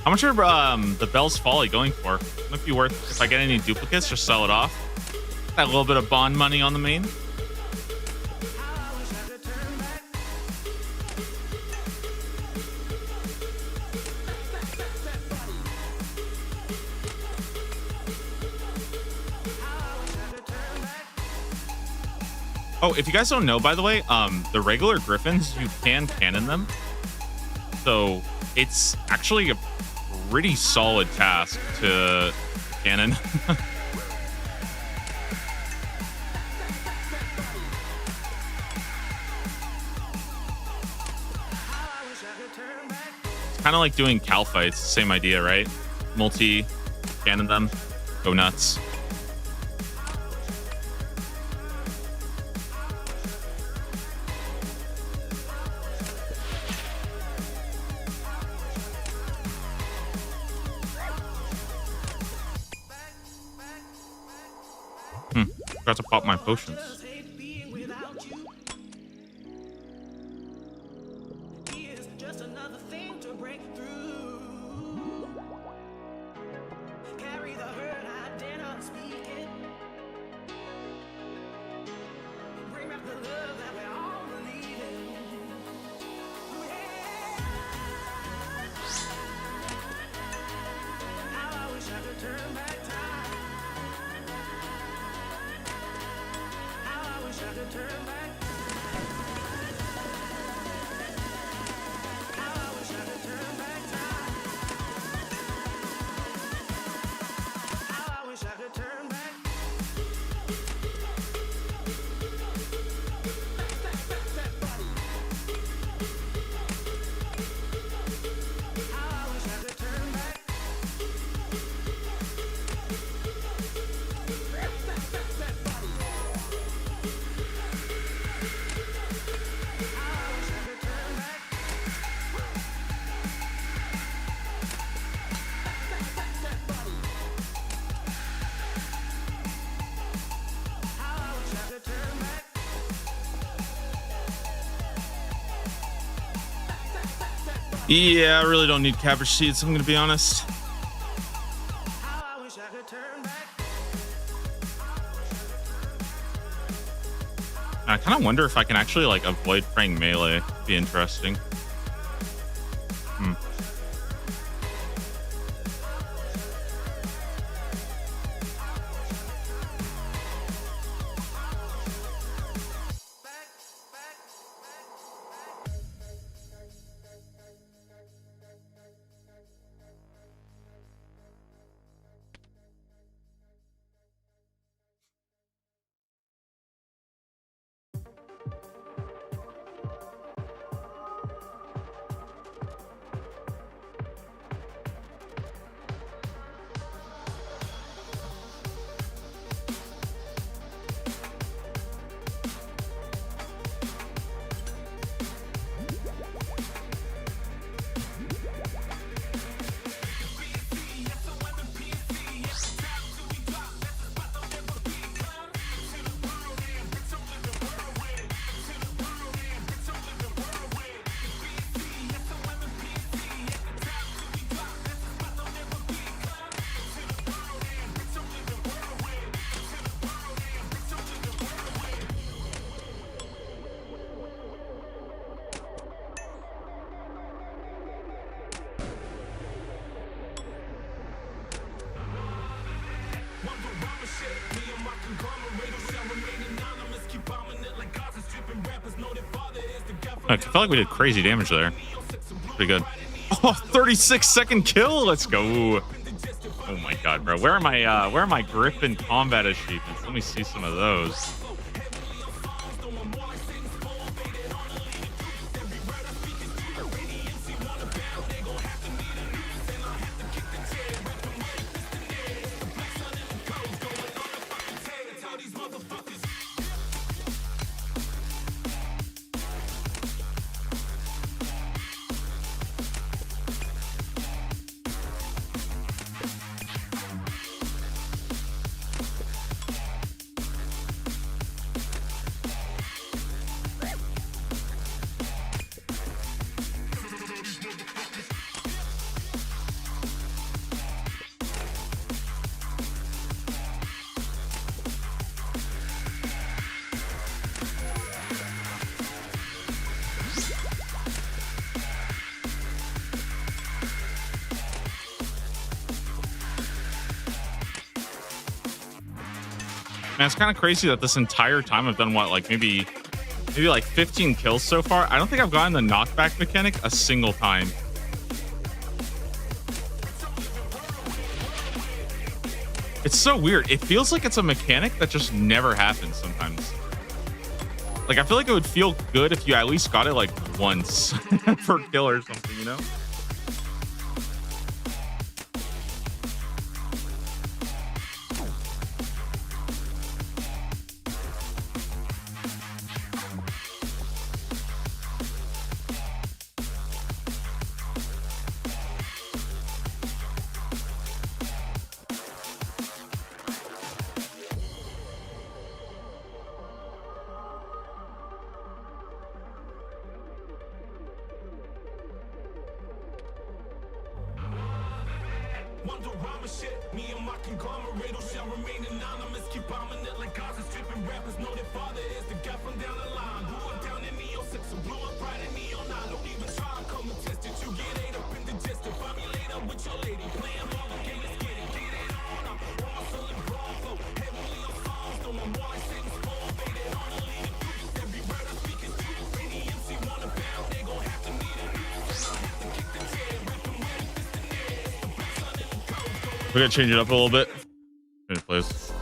How much are the Bell's Folly going for? Might be worth, if I get any duplicates, just sell it off. Got a little bit of bond money on the main. Oh, if you guys don't know, by the way, the regular Griffins, you can cannon them. So it's actually a pretty solid task to cannon. It's kind of like doing Cal fights. Same idea, right? Multi cannon them. Go nuts. Forgot to pop my potions. Yeah, I really don't need cabbage seeds, I'm gonna be honest. I kind of wonder if I can actually like avoid praying melee. It'd be interesting. I felt like we did crazy damage there. Pretty good. Oh, 36-second kill. Let's go. Oh my god, bro. Where are my grip and combat achievements? Let me see some of those. Man, it's kind of crazy that this entire time I've done what, like maybe like 15 kills so far. I don't think I've gotten the knockback mechanic a single time. It's so weird. It feels like it's a mechanic that just never happens sometimes. Like, I feel like it would feel good if you at least got it like once per kill or something, you know? Wonderama shit, me and my conglomerate shall remain anonymous. Keep bombing it like Gaza stripping rappers. Know their father is the guy from down the line. Grew up down in Neo 6 and blew up right in Neo 9. Don't even try to come and test it. You get ate up in the district. Find me later with your lady. Playing all the game, let's get it on. I'm hustle and brawl flow. Heavily on songs, though I'm more like Satan's fall. Faded on the lead. Every word I speak is true. Any MC wanna bound, they gon' have to meet it. I have to kick the chair, rip them with it, fist in air. The best son in the coast. We're gonna change it up a little bit. Please.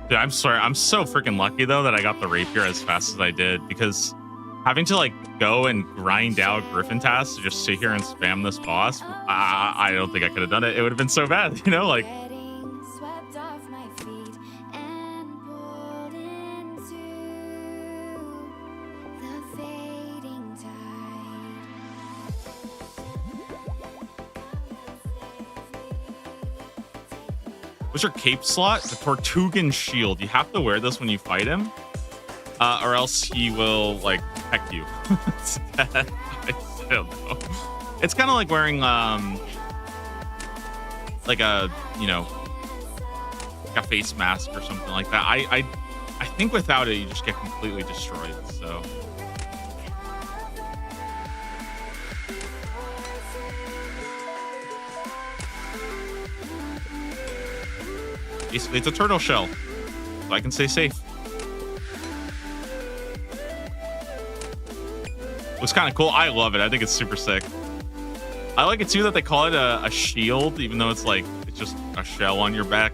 Dude, I'm sorry. I'm so freaking lucky though that I got the rapier as fast as I did, because having to like go and grind out Griffin tasks to just sit here and spam this boss, I don't think I could have done it. It would have been so bad, you know, like. Getting swept off my feet and pulled into the fading tide. What's your cape slot? The Tortugan shield. You have to wear this when you fight him, or else he will like peck you. I don't know. It's kind of like wearing like a, you know, like a face mask or something like that. I think without it you just get completely destroyed. So. Basically, it's a turtle shell, so I can stay safe. Looks kind of cool. I love it. I think it's super sick. I like it too that they call it a shield, even though it's like it's just a shell on your back.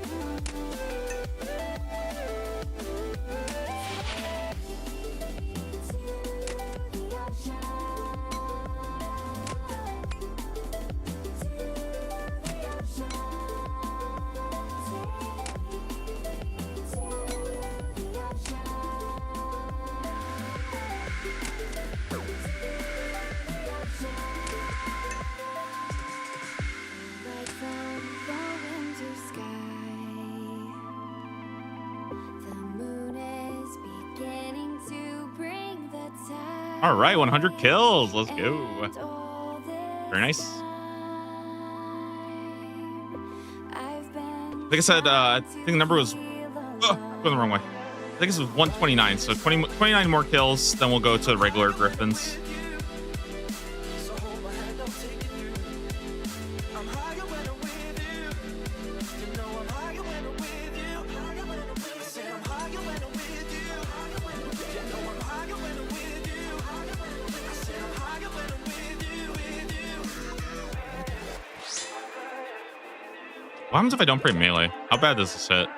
Right from the winter sky, the moon is beginning to bring the tide. All right, 100 kills. Let's go. And all this Very nice. time, I Like I said, I think the number was going the wrong way. I think this was 129. So 29 more kills, then we'll go to the regular Griffins. What happens if I don't play melee? How bad does this hit?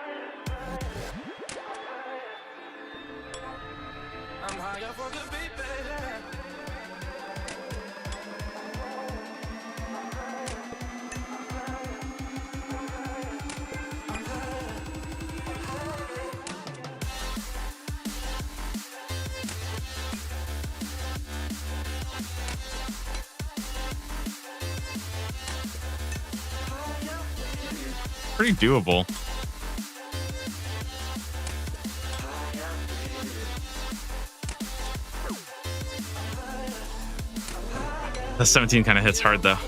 Pretty doable. The 17 kind of hits hard though.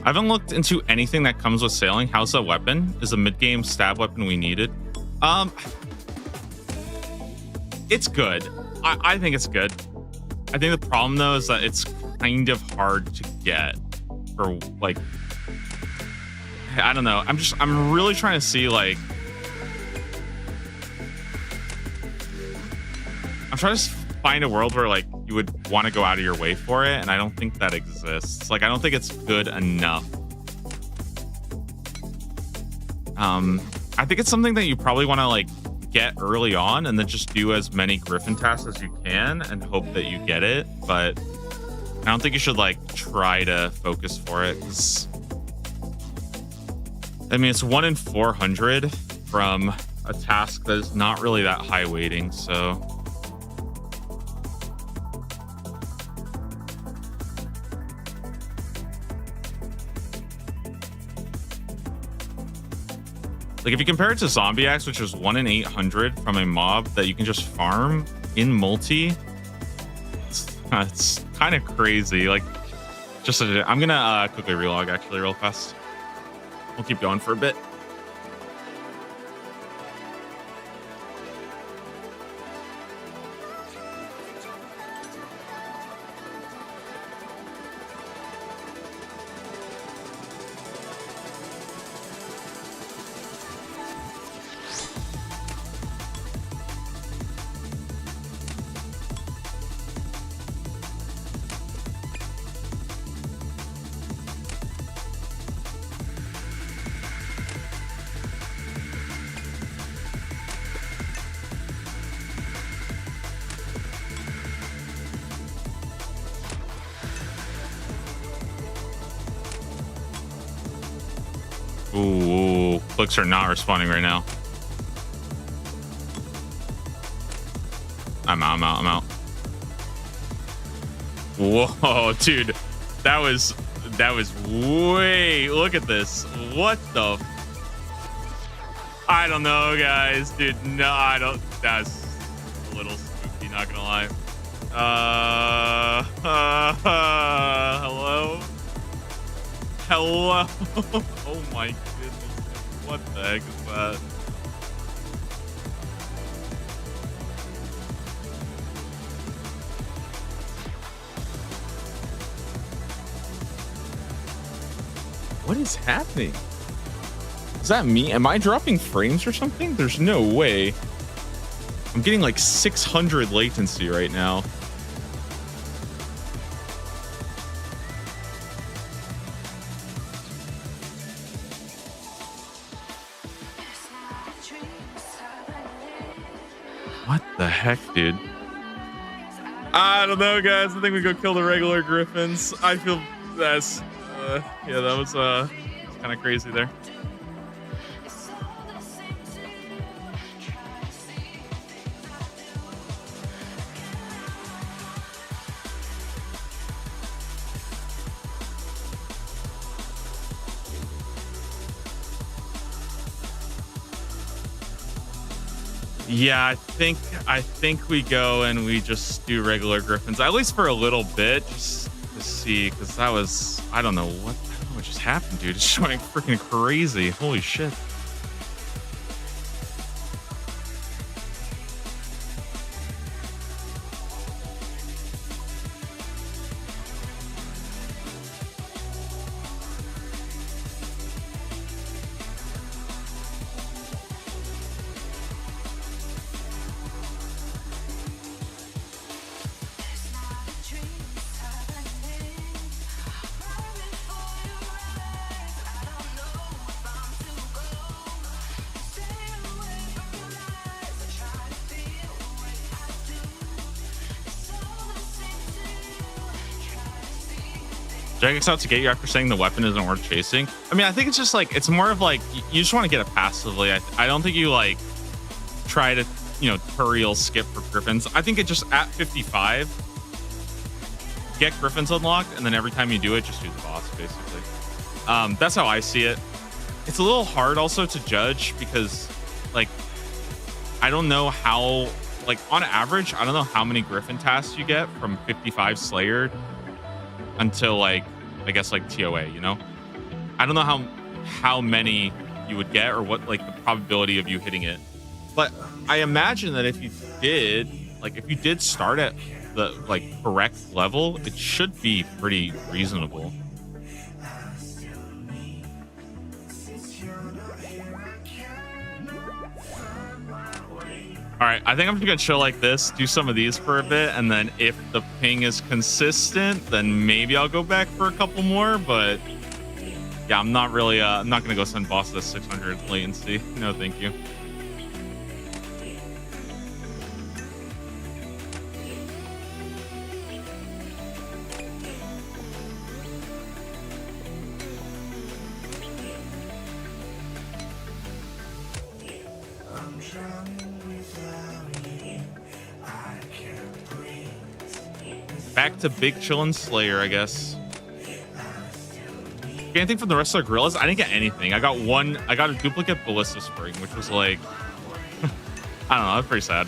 I haven't looked into anything that comes with sailing. How's that weapon? Is a mid-game stab weapon we needed? It's good. I think it's good. I think the problem though is that it's kind of hard to get for like, I don't know. I'm really trying to see like, I'm trying to find a world where like you would want to go out of your way for it, and I don't think that exists. Like, I don't think it's good enough. I think it's something that you probably want to like get early on and then just do as many Griffin tasks as you can and hope that you get it. But I don't think you should like try to focus for it, because I mean, it's 1 in 400 from a task that is not really that high weighting. So like, if you compare it to Zombie Axe, which is 1 in 800 from a mob that you can just farm in multi, it's kind of crazy. Like, I'm gonna quickly relog actually real fast. We'll keep going for a bit. Ooh, clicks are not responding right now. I'm out. Whoa, dude. That was way, look at this. What the? I don't know, guys, dude. No, I don't. That's a little spooky, not gonna lie. Hello? Oh my goodness. What the heck is that? What is happening? Is that me? Am I dropping frames or something? There's no way. I'm getting like 600 latency right now. What the heck, dude? I don't know, guys. I think we go kill the regular griffins. I feel that's yeah, that was kind of crazy there. Yeah, I think we go and we just do regular griffins, at least for a little bit, just to see, because that was, I don't know what just happened, dude. It's showing freaking crazy. Holy shit. Jagex out to get you after saying the weapon isn't worth chasing. I mean, I think it's just like, it's more of like, you just want to get it passively. I don't think you like try to, you know, Turiel skip for Griffins. I think it just at 55, get Griffins unlocked, and then every time you do it, just do the boss, basically. That's how I see it. It's a little hard also to judge because, like, I don't know how, like, on average, I don't know how many Griffin tasks you get from 55 Slayer until, like, I guess, like, TOA, you know? I don't know how many you would get or what, like, the probability of you hitting it. But I imagine that if you did start at the, like, correct level, it should be pretty reasonable. All right, I think I'm just gonna chill like this, do some of these for a bit, and then if the ping is consistent, then maybe I'll go back for a couple more. But yeah, I'm not really, I'm not gonna go send boss to 600 latency. No, thank you. Back to Big Chillin' Slayer, I guess. Get anything from the rest of the gorillas? I didn't get anything. I got a duplicate Ballista Spring, which was like, I don't know, that's pretty sad.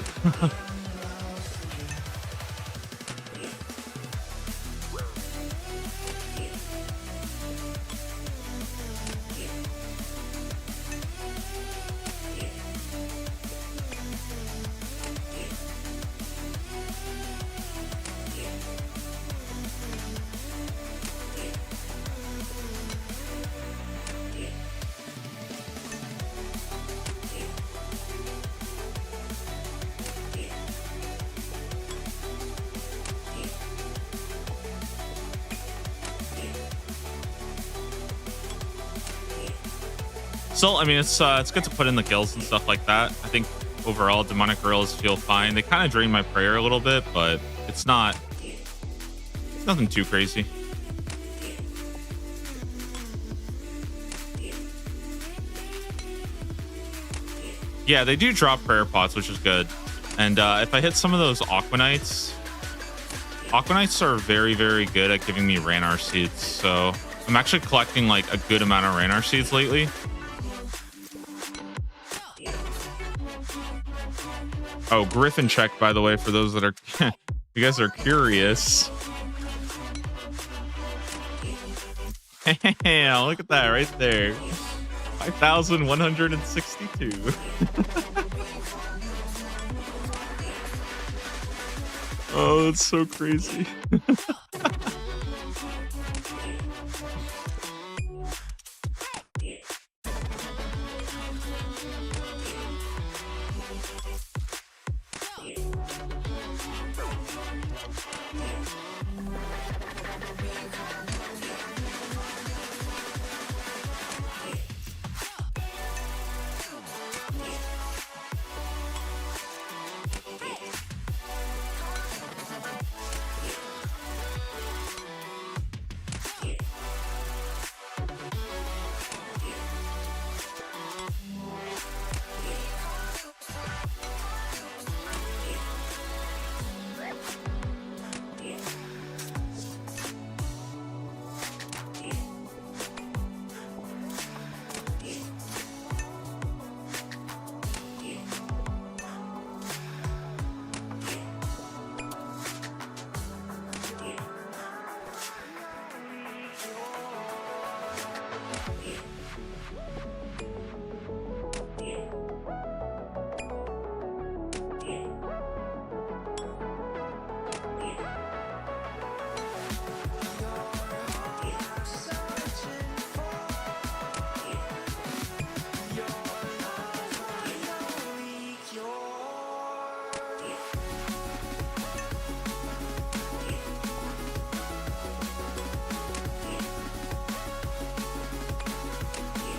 Still, I mean, it's good to put in the kills and stuff like that. I think overall, demonic gorillas feel fine. They kind of drain my prayer a little bit, but it's nothing too crazy. Yeah, they do drop prayer pots, which is good. And if I hit some of those Aquanites are very, very good at giving me Ranar seeds. So I'm actually collecting like a good amount of Ranar seeds lately. Oh, Griffin check, by the way, for those that are, you guys are curious. Hey, look at that right there. 5,162. Oh, that's so crazy.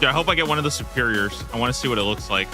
Yeah, I hope I get one of the superiors. I want to see what it looks like.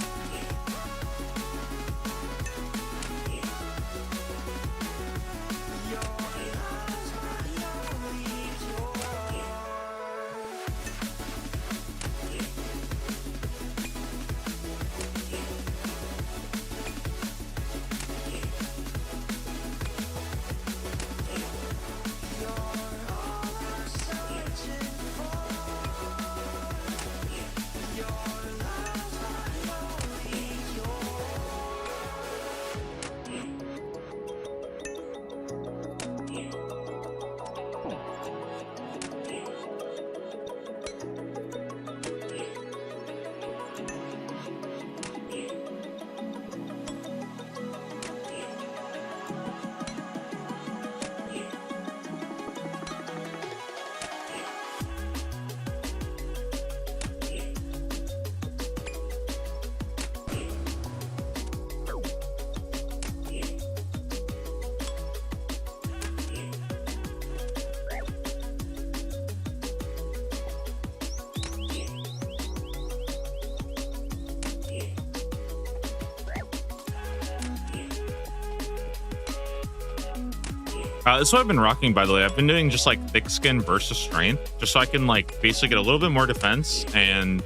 This is what I've been rocking, by the way. I've been doing just like thick skin versus strength, just so I can like basically get a little bit more defense and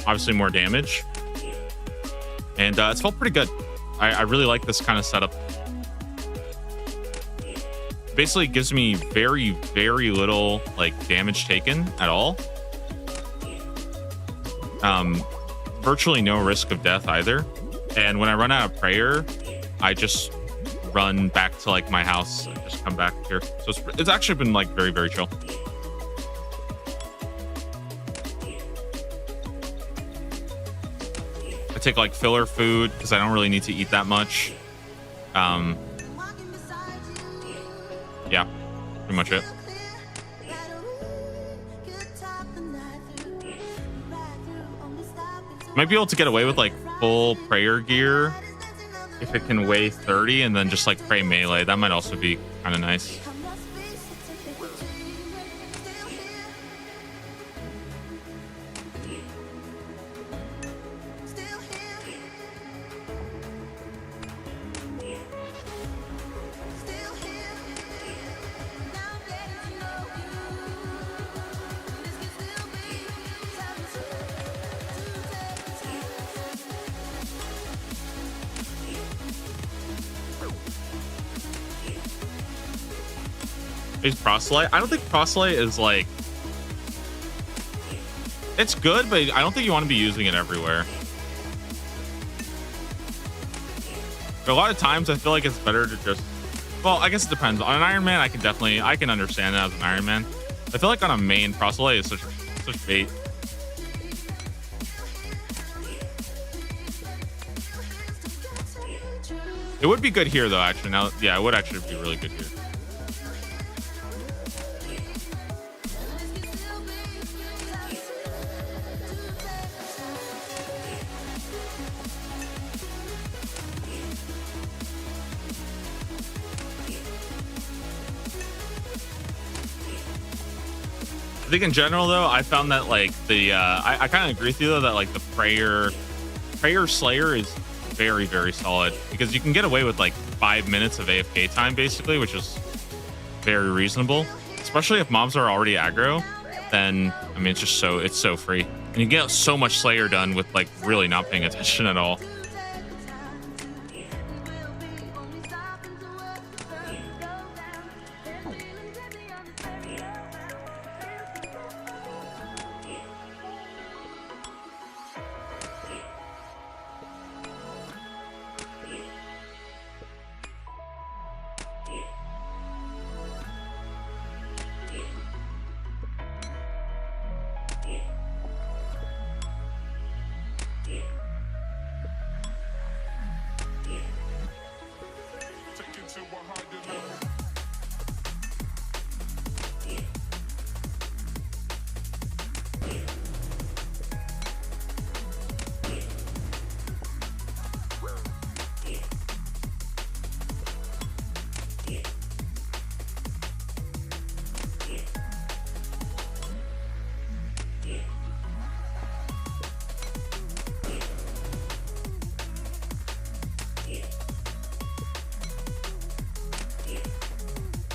obviously more damage. And it's felt pretty good. I really like this kind of setup. Basically gives me very, very little like damage taken at all. Virtually no risk of death either. And when I run out of prayer, I just run back to like my house and just come back here. So it's actually been like very, very chill. I take like filler food because I don't really need to eat that much. Yeah, pretty much it. Might be able to get away with like full prayer gear if it can weigh 30 and then just like pray melee. That might also be kind of nice. Is proselyte? I don't think proselyte is like, it's good, but I don't think you want to be using it everywhere. But a lot of times I feel like it's better to just, well, I guess it depends. On an Iron Man, I can understand that as an Iron Man. I feel like on a main, proselyte is such bait. It would be good here though, actually. Now, yeah, it would actually be really good here. think in general though, I found that like the I kind of agree with you though that like the prayer slayer is very, very solid because you can get away with like 5 minutes of AFK time basically, which is very reasonable, especially if mobs are already aggro. Then I mean, it's so free, and you get so much slayer done with like really not paying attention at all.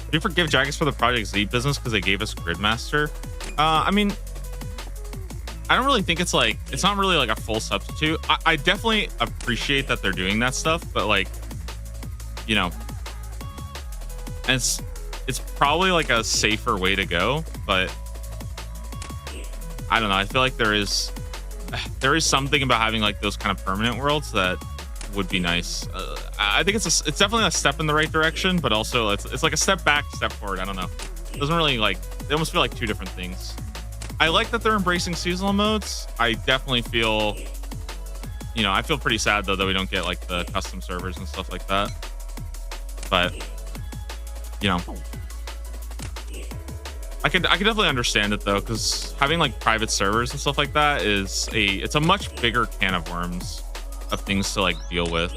Do you forgive Jagex for the Project Z business because they gave us Gridmaster? I mean, I don't really think it's not really like a full substitute. I definitely appreciate that they're doing that stuff, but like, you know, and it's probably like a safer way to go, but I don't know. I feel like there is something about having like those kind of permanent worlds that would be nice. I think it's definitely a step in the right direction, but also it's like a step back, step forward. I don't know. It doesn't really like, they almost feel like two different things. I like that they're embracing seasonal modes. I definitely feel, you know, I feel pretty sad though that we don't get like the custom servers and stuff like that. But you know, I could definitely understand it though, because having like private servers and stuff like that it's a much bigger can of worms of things to like deal with.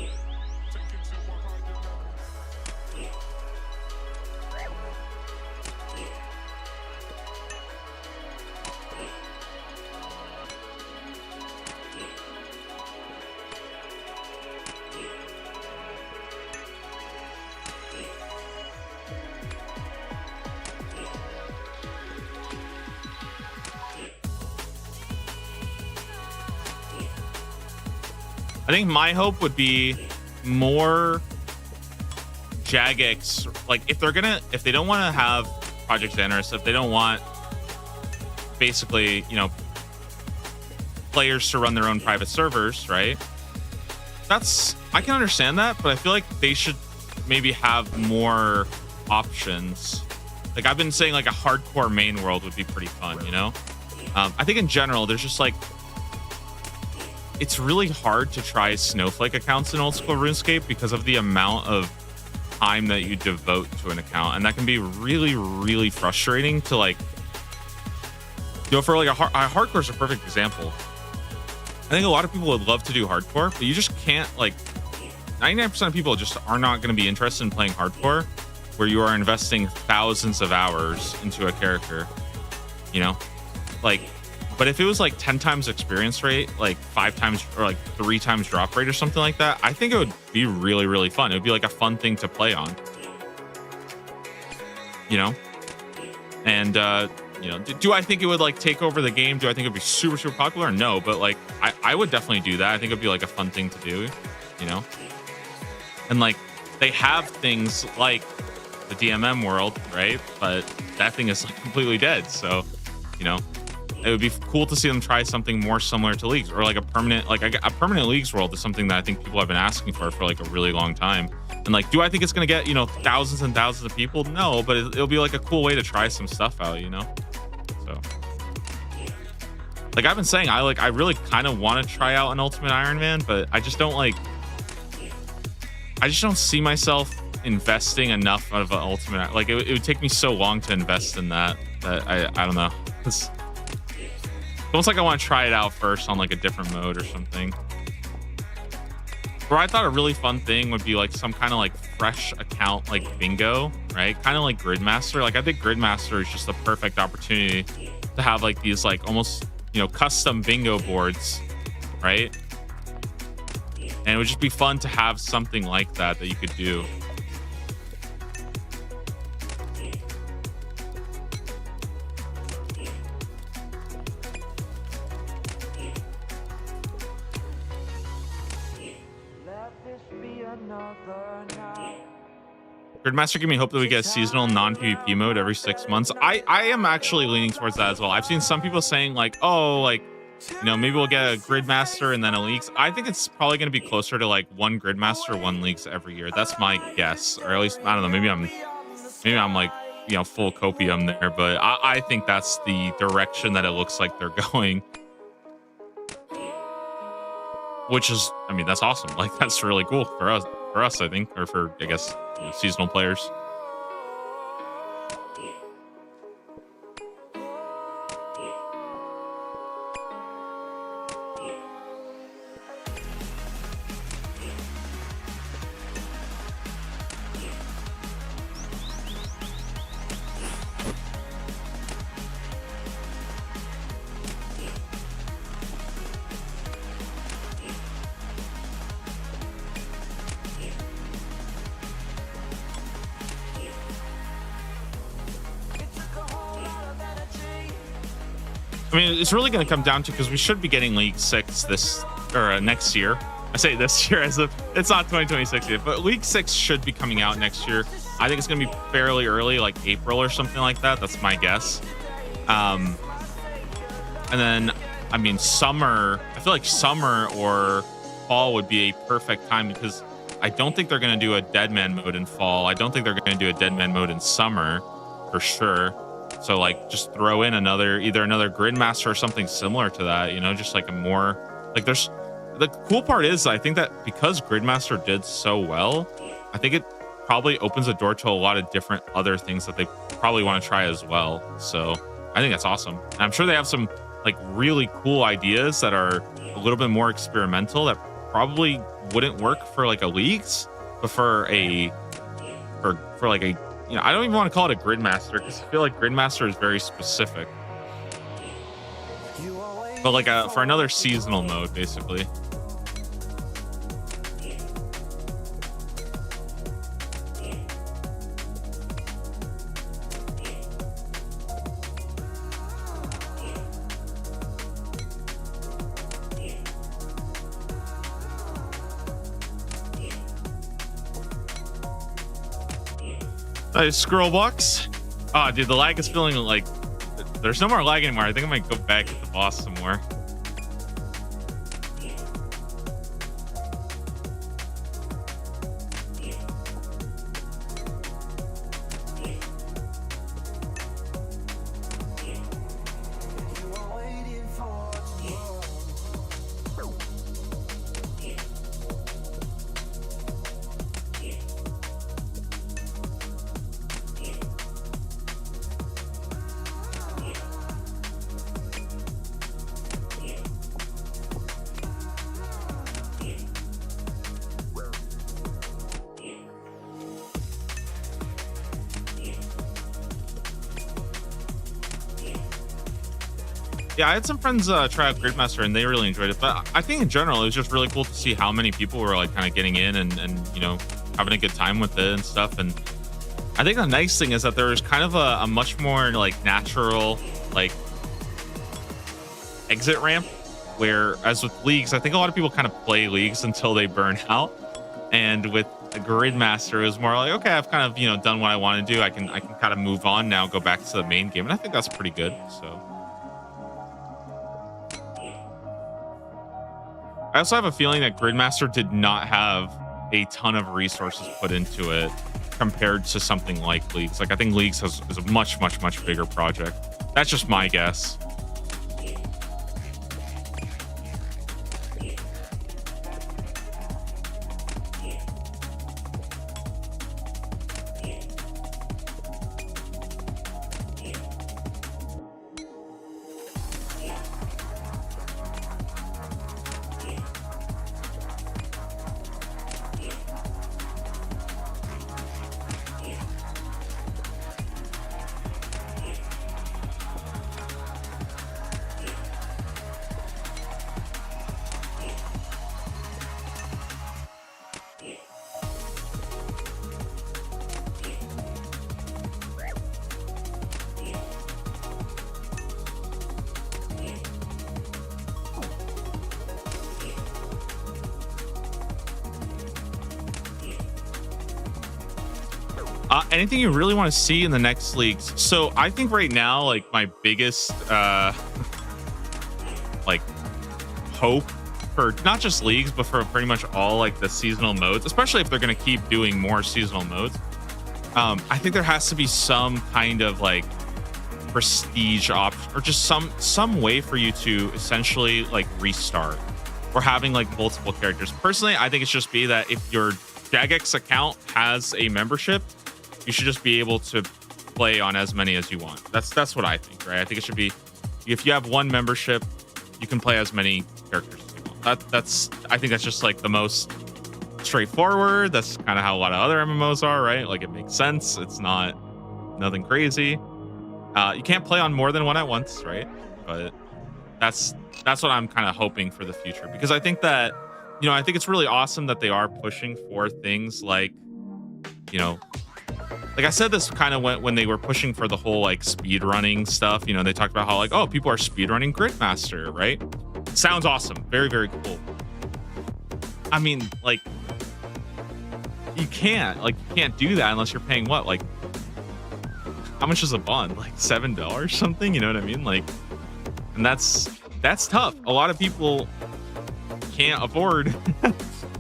I think my hope would be more Jagex. Like if they don't want to have Project Xanaris, if they don't want basically, you know, players to run their own private servers, right? I can understand that, but I feel like they should maybe have more options. Like I've been saying, like a hardcore main world would be pretty fun, you know? I think in general, there's just like, it's really hard to try snowflake accounts in old school RuneScape because of the amount of time that you devote to an account, and that can be really, really frustrating to like. You know, for like a hardcore is a perfect example. I think a lot of people would love to do hardcore, but you just can't. Like 99% of people just are not going to be interested in playing hardcore, where you are investing thousands of hours into a character. You know, like. But if it was like 10 times experience rate, like 5 times or like 3 times drop rate or something like that, I think it would be really, really fun. It would be like a fun thing to play on, you know? And, you know, do I think it would like take over the game? Do I think it'd be super, super popular? No, but like, I would definitely do that. I think it'd be like a fun thing to do, you know? And like, they have things like the DMM world, right? But that thing is like completely dead. So, you know, it would be cool to see them try something more similar to leagues, or like a permanent leagues world is something that I think people have been asking for like a really long time. And like, do I think it's going to get, you know, thousands and thousands of people? No, but it'll be like a cool way to try some stuff out, you know? So like I've been saying, I really kind of want to try out an Ultimate Iron Man, but I just don't see myself investing enough of an Ultimate. Like it would take me so long to invest in that I don't know. It's almost like I want to try it out first on like a different mode or something. Where I thought a really fun thing would be like some kind of like fresh account, like bingo, right? Kind of like Gridmaster. Like I think Gridmaster is just the perfect opportunity to to have like these like almost, you know, custom bingo boards, right? And it would just be fun to have something like that you could do. Gridmaster, give me hope that we get a seasonal non-PvP mode every 6 months. I am actually leaning towards that as well. I've seen some people saying like, oh, like, you know, maybe we'll get a Gridmaster and then a Leagues. I think it's probably going to be closer to like one Gridmaster, one Leagues every year. That's my guess, or at least I don't know. Maybe I'm like, you know, full copium there, but I think that's the direction that it looks like they're going. Which is, I mean, that's awesome. Like that's really cool for us, I think, or for I guess seasonal players. I mean, it's really going to come down to, because we should be getting League 6 this or next year. I say this year as if it's not 2026 yet, but League 6 should be coming out next year. I think it's going to be fairly early, like April or something like that. That's my guess. And then, I mean, summer, I feel like summer or fall would be a perfect time, because I don't think they're going to do a Deadman mode in fall. I don't think they're going to do a Deadman mode in summer for sure. So like just throw in either another Gridmaster or something similar to that, you know, just like a more like the cool part is I think that because Gridmaster did so well, I think it probably opens the door to a lot of different other things that they probably want to try as well. So I think that's awesome. And I'm sure they have some like really cool ideas that are a little bit more experimental that probably wouldn't work for like a Leagues, but for like a, you know, I don't even want to call it a Gridmaster because I feel like Gridmaster is very specific. But like for another seasonal mode, basically. Scroll box. Oh, dude, the lag is feeling like there's no more lag anymore. I think I might go back at the boss some more. Yeah, I had some friends try out Gridmaster and they really enjoyed it. But I think in general, it was just really cool to see how many people were like kind of getting in and you know, having a good time with it and stuff. And I think the nice thing is that there was kind of a much more like natural like exit ramp, where as with Leagues, I think a lot of people kind of play Leagues until they burn out. And with a Gridmaster, it was more like, okay, I've kind of, you know, done what I want to do. I can kind of move on now, go back to the main game. And I think that's pretty good. So I also have a feeling that Gridmaster did not have a ton of resources put into it compared to something like Leagues. Like I think Leagues is a much bigger project. That's just my guess. Anything you really want to see in the next leagues? So I think right now, like my biggest like hope for not just leagues, but for pretty much all like the seasonal modes, especially if they're going to keep doing more seasonal modes. I think there has to be some kind of like prestige option, or just some way for you to essentially like restart, or having like multiple characters. Personally, I think it should just be that if your Jagex account has a membership, you should just be able to play on as many as you want. That's what I think, right? I think it should be, if you have one membership, you can play as many characters as you want. I think that's just like the most straightforward. That's kind of how a lot of other MMOs are, right? Like it makes sense. It's nothing crazy. You can't play on more than one at once, right? But that's what I'm kind of hoping for the future, because I think that, I think it's really awesome that they are pushing for things like, like I said, this kind of when they were pushing for the whole like speed running stuff. They talked about how like, oh, people are speed running Gridmaster, right? Sounds awesome. Very, very cool. I mean, like, you can't do that unless you're paying what, like, how much is a bond? Like $7 something? You know what I mean? Like, and that's tough. A lot of people can't afford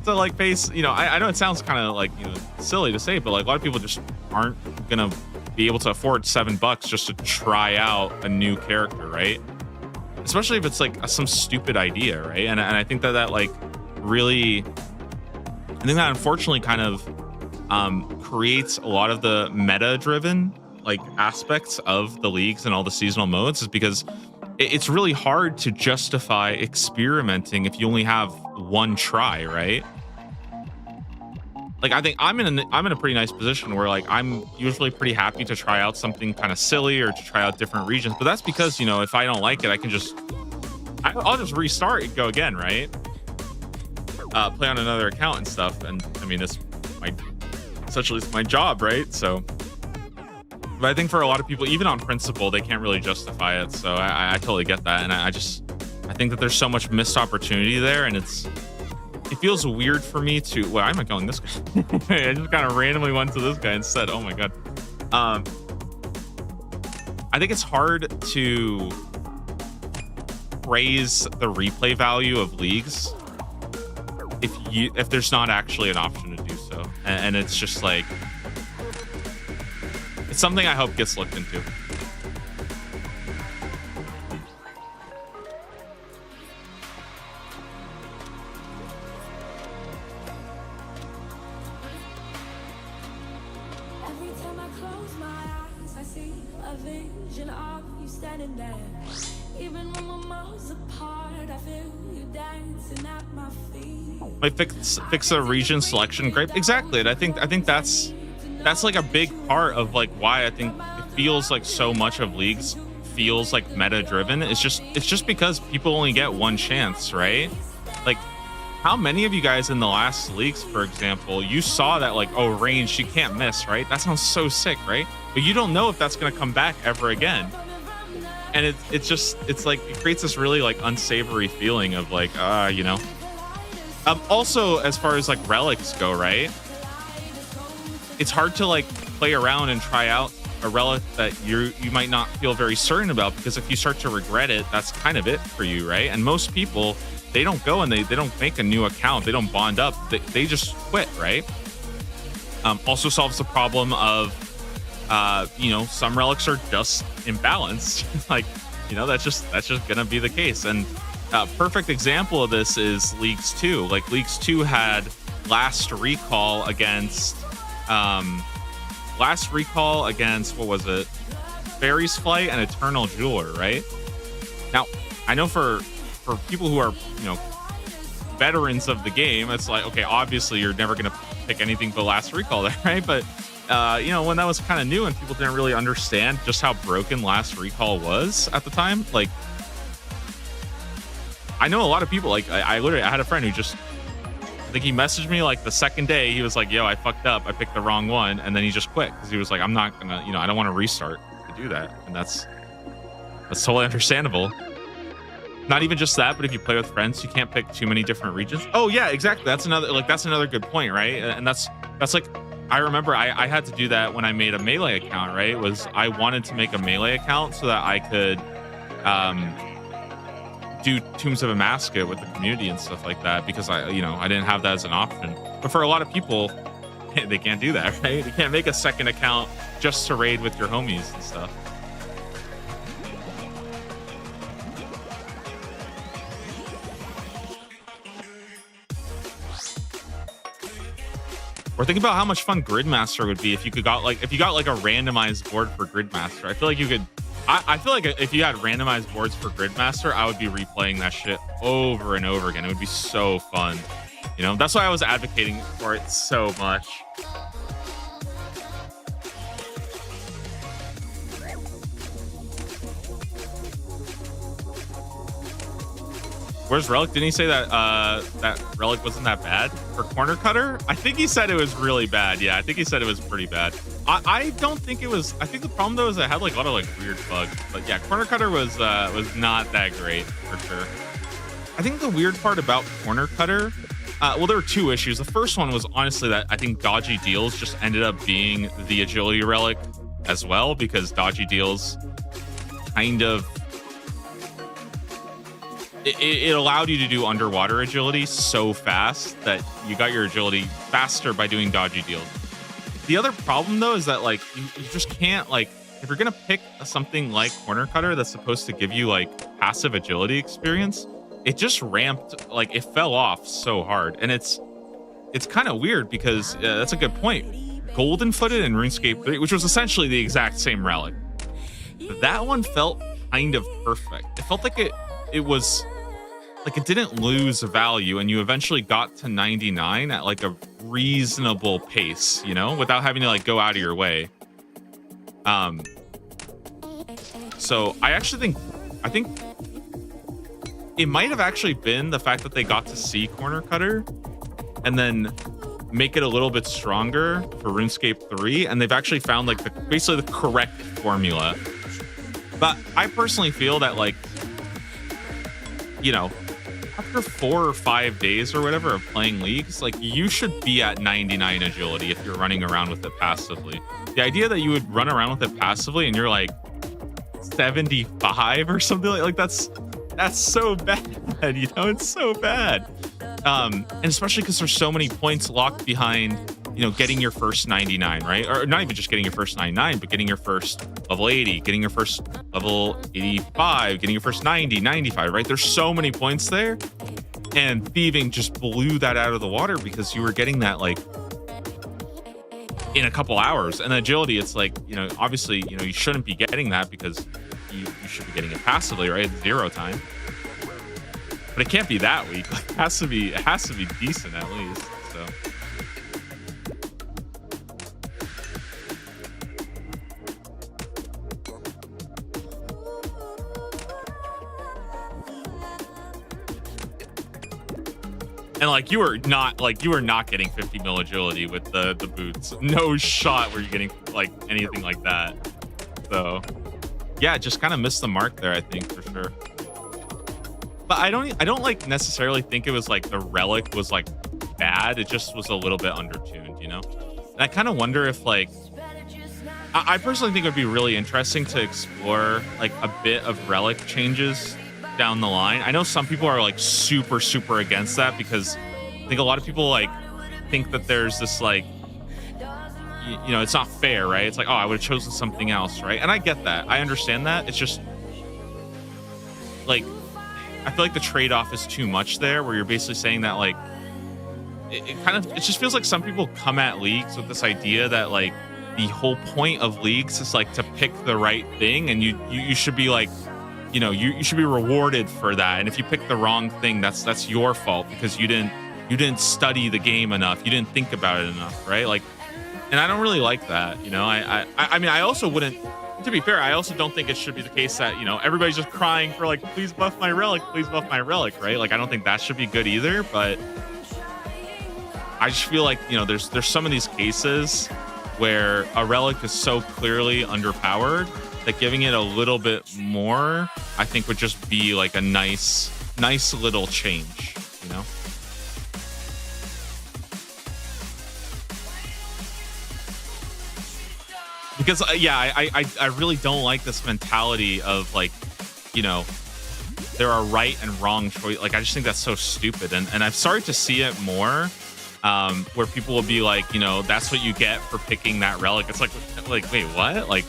to like pay. I know it sounds kind of like silly to say, but like a lot of people just aren't gonna be able to afford $7 just to try out a new character, right? Especially if it's like some stupid idea, right? And I think that like really, I think that unfortunately kind of creates a lot of the meta driven like aspects of the leagues and all the seasonal modes, is because it's really hard to justify experimenting if you only have one try, right? Like I think I'm in a pretty nice position where like I'm usually pretty happy to try out something kind of silly or to try out different regions, but that's because if I don't like it, I'll just restart and go again, right? Play on another account and stuff. And I mean, essentially it's my job, right? So, but I think for a lot of people, even on principle, they can't really justify it. So I totally get that. And I think that there's so much missed opportunity there. And it feels weird for me to, well, I'm not going this guy. I just kind of randomly went to this guy instead. Oh my God. I think it's hard to raise the replay value of leagues if there's not actually an option to do so. And it's just like, it's something I hope gets looked into. Every time I close my eyes, I see a vision of you standing there. Even when we're miles apart, I feel you dancing at my feet. Like fix a region selection, great. Exactly. And I think that's like a big part of like why I think it feels like so much of leagues feels like meta driven. It's just because people only get one chance, right? Like, how many of you guys in the last leagues, for example, you saw that like, oh, range, she can't miss, right? That sounds so sick, right? But you don't know if that's going to come back ever again. And it's like, it creates this really like unsavory feeling of like, also, as far as like relics go, right? It's hard to like play around and try out a relic that you might not feel very certain about, because if you start to regret it, that's kind of it for you, right? And most people, they don't go and they don't make a new account. They don't bond up. They just quit, right? Also solves the problem of, some relics are just imbalanced. Like, that's just gonna be the case. And a perfect example of this is Leagues 2. Like Leagues 2 had last recall against, what was it? Fairy's Flight and Eternal Jeweler, right? Now, I know for people who are, veterans of the game, it's like, okay, obviously you're never going to pick anything but last recall there, right? But, when that was kind of new and people didn't really understand just how broken last recall was at the time, like, I know a lot of people, like, I had a friend who just, I think he messaged me like the second day. He was like, yo, I fucked up. I picked the wrong one. And then he just quit because he was like, I'm not going to, I don't want to restart to do that. And that's totally understandable. Not even just that, but if you play with friends, you can't pick too many different regions. Oh yeah, exactly. That's another good point, right? And that's like I remember I had to do that when I made a Melee account, right? Was I wanted to make a Melee account so that I could do Tombs of Amaska with the community and stuff like that, because I didn't have that as an option. But for a lot of people, they can't do that, right? You can't make a second account just to raid with your homies and stuff. Or think about how much fun Gridmaster would be if you got like a randomized board for Gridmaster. I feel like you could. I feel like if you had randomized boards for Gridmaster, I would be replaying that shit over and over again. It would be so fun. You know, that's why I was advocating for it so much. Where's Relic? Didn't he say that that Relic wasn't that bad for Corner Cutter? I think he said it was really bad. Yeah, I think he said it was pretty bad. I don't think it was. I think the problem though is it had like a lot of like weird bugs. But yeah, Corner Cutter was not that great for sure. I think the weird part about Corner Cutter, well, there were two issues. The first one was honestly that I think Dodgy Deals just ended up being the Agility Relic as well, because Dodgy Deals kind of it allowed you to do underwater agility so fast that you got your agility faster by doing Dodgy Deals. The other problem though is that like you just can't, like, if you're gonna pick something like Corner Cutter that's supposed to give you like passive agility experience, it just ramped, like it fell off so hard. And it's kind of weird because that's a good point. Golden Footed and RuneScape 3, which was essentially the exact same relic, that one felt kind of perfect. It felt like it was like it didn't lose value, and you eventually got to 99 at like a reasonable pace, you know, without having to like go out of your way. So I think it might have actually been the fact that they got to see Corner Cutter and then make it a little bit stronger for RuneScape 3, and they've actually found like basically the correct formula. But I personally feel that, like, you know, after 4 or 5 days or whatever of playing leagues, like, you should be at 99 agility if you're running around with it passively. The idea that you would run around with it passively and you're like 75 or something like that's so bad, you know, it's so bad. And especially because there's so many points locked behind, you know, getting your first 99, right? Or not even just getting your first 99, but getting your first level 80, getting your first level 85, getting your first 90, 95, right? There's so many points there. And thieving just blew that out of the water because you were getting that like in a couple hours. And agility, it's like, you know, obviously, you know, you shouldn't be getting that because you should be getting it passively, right? At 0 time. But it can't be that weak. Like, it has to be decent at least. So and like you were not getting 50 mil agility with the boots. No shot were you getting like anything like that. So yeah, just kind of missed the mark there, I think, for sure. But I don't like necessarily think it was like the relic was like bad. It just was a little bit undertuned, you know? And I kind of wonder if like, I personally think it would be really interesting to explore like a bit of relic changes down the line. I know some people are like super against that because I think a lot of people like think that there's this like, you know, it's not fair, right? It's like, oh, I would have chosen something else, right? And I get that. I understand that. It's just like, I feel like the trade-off is too much there, where you're basically saying that like it just feels like some people come at leagues with this idea that like the whole point of leagues is like to pick the right thing, and you should be like, you know, you should be rewarded for that. And if you pick the wrong thing, that's your fault because you didn't study the game enough, you didn't think about it enough, right? Like, and I don't really like that, you know. I mean, I also wouldn't. To be fair, I also don't think it should be the case that, you know, everybody's just crying for like, please buff my relic, right? Like, I don't think that should be good either, but I just feel like, you know, there's some of these cases where a relic is so clearly underpowered that giving it a little bit more, I think, would just be like a nice little change, you know? because yeah, I really don't like this mentality of like, you know, there are right and wrong choice. Like I just think that's so stupid, and I've started to see it more, where people will be like, you know, that's what you get for picking that relic. It's like wait, what? Like,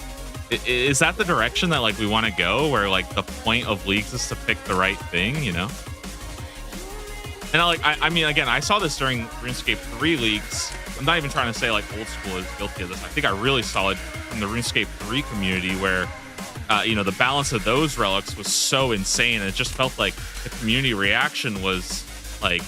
is that the direction that like we want to go? Where like the point of leagues is to pick the right thing, you know? And I mean, again, I saw this during RuneScape 3 leagues. I'm not even trying to say like old school is guilty of this. I think I really saw it from the RuneScape 3 community where, you know, the balance of those relics was so insane. And it just felt like the community reaction was like,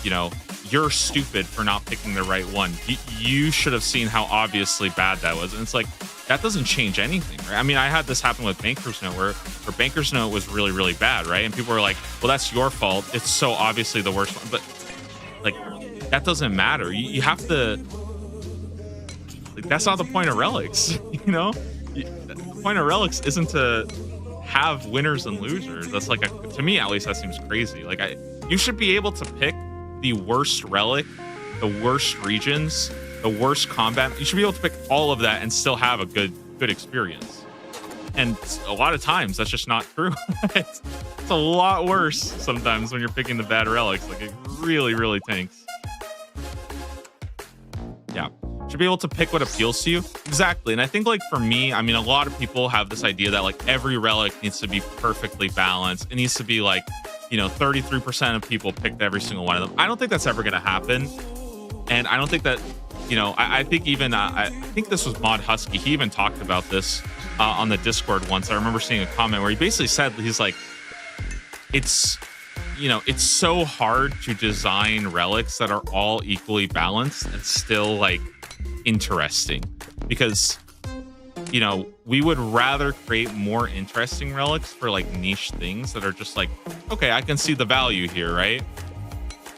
you know, you're stupid for not picking the right one. You should have seen how obviously bad that was. And it's like, that doesn't change anything, right? I mean, I had this happen with Banker's Note where Banker's Note was really, really bad, right? And people were like, well, that's your fault. It's so obviously the worst one. But like, that doesn't matter. You have to, like, that's not the point of relics, you know? The point of relics isn't to have winners and losers. That's like, to me at least, that seems crazy. Like, you should be able to pick the worst relic, the worst regions, the worst combat. You should be able to pick all of that and still have a good experience. And a lot of times that's just not true. It's a lot worse sometimes when you're picking the bad relics. Like it really, really tanks. Yeah. Should be able to pick what appeals to you. Exactly. And I think like for me, I mean, a lot of people have this idea that like every relic needs to be perfectly balanced. It needs to be like, you know, 33% of people picked every single one of them. I don't think that's ever going to happen. And I don't think that, you know, I think even, I think this was Mod Husky. He even talked about this on the Discord once. I remember seeing a comment where he basically said, he's like, it's, you know, it's so hard to design relics that are all equally balanced and still like interesting because, you know, we would rather create more interesting relics for like niche things that are just like, okay, I can see the value here, right?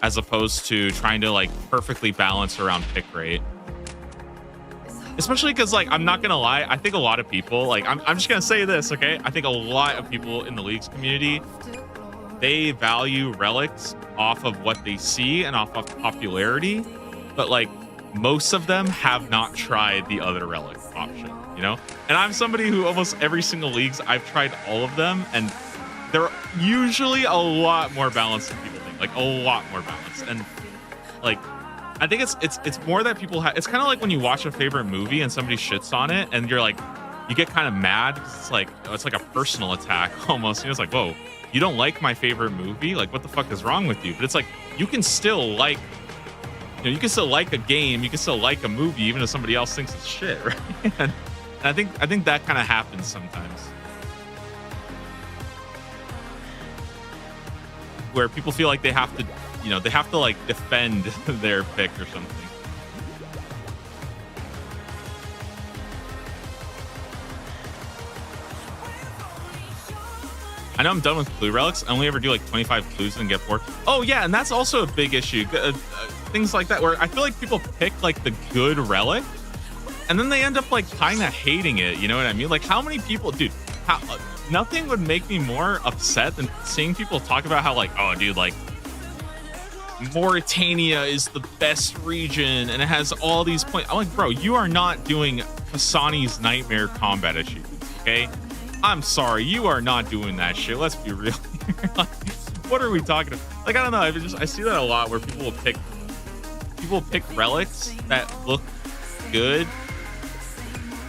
As opposed to trying to like perfectly balance around pick rate. Especially because like, I'm not gonna lie, I think a lot of people, like I'm just gonna say this, okay? I think a lot of people in the leagues community, they value relics off of what they see and off of popularity, but like most of them have not tried the other relic option, you know? And I'm somebody who almost every single leagues, I've tried all of them and they're usually a lot more balanced than people think, like a lot more balanced. And like, I think it's more that people have, it's kind of like when you watch a favorite movie and somebody shits on it and you're like, you get kind of mad because it's like a personal attack almost. You know, it's like, whoa, you don't like my favorite movie? Like, what the fuck is wrong with you? But it's like, you can still like, you know, you can still like a game, you can still like a movie, even if somebody else thinks it's shit, right? And I think that kind of happens sometimes. Where people feel like they have to, you know, they have to like defend their pick or something. I know I'm done with blue relics. I only ever do like 25 clues and get bored. Oh yeah, and that's also a big issue. Things like that where I feel like people pick like the good relic and then they end up like kind of hating it. You know what I mean? Like how many people, dude, nothing would make me more upset than seeing people talk about how like, oh dude, like Mauritania is the best region and it has all these points. I'm like, bro, you are not doing Kasani's Nightmare combat achievements, okay? I'm sorry, you are not doing that shit. Let's be real here. Like, what are we talking about? Like, I don't know. I see that a lot where people will pick relics that look good,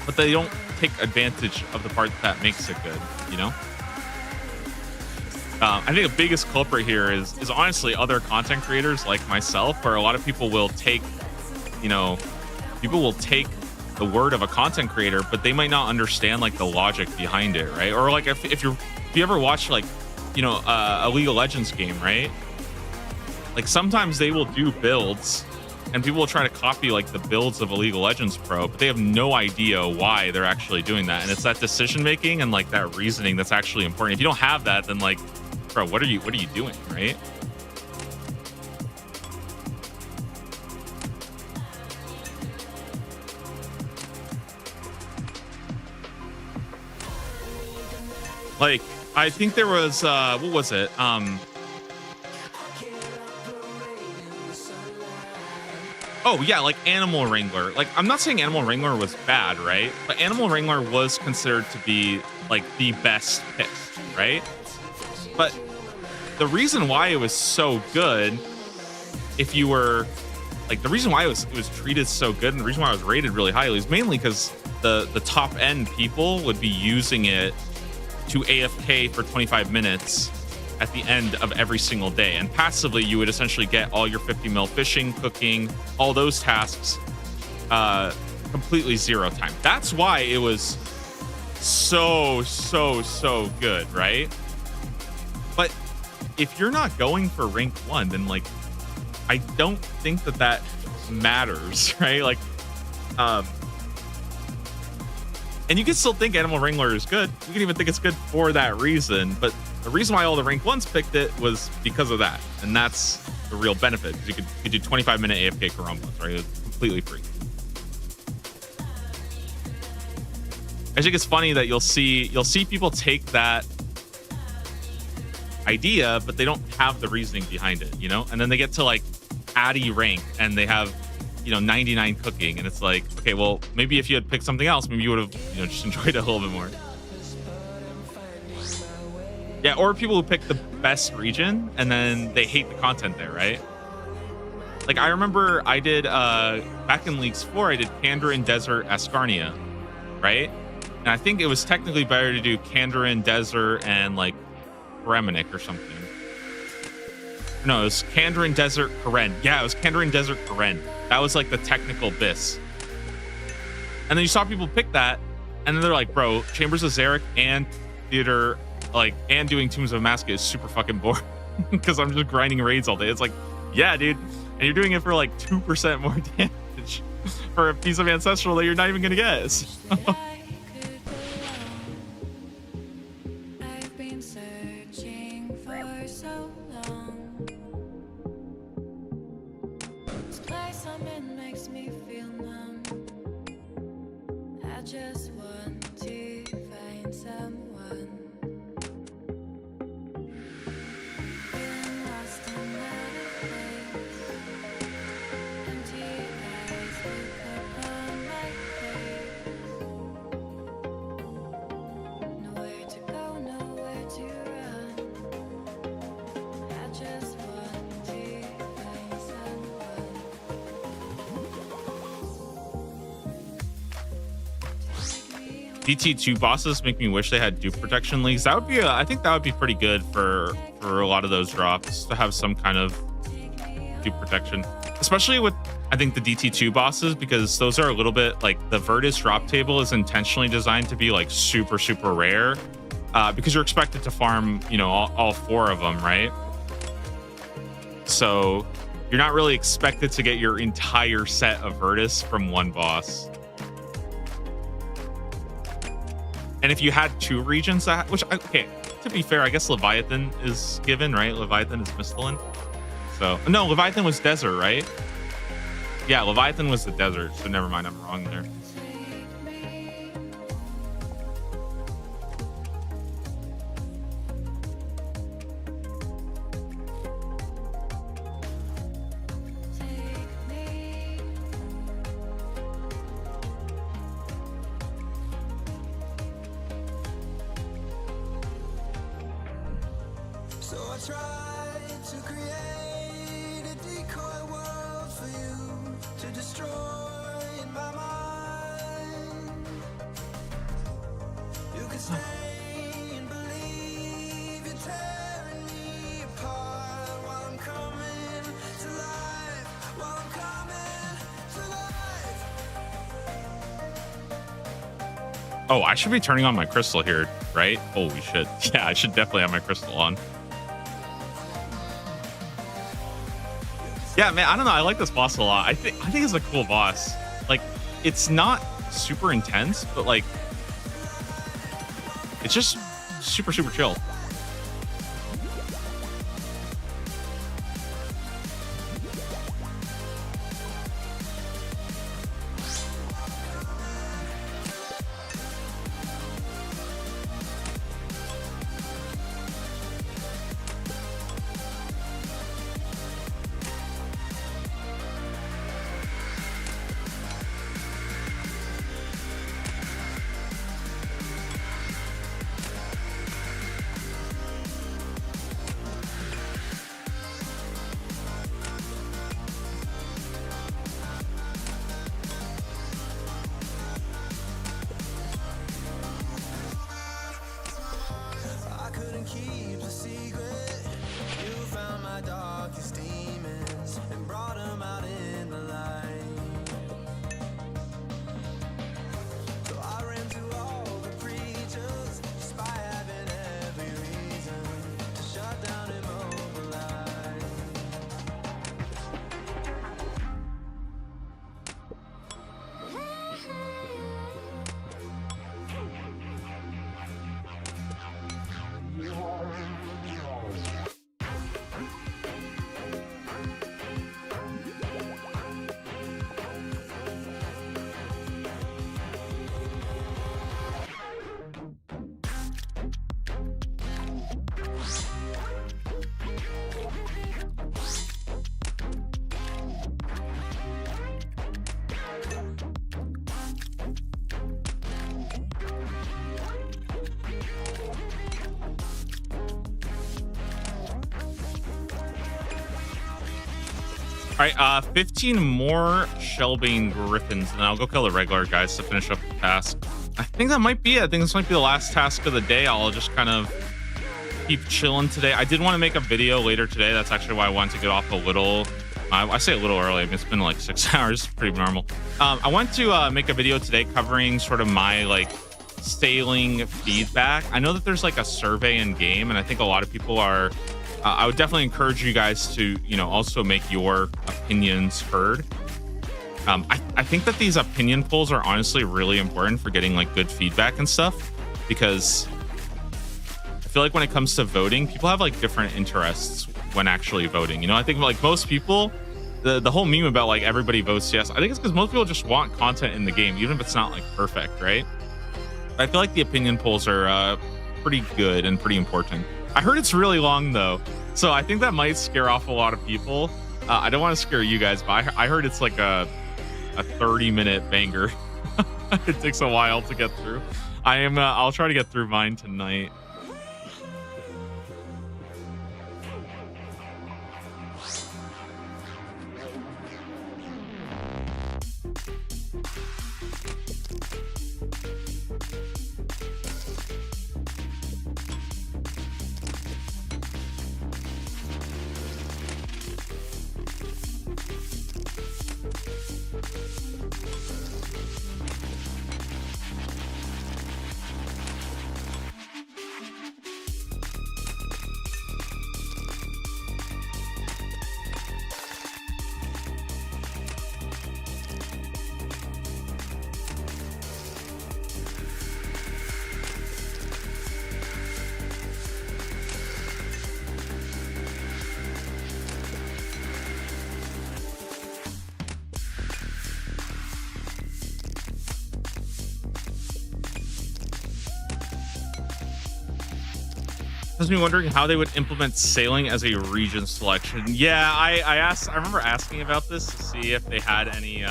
but they don't take advantage of the part that makes it good, you know? I think the biggest culprit here is honestly other content creators like myself, where a lot of people will take, you know, people will take the word of a content creator, but they might not understand like the logic behind it, right? Or like if you ever watch like, you know, a League of Legends game, right? Like sometimes they will do builds and people will try to copy like the builds of a League of Legends pro, but they have no idea why they're actually doing that. And it's that decision making and like that reasoning that's actually important. If you don't have that, then like, bro, what are you doing, right? Like, I think there was what was it? Oh yeah, like Animal Wrangler. Like I'm not saying Animal Wrangler was bad, right? But Animal Wrangler was considered to be like the best pick, right? But the reason why it was so good, if you were like the reason why it was treated so good and the reason why it was rated really highly is mainly because the top end people would be using it to AFK for 25 minutes at the end of every single day. And passively, you would essentially get all your 50 mil fishing, cooking, all those tasks completely zero time. That's why it was so good, right? But if you're not going for rank 1, then like I don't think that matters, right? Like and you can still think Animal Wrangler is good. You can even think it's good for that reason. But the reason why all the rank 1s picked it was because of that. And that's the real benefit. Because you could do 25-minute AFK Karumbas, right? It's completely free. I think it's funny that you'll see people take that idea, but they don't have the reasoning behind it, you know? And then they get to like Addy rank and they have 99 cooking, and it's like, okay, well, maybe if you had picked something else, maybe you would have, just enjoyed it a little bit more. Yeah, or people who pick the best region and then they hate the content there, right? Like I remember I did back in Leagues 4, I did Kandarin Desert Ascarnia, right? And I think it was technically better to do Kandarin Desert and like Reminic or something. No, it was Kandarin Desert Karen. Yeah, it was Kandarin Desert Karen. That was like the technical BIS. And then you saw people pick that, and then they're like, bro, Chambers of Zarek and Theater, like, and doing Tombs of Amaska is super fucking boring because I'm just grinding raids all day. It's like, yeah, dude. And you're doing it for like 2% more damage for a piece of Ancestral that you're not even going to get. So. I've been searching for so long. This place I'm in makes me feel numb. I just want to find someone. Feeling lost and out of place. Empty eyes look upon my face. Nowhere to go, nowhere to run. I just want to find someone. DT2 bosses make me wish they had dupe protection leagues. That would be, I think that would be pretty good for a lot of those drops to have some kind of dupe protection, especially with I think the DT2 bosses, because those are a little bit like the Virtus drop table is intentionally designed to be like super rare, because you're expected to farm all 4 of them, right? So you're not really expected to get your entire set of Virtus from one boss. And if you had 2 regions, okay, to be fair, I guess Leviathan is given, right? Leviathan is Misthalin. So, no, Leviathan was desert, right? Yeah, Leviathan was the desert, so never mind, I'm wrong there. So I tried to create a decoy world for you to destroy in my mind. You can stay and believe you're tearing me apart while I'm coming to life, while I'm coming to life. Oh, I should be turning on my crystal here, right? Holy shit. Yeah, I should definitely have my crystal on. Yeah, man, I don't know. I like this boss a lot. I think it's a cool boss. Like, it's not super intense, but like, it's just super chill. All right, 15 more Shellbane Griffins, and I'll go kill the regular guys to finish up the task. I think that might be it. I think this might be the last task of the day. I'll just kind of keep chilling today. I did want to make a video later today. That's actually why I wanted to get off a little. I say a little early. I mean, it's been like 6 hours, pretty normal. I want to make a video today covering sort of my like sailing feedback. I know that there's like a survey in game, and I think a lot of people are. I would definitely encourage you guys to, also make your opinions heard. I think that these opinion polls are honestly really important for getting like good feedback and stuff, because I feel like when it comes to voting, people have like different interests when actually voting. I think like most people, the whole meme about like everybody votes yes, I think it's because most people just want content in the game, even if it's not like perfect, right? I feel like the opinion polls are pretty good and pretty important. I heard it's really long though, so I think that might scare off a lot of people. I don't want to scare you guys, but I heard it's like a 30-minute banger. It takes a while to get through. I'll try to get through mine tonight. Has me wondering how they would implement sailing as a region selection. Yeah, I remember asking about this to see if they had any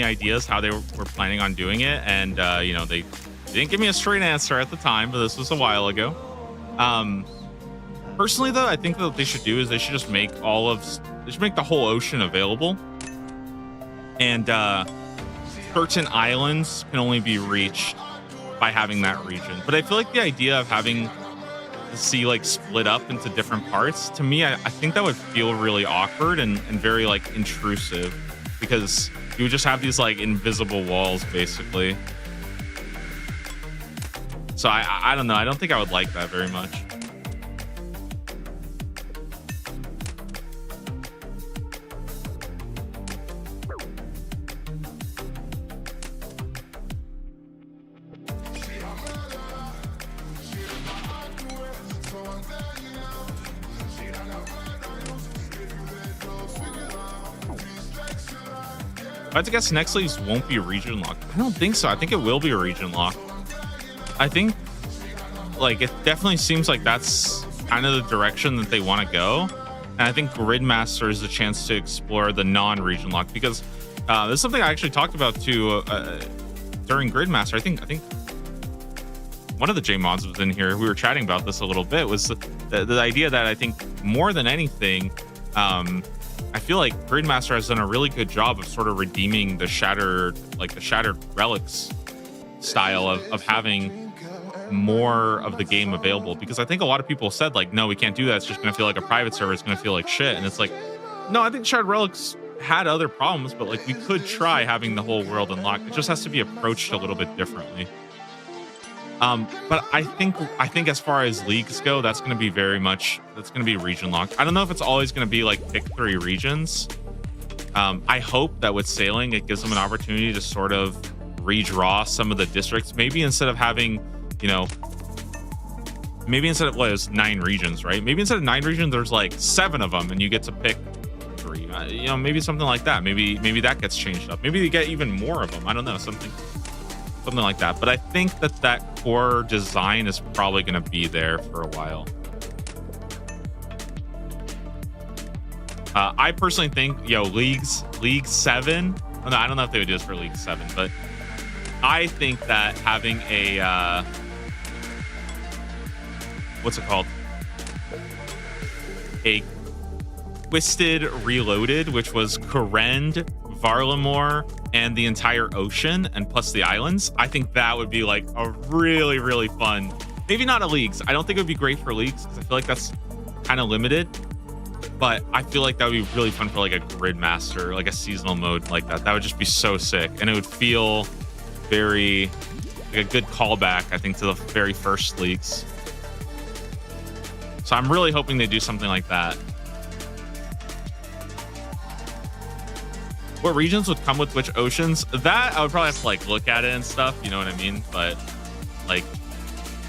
ideas how they were planning on doing it, and they didn't give me a straight answer at the time, but this was a while ago. Personally though, I think that what they should do is they should just make the whole ocean available, and certain islands can only be reached by having that region. But I feel like the idea of having the sea like split up into different parts, to me, I think that would feel really awkward and very like intrusive, because you would just have these like invisible walls basically. So I don't know. I don't think I would like that very much. I have to guess next leagues won't be region locked. I don't think so. I think it will be a region lock. I think like it definitely seems like that's kind of the direction that they want to go. And I think Gridmaster is a chance to explore the non-region lock, because this is something I actually talked about too during Gridmaster. I think one of the J mods was in here. We were chatting about this a little bit. Was the idea that I think more than anything, I feel like Gridmaster has done a really good job of sort of redeeming the shattered relics style of having more of the game available, because I think a lot of people said like, no, we can't do that. It's just going to feel like a private server. It's going to feel like shit. And it's like, no, I think shattered relics had other problems, but like we could try having the whole world unlocked. It just has to be approached a little bit differently. But I think as far as leagues go, that's going to be region locked. I don't know if it's always going to be like pick 3 regions. I hope that with sailing, it gives them an opportunity to sort of redraw some of the districts. Maybe instead of having, maybe instead of, it was 9 regions, right? Maybe instead of 9 regions, there's like 7 of them and you get to pick 3, maybe something like that. Maybe that gets changed up. Maybe you get even more of them. I don't know, something like that. But I think that core design is probably going to be there for a while. I personally think, League 7. No, I don't know if they would do this for League 7, but I think that having a what's it called? A Twisted Reloaded, which was Korend, Varlamore, and the entire ocean, and plus the islands, I think that would be like a really, really fun. Maybe not a leagues. I don't think it would be great for leagues because I feel like that's kind of limited. But I feel like that would be really fun for like a grid master, like a seasonal mode like that. That would just be so sick, and it would feel very like a good callback, I think, to the very first leagues. So I'm really hoping they do something like that. What regions would come with which oceans? That I would probably have to like look at it and stuff, you know what I mean? But like,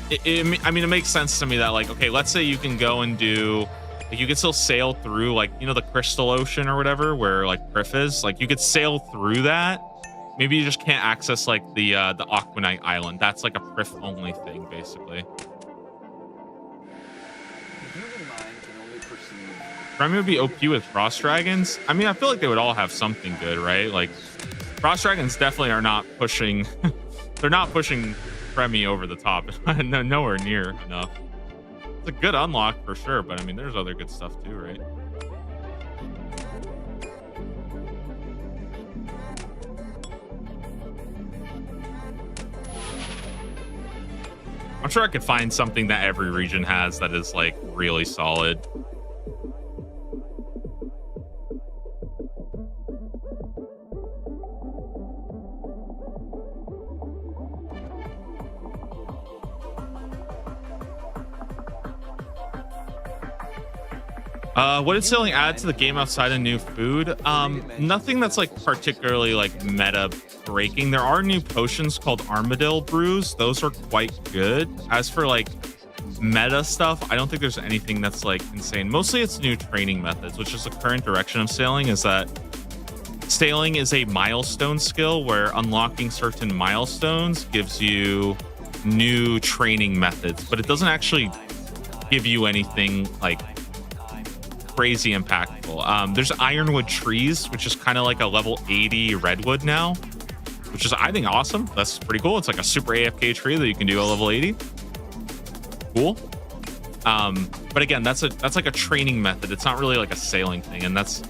I mean, it makes sense to me that like, okay, let's say you can go and do, like, you can still sail through like, you know, the Crystal Ocean or whatever, where like Prif is. Like, you could sail through that. Maybe you just can't access like the Aquanite Island. That's like a Prif only thing, basically. Remy would be OP with Frost Dragons. I mean, I feel like they would all have something good, right? Like, Frost Dragons definitely are not pushing. They're not pushing Remy over the top. No, nowhere near enough. It's a good unlock for sure, but I mean, there's other good stuff too, right? I'm sure I could find something that every region has that is like really solid. What did sailing add to the game outside of new food? Nothing that's like particularly like meta breaking. There are new potions called Armadillo brews. Those are quite good. As for like meta stuff, I don't think there's anything that's like insane. Mostly it's new training methods, which is the current direction of sailing, is that sailing is a milestone skill where unlocking certain milestones gives you new training methods, but it doesn't actually give you anything like crazy impactful. There's Ironwood Trees, which is kind of like a level 80 redwood now, which is, I think, awesome. That's pretty cool. It's like a super AFK tree that you can do at level 80. Cool. But again, that's like a training method. It's not really like a sailing thing, and that's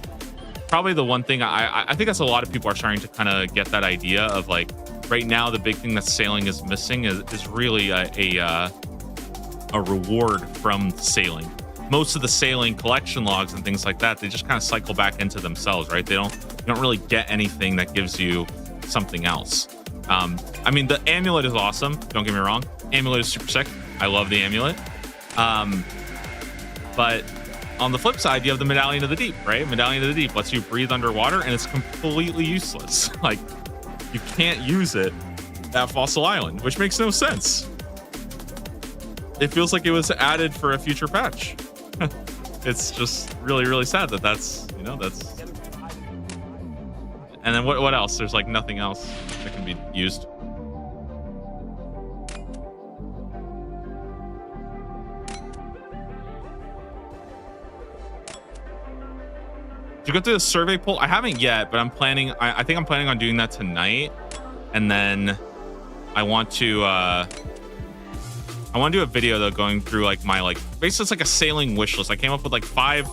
probably the one thing I think that's a lot of people are starting to kind of get that idea of, like, right now the big thing that sailing is missing is really a reward from sailing. Most of the sailing collection logs and things like that, they just kind of cycle back into themselves, right? You don't really get anything that gives you something else. I mean, the amulet is awesome. Don't get me wrong. Amulet is super sick. I love the amulet. But on the flip side, you have the Medallion of the Deep, right? Medallion of the Deep lets you breathe underwater, and it's completely useless. Like, you can't use it at Fossil Island, which makes no sense. It feels like it was added for a future patch. It's just really, really sad that's, you know, that's. And then what else? There's like nothing else that can be used. Did you go through the survey poll? I haven't yet, but I'm planning. I think I'm planning on doing that tonight, and then I want to do a video though, going through like my, like, basically it's like a sailing wish list. I came up with like five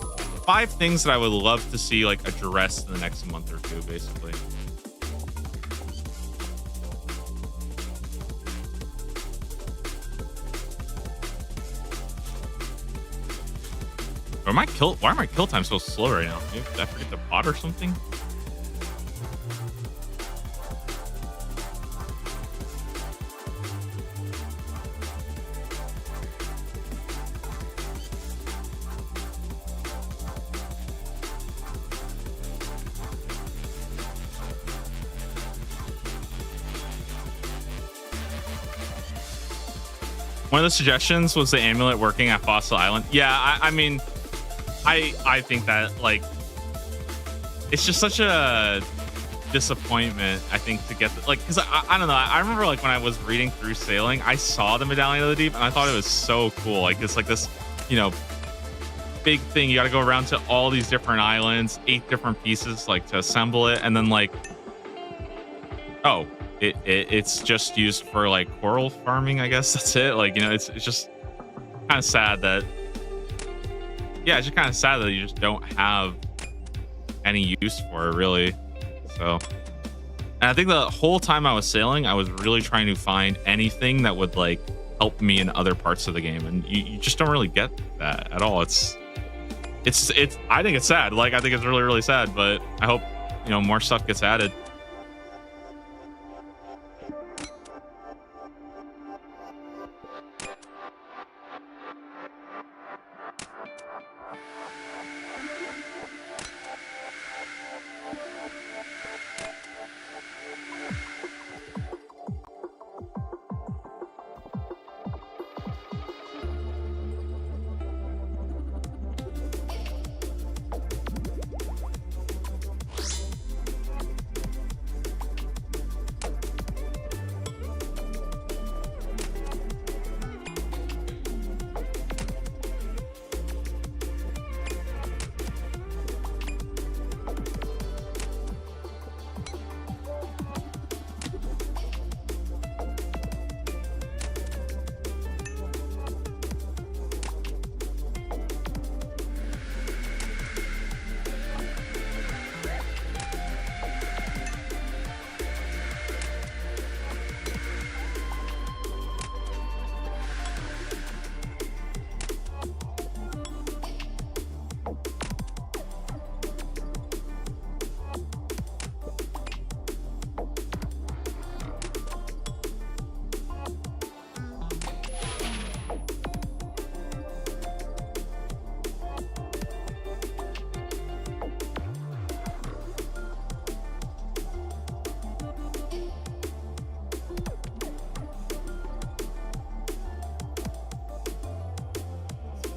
things that I would love to see like addressed in the next month or two, basically. Why are my kill times so slow right now? Maybe did I forget the pot or something? One of the suggestions was the amulet working at Fossil Island. Yeah, I mean, I think that, like, it's just such a disappointment, I think, to get like, because I don't know, I remember like when I was reading through sailing, I saw the Medallion of the Deep and I thought it was so cool. Like, it's like this, you know, big thing. You got to go around to all these different islands, 8 different pieces, like, to assemble it, and then like, oh, it's just used for like coral farming, I guess. That's it. Like, you know, it's just kind of sad that, yeah, it's just kind of sad that you just don't have any use for it, really. So, and I think the whole time I was sailing, I was really trying to find anything that would like help me in other parts of the game, and you just don't really get that at all. It's I think it's sad. Like, I think it's really, really sad, but I hope, you know, more stuff gets added.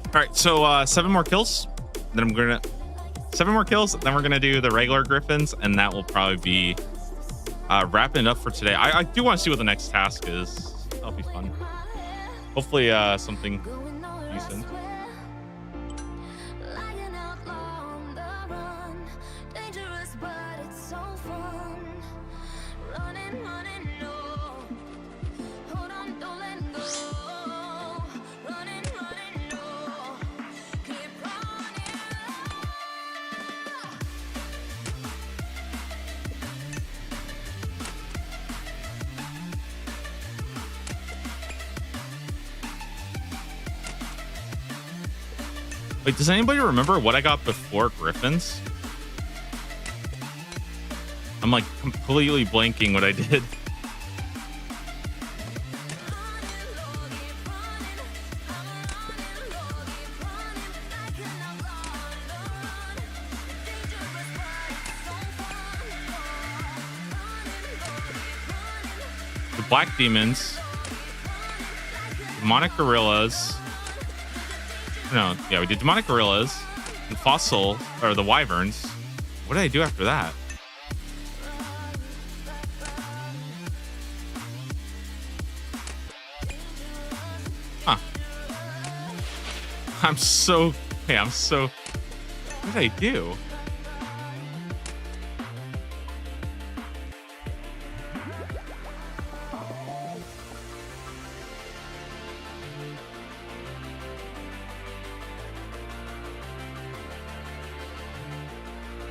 All right, so 7 more kills. Then 7 more kills. Then we're gonna do the regular Griffins, and that will probably be wrapping it up for today. I do want to see what the next task is. That'll be fun. Hopefully, something decent. Lying out on the run, dangerous but it's so fun. Running, running, no. Hold on, don't let go. Running, running, no. Keep running. Wait, does anybody remember what I got before Griffins? I'm like completely blanking what I did. The Black Demons, Demonic Gorillas. No, yeah, we did Demonic Gorillas and Fossil, or the Wyverns. What did I do after that? Huh. I'm so... What did I do?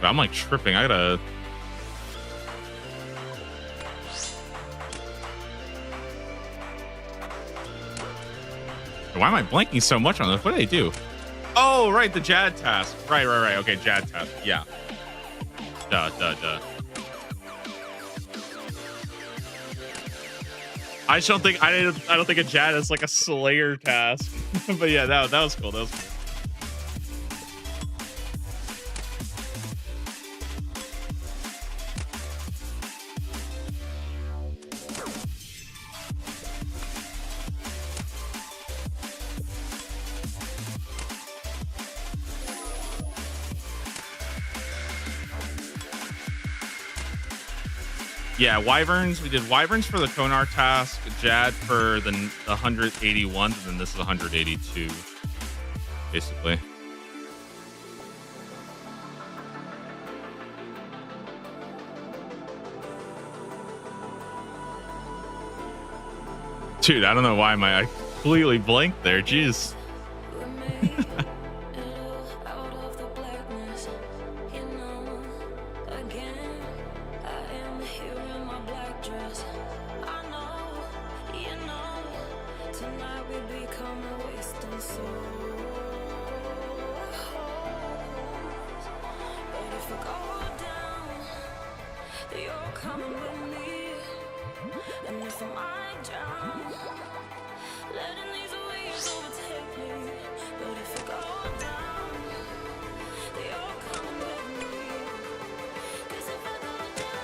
I'm like tripping. I gotta... Why am I blanking so much on this? What did I do? Oh, right, the Jad task. Right. Okay, Jad task. Yeah. Duh. I just don't think I don't think a Jad is like a Slayer task. But yeah, that was cool. That was cool. Yeah, Wyverns. We did Wyverns for the Konar task, Jad for the 181, and then this is 182, basically. Dude, I don't know why I completely blanked there. Jeez. Tonight we become a wasting soul. But if we go down, you're coming with me. And if I might drown, letting these waves overtake me. But if we go down, you're coming with me. 'Cause if I go down,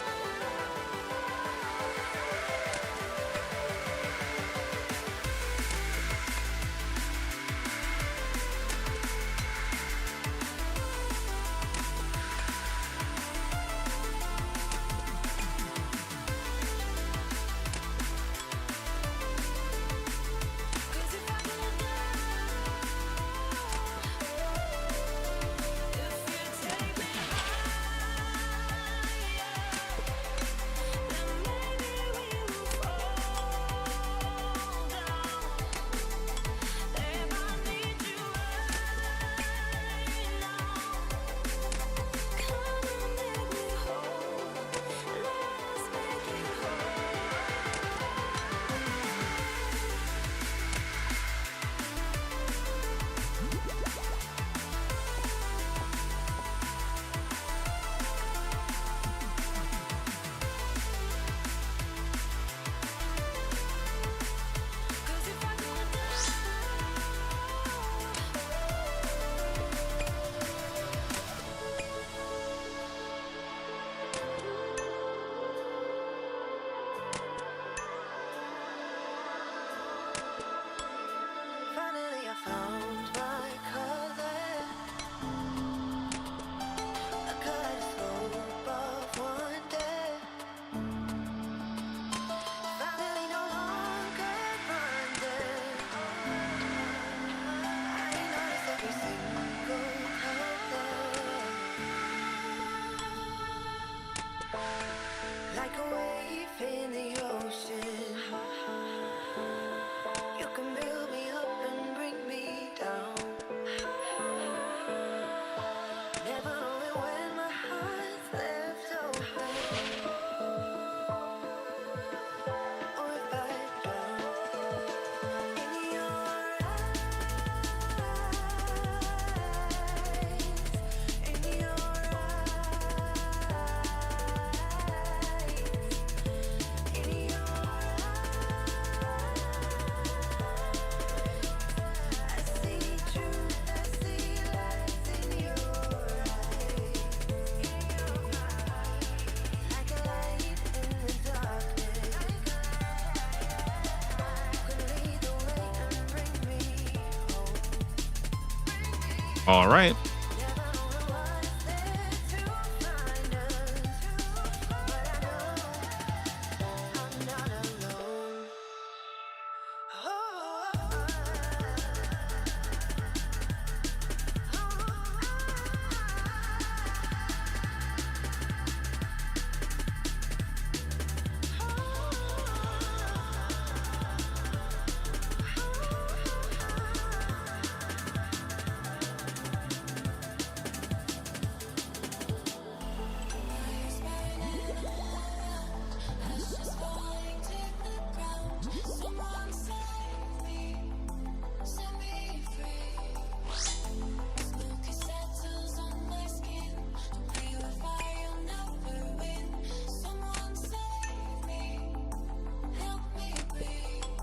Finally I found my color. A kaleidoscope of wonder. Finally no longer blinded. I notice every single color. Like a wave in the ocean. You can build me up and bring me down. Never knowing when my heart's left open, or if I drown in your eyes, in your eyes, in your I see truth, I see lights in your eyes, like a light in the darkness. You can lead the way and bring me home. All right. Never knowing what's there to find us, but I know I'm not alone. Someone save me, set me free. Smoke settles on my skin. Don't play with fire, you'll never win. Someone save me, help me breathe.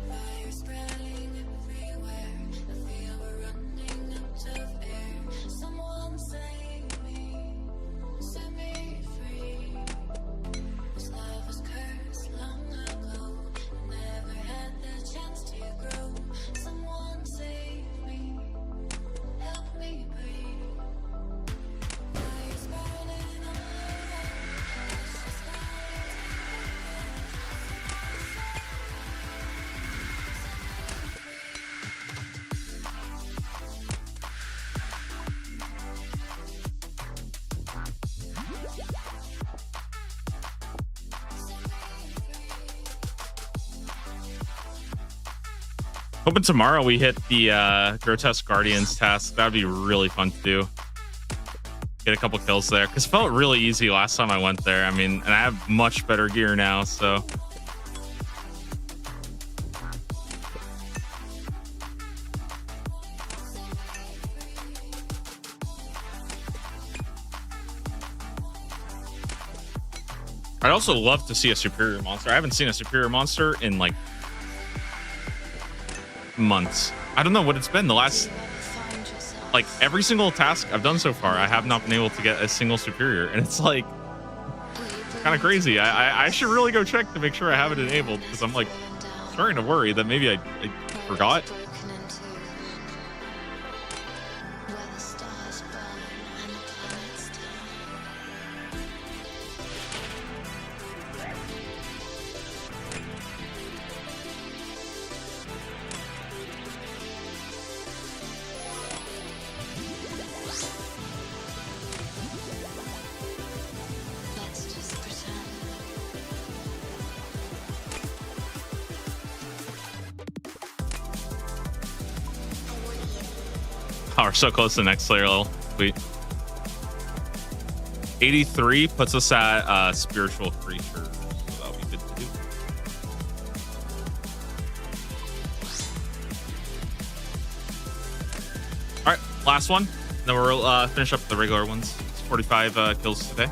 Fire spreading everywhere. I feel we're running out of air. Someone save me, set me free. This love was cursed long ago. Never had the chance to grow. Someone save me, help me breathe. Fire's burning all around. It's just Hoping tomorrow we hit the Grotesque Guardians task. That would be really fun to do. Get a couple kills there, because it felt really easy last time I went there. I mean, and I have much better gear now, so I'd also love to see a superior monster. I haven't seen a superior monster in like months. I don't know what it's been. The last, like every single task I've done so far, I have not been able to get a single superior, and it's like kind of crazy. I should really go check to make sure I have it enabled, because I'm like starting to worry that maybe I forgot. Oh, we're so close to the next Slayer level. Sweet. 83 puts us at spiritual creatures. So that'll be good to do. All right, last one. Then we'll finish up the regular ones. It's 45 kills today.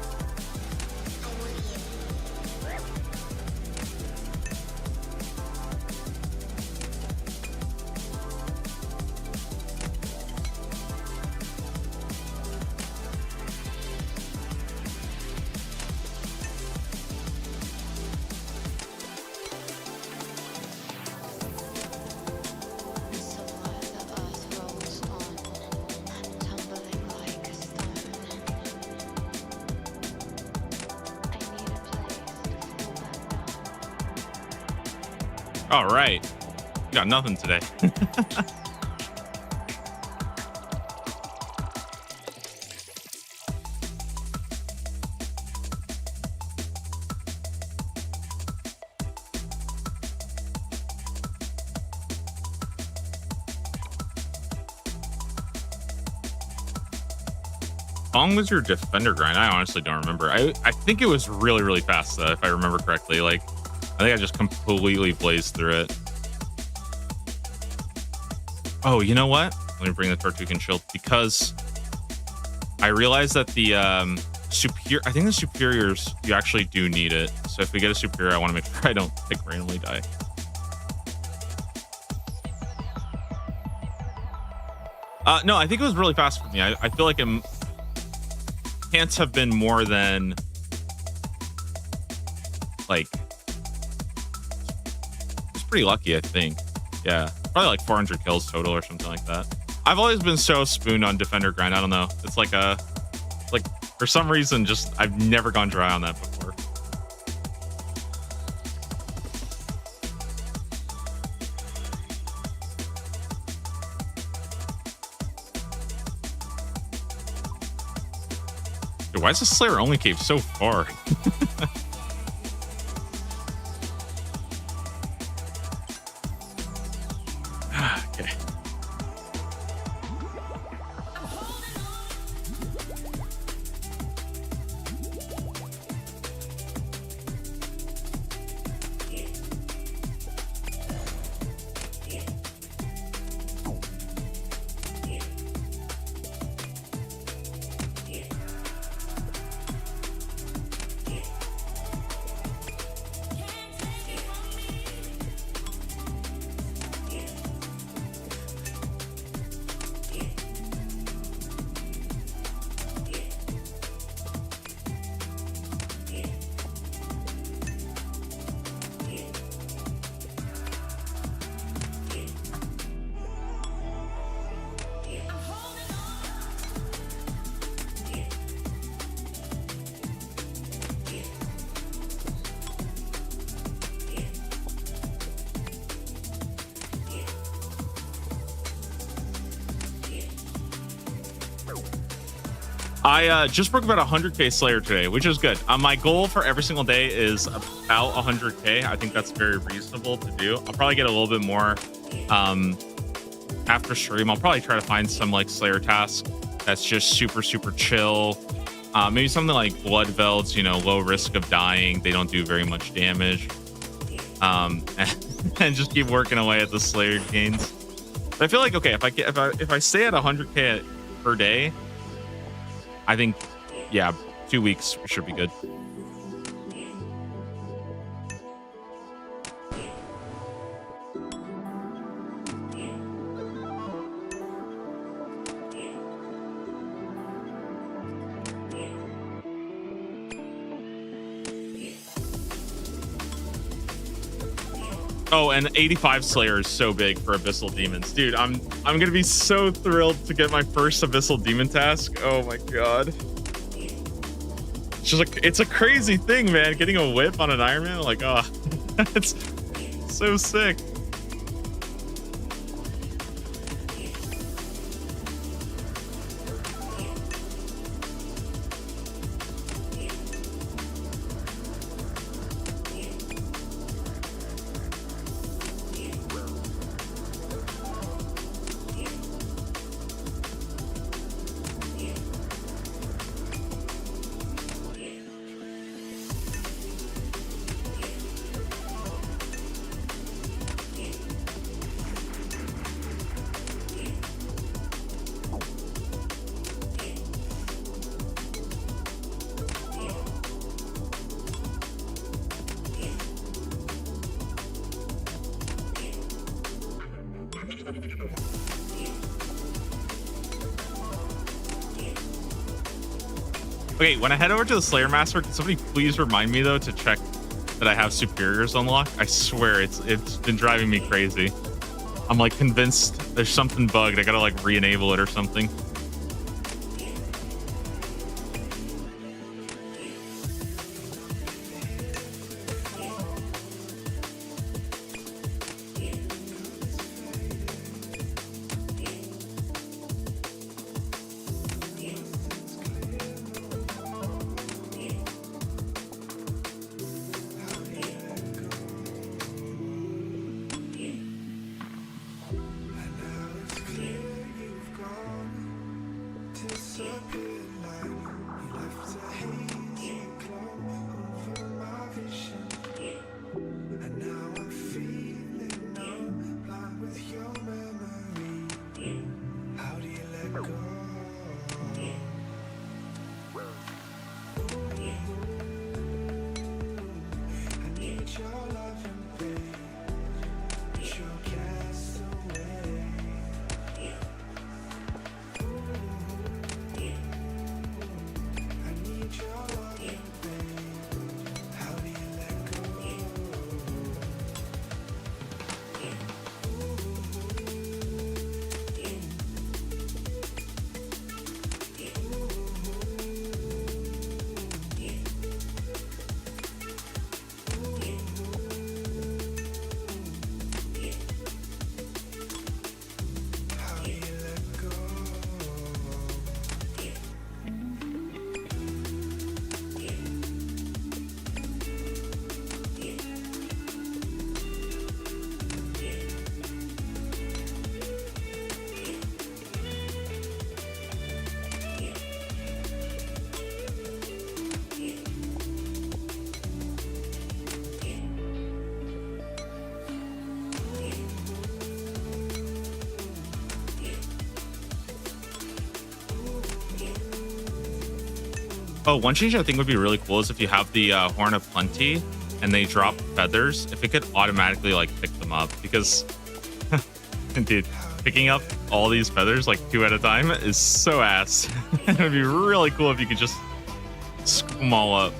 All right. You got nothing today. How long was your defender grind? I honestly don't remember. I think it was really, really fast, though, if I remember correctly. Like, I think I just completely blazed through it. Oh, you know what? Let me bring the Tortugan Shield, because I realized that the I think the superiors, you actually do need it. So if we get a superior, I want to make sure I don't like randomly die. No, I think it was really fast for me. I feel like it can't have been more than like, it's pretty lucky, I think. Yeah, probably like 400 kills total or something like that. I've always been so spooned on defender grind. I don't know. It's like for some reason, just I've never gone dry on that before. Dude, why is the Slayer only cave so far? Okay. I just broke about 100k Slayer today, which is good. My goal for every single day is about 100k. I think that's very reasonable to do. I'll probably get a little bit more after stream. I'll probably try to find some like Slayer task that's just super, super chill. Maybe something like Blood Velds, you know, low risk of dying. They don't do very much damage. And just keep working away at the Slayer gains. But I feel like, okay, if I stay at 100k per day, I think, yeah, 2 weeks should be good. Oh, and 85 Slayer is so big for Abyssal Demons. Dude, I'm gonna be so thrilled to get my first Abyssal Demon task. Oh my god. It's just like, it's a crazy thing, man. Getting a whip on an Iron Man, like, oh, that's so sick. Okay, when I head over to the Slayer Master, can somebody please remind me though to check that I have superiors unlocked? I swear it's been driving me crazy. I'm like convinced there's something bugged. I gotta like re-enable it or something. Oh, one change I think would be really cool is if you have the Horn of Plenty and they drop feathers, if it could automatically like pick them up, because dude, picking up all these feathers like 2 at a time is so ass. It would be really cool if you could just scoop them all up.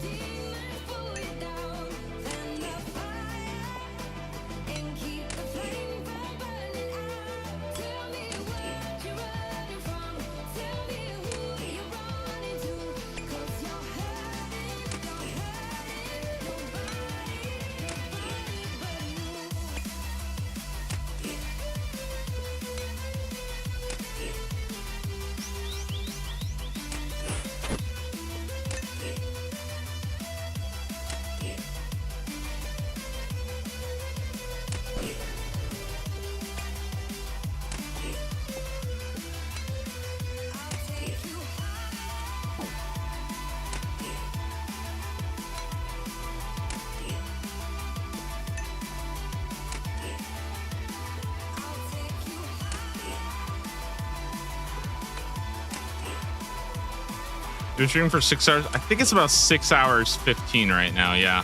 Been streaming for 6 hours. I think it's about 6 hours 15 right now. Yeah.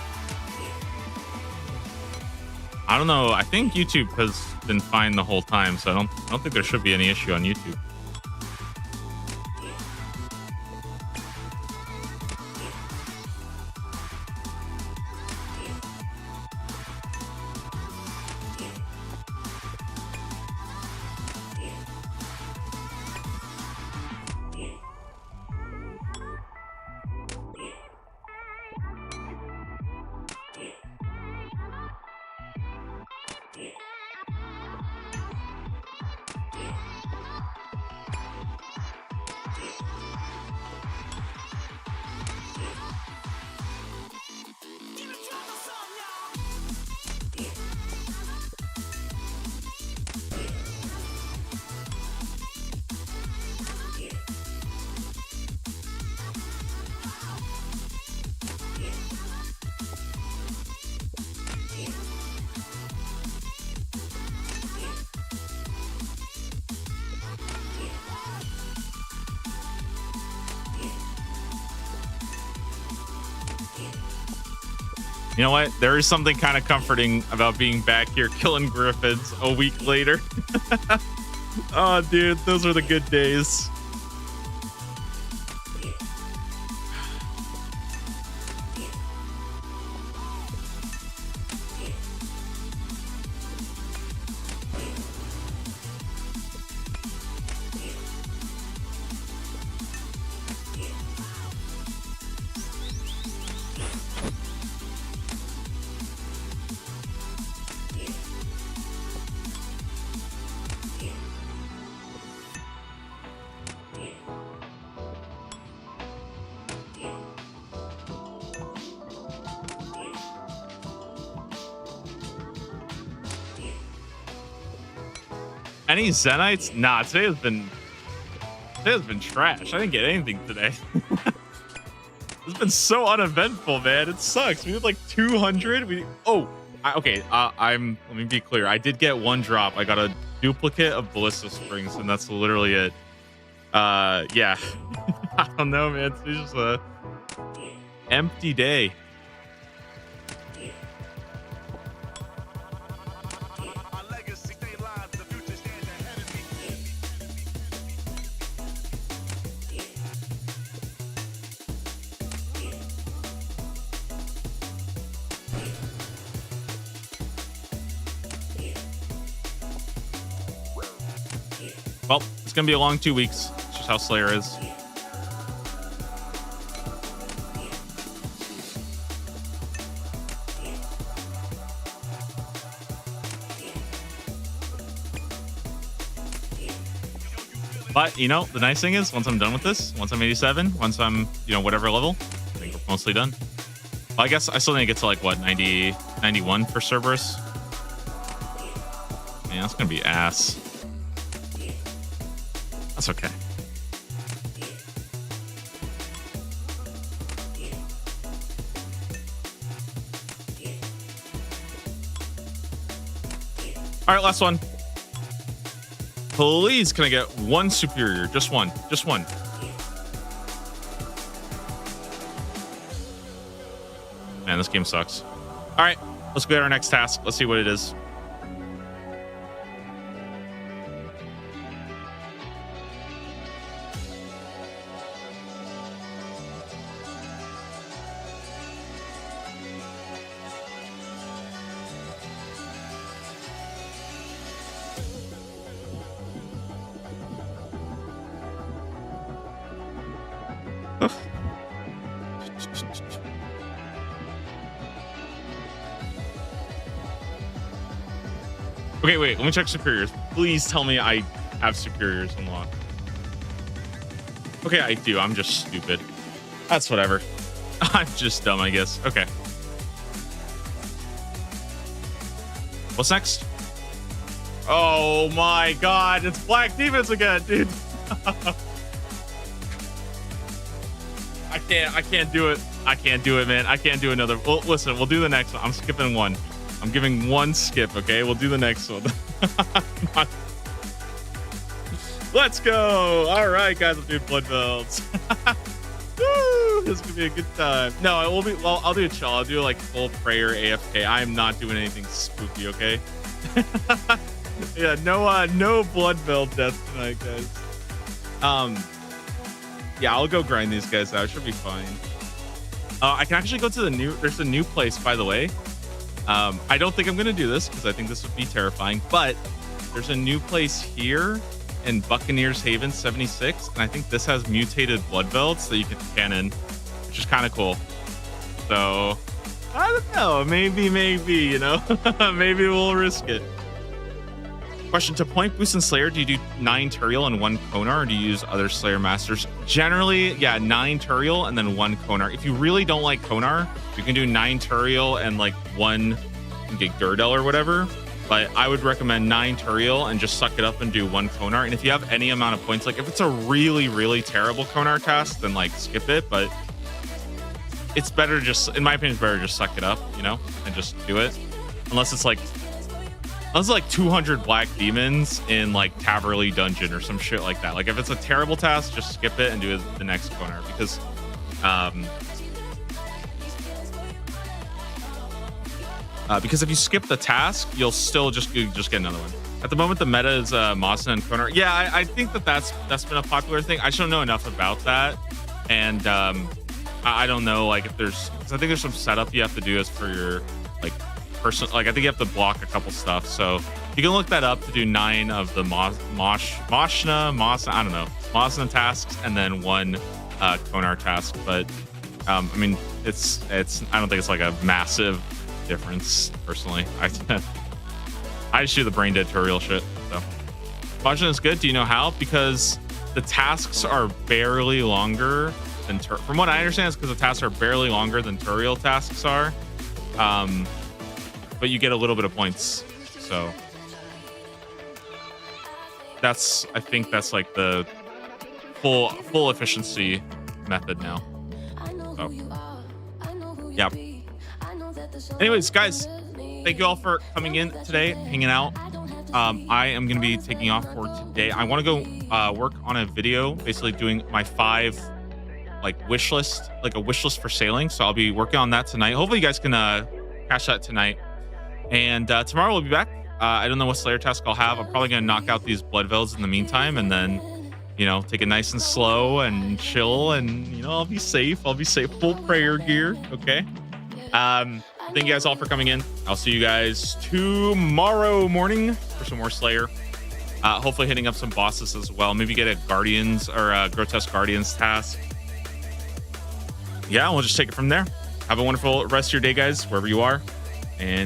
I don't know. I think YouTube has been fine the whole time, so I don't think there should be any issue on YouTube. You know what? There is something kind of comforting about being back here killing griffins a week later. Oh, dude, those are the good days. Any Zenites? Nah, today has been trash. I didn't get anything today. It's been so uneventful, man. It sucks. We had like 200. Okay. Let me be clear. I did get one drop. I got a duplicate of Ballista Springs, and that's literally it. Yeah. I don't know, man. It's just a empty day. Well, it's gonna be a long 2 weeks. It's just how Slayer is. But, you know, the nice thing is, once I'm done with this, once I'm 87, once I'm, whatever level, I think we're mostly done. Well, I guess I still need to get to, like, what, 90, 91 for Cerberus? Man, that's gonna be ass. That's okay. All right, last one. Please, can I get one superior? Just one. Just one. Man, this game sucks. All right, let's go to our next task. Let's see what it is. Okay, wait, let me check superiors. Please tell me I have superiors unlocked. Okay, I do. I'm just stupid. That's whatever. I'm just dumb, I guess. Okay. What's next? Oh my god, it's Black Demons again, dude. I can't do it. I can't do it, man. I can't do another. Well, listen, we'll do the next one. I'm skipping one. I'm giving one skip, okay? We'll do the next one. Let's go. All right, guys, let's do blood belts. Woo, this is gonna be a good time. No, it will be. Well, I'll do a chill. I'll do like full prayer AFK. I am not doing anything spooky, okay? Yeah, no blood belt death tonight, guys. Yeah, I'll go grind these guys out. It should be fine. I can actually go to the new. There's a new place, by the way. I don't think I'm gonna do this because I think this would be terrifying. But there's a new place here in Buccaneers Haven 76, and I think this has mutated blood belts that you can cannon, which is kind of cool. So I don't know. Maybe, you know, maybe we'll risk it. Question: to point boost in Slayer, do you do 9 Turiel and 1 Konar, or do you use other Slayer Masters? Generally, yeah, 9 Turiel and then 1 Konar. If you really don't like Konar, you can do 9 Turiel and like 1 get Gurdel or whatever. But I would recommend 9 Turiel and just suck it up and do 1 Konar. And if you have any amount of points, like if it's a really, really terrible Konar task, then like skip it. But it's better just, in my opinion, it's better just suck it up, you know, and just do it. Unless it's like 200 black demons in like Taverley dungeon or some shit like that. Like if it's a terrible task, just skip it and do the next Konar, because if you skip the task, you'll still just get another one. At the moment, the meta is Mawson and Konar. Yeah, I think that's been a popular thing. I just don't know enough about that, and I don't know like if there's, because I think there's some setup you have to do as for your like person. Like I think you have to block a couple stuff, so you can look that up to do 9 of the Mawson tasks and then 1 Konar task. But I mean, it's I don't think it's like a massive difference personally. I just do the brain dead Turiel shit. So Majin is good. Do you know how? Because the tasks are barely longer than from what I understand, it's because the tasks are barely longer than Turiel tasks are. But you get a little bit of points. So I think that's like the full efficiency method now. So yeah. Anyways, guys, thank you all for coming in today, hanging out. I am going to be taking off for today. I want to go work on a video, basically doing my 5 like wish list, like a wish list for sailing. So I'll be working on that tonight. Hopefully you guys can catch that tonight. And tomorrow we'll be back. I don't know what Slayer task I'll have. I'm probably going to knock out these Blood Veils in the meantime, and then, you know, take it nice and slow and chill, and, you know, I'll be safe. Full prayer gear. Okay. Thank you guys all for coming in. I'll see you guys tomorrow morning for some more Slayer. Hopefully hitting up some bosses as well. Maybe get a Guardians or a Grotesque Guardians task. Yeah, we'll just take it from there. Have a wonderful rest of your day, guys, wherever you are. And